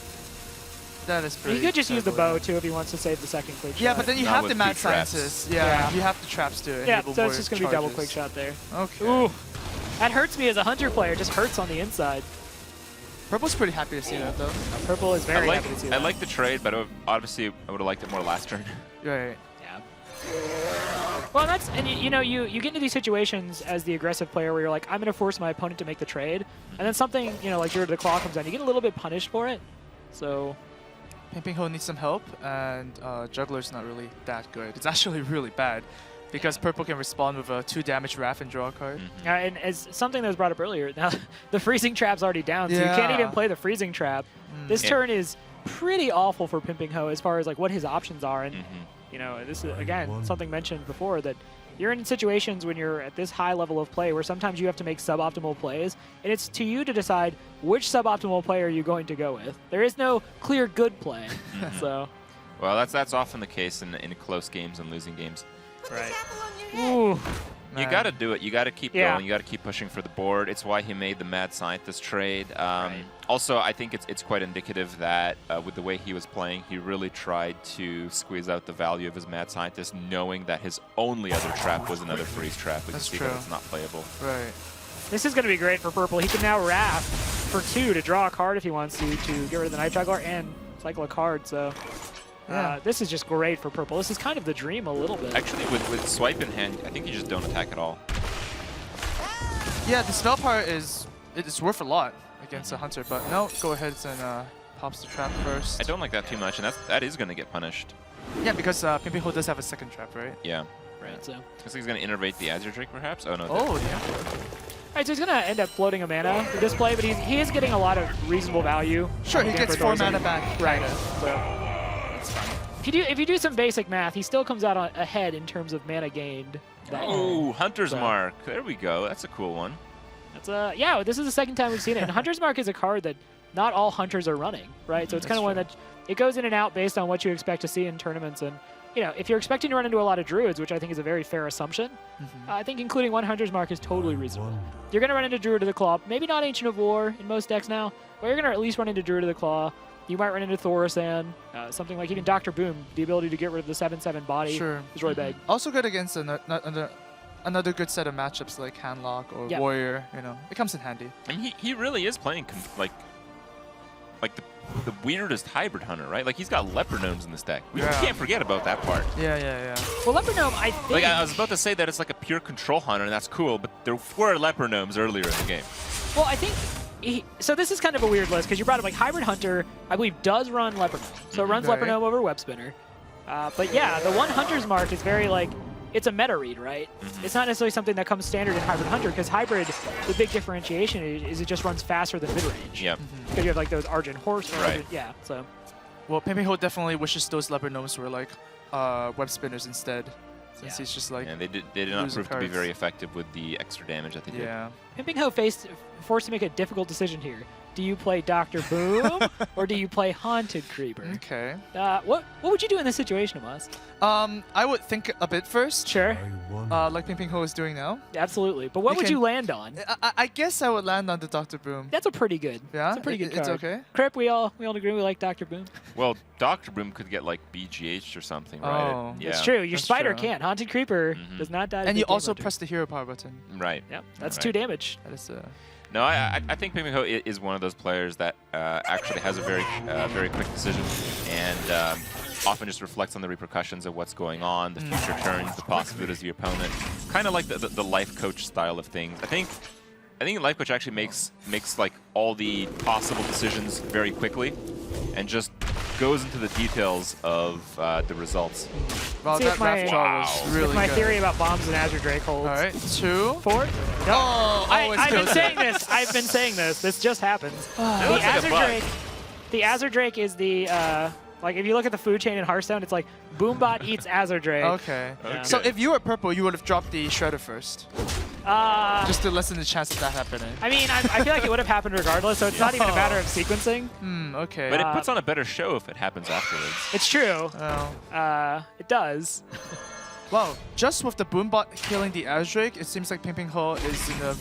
that is pretty... He could just use the bow, too, if he wants to save the second quick shot. Yeah, but then you have the Mad Scientist. Yeah, you have the traps to enable so it's just going to be double quick shot there. Okay. Ooh. That hurts me as a Hunter player. Just hurts on the inside. Purple's pretty happy to see that, though. Purple is very happy to see that. I like the trade, but obviously I would have liked it more last turn. Right. Yeah. Well, you get into these situations as the aggressive player where you're like, I'm going to force my opponent to make the trade, and then something like Druid of the Claw comes down. You get a little bit punished for it. So Pinpingho needs some help, and Juggler's not really that good. It's actually really bad. Because Purple can respond with a 2 damage Wrath and draw a card. And as something that was brought up earlier, now the freezing trap's already down, so you can't even play the freezing trap. This turn is pretty awful for Pinpingho as far as like what his options are. And this is again something mentioned before, that you're in situations when you're at this high level of play where sometimes you have to make suboptimal plays, and it's to you to decide which suboptimal play are you going to go with. There is no clear good play. So. Well, that's often the case in close games and losing games. Right. Ooh. You got to do it. You got to keep going. You got to keep pushing for the board. It's why he made the Mad Scientist trade. Also, I think it's quite indicative that with the way he was playing, he really tried to squeeze out the value of his Mad Scientist, knowing that his only other trap was another freeze trap. We can see that it's not playable. Right. This is going to be great for Purple. He can now Wrath for 2 to draw a card if he wants to get rid of the Night Juggler and cycle a card. So. This is just great for Purple. This is kind of the dream a little bit. Actually, with swipe in hand, I think you just don't attack at all. Yeah, the spell power it's worth a lot against a Hunter, but no, go ahead and pops the trap first. I don't like that too much, and that is going to get punished. Yeah, because Pinpingho does have a second trap, right? Yeah. Right, so. Looks like he's going to innervate the Azure Drake, perhaps? Oh, no. Oh, yeah. Alright, so he's going to end up floating a mana for this play, but he is getting a lot of reasonable value. Sure, he gets 4 mana back. Right. So. If you do some basic math, he still comes out ahead in terms of mana gained. Oh, Hunter's Mark. There we go. That's a cool one. That's yeah, this is the second time we've seen it. And Hunter's Mark is a card that not all Hunters are running, right? So it's kind of one that it goes in and out based on what you expect to see in tournaments. And if you're expecting to run into a lot of Druids, which I think is a very fair assumption, I think including 1 Hunter's Mark is totally reasonable. You're going to run into Druid of the Claw. Maybe not Ancient of War in most decks now, but you're going to at least run into Druid of the Claw. You might run into Thaurissan, something like even Dr. Boom. The ability to get rid of the 7/7 body is really big. Also good against another good set of matchups like Handlock or Warrior. It comes in handy. I mean, he really is playing like the weirdest hybrid hunter, right? Like he's got leopard gnomes in this deck. We can't forget about that part. Yeah. Well, leopard gnome, I think. Like I was about to say that it's like a pure control hunter, and that's cool, but there were leopard gnomes earlier in the game. Well, I think. So this is kind of a weird list because you brought up like hybrid hunter. I believe does run leopard gnome, so it runs leopard gnome over web spinner. But yeah, the one hunter's mark is very like. It's a meta read, right? It's not necessarily something that comes standard in Hybrid Hunter, because Hybrid, the big differentiation is it just runs faster than mid-range. Yep. Because you have like those Argent Horse. Right. Yeah, so. Well, Pinpingho definitely wishes those leopard gnomes were like web spinners instead, since he's just like. And they did not prove to be very effective with the extra damage that they did. Yeah. Pinpingho forced to make a difficult decision here. Do you play Dr. Boom or do you play Haunted Creeper? Okay. What would you do in this situation, Amos? I would think a bit first. Sure. Like Pinpingho is doing now. Absolutely. But what would you land on? I guess I would land on the Dr. Boom. That's a pretty good. Yeah. That's a pretty good card. It's okay. Crip, we all agree we like Dr. Boom. Well, Dr. Boom could get like BGH or something, right? Oh. Yeah. It's true. Your Spider can't. Haunted Creeper does not die. And you also press the hero power button. Right. Yep. That's 2 damage. That is No, I think Pinpingho is one of those players that actually has a very quick decision and often just reflects on the repercussions of what's going on, the future turns, the possibilities of your opponent. Kind of like the LifeCoach style of things. I think LifeCoach actually makes like all the possible decisions very quickly and just goes into the details of the results. Well, that draw was really good. My theory about bombs and Azure Drake holds. All right, 2. 4? No. Oh, I've been saying this. I've been saying this. This just happens. The Azure Drake is the like if you look at the food chain in Hearthstone, it's like Boombot eats Azure Drake. Okay. Yeah. So if you were purple, you would have dropped the Shredder first. Just to lessen the chance of that happening. I mean, I feel like it would have happened regardless, so it's not even a matter of sequencing. Okay. But it puts on a better show if it happens afterwards. It's true. Oh. It does. Well, just with the Boombot killing the Azure Drake, it seems like Pinpingho is in a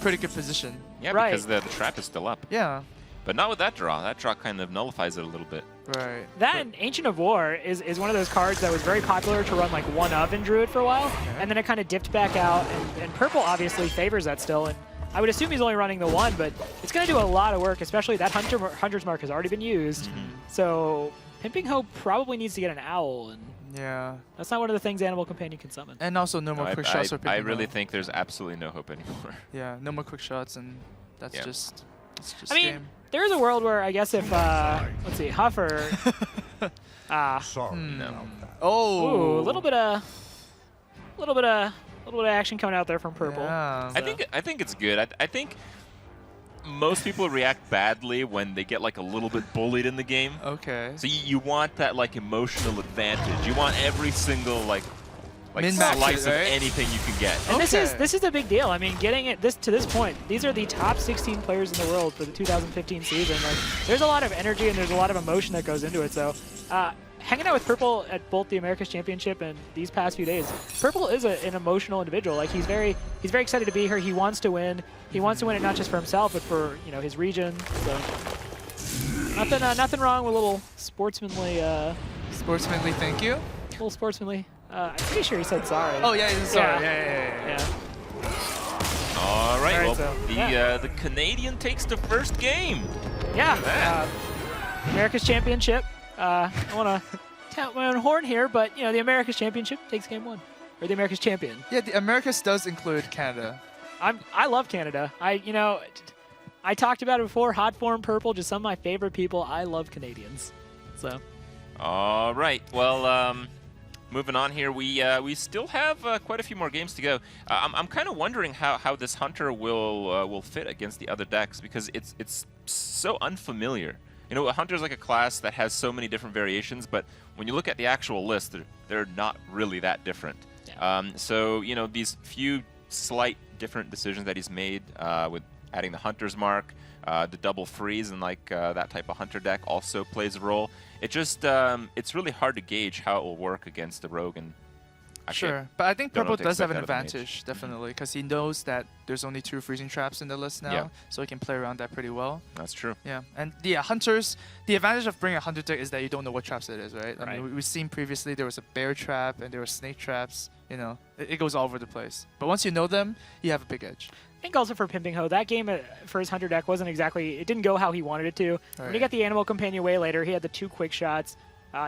pretty good position. Yeah, because the trap is still up. Yeah. But not with that draw. That draw kind of nullifies it a little bit. Right. That and Ancient of War is one of those cards that was very popular to run like one of in Druid for a while, and then it kind of dipped back out, and Purple obviously favors that still, and I would assume he's only running the 1, but it's going to do a lot of work, especially that Hunter's Mark has already been used, so Pinpingho probably needs to get an Owl, and yeah, that's not one of the things Animal Companion can summon. And also no more quick shots for Pinpingho. I really think there's absolutely no hope anymore. Yeah, no more quick shots, and that's just I mean, game. there is a world where I guess if let's see, Huffer. No. Oh. Ooh, a little bit of action coming out there from Purple. Yeah. So. I think it's good. I think most people react badly when they get like a little bit bullied in the game. Okay. So you want that like emotional advantage. You want every single like Min-max slice it, of right? anything you can get. And this is a big deal. I mean, getting it to this point, these are the top 16 players in the world for the 2015 season. Like, there's a lot of energy and there's a lot of emotion that goes into it. So, hanging out with Purple at both the America's Championship and these past few days, Purple is an emotional individual. Like, he's very excited to be here. He wants to win. He wants to win it not just for himself, but for his region. So, nothing wrong with a little sportsmanly. Sportsmanly, thank you. A little sportsmanly. I'm pretty sure he said sorry. Oh yeah, he's sorry. Yeah. All right. Well, so, the Canadian takes the first game. Yeah. America's Championship. I want to tout my own horn here, but the America's Championship takes game 1, or the America's Champion. Yeah, the Americas does include Canada. I love Canada. I talked about it before. Hot Form Purple, just some of my favorite people. I love Canadians. So. All right. Well, moving on here, we still have quite a few more games to go. I'm kind of wondering how this Hunter will fit against the other decks, because it's so unfamiliar. Hunter's like a class that has so many different variations, but when you look at the actual list, they're not really that different. Yeah. So these few slight different decisions that he's made with adding the Hunter's Mark, the double freeze, and like that type of Hunter deck also plays a role. It just it's really hard to gauge how it will work against the Rogue. And sure, but I think Purple does have an advantage, definitely, because he knows that there's only 2 freezing traps in the list now, so he can play around that pretty well. That's true. Yeah, and the Hunters, the advantage of bringing a Hunter deck is that you don't know what traps it is, right? I mean, we've seen previously there was a bear trap and there were snake traps. It goes all over the place. But once you know them, you have a big edge. think also for Pinpingho, that game for his Hunter deck wasn't exactly, it didn't go how he wanted it to. When he got the Animal Companion way later, he had the 2 quick shots.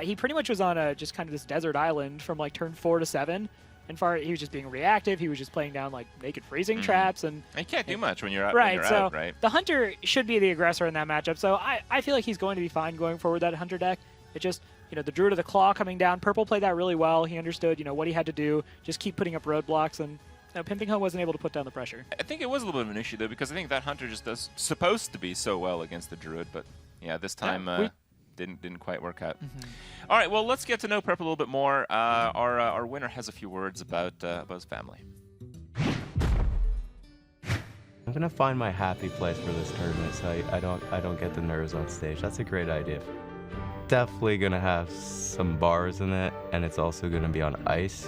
He pretty much was on just kind of this desert island from like turn 4 to 7. And he was just being reactive. He was just playing down like naked freezing traps, and you can't do much when you're out. Right. When you're so out, right? the Hunter should be the aggressor in that matchup. So I feel like he's going to be fine going forward that Hunter deck. It just, the Druid of the Claw coming down. Purple played that really well. He understood, what he had to do. Just keep putting up roadblocks, and Pinpingho wasn't able to put down the pressure. I think it was a little bit of an issue though, because I think that Hunter just does supposed to be so well against the Druid, but yeah, this time didn't quite work out. All right, well, let's get to know Purple a little bit more. Our winner has a few words about his family. I'm gonna find my happy place for this tournament, so I don't get the nerves on stage. That's a great idea. Definitely gonna have some bars in it, and it's also gonna be on ice.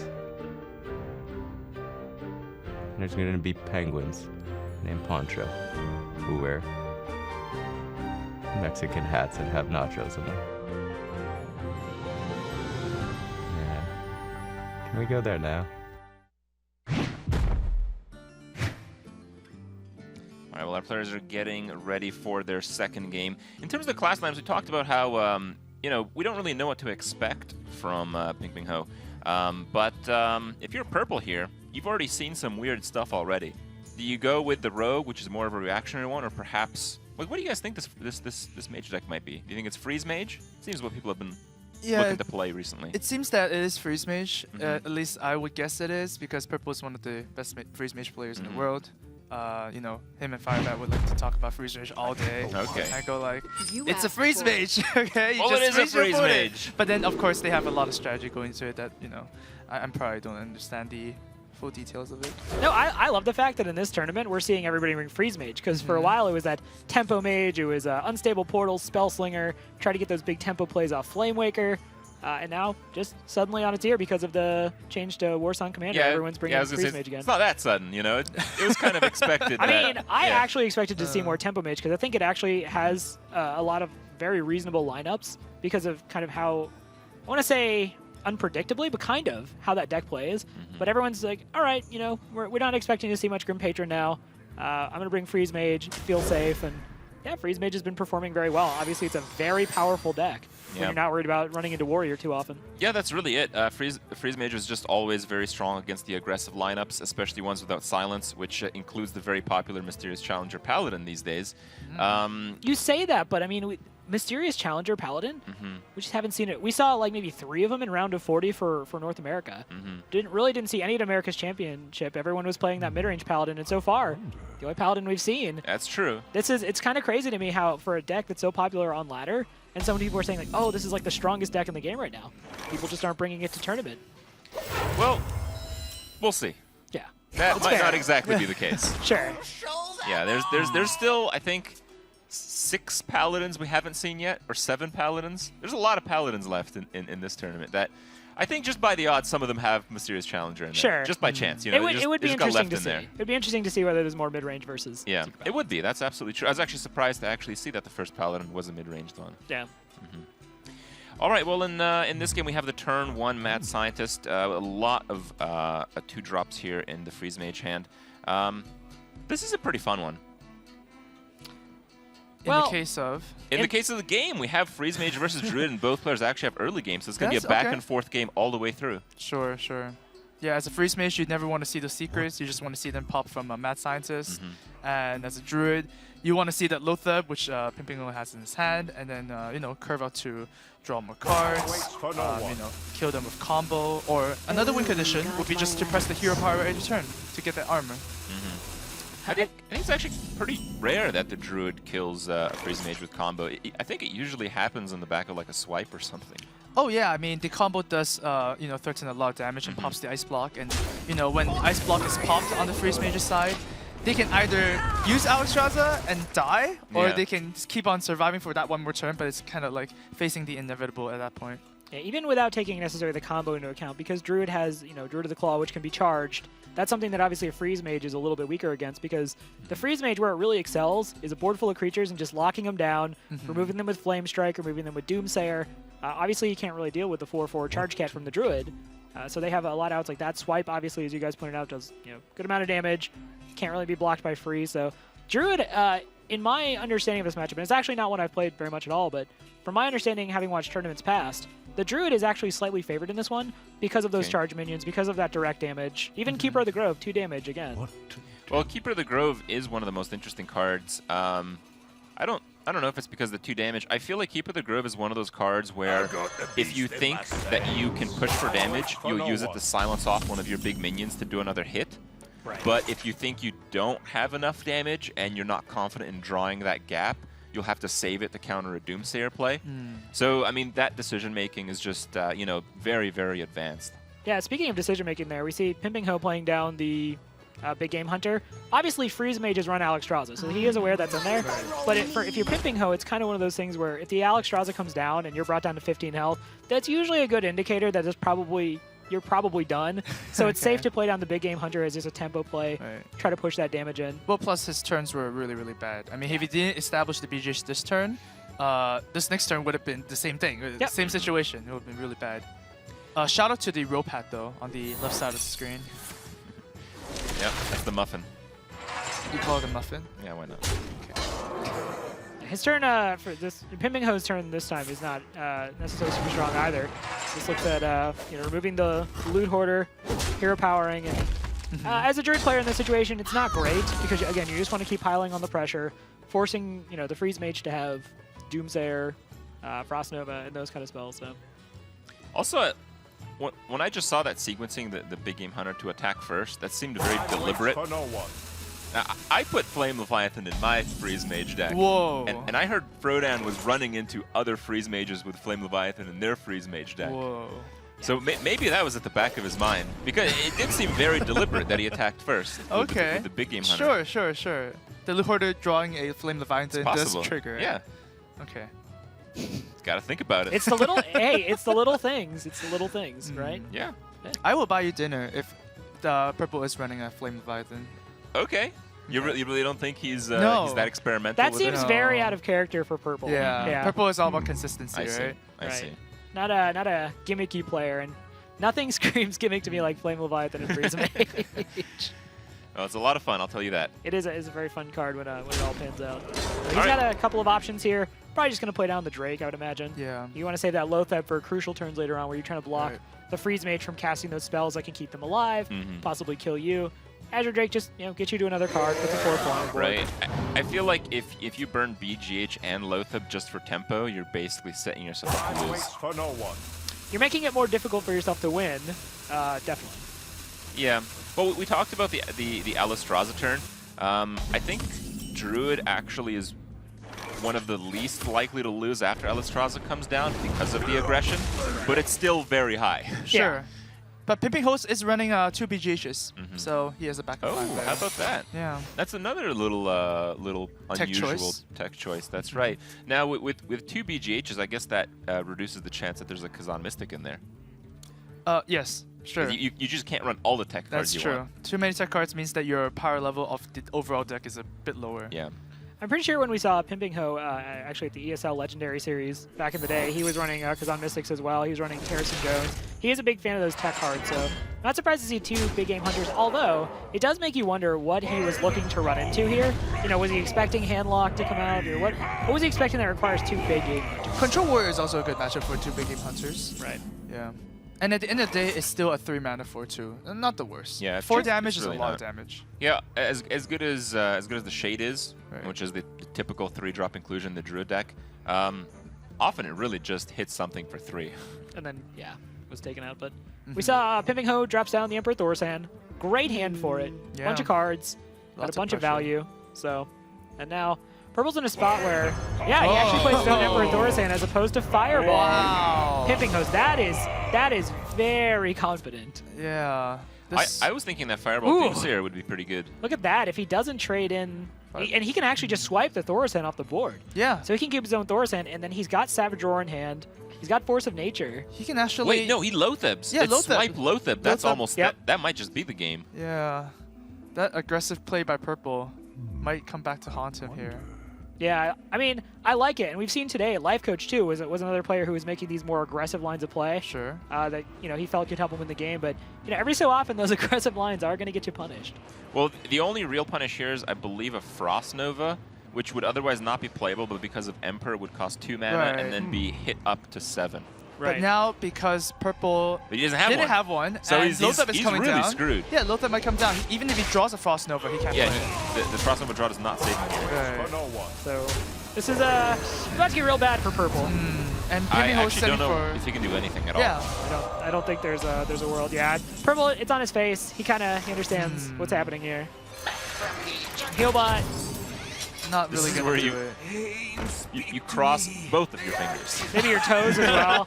And there's gonna be penguins named Poncho who wear Mexican hats and have nachos in them. Yeah. Can we go there now? All right, well, our players are getting ready for their second game. In terms of the class lines, we talked about how, we don't really know what to expect from Pinpingho. But if you're Purple here, you've already seen some weird stuff already. Do you go with the Rogue, which is more of a reactionary one, or perhaps... What do you guys think this Mage deck might be? Do you think it's Freeze Mage? Seems what people have been looking to play recently. It seems that it is Freeze Mage. At least I would guess it is, because Purple is one of the best Freeze Mage players in the world. Him and Firebat would like to talk about Freeze Mage all day. Okay. I go like, it's a Freeze Mage, okay? Well, it is a Freeze Mage. But then, of course, they have a lot of strategy going into it that, I probably don't understand the full details of it. No, I love the fact that in this tournament we're seeing everybody bring Freeze Mage, because for a while it was that Tempo Mage, it was Unstable Portal, Spell Slinger, try to get those big tempo plays off Flame Waker, and now just suddenly on its ear because of the change to Warsong Commander, everyone's bringing Freeze Mage again. It's not that sudden, it was kind of expected. I actually expected to see more Tempo Mage, because I think it actually has a lot of very reasonable lineups because of kind of how, I want to say unpredictably, but kind of how that deck plays. But everyone's like, all right, we're not expecting to see much Grim Patron now. I'm going to bring Freeze Mage, feel safe, and yeah, Freeze Mage has been performing very well. Obviously, it's a very powerful deck when you're not worried about running into Warrior too often. Yeah, that's really it. Freeze Mage was just always very strong against the aggressive lineups, especially ones without silence, which includes the very popular Mysterious Challenger Paladin these days. You say that, but I mean, Mysterious Challenger Paladin, we just haven't seen it. We saw like maybe 3 of them in round of 40 for North America. Didn't see any at America's Championship. Everyone was playing that mid-range Paladin, and so far, the only Paladin we've seen. That's true. It's kind of crazy to me how for a deck that's so popular on ladder, and some people are saying like, oh, this is like the strongest deck in the game right now. People just aren't bringing it to tournament. Well, we'll see. Yeah. That might not exactly be the case. Sure. Yeah, there's still, I think, 6 Paladins we haven't seen yet, or 7 Paladins. There's a lot of Paladins left in this tournament that I think just by the odds, some of them have Mysterious Challenger in there. Sure. Just by chance. It would be interesting to see. It'd be interesting to see whether there's more mid-range versus. Yeah, it would be. That's absolutely true. I was actually surprised to actually see that the first Paladin was a mid-ranged one. Yeah. All right, well, in this game, we have the turn 1 Mad Scientist. A lot of 2 drops here in the Freeze Mage hand. This is a pretty fun one. In the case of? In the case of the game, we have Freeze Mage versus Druid, and both players actually have early games, so it's going to be a back-and-forth game all the way through. Sure. Yeah, as a Freeze Mage, you'd never want to see the secrets. You just want to see them pop from a Mad Scientist. And as a Druid, you want to see that Lotheb, which Pinpingho has in his hand, and then, curve out to draw more cards, kill them with combo. Or another win condition would be just to press the hero power at your turn to get that armor. I think it's actually pretty rare that the Druid kills a Freeze Mage with combo. I think it usually happens on the back of like a swipe or something. Oh yeah, I mean the combo does threaten a lot of damage and pops the Ice Block, and when Ice Block is popped on the Freeze Mage's side, they can either use Alexstrasza and die, or they can just keep on surviving for that one more turn, but it's kind of like facing the inevitable at that point. Yeah, even without taking necessarily the combo into account, because Druid has, Druid of the Claw, which can be charged. That's something that obviously a Freeze Mage is a little bit weaker against, because the Freeze Mage, where it really excels, is a board full of creatures and just locking them down, removing them with Flame Strike, removing them with Doomsayer. Obviously, you can't really deal with the 4/4 Charge Cat from the Druid, so they have a lot of outs like that. Swipe, obviously, as you guys pointed out, does good amount of damage. can't really be blocked by Freeze. So Druid, in my understanding of this matchup, and it's actually not one I've played very much at all, but from my understanding, having watched tournaments past, the Druid is actually slightly favored in this one because of those charge minions, because of that direct damage. Even Keeper of the Grove, 2 damage again. Well, Keeper of the Grove is one of the most interesting cards. I don't know if it's because of the 2 damage. I feel like Keeper of the Grove is one of those cards where if you think that you can push for damage, you'll use it to silence off one of your big minions to do another hit. Right. But if you think you don't have enough damage and you're not confident in drawing that gap, you'll have to save it to counter a Doomsayer play. So, I mean, that decision-making is just, you know, very, very advanced. Yeah, speaking of decision-making there, we see Pinpingho playing down the big game hunter. Obviously, Freeze Mages run Alexstrasza, so he is aware that's in there. But if you're Pinpingho, it's kind of one of those things where if the Alexstrasza comes down and you're brought down to 15 health, that's usually a good indicator that you're probably done. So it's safe to play down the big game hunter as just a tempo play, try to push that damage in. Well, plus his turns were really, really bad. I mean, if he didn't establish the BGH this turn, this next turn would have been the same thing. Same situation. It would have been really bad. Shout out to the rope hat, though, on the left side of the screen. Yep, that's the muffin. You call it a muffin? Yeah, why not? His turn for this, Pinpingho's turn this time is not necessarily super strong either. Just looks at you know, removing the loot hoarder, hero powering, and as a Druid player in this situation, it's not great because again, you just want to keep piling on the pressure, forcing the Freeze Mage to have Doomsayer, Frost Nova, and those kind of spells. So. Also, when I just saw that sequencing the big game hunter to attack first, that seemed very deliberate. Now, I put Flame Leviathan in my Freeze Mage deck. Whoa. And I heard Frodan was running into other Freeze Mages with Flame Leviathan in their Freeze Mage deck. Whoa. So maybe that was at the back of his mind. Because it did seem very deliberate that he attacked first with the big game hunter. Sure. The loot hoarder drawing a Flame Leviathan does trigger. Yeah. Okay. Gotta think about it. It's the little, hey, it's the little things. It's the little things, right? Yeah. I will buy you dinner if the purple is running a Flame Leviathan. Okay. You really don't think he's that experimental? That with seems it? very out of character for purple. Yeah. Purple is all about consistency, I see. right? I see. Not a gimmicky player, and nothing screams gimmick to me like Flame Leviathan and Freeze Mage. Oh, it's a lot of fun, I'll tell you that. It is a very fun card when it all pans out. So he's got a couple of options here. Probably just going to play down the Drake, I would imagine. Yeah. You want to save that Lotheb for crucial turns later on where you're trying to block the Freeze Mage from casting those spells that can keep them alive, possibly kill you. Azure Drake just get you to another card, put the 4 on the board. Right. I feel like if you burn BGH and Lotheb just for tempo, you're basically setting yourself up to lose. You're making it more difficult for yourself to win, definitely. Yeah. Well, we talked about the Alexstrasza turn. I think Druid actually is one of the least likely to lose after Alexstrasza comes down because of the aggression, but it's still very high. Sure. But Pinpingho is running 2 BGHs, so he has a backup plan there. How about that? Yeah. That's another little unusual tech choice. That's right. Now, with 2 BGHs, I guess that reduces the chance that there's a Kazan Mystic in there. Yes. Sure. You just can't run all the tech cards That's you true. want. Too many tech cards means that your power level of the overall deck is a bit lower. Yeah. I'm pretty sure when we saw Pinpingho actually at the ESL Legendary Series back in the day, he was running Kazan Mystics as well. He was running Harrison Jones. He is a big fan of those tech cards, so not surprised to see 2 big game hunters, although it does make you wonder what he was looking to run into here. Was he expecting Handlock to come out, or what was he expecting that requires 2 big game hunters? Control Warrior is also a good matchup for 2 big game hunters. Right. Yeah. And at the end of the day, it's still a 3 mana 4/2. Not the worst. Yeah. 4 it's damage is really a lot not. of damage. Yeah, as good as the Shade is, which is the typical 3-drop inclusion in the Druid deck. Often it really just hits something for 3. And then was taken out. But we saw Pinpingho drops down the Emperor Thor's hand. Great hand for it. Yeah. Bunch of cards, got a bunch of value. So, and now Purple's in a spot where, he actually plays down Emperor Thor's hand as opposed to Fireball. Wow. Pinpingho's that is very confident. Yeah. I was thinking that Fireball Doomsayer would be pretty good. Look at that. If he doesn't trade in, and he can actually just swipe the Thor's hand off the board. Yeah. So he can keep his own Thor's hand, and then he's got Savage Roar in hand. He's got Force of Nature. He can actually... Wait, no, he Lothebs. Yeah, It's Lotheb. Swipe Lotheb. That's Lotheb. almost... That might just be the game. Yeah. That aggressive play by Purple might come back to haunt him here. Yeah, I mean, I like it, and we've seen today, LifeCoach too was another player who was making these more aggressive lines of play. Sure. That he felt could help him win the game, but every so often those aggressive lines are going to get you punished. Well, the only real punish here is, I believe, a Frost Nova, which would otherwise not be playable, but because of Emperor would cost 2 mana and then be hit up to 7. But now, because Purple But he doesn't have didn't one. have one, So and he's Lothep is coming really down. screwed. Yeah, Lothep might come down. Even if he draws a Frost Nova, he can't play it. The Frost Nova draw does not save him. Right. So this is about to get real bad for Purple. And I Pinpingho actually don't know for... if he can do anything at Yeah. all. I don't think there's a world. Yeah, Purple, it's on his face. He understands what's happening here. Healbot. Not This really is gonna where do you cross both of your fingers. Maybe your toes as well.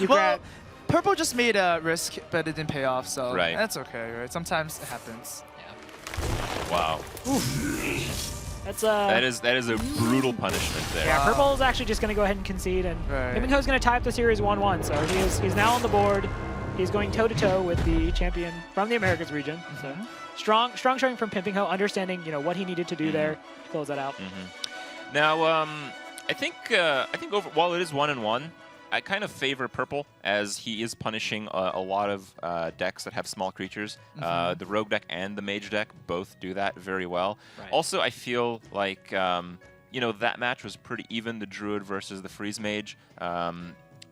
Well, Purple just made a risk, but it didn't pay off, so Right. that's okay, right? Sometimes it happens. Wow. That's That is a brutal punishment there. Yeah, Purple is actually just going to go ahead and concede, and Pinpingho's going to tie up the series 1-1. So he's now on the board. He's going toe-to-toe with the champion from the Americas region. So strong showing from Pinpingho, understanding what he needed to do there to close that out. Now, I think while it is 1-1, I kind of favor Purple, as he is punishing a lot of decks that have small creatures. The Rogue deck and the Mage deck both do that very well. Right. Also, I feel like that match was pretty even, the Druid versus the Freeze Mage,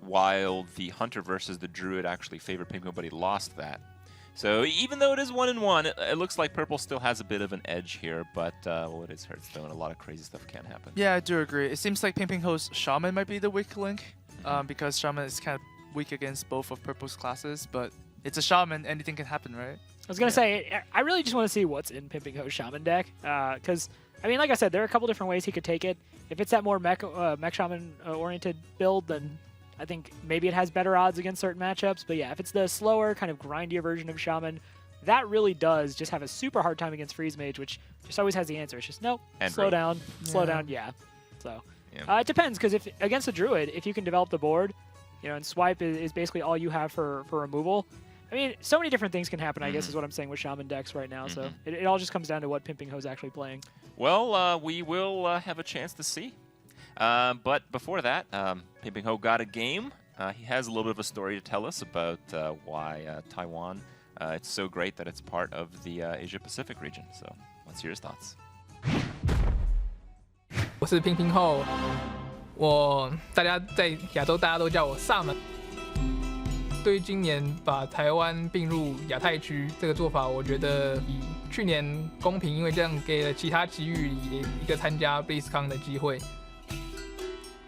while the Hunter versus the Druid actually favored Pinpingho, but he lost that. So even though it is 1-1, it looks like Purple still has a bit of an edge here, but well, it is Hearthstone. A lot of crazy stuff can happen. Yeah, I do agree. It seems like Pinpingho's Shaman might be the weak link, because Shaman is kind of weak against both of Purple's classes, but it's a Shaman, anything can happen, right? I was going to say, I really just want to see what's in Pinpingho's Shaman deck, because, I mean, like I said, there are a couple different ways he could take it. If it's that more mech Shaman-oriented build, then I think maybe it has better odds against certain matchups. But yeah, if it's the slower, kind of grindier version of Shaman, that really does just have a super hard time against Freeze Mage, which just always has the answer. It's just, nope, slow down, slow down, yeah. So it depends, because if against the Druid, if you can develop the board, and swipe is basically all you have for removal. I mean, so many different things can happen, I guess, is what I'm saying with Shaman decks right now. So it all just comes down to what Pinpingho's actually playing. Well, we will have a chance to see. But before that, Pinpingho got a game. He has a little bit of a story to tell us about why Taiwan, it's so great that it's part of the Asia-Pacific region. So let's hear his thoughts. 我是Pinpingho，大家在亚洲大家都叫我萨门。对于今年把台湾并入亚太区这个做法，我觉得比去年公平，因为这样给了其他区域里一个参加 BlizzCon 的机会。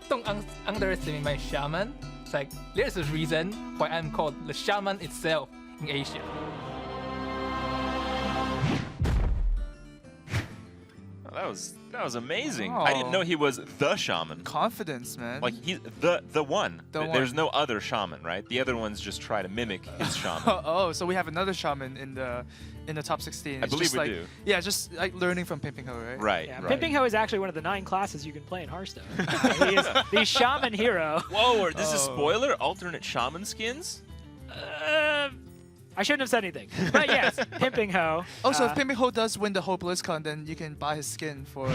Don't underestimate my shaman. It's like there's a reason why I'm called the shaman itself in Asia. That was amazing. I didn't know he was the shaman. Confidence, man. Like he's the one. There's one. no other shaman, right? The other ones just try to mimic his shaman. Oh, so we have another shaman in the top 16. I believe just we do. Yeah, just like learning from Pinpingho, right? Right. Yeah, right. Pinpingho is actually one of the 9 classes you can play in Hearthstone. He is the shaman hero. Whoa, this is spoiler? Alternate shaman skins? I shouldn't have said anything. But yes, Pinpingho. Oh, so if Pinpingho does win the whole BlizzCon, then you can buy his skin for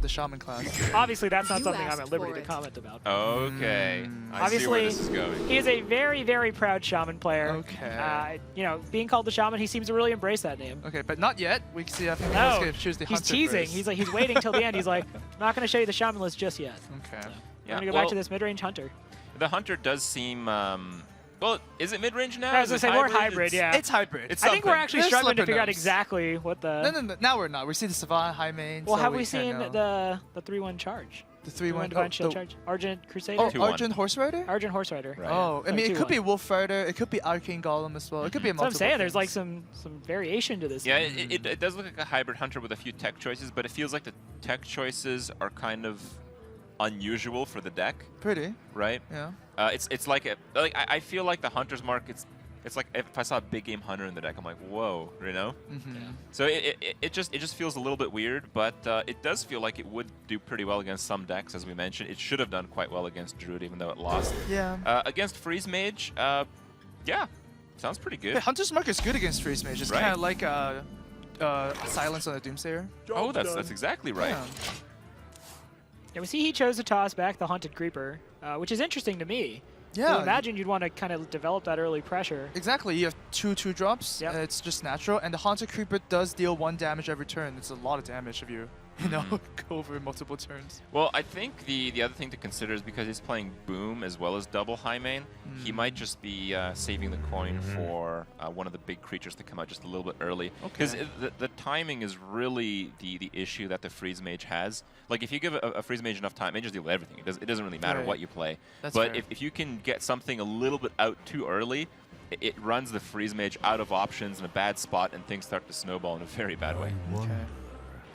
the shaman class. Obviously, that's not something I'm at liberty to comment about. Okay. I Obviously, see where this is going. he is a very, very proud shaman player. Okay. Being called the shaman, he seems to really embrace that name. Okay, but not yet. We can see if Pinpingho's No, going to choose the he's hunter teasing. first. He's waiting till the end. He's like, I'm not going to show you the shaman list just yet. Okay. So, Yeah, I'm going to go back to this mid-range hunter. The hunter does seem. Well, is it mid-range now? I was Is going it to say, we're hybrid, yeah. It's hybrid. It's I think we're something. actually They're struggling to slipper figure out nose. exactly what the... No, now we're not. We see the Savant high main. Well, so have we can't seen know. the 3-1 charge? The 3-1 Divine Shield charge? Argent Crusader? Oh, Argent Horse Rider? Argent Horse Rider. Right. Oh, I Like mean, it could 2-1. be Wolf Rider. It could be Arcane Golem as well. It could be a That's what I'm multiple saying. There's like things. some variation to this. Yeah, thing. it does look like a hybrid hunter with a few tech choices, but it feels like the tech choices are kind of unusual for the deck. Pretty. Right? Yeah. It's like I feel like the hunter's mark. It's like if I saw a big game hunter in the deck, I'm like, whoa, you know. So it just feels a little bit weird, but it does feel like it would do pretty well against some decks, as we mentioned. It should have done quite well against Druid, even though it lost. Yeah. Against Freeze Mage, yeah, sounds pretty good. Yeah, Hunter's Mark is good against Freeze Mage. It's Right. kind of like Silence on the Doomsayer. Oh, that's exactly right. Yeah. Yeah, we see he chose to toss back the Haunted Creeper, which is interesting to me. Yeah. So imagine you'd want to kind of develop that early pressure. Exactly. You have 2 drops. Yep. It's just natural. And the Haunted Creeper does deal 1 damage every turn. It's a lot of damage if you know, go over multiple turns. Well, I think the other thing to consider is because he's playing Boom as well as double high main, he might just be saving the coin for one of the big creatures to come out just a little bit early. Because the timing is really the issue that the Freeze Mage has. Like, if you give a Freeze Mage enough time, it just deals with everything. It doesn't really matter what you play. That's but fair. if you can get something a little bit out too early, it runs the Freeze Mage out of options in a bad spot, and things start to snowball in a very bad way. Okay.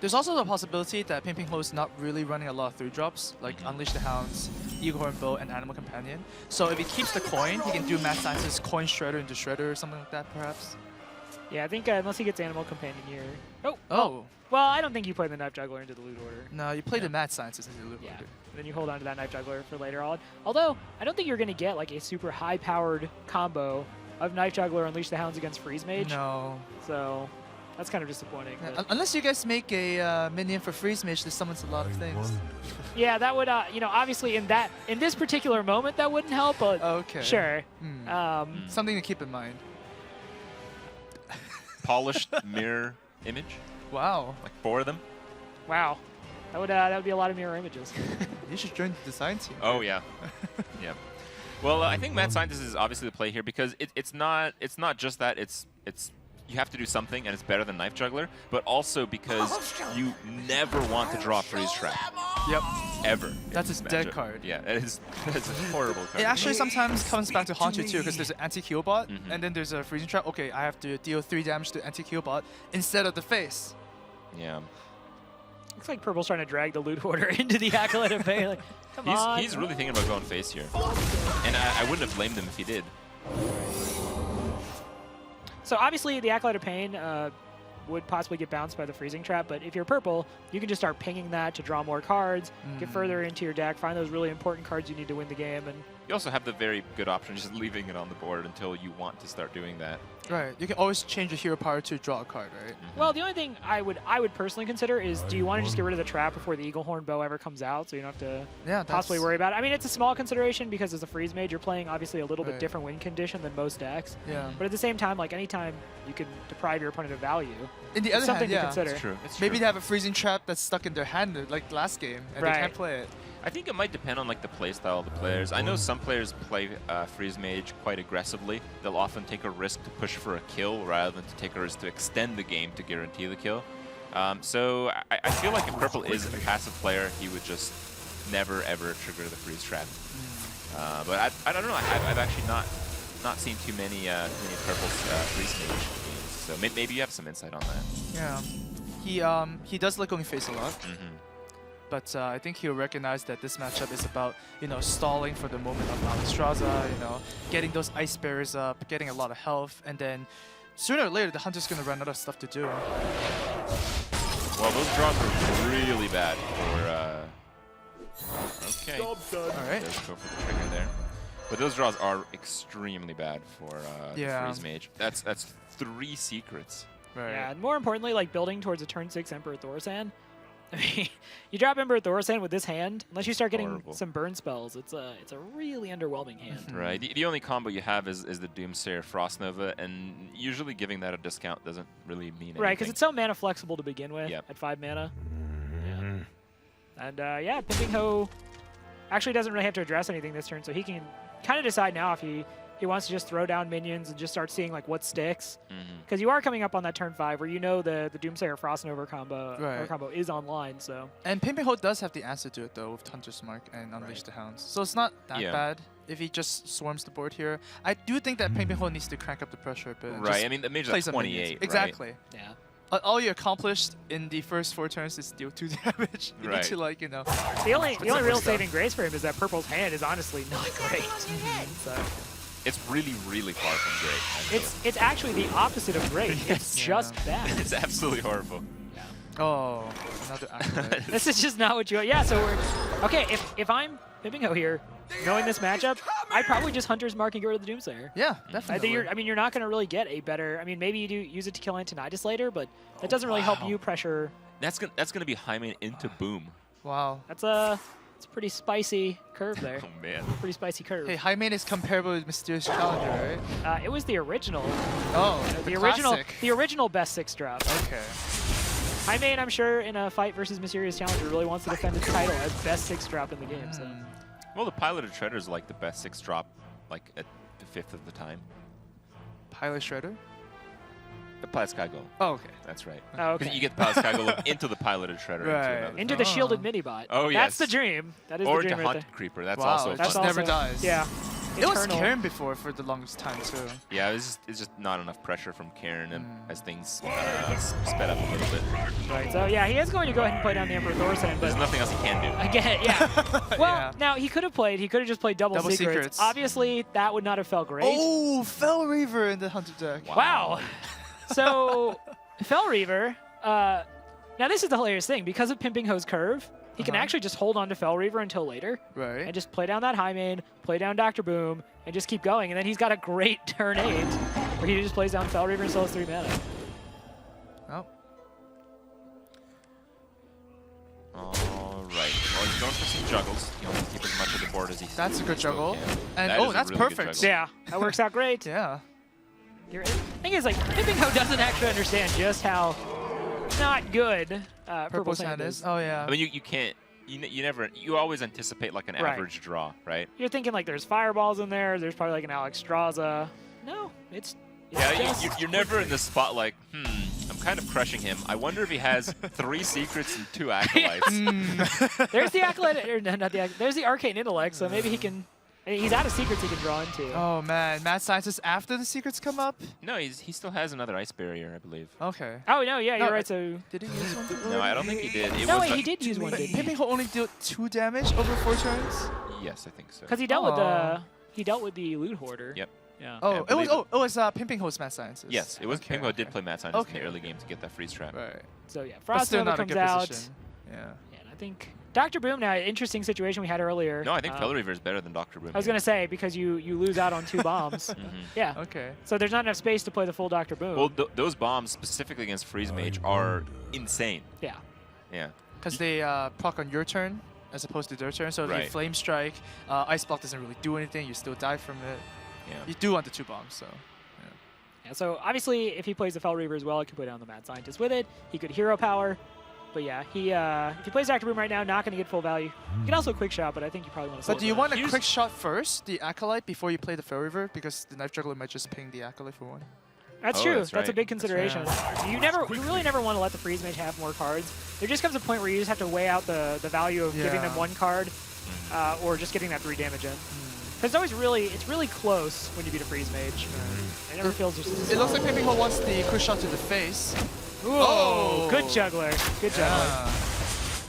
There's also the possibility that Pinpingho is not really running a lot of 3-drops, like Unleash the Hounds, Eaglehorn Bow, and Animal Companion. So if he keeps the coin, he can do Mad Scientist's Coin Shredder into Shredder or something like that, perhaps. Yeah, I think unless he gets Animal Companion here. Oh. Well, I don't think you play the Knife Juggler into the loot order. No, you play the Mad Scientist into the loot order. And then you hold on to that Knife Juggler for later on. Although, I don't think you're going to get like a super high-powered combo of Knife Juggler Unleash the Hounds against Freeze Mage. No. So that's kind of disappointing. Yeah, unless you guys make a minion for Freeze Mage that summons a lot of things. Yeah, that would, you know, obviously in this particular moment that wouldn't help, but sure. Something to keep in mind. Polished mirror image. Wow. Like 4 of them. Wow. That would be a lot of mirror images. You should join the design team. Oh yeah, yeah. Well, I think Mad Scientist is obviously the play here because it's not just that it's you have to do something and it's better than Knife Juggler, but also because you never want to draw Freeze Trap. Yep. Ever. That's his dead card. Yeah, that's a horrible card. It actually sometimes comes back to haunt you too, because there's an anti-kill bot, and then there's a freezing trap. Okay, I have to deal 3 damage to anti-kill bot instead of the face. Yeah. Looks like Purple's trying to drag the loot order into the Acolyte of Pain. Like, come on. He's really thinking about going face here. And I wouldn't have blamed him if he did. So obviously the Acolyte of Pain would possibly get bounced by the freezing trap, but if you're purple, you can just start pinging that to draw more cards, get further into your deck, find those really important cards you need to win the game, and You also have the very good option of just leaving it on the board until you want to start doing that. Right. You can always change your hero power to draw a card, right? Well, the only thing I would personally consider is, do you want to just get rid of the trap before the Eaglehorn Bow ever comes out, so you don't have to possibly worry about it? I mean, it's a small consideration because as a freeze mage, you're playing obviously a little bit different win condition than most decks. Yeah. But at the same time, like anytime you can deprive your opponent of value, In the it's other something hand, to yeah. consider. Maybe they have a freezing trap that's stuck in their hand, like last game, and they can't play it. I think it might depend on like the play style of the players. I know some players play Freeze Mage quite aggressively. They'll often take a risk to push for a kill rather than to take a risk to extend the game to guarantee the kill. So I feel like if Purple is a passive player, he would just never ever trigger the freeze trap. But I don't know. I've actually not seen too many Purple's Freeze Mage games. So maybe you have some insight on that. Yeah, he does like going face a lot. But I think he'll recognize that this matchup is about, stalling for the moment of Alexstrasza, getting those Ice Bearers up, getting a lot of health, and then sooner or later the Hunter's going to run out of stuff to do. Well, those draws were really bad for... okay. All right. Does go for the trigger there. But those draws are extremely bad for the Freeze Mage. That's 3 secrets. Right. Yeah, and more importantly, like building towards a turn 6 Emperor Thorsan. I mean, you drop Emperor Thorsan with this hand, unless you start getting some burn spells, it's a really underwhelming hand. Right. The only combo you have is the Doomsayer Frost Nova, and usually giving that a discount doesn't really mean anything. Right, because it's so mana flexible to begin with at 5 mana. And yeah, Pinpingho actually doesn't really have to address anything this turn, so he can kind of decide now if he wants to just throw down minions and just start seeing like what sticks. Because you are coming up on that turn 5 where the Doomsayer Frost Nova combo is online. So. And Pinpingho does have the answer to it though with Hunter's Mark and Unleash the Hounds. So it's not that bad if he just swarms the board here. I do think that Pinpingho needs to crank up the pressure a bit. Right, I mean the mage is 28, right? Exactly. Yeah. All you accomplished in the first 4 turns is deal 2 damage. You need to The only real saving grace for him is that Purple's hand is honestly not great. So. It's really, really far from great. It's actually the opposite of great. It's just bad. It's absolutely horrible. Oh, another accolade. This is just not what you want. Yeah, so we're... Okay, if I'm Pinpingho here, knowing this matchup, I'd probably just Hunter's Mark and get rid of the Doomsayer. Yeah, definitely. I think you're not going to really get a better... I mean, maybe you do use it to kill Antonidas later, but that doesn't really help you pressure... That's gonna be high main into Boom. Wow. That's a pretty spicy curve there. Oh man. Pretty spicy curve. Hey, High Main is comparable with Mysterious Challenger, right? It was the original. Oh, the classic. original best 6 drop. Okay. High Main, I'm sure, in a fight versus Mysterious Challenger, really wants to defend his title as best 6 drop in the game. So. Well, the Piloted Shredder is like the best 6 drop, like at the 5th of the time. Pilot Shredder? The Pilot Sky Golem. Oh, okay. That's right. Oh, okay. You get the Pilot Sky Golem into the Piloted Shredder. Right. Into the shielded mini-bot. Oh, yes. That's the dream. That is or the dream into right Hunt there. Creeper. That's wow, also it fun. just never dies. Yeah. It was Eternal. Karen before for the longest time, too. Yeah, it's just not enough pressure from Karen and as things sped up a little bit. Right, so yeah, he is going to go ahead and play down the Emperor Thorson, but There's nothing else he can do. again, yeah. Well, now he could have just played double secrets. Obviously, that would not have felt great. Oh, Fell Reaver in the Hunter deck. Wow. So, Fell Reaver, now this is the hilarious thing. Because of Pinpingho's curve, he can actually just hold on to Fell Reaver until later. Right. And just play down that High Main, play down Dr. Boom, and just keep going. And then he's got a great turn 8, where he just plays down Fell Reaver and still has 3 mana. Oh. All right. Well, he's going for some juggles. He wants to keep as much of the board as he That's a good still juggle. can. And That is a that's really good perfect. juggle. Yeah, that works out great. Yeah. The thing is, like, Pinpingho doesn't actually understand just how not good Purple Sand is. Oh, yeah. I mean, you can't. You always anticipate like an Right. average draw, right? You're thinking, like, there's fireballs in there. There's probably, like, an Alex Straza. No, it's Yeah, just you're never in the spot like, I'm kind of crushing him. I wonder if he has 3 secrets and 2 acolytes. There's the Acolyte, or no, not the Acolyte. There's the Arcane Intellect, so maybe he can. He's out of secrets he can draw into. Oh, man. Mad Scientist after the secrets come up? No, he still has another ice barrier, I believe. Okay. Oh, no, yeah, No, you're right. So did he use one? No, I don't think he did. It No, was wait, like, he did use one, didn't he? Pinpingho only dealt 2 damage over 4 turns? Yes, I think so. Because he dealt with the Loot Hoarder. Yep. Yeah. Oh, I it believe was Pinpingho's Mad Scientist. Yes, it was. Okay, Pinpingho did okay. play Mad Scientist in Okay, the early okay. game to get that freeze trap. Right. So yeah, But Frost still Nova not a comes good out. position. Yeah. And I think Dr. Boom, now, interesting situation we had earlier. No, I think Fell Reaver is better than Dr. Boom. I was going to say, because you lose out on 2 bombs. Yeah. Okay. So there's not enough space to play the full Dr. Boom. Well, those bombs specifically against Freeze Mage are insane. Yeah. Yeah. Because they proc on your turn as opposed to their turn. So if you Right. Flame Strike, Ice Block doesn't really do anything. You still die from it. Yeah. You do want the 2 bombs, so. Yeah, so obviously, if he plays the Fell Reaver as well, he can put down the Mad Scientist with it. He could Hero Power. But yeah, if he plays Dr. Boom right now, not going to get full value. You can also Quick Shot, but I think you probably want to. But do you want a Quick Shot first, the Acolyte, before you play the Fell Reaver? Because the Knife Juggler might just ping the Acolyte for 1. That's true. That's, right. a big consideration. That's You really never want to let the Freeze Mage have more cards. There just comes a point where you just have to weigh out the value of giving them 1 card, or just getting that 3 damage in. Because it's really close when you beat a Freeze Mage. It never feels just. It looks like Pinpingho wants the Quick Shot to the face. Oh, good juggler. Good juggler. Yeah.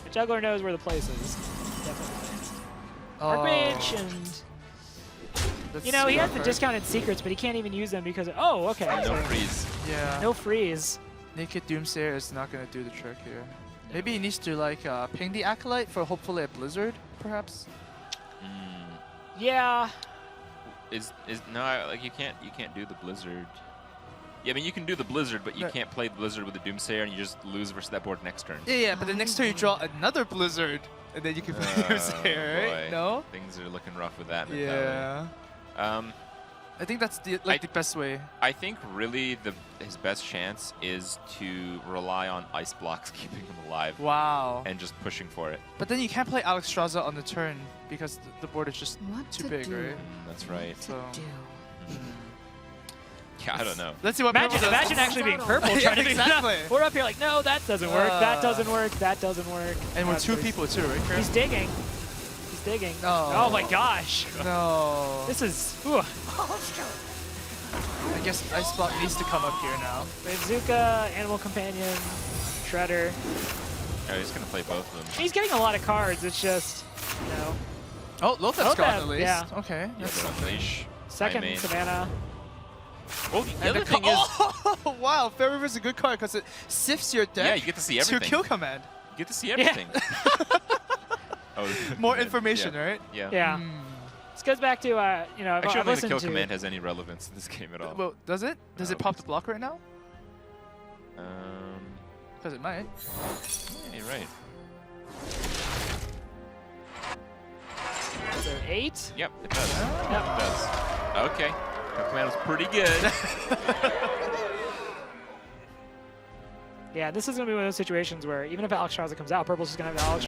The juggler knows where the place is. Definitely. Archmage and. You know, he has the discounted secrets, but he can't even use them because. Oh, okay. No so freeze. Yeah. No freeze. Naked Doomsayer is not going to do the trick here. Maybe he needs to like ping the Acolyte for hopefully a Blizzard, perhaps. Yeah. Like you can't do the Blizzard. Yeah, I mean you can do the Blizzard, but you can't play the Blizzard with the Doomsayer, and you just lose versus that board next turn. Yeah, but the next turn you draw another Blizzard, and then you can play Doomsayer, right? Boy. No? Things are looking rough with that. Yeah. Mentality. I think that's the best way. I think really his best chance is to rely on Ice Blocks keeping him alive. Wow. And just pushing for it. But then you can't play Alex Straza on the turn because the board is just too big, right? That's right. So. Yeah, I don't know. Let's see what Imagine actually being purple trying to figure it out. Exactly. We're up here like, no, that doesn't work. That doesn't work. That doesn't work. And we're That's 2 what people too, right, Chris? He's digging. He's digging. Oh. Oh my gosh. No. This is. Ooh. I guess Ice Block needs to come up here now. We have Zuka, Animal Companion, Shredder. Oh, he's gonna play both of them. He's getting a lot of cards. It's just, you know. Oh, Lothev's gone at least. Yeah. Okay. That's Unleash. Second, Savannah. Well, the other thing is... Oh, wow. Fell Reaver's a good card because it sifts your deck Yeah, you get to see everything. to kill command. You get to see everything. More information, yeah. right? Yeah. Yeah. This goes back to, you know, Actually, I I've don't think the listened kill to. command has any relevance in this game at all. Well, does it? Does it pop the block right now? Because it might. Yeah, you're right. Is it 8? Yep, it does. Yep, it does. Okay. That command was pretty good. Yeah, this is going to be one of those situations where even if Alex Strauza comes out, Purple's just going to have Alex.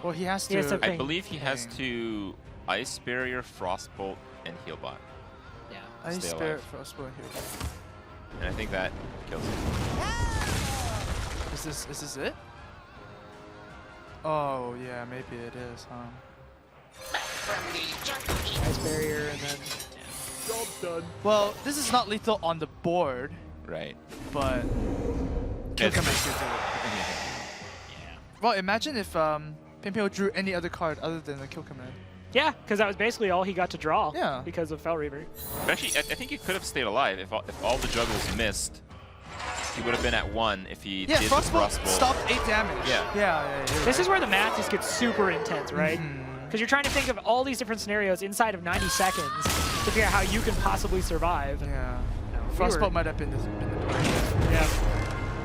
Well, he has to. I believe he has to Ice Barrier, Frostbolt, and Healbot. Yeah. Ice Barrier, Frostbolt, and Healbot. And I think that kills him. Is this it? Oh yeah, maybe it is, huh? Ice Barrier and then job done. Well, this is not lethal on the board. Right. But kill command should do it. Well, imagine if Pinpingho drew any other card other than the kill command. Yeah, because that was basically all he got to draw. Yeah. Because of Fel Reaver. But actually, I think he could have stayed alive if all the juggles missed. He would have been at 1 if he did the Frostbolt. Stopped 8 damage. Yeah. This is where the math just gets super intense, right? Because you're trying to think of all these different scenarios inside of 90 seconds to figure out how you can possibly survive. Yeah. Frostbolt might have been the play. Yeah.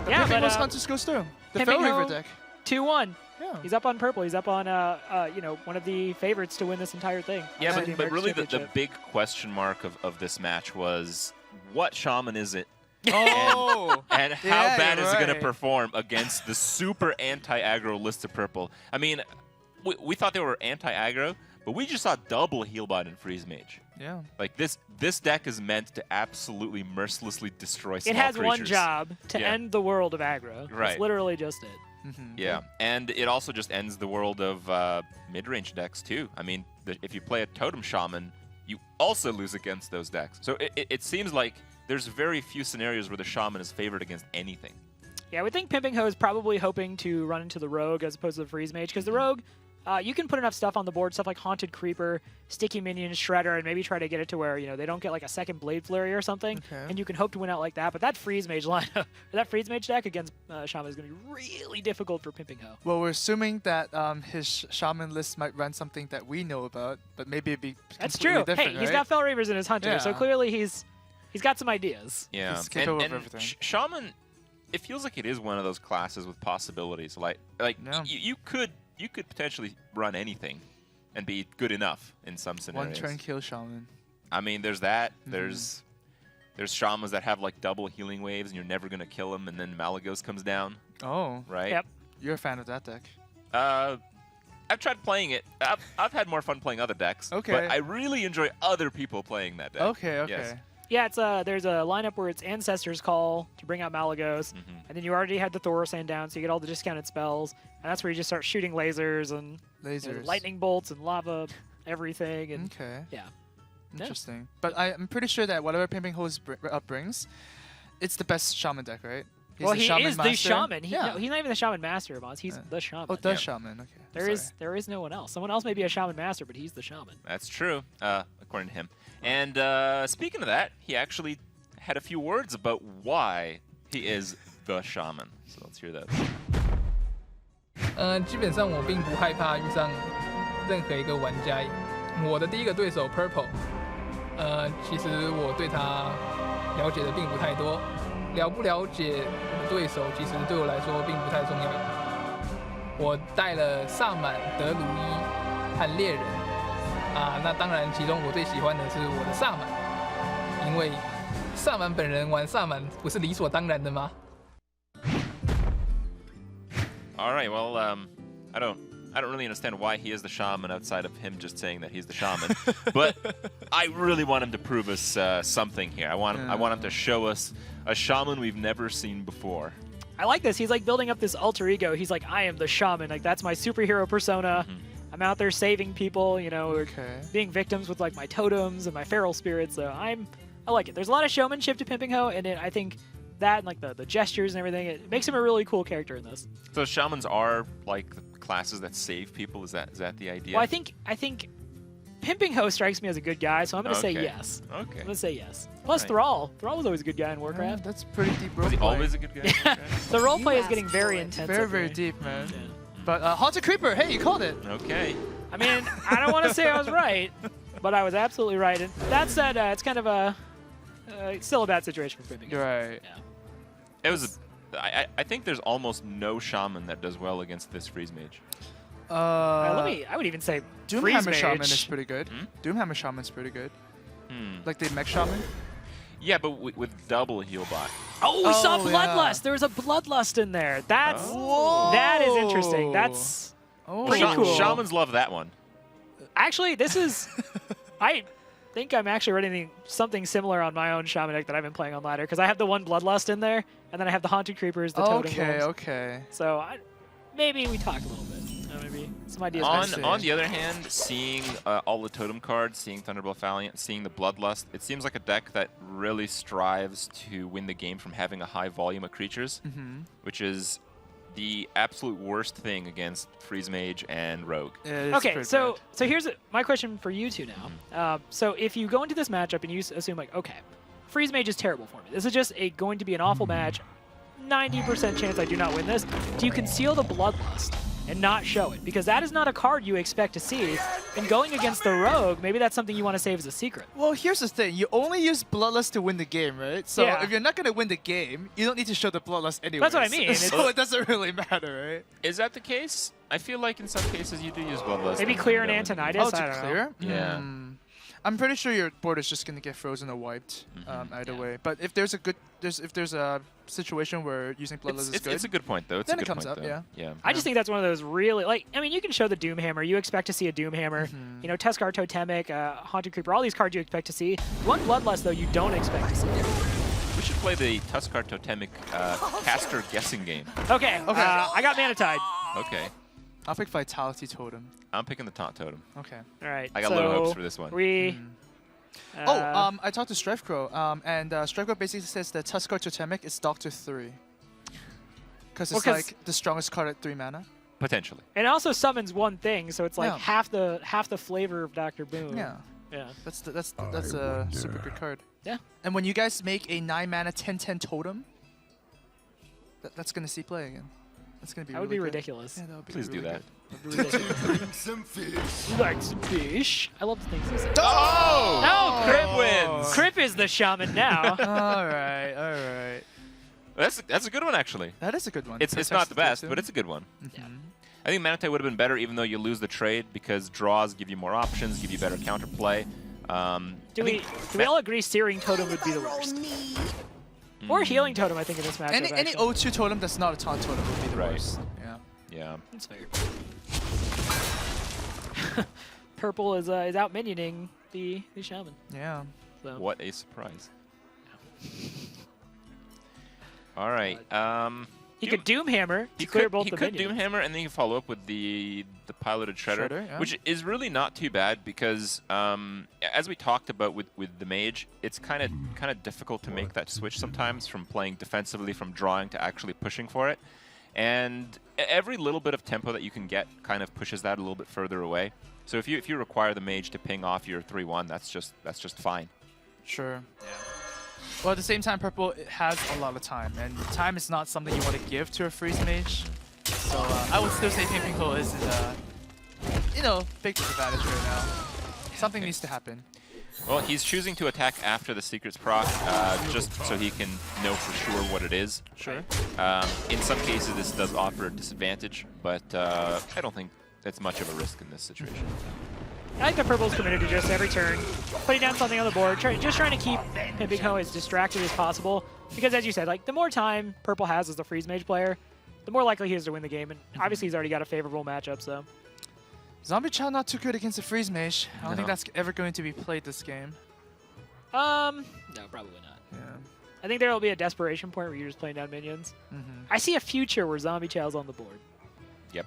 The Yeah, Pinpingho's but Hunter's goes through. The Fel Reaver deck. 2-1. Yeah. He's up on purple. He's up on one of the favorites to win this entire thing. Yeah, Honestly, but really the Championship. big question mark of this match was what Shaman is it? Oh! And how Yeah, bad you're is it going to right. perform against the super anti-aggro list of purple? I mean, we thought they were anti-aggro, but we just saw double Healbot and Freeze Mage. Yeah. Like this deck is meant to absolutely mercilessly destroy small It has creatures. one job to end the world of aggro. Right. That's literally just it. Yeah, and it also just ends the world of mid-range decks too. I mean, if you play a Totem Shaman, you also lose against those decks. So it seems like there's very few scenarios where the Shaman is favored against anything. Yeah, I would think Pinpingho is probably hoping to run into the Rogue as opposed to the Freeze Mage, because the Rogue, you can put enough stuff on the board, stuff like Haunted Creeper, Sticky Minion, Shredder, and maybe try to get it to where, they don't get like a second Blade Flurry or something, and you can hope to win out like that. But that Freeze Mage lineup, that Freeze Mage deck against Shaman is going to be really difficult for Pinpingho. Well, we're assuming that his Shaman list might run something that we know about, but maybe it'd be That's completely true. different, Hey, he's right? got Fell Reavers in his Hunter, so Yeah. clearly he's got some ideas. Yeah, He's capable of and everything. Shaman, it feels like it is one of those classes with possibilities. Like you could potentially run anything and be good enough in some scenarios. One turn kill Shaman. I mean, there's that. There's Shamans that have like double healing waves and you're never gonna kill them, and then Malagos comes down. Oh. Right. Yep. You're a fan of that deck. I've tried playing it. I've had more fun playing other decks. Okay. But I really enjoy other people playing that deck. Okay, okay. Yes. Yeah, it's there's a lineup where it's Ancestor's Call to bring out Malagos, and then you already had the Thorosan down, so you get all the discounted spells, and that's where you just start shooting lasers and lightning bolts and lava, everything. And yeah. Interesting. But I'm pretty sure that whatever Pinpingho brings, it's the best Shaman deck, right? He's well, the he Shaman is master? the Shaman. Yeah. No, he's not even the Shaman Master, Boss. He's the Shaman. Oh, the Shaman. Okay. There is no one else. Someone else may be a Shaman Master, but he's the Shaman. That's true, according to him. And speaking of that, he actually had a few words about why he is the Shaman. So let's hear that. 基本上我并不害怕遇上任何一个玩家。我的第一个对手 Purple，其实我对他了解的并不太多，了不了解我的对手，其实对我来说并不太重要。我带了萨满、德鲁伊和猎人，那当然其中我最喜欢的是我的萨满，因为萨满本人玩萨满不是理所当然的吗？ All right, well, I don't really understand why he is the shaman outside of him just saying that he's the shaman. But I really want him to prove us something here. I want him to show us a shaman we've never seen before. I like this. He's like building up this alter ego. He's like, I am the Shaman. Like, that's my superhero persona. I'm out there saving people, or being victims with like my totems and my feral spirits. So I like it. There's a lot of showmanship to Pinpingho, and I think that and like the gestures and everything, it makes him a really cool character in this. So shamans are like the classes that save people. Is that the idea? Well, I think Pinpingho strikes me as a good guy, so I'm going to say Okay. yes. Okay. I'm going to say yes. Plus Right. Thrall. Thrall was always a good guy in Warcraft. That's pretty deep roleplay. Was he always a good guy? The roleplay is getting very intense. Very, very deep, man. But Haunted Creeper, hey, you called it. Okay. I mean, I don't want to say I was right, but I was absolutely right. And that said, it's kind of a still a bad situation for Pinpingho. You're right. Yeah. It was. I think there's almost no shaman that does well against this freeze mage. I would even say Freeze Doomhammer Mage. Shaman is pretty good. Doomhammer Shaman's pretty good. Like the Mech Shaman. Yeah, but with double heal bot. Oh, we saw Oh, Bloodlust. yeah. There was a Bloodlust in there. That is interesting. That's pretty cool. Shamans love that one. Actually, this is... I think I'm actually running something similar on my own Shaman deck that I've been playing on ladder, because I have the one Bloodlust in there, and then I have the Haunted Creepers, the Totem Golems. Okay. So maybe we talk a little bit. Maybe some ideas. On the other hand, seeing all the totem cards, seeing Thunderbolt Valiant, seeing the Bloodlust, it seems like a deck that really strives to win the game from having a high volume of creatures, which is the absolute worst thing against Freeze Mage and Rogue. Okay, so here's my question for you two now. So if you go into this matchup and you assume like, okay, Freeze Mage is terrible for me. This is just going to be an awful match. 90% chance I do not win this. Do you conceal the Bloodlust and not show it? Because that is not a card you expect to see. And going against the Rogue, maybe that's something you want to save as a secret. Well, here's the thing. You only use Bloodlust to win the game, right? So Yeah. if you're not going to win the game, you don't need to show the Bloodlust anyway. That's what I mean. So it doesn't really matter, right? Is that the case? I feel like in some cases you do use Bloodlust. Maybe clear an Antonitis? Oh, I to don't know. clear? Yeah. I'm pretty sure your board is just gonna get frozen or wiped either way. But if there's a situation where using Bloodlust is good, It's a good point though. It's then a it good comes point, up, though. yeah. I just think that's one of those really, like, I mean, you can show the Doomhammer. You expect to see a Doomhammer. You know, Tuskar Totemic, Haunted Creeper, all these cards you expect to see. One Bloodlust, though, you don't expect to see. We should play the Tuskar Totemic caster guessing game. Okay, I got Mana Tide. Okay. I'll pick Vitality Totem. I'm picking the Taunt Totem. Okay. All right. I got low hopes for this one. I talked to Strifecrow, and Strifecrow basically says that Tuskar Totemic is Doctor 3. Because it's like the strongest card at 3 mana. Potentially. And it also summons one thing, so it's like Yeah. half the flavor of Dr. Boom. Yeah. Yeah. That's a super good card. Yeah. And when you guys make a 9 mana 10/10 totem, that's gonna see play again. That's gonna be. That would really be good. ridiculous. Yeah, that would be Please really do that. Good. That'd be ridiculous. Some fish. You like some fish? I love the things he says. Oh! No, Crip wins! Crip is the shaman now. all right, all right. That's a good one, actually. That is a good one. It's not the best, but it's a good one. Yeah. I think Manatee would have been better, even though you lose the trade, because draws give you more options, give you better counterplay. Do we all agree Searing Totem would be the worst? Or Healing Totem, I think, in this matchup. Any actually. O2 totem that's not a taunt totem would be the Right. worst. Yeah. Yeah. That's fair. Purple is out minioning the shaman. Yeah. So. What a surprise. All right. He could Doomhammer to clear both he the could minions. Doomhammer, and then you follow up with the piloted Shredder, Shredder, yeah. which is really not too bad because, as we talked about with the Mage, it's kind of difficult to make that switch sometimes from playing defensively, from drawing to actually pushing for it. And every little bit of tempo that you can get kind of pushes that a little bit further away. So if you require the Mage to ping off your 3/1, that's just fine. Sure. Yeah. Well, at the same time, Purple has a lot of time, and time is not something you want to give to a Freeze Mage. So I would still say Pinpingho is big disadvantage right now. Something needs to happen. Well, he's choosing to attack after the Secrets proc, just so he can know for sure what it is. Sure. In some cases, this does offer a disadvantage, but I don't think that's much of a risk in this situation. I think the Purple's committed to just every turn putting down something on the board, just trying to keep Pinpingho as distracted as possible. Because as you said, like the more time Purple has as the Freeze Mage player, the more likely he is to win the game. And obviously he's already got a favorable matchup, so. Zombie Chow not too good against the Freeze Mage. I don't No. think that's ever going to be played this game. No, probably not. Yeah. I think there will be a desperation point where you're just playing down minions. I see a future where Zombie Chow's on the board. Yep.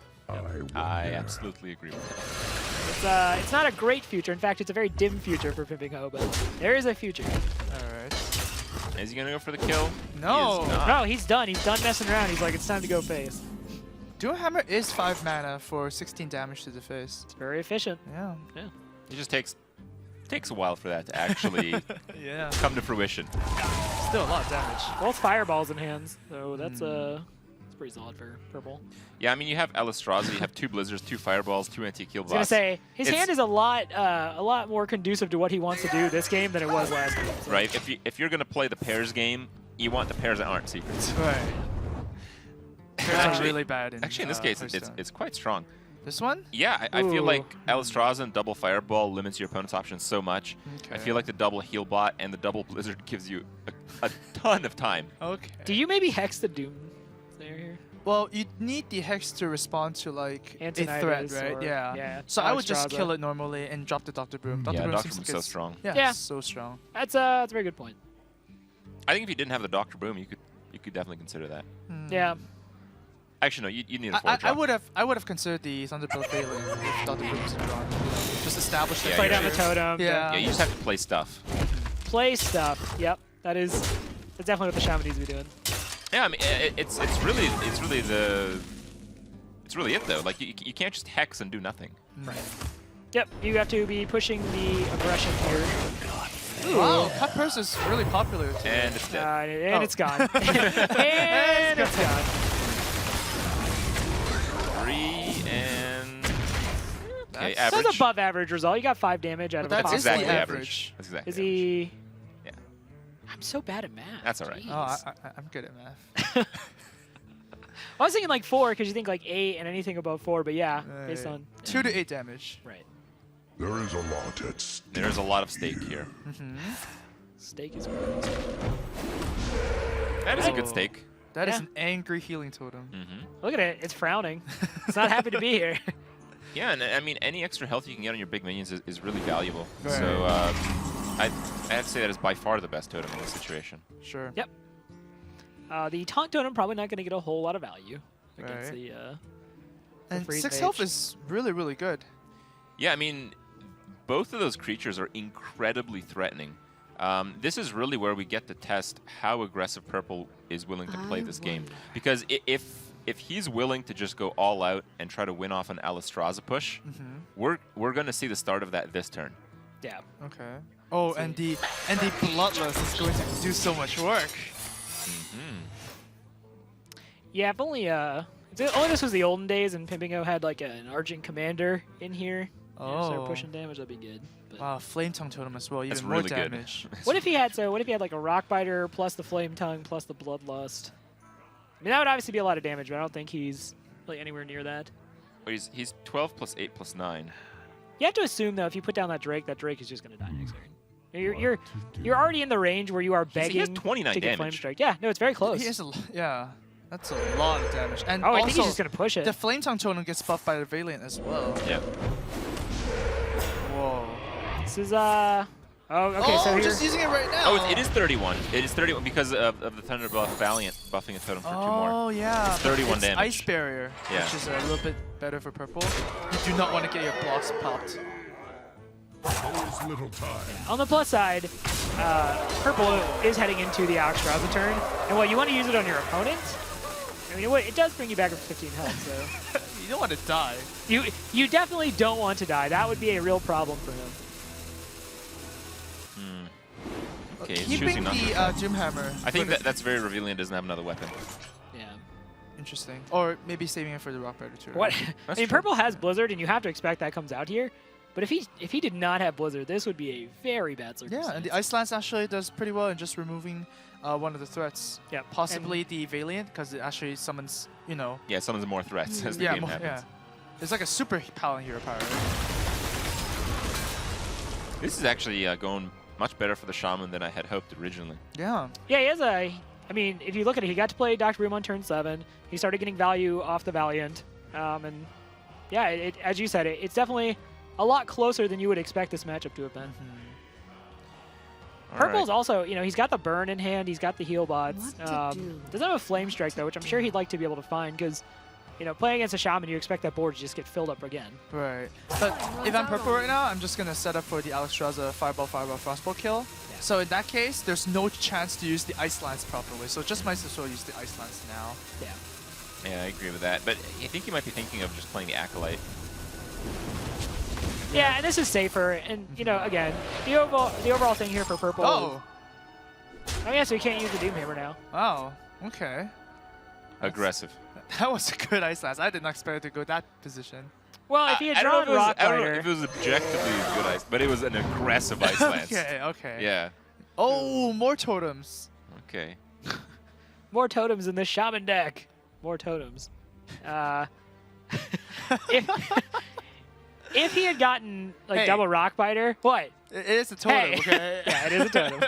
I absolutely agree with It's it's not a great future. In fact, it's a very dim future for Pinpingho, but there is a future. Alright. that. Is he going to go for the kill? No. He is not. No, he's done. He's done messing around. He's like, it's time to go face. Doomhammer is 5 mana for 16 damage to the face. It's very efficient. Yeah. Yeah. It just takes a while for that to actually Yeah. come to fruition. Still a lot of damage. Both fireballs in hands, so that's pretty solid for Purple. Yeah, I mean, you have Alistraza, you have 2 Blizzards, 2 Fireballs, 2 anti-kill I was gonna bots. say his hand is a lot more conducive to what he wants to do this game than it was last game. So. Right, if you're going to play the pairs game, you want the pairs that aren't secrets. Right. Pairs are really bad in Actually, in this case, Hearthstone. it's quite strong. This one? Yeah, I feel Ooh. like Alistraza and double Fireball limits your opponent's options so much. I feel like the double Heal Bot and the double Blizzard gives you a ton of time. Okay. Do you maybe hex the Doom player here? Well, you need the Hex to respond to like a Antonidas threat, right? or- Yeah. yeah, So I would just Alistraza. kill it normally and drop the Dr. Broom. Dr. Yeah, Broom Dr. seems Broom's like so it's- strong. Yeah, Yeah. so strong. That's a very good point. I think if you didn't have the Dr. Boom, you could definitely consider that. Yeah. Actually, no, you need a 4 I would have considered the Thunderbolt Failing if Dr. Broom was gone. Just establish the Yeah, Play you're down the right. totem. Yeah. Yeah, you just have to play stuff. Play stuff. Yep. That's definitely what the shaman needs to be doing. Yeah, I mean, it's really it though. Like you can't just hex and do nothing. Right. Yep. You have to be pushing the aggression here. Ooh. Wow, Cut Purse is really popular too. And it's dead. And it's gone. And it's gone. 3 and okay, That's average. above average result. You got 5 damage out of But a that's possible. exactly average. That's exactly Is he? Yeah. I'm so bad at math. That's all right. Oh, I'm good at math. I was thinking like 4 because you think like 8 and anything above 4, but yeah, based on 2 to 8 damage. Right. There is a lot at stake. There's a lot of stake here. Steak is. That is a good stake. That is Yeah. an angry healing totem. Look at it. It's frowning. It's not happy to be here. Yeah, and I mean, any extra health you can get on your big minions is really valuable. Right. So I have to say that is by far the best totem in this situation. Sure. Yep. The taunt totem probably not going to get a whole lot of value against Right. the And freeze 6 mage. health is really, really good. Yeah, I mean, both of those creatures are incredibly threatening. This is really where we get to test how aggressive Purple is willing to play this game. Because if if he's willing to just go all out and try to win off an Alistraza push, we're going to see the start of that this turn. Yeah. Okay. Oh, and the Bloodlust is going to do so much work. Yeah, if only only this was the olden days and Pinpingho had like an Argent Commander in here. Start pushing damage, that'd be good. But Wow, Flame Tongue Totem as well, even That's more really good. damage. what if he had like a Rock Biter plus the Flame Tongue plus the Bloodlust? I mean, that would obviously be a lot of damage, but I don't think he's really anywhere near that. But he's 12 plus 8 plus 9. You have to assume though, if you put down that Drake is just going to die next turn. You're already in the range where you are begging He has 29 to get Flame damage. Strike. Yeah, no, it's very close. He has yeah, that's a lot of damage. And Oh, I also, think he's just going to push it. the Flame Tongue Totem gets buffed by the Valiant as well. Yeah. Whoa. This is Oh, okay, so we're here. just using it right now. Oh, it is 31. It is 31 because of the Thunder Buff Valiant buffing a totem for 2 more. Oh, yeah. It's 31 it's damage. Ice Barrier, Yeah. which is a little bit better for purple. You do not want to get your blocks popped. Little time. On the plus side, purple is heading into the Alistraza turn, and what you want to use it on your opponent. I mean, it does bring you back up to 15 health, so You don't want to die. you definitely don't want to die. That would be a real problem for him. Okay, he's Keeping choosing not the to attack. Doomhammer. I think that's very revealing. It doesn't have another weapon. Yeah. Interesting. Or maybe saving it for the Rock Rider too. What? That's I mean, true. purple has Blizzard, and you have to expect that comes out here. But if he did not have Blizzard, this would be a very bad circumstance. Yeah, and the Ice Lance actually does pretty well in just removing one of the threats. Yeah, possibly the Valiant, because it actually summons, you know. Yeah, it summons more threats as the yeah, game happens. yeah. It's like a super Paladin hero power. This is actually going much better for the Shaman than I had hoped originally. Yeah. Yeah, he has a. I mean, if you look at it, he got to play Dr. Boom on turn 7. He started getting value off the Valiant, and yeah, as you said, it's definitely a lot closer than you would expect this matchup to have been. Purple's also, you know, he's got the burn in hand, he's got the heal bots. Doesn't have a Flame Strike though, which I'm sure he'd like to be able to find because, you know, playing against a Shaman, you expect that board to just get filled up again. Right. But if I'm purple right now, I'm just going to set up for the Alistraza Fireball, Frostbolt kill. Yeah. So in that case, there's no chance to use the Ice Lance properly. So just might as well use the Ice Lance now. Yeah. Yeah, I agree with that. But I think you might be thinking of just playing the Acolyte. Yeah, and this is safer. And, you know, again, the overall thing here for purple. Oh. Oh, yeah, so you can't use the Doomhammer now. Oh, okay. Aggressive. That was a good Ice Lance. I did not expect it to go that position. Well, if he had I don't drawn know if it was- Rock I don't know Rider. if it was objectively good ice, but it was an aggressive Ice Lance. Okay. Yeah. Oh, more totems. Okay. More totems in the Shaman deck. More totems. If he had gotten like Hey. double Rock Biter, what? It is a totem, Hey. okay? Yeah, it is a totem.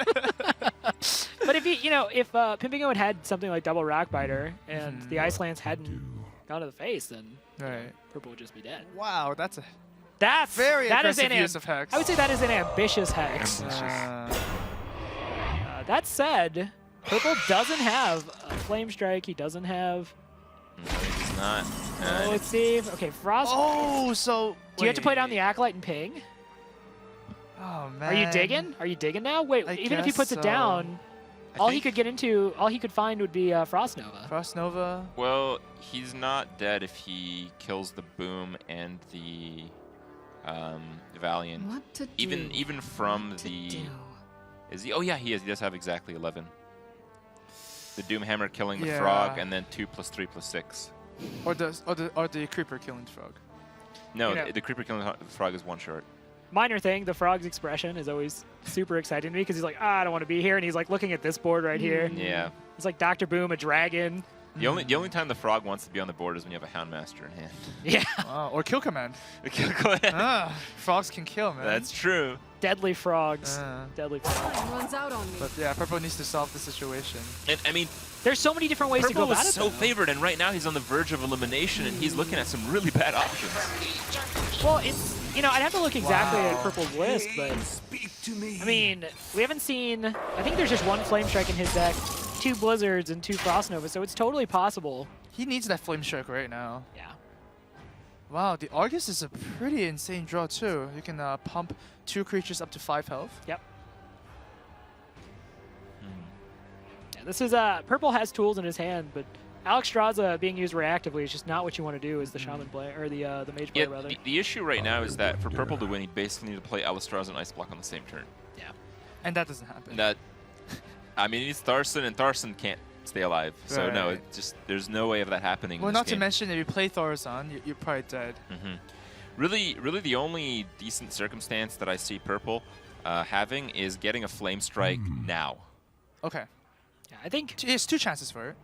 But if he, you know, if Pinpingho had had something like double Rock Biter and the Ice Lance hadn't gone to the face, then purple would just be dead. Wow, that's that very is aggressive an use of Hex. I would say that is an ambitious Hex. That said, purple doesn't have a Flame Strike. He doesn't have. It's not. Let's see. Okay, Frost. Oh, so do you have to play down the Acolyte and ping? Oh man. Are you digging? Are you digging now? Wait, even if he guess puts it so. down, all he could get into, all he could find would be Frost Nova. Frost Nova. Well, he's not dead if he kills the Boom and the Valiant. What to Even from the. Is he? Oh yeah, he is. He does have exactly 11. The Doomhammer killing the frog, and then 2 + 3 + 6. Or the creeper killing the frog. No, You know- the creeper killing the frog is 1 short. Minor thing, the frog's expression is always super exciting to me because he's like, I don't want to be here, and he's like looking at this board right here. Yeah. It's like Dr. Boom, a dragon. The only time the frog wants to be on the board is when you have a Houndmaster in hand. Yeah. Or kill command. Kill command. Frogs can kill, man. That's true. Deadly frogs. Deadly frogs. Runs out on me. But yeah, purple needs to solve the situation. And I mean, there's so many different ways to Purple go about was it. so though. favored, and right now he's on the verge of elimination, and he's looking at some really bad options. Well, it's, you know, I'd have to look exactly at Purple's list, but I mean, we haven't seen. I think there's just 1 Flame Strike in his deck, 2 Blizzards, and 2 Frost Nova, so it's totally possible. He needs that Flame Strike right now. Yeah. Wow, the Argus is a pretty insane draw too. You can pump 2 creatures up to 5 health. Yep. Yeah, this is Purple has tools in his hand, but Alexstrasza being used reactively is just not what you want to do as the Shaman player, or the Mage player, rather. The issue right now is that for purple to win, you basically need to play Alexstrasza and Ice Block on the same turn. Yeah. And that doesn't happen. That, I mean, it's Tharson, and Tharson can't stay alive. So no, Right. it's just there's no way of that happening. Well, in this not to game. mention if you play Thorazon, you're probably dead. Really, the only decent circumstance that I see purple having is getting a Flame Strike now. Okay. Yeah, I think there's 2 chances for it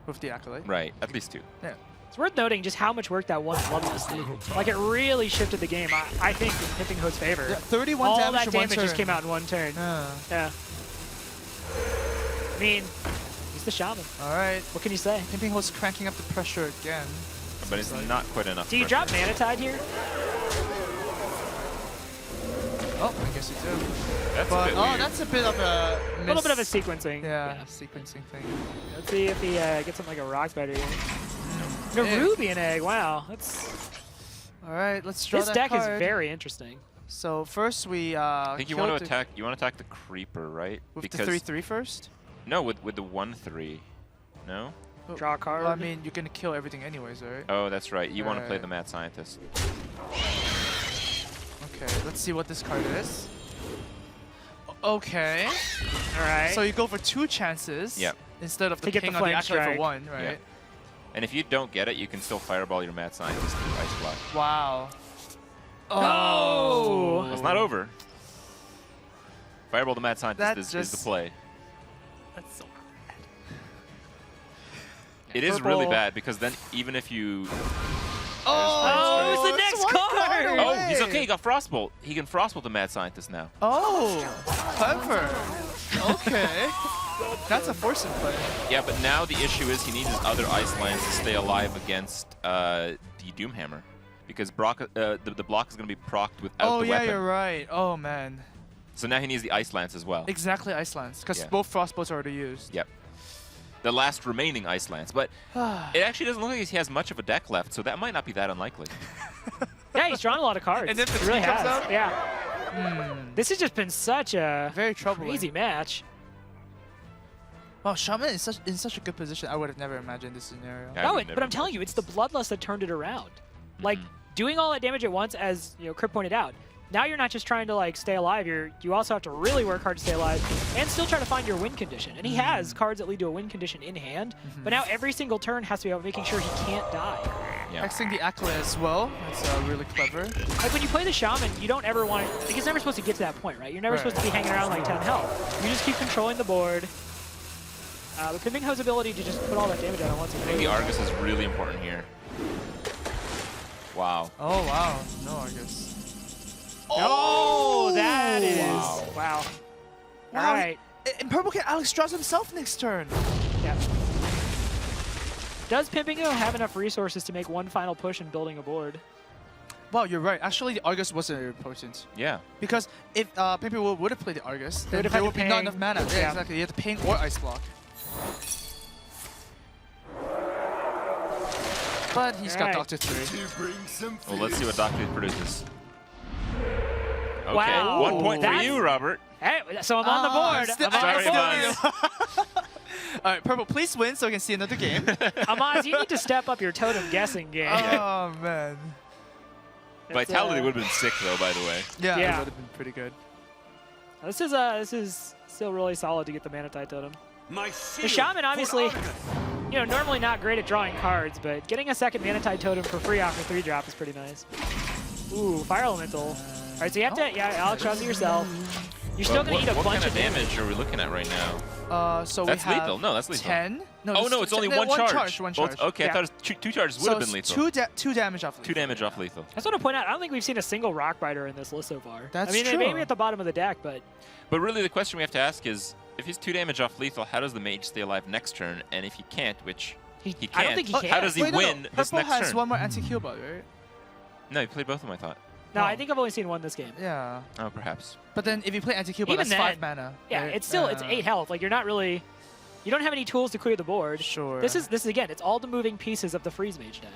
with the Acolyte. Right, at least 2. Yeah. it's worth noting just how much work that one Bloodlust did. Like, it really shifted the game, I think, in Pinpingho's favor. Yeah, 31 All damage that in one damage just turn. came out in one turn. Yeah. I mean, he's the Shaman. All right. What can you say? Pinpingho's cranking up the pressure again. But it's not quite enough. Do you drop Mana Tide here? Oh, I guess you do. That's but, a bit weird. That's a bit of a little bit of a sequencing. Yeah, sequencing thing. Let's see if he gets something like a Rock Spider here. Yeah. Nerubian Egg, wow. That's... All right, let's draw This that deck card. is very interesting. So first we I think you want killed to the- attack. You want to attack the Creeper, right? with the 3/3 first. No, with the 1/3. No. Draw a card. Well, I mean, you're gonna kill everything anyways, right? Oh, that's right. You want to play Right. the Mad Scientist. Okay, let's see what this card is. Okay. All right. So you go for 2 chances. Yep. Instead of the To get ping the on the Flame Acolyte for Strike. 1, right? Yeah. And if you don't get it, you can still Fireball your Mad Scientist through Ice Block. Wow. Oh. It's not over. Fireball the Mad Scientist That is the just- play. That's so It is really Purple. bad because then even if you... Oh, it's the it's next one card card! away. Oh, he's okay. He got Frostbolt. He can Frostbolt the Mad Scientist now. Oh, clever. Okay. That's a forcing play. Yeah, but now the issue is he needs his other Ice Lands to stay alive against the Doomhammer. Because the block is going to be procced without Oh, the yeah, weapon. you're right. Oh, man. So now he needs the Ice Lance as well. Exactly, Ice Lance. Because Yeah. both Frostbolts are already used. Yep. The last remaining Ice Lance. But it actually doesn't look like he has much of a deck left, so that might not be that unlikely. Yeah, he's drawn a lot of cards. And if the he really tea comes has. out? Yeah. This has just been such a very troubling crazy match. Wow, Shaman is in such a good position. I would have never imagined this scenario. No, but I'm telling you, it's the Bloodlust that turned it around. Like, doing all that damage at once, as Crip pointed out, now you're not just trying to like stay alive, you also have to really work hard to stay alive and still try to find your win condition. And he has cards that lead to a win condition in hand, but now every single turn has to be about making sure he can't die. Yeah. Hexing the Acolyte as well. That's really clever. Like when you play the Shaman, you don't ever want to, like it's never supposed to get to that point, right? You're never Right. supposed to be hanging around like 10 health. You just keep controlling the board. But Pinpingho's ability to just put all that damage out at once is I think the Argus is really important here. Wow. Oh, wow. No Argus. Oh, that is... Wow. Wow. Wow, All right. And Purple can Alexstrasza himself next turn. Yeah. Does Pinpingho have enough resources to make one final push in building a board? Wow, you're right. Actually, the Argus wasn't very important. Yeah. Because if Pinpingho would have played the Argus, then would've there had would to be not ping. enough mana. Yeah, Yeah. exactly. You have to ping or Ice Block. But he's got Alright. Doctor 3. Well, let's see what Doctor produces. Okay, Wow. 1 point for That's- you, Robert. Hey, so I'm on the board. Sorry, I'm on the Maz. board. All right, Purple, please win so we can see another game. Amaz, you need to step up your totem guessing game. Oh, man. Vitality would have been sick, though, by the way. Yeah, Yeah. it would have been pretty good. This is still really solid to get the Mana Tide totem. The Shaman, obviously, normally not great at drawing cards, but getting a second Mana Tide totem for free off a 3-drop is pretty nice. Ooh, Fire Elemental. All right, so you have to, Alexstrasza yourself. You're still going to eat a what bunch kind of of damage are we looking at right now? So That's we have lethal. No, that's lethal. 10. Oh, no, it's only one charge. One Well, charge. okay, I Yeah. thought it was two charges would So have been it's lethal. two damage off lethal. 2 damage off lethal. I just want to point out, I don't think we've seen a single Rockbiter in this list so far. That's I mean, true. they may be at the bottom of the deck, but But really, the question we have to ask is, if he's 2 damage off lethal, how does the mage stay alive next turn? And if he can't, which he can't, I don't think he can. how does he Wait, no, win no. this Purple next has turn? one more anti-kill bot, right? No, he played both of them, I thought. no, I think I've only seen one this game. Yeah. Oh, perhaps. But then if you play anti-kill bot, Even that's 5 then, mana. Yeah, right? it's still, it's 8 health. Like, you're not really, you don't have any tools to clear the board. Sure. This is again, it's all the moving pieces of the Freeze Mage deck.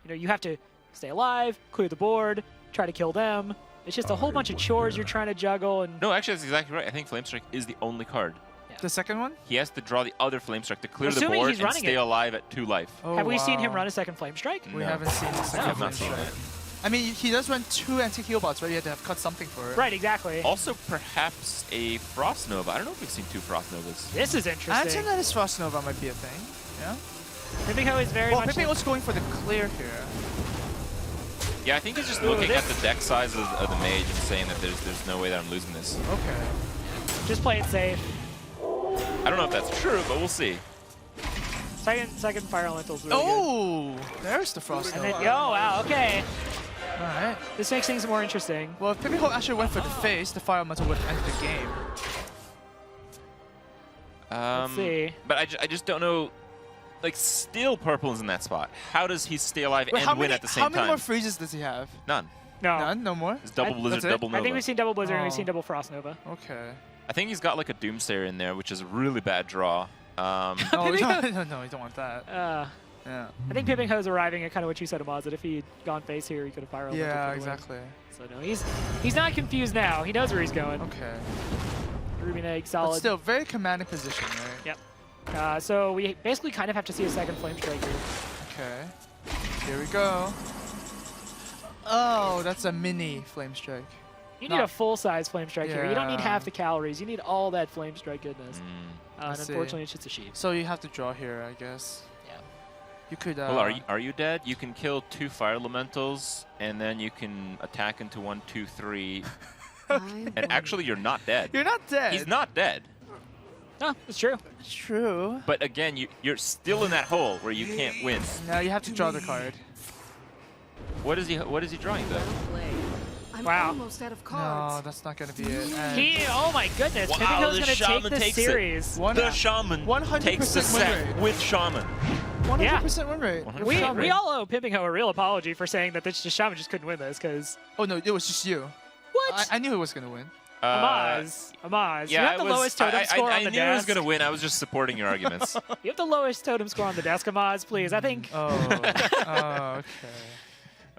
You have to stay alive, clear the board, try to kill them. It's just a whole bunch of chores you're trying to juggle. And No, actually, that's exactly right. I think Flame Strike is the only card. Yeah. The second one? He has to draw the other Flame Strike to clear the Assuming board he's and running stay it. alive at 2 life. Oh, Have we seen him wow. run a second Flame Strike? We No. haven't seen the I second have Flame not seen Strike. that. I mean, he does run 2 anti-heal bots, right? You had to have cut something for it. Right, exactly. Also, perhaps a Frost Nova. I don't know if we've seen 2 Frost Novas. This is interesting. Anti-Menace Frost Nova might be a thing. Yeah? Pinpingho is very well, much... Pinpingho's going for the clear here. Yeah, I think he's just looking at the deck size of the mage and saying that there's no way that I'm losing this. Okay. Just play it safe. I don't know if that's true, but we'll see. Second Fire Elemental's really Oh! There's the Frost good. Nova. And then, oh, wow, okay. Alright. This makes things more interesting. Well, if Pinpingho actually went for the face, the Fire Elemental would have ended the game. Let's see. But I just don't know. Like, still Purple is in that spot. How does he stay alive Wait, and win at the same how many time? more freezes does he have? None. No. None? No more? It's double Blizzard, That's it? double Nova. I think we've seen double Blizzard and we've Oh. seen double Frost Nova. Okay. I think he's got like a Doomsayer in there, which is a really bad draw. No, no, you don't want that. Yeah. I think Pinpingho's arriving at kind of what you said, Amaz, that if he'd gone face here, he could have Fire Elemental. Yeah, for the win. exactly. So no, he's not confused now. He knows where he's going. Okay. Ruby and Egg, But solid. still, very commanding position, right? Yep. So we basically kind of have to see a second Flame Strike here. Okay. Here we go. Oh, that's a mini Flame Strike. You need a full-size Flame Strike here. You don't need Yeah. half the calories. You need all that Flame Strike goodness. I And see. unfortunately, it's just a sheep. So you have to draw here, I guess. Yeah. You could. Well, are you dead? You can kill 2 Fire Elementals, and then you can attack into 1, 2, 3. And actually, you're not dead. You're not dead. He's not dead. No, it's true. It's true. But again, you're still in that hole where you can't win. Now you have to draw the card. What is he drawing though? I'm Wow. almost out of No, cards. that's not going to be it. And Oh my goodness, Pinpingho's the going to Shaman take this takes series. it. The Shaman 100% takes the win set rate. with Shaman. 100% win rate. 100% We all owe Pinpingho a real apology for saying that this Shaman just couldn't win this, because... Oh no, it was just you. What? I knew he was going to win. Amaz, you Yeah, have the lowest totem score on the I knew he was desk. going to win. I was just supporting your arguments. You have the lowest totem score on the desk, Amaz, please. I think... Oh, okay.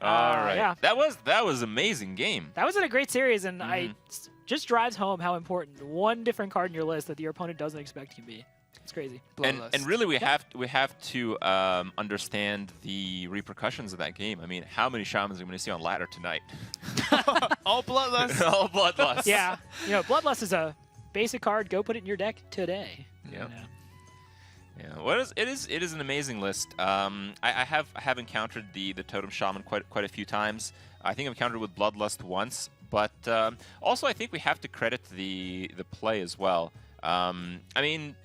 All right. yeah. That was amazing game. That was in a great series, and just drives home how important one different card in your list that your opponent doesn't expect can be. It's crazy. And really, we have to understand the repercussions of that game. I mean, how many Shamans are we going to see on ladder tonight? All Bloodlust. All Bloodlust. Yeah. Bloodlust is a basic card. Go put it in your deck today. Yeah. Yeah. Well, it is an amazing list. I have encountered the Totem Shaman quite a few times. I think I've encountered it with Bloodlust once, but also I think we have to credit the play as well. I mean,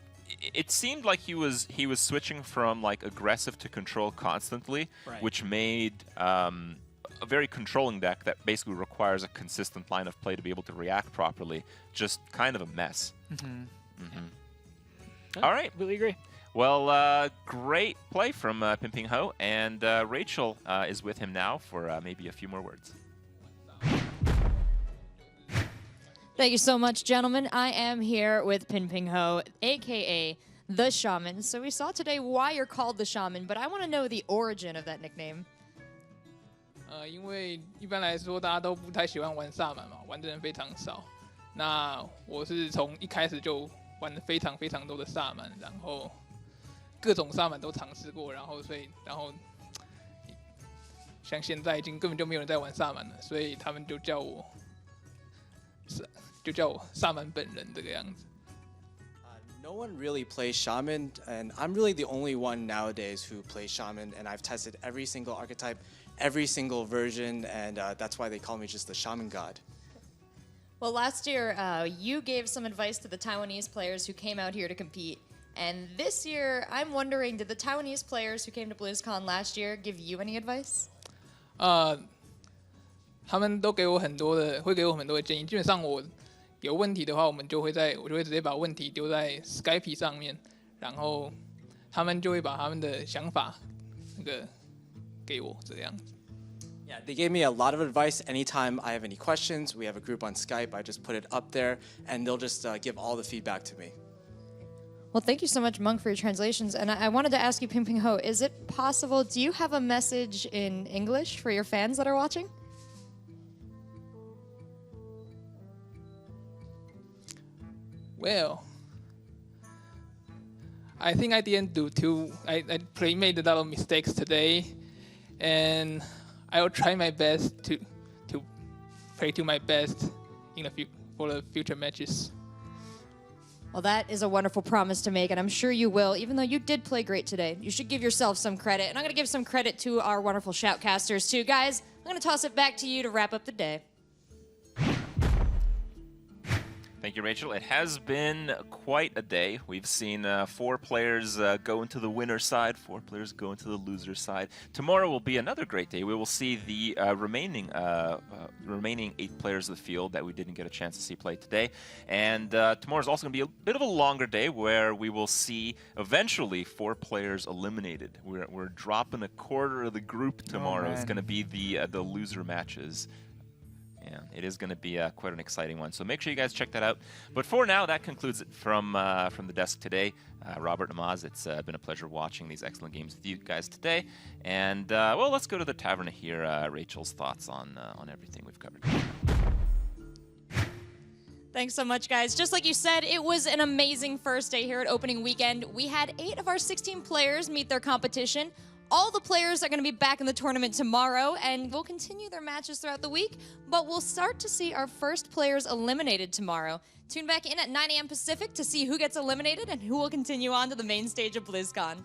it seemed like he was switching from like aggressive to control constantly, Right. which made a very controlling deck that basically requires a consistent line of play to be able to react properly. Just kind of a mess. All right. Completely agree. Well, great play from Pinpingho, and Rachel is with him now for maybe a few more words. Thank you so much, gentlemen. I am here with Pinpingho, a.k.a. The Shaman. So we saw today why you're called The Shaman, but I want to know the origin of that nickname. 因为一般来说大家都不太喜欢玩萨满嘛，玩的人非常少。那我是从一开始就玩了非常非常多的萨满，然后各种萨满都尝试过，然后像现在已经根本就没有人在玩萨满了，所以他们就叫我萨满本人这个样子。 No one really plays Shaman, and I'm really the only one nowadays who plays Shaman, and I've tested every single archetype, every single version, and that's why they call me just the Shaman God. Well, last year you gave some advice to the Taiwanese players who came out here to compete. And this year, I'm wondering, did the Taiwanese players who came to BlizzCon last year give you any advice? 他们都给我很多的建议。基本上我有问题的话，我就会直接把问题丢在 Skype 上面，然后他们就会把他们的想法给我这个样子。 Yeah, they gave me a lot of advice. Anytime I have any questions, we have a group on Skype. I just put it up there, and they'll just give all the feedback to me. Well, thank you so much, Monk, for your translations. And I wanted to ask you, Pinpingho, is it possible, do you have a message in English for your fans that are watching? Well, I think I didn't do too. I made a lot of mistakes today, and I will try my best to play to my best for the future matches. Well, that is a wonderful promise to make, and I'm sure you will, even though you did play great today. You should give yourself some credit, and I'm going to give some credit to our wonderful shoutcasters, too. Guys, I'm going to toss it back to you to wrap up the day. Thank you, Rachel. It has been quite a day. We've seen 4 players go into the winner's side, 4 players go into the loser's side. Tomorrow will be another great day. We will see the remaining 8 players of the field that we didn't get a chance to see play today. And tomorrow is also going to be a bit of a longer day where we will see eventually 4 players eliminated. We're dropping a quarter of the group tomorrow. It's going to be the loser matches. Yeah, it is going to be quite an exciting one. So make sure you guys check that out. But for now, that concludes it from the desk today. Robert and Amaz, it's been a pleasure watching these excellent games with you guys today. And, well, let's go to the tavern to hear Rachel's thoughts on everything we've covered. Thanks so much, guys. Just like you said, it was an amazing first day here at opening weekend. We had 8 of our 16 players meet their competition. All the players are going to be back in the tournament tomorrow, and we'll continue their matches throughout the week, but we'll start to see our first players eliminated tomorrow. Tune back in at 9 a.m. Pacific to see who gets eliminated and who will continue on to the main stage of BlizzCon.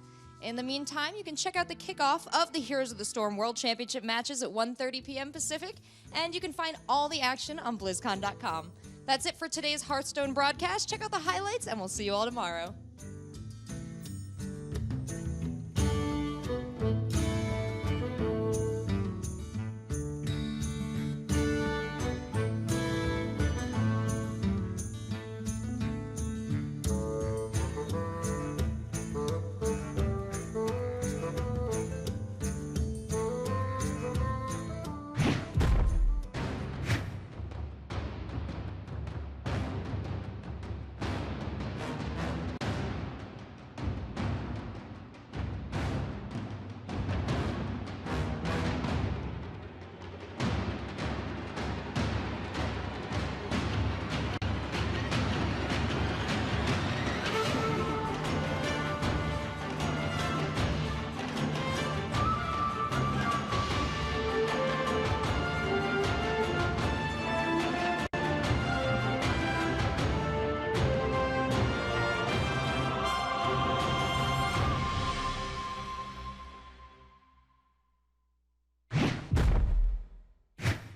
In the meantime, you can check out the kickoff of the Heroes of the Storm World Championship matches at 1:30 p.m. Pacific, and you can find all the action on BlizzCon.com. That's it for today's Hearthstone broadcast. Check out the highlights, and we'll see you all tomorrow.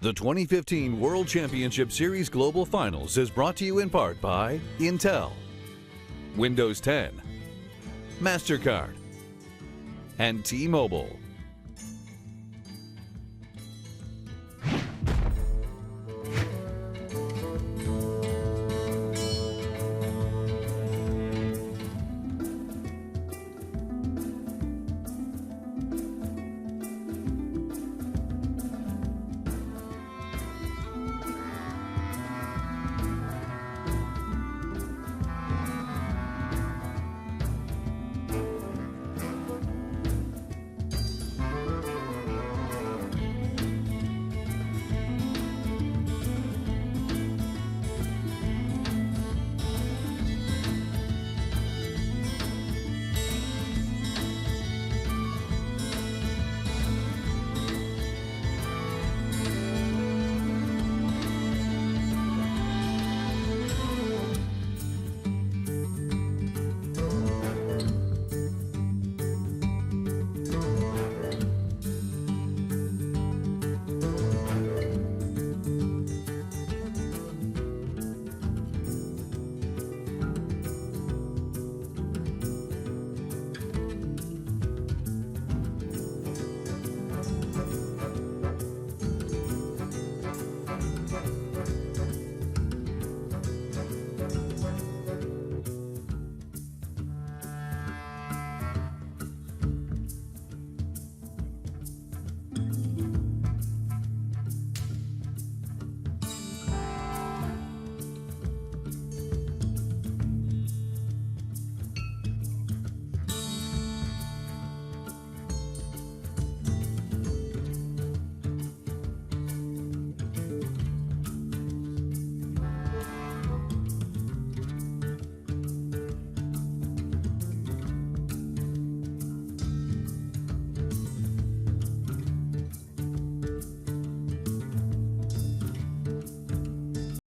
The 2015 World Championship Series Global Finals is brought to you in part by Intel, Windows 10, MasterCard, and T-Mobile.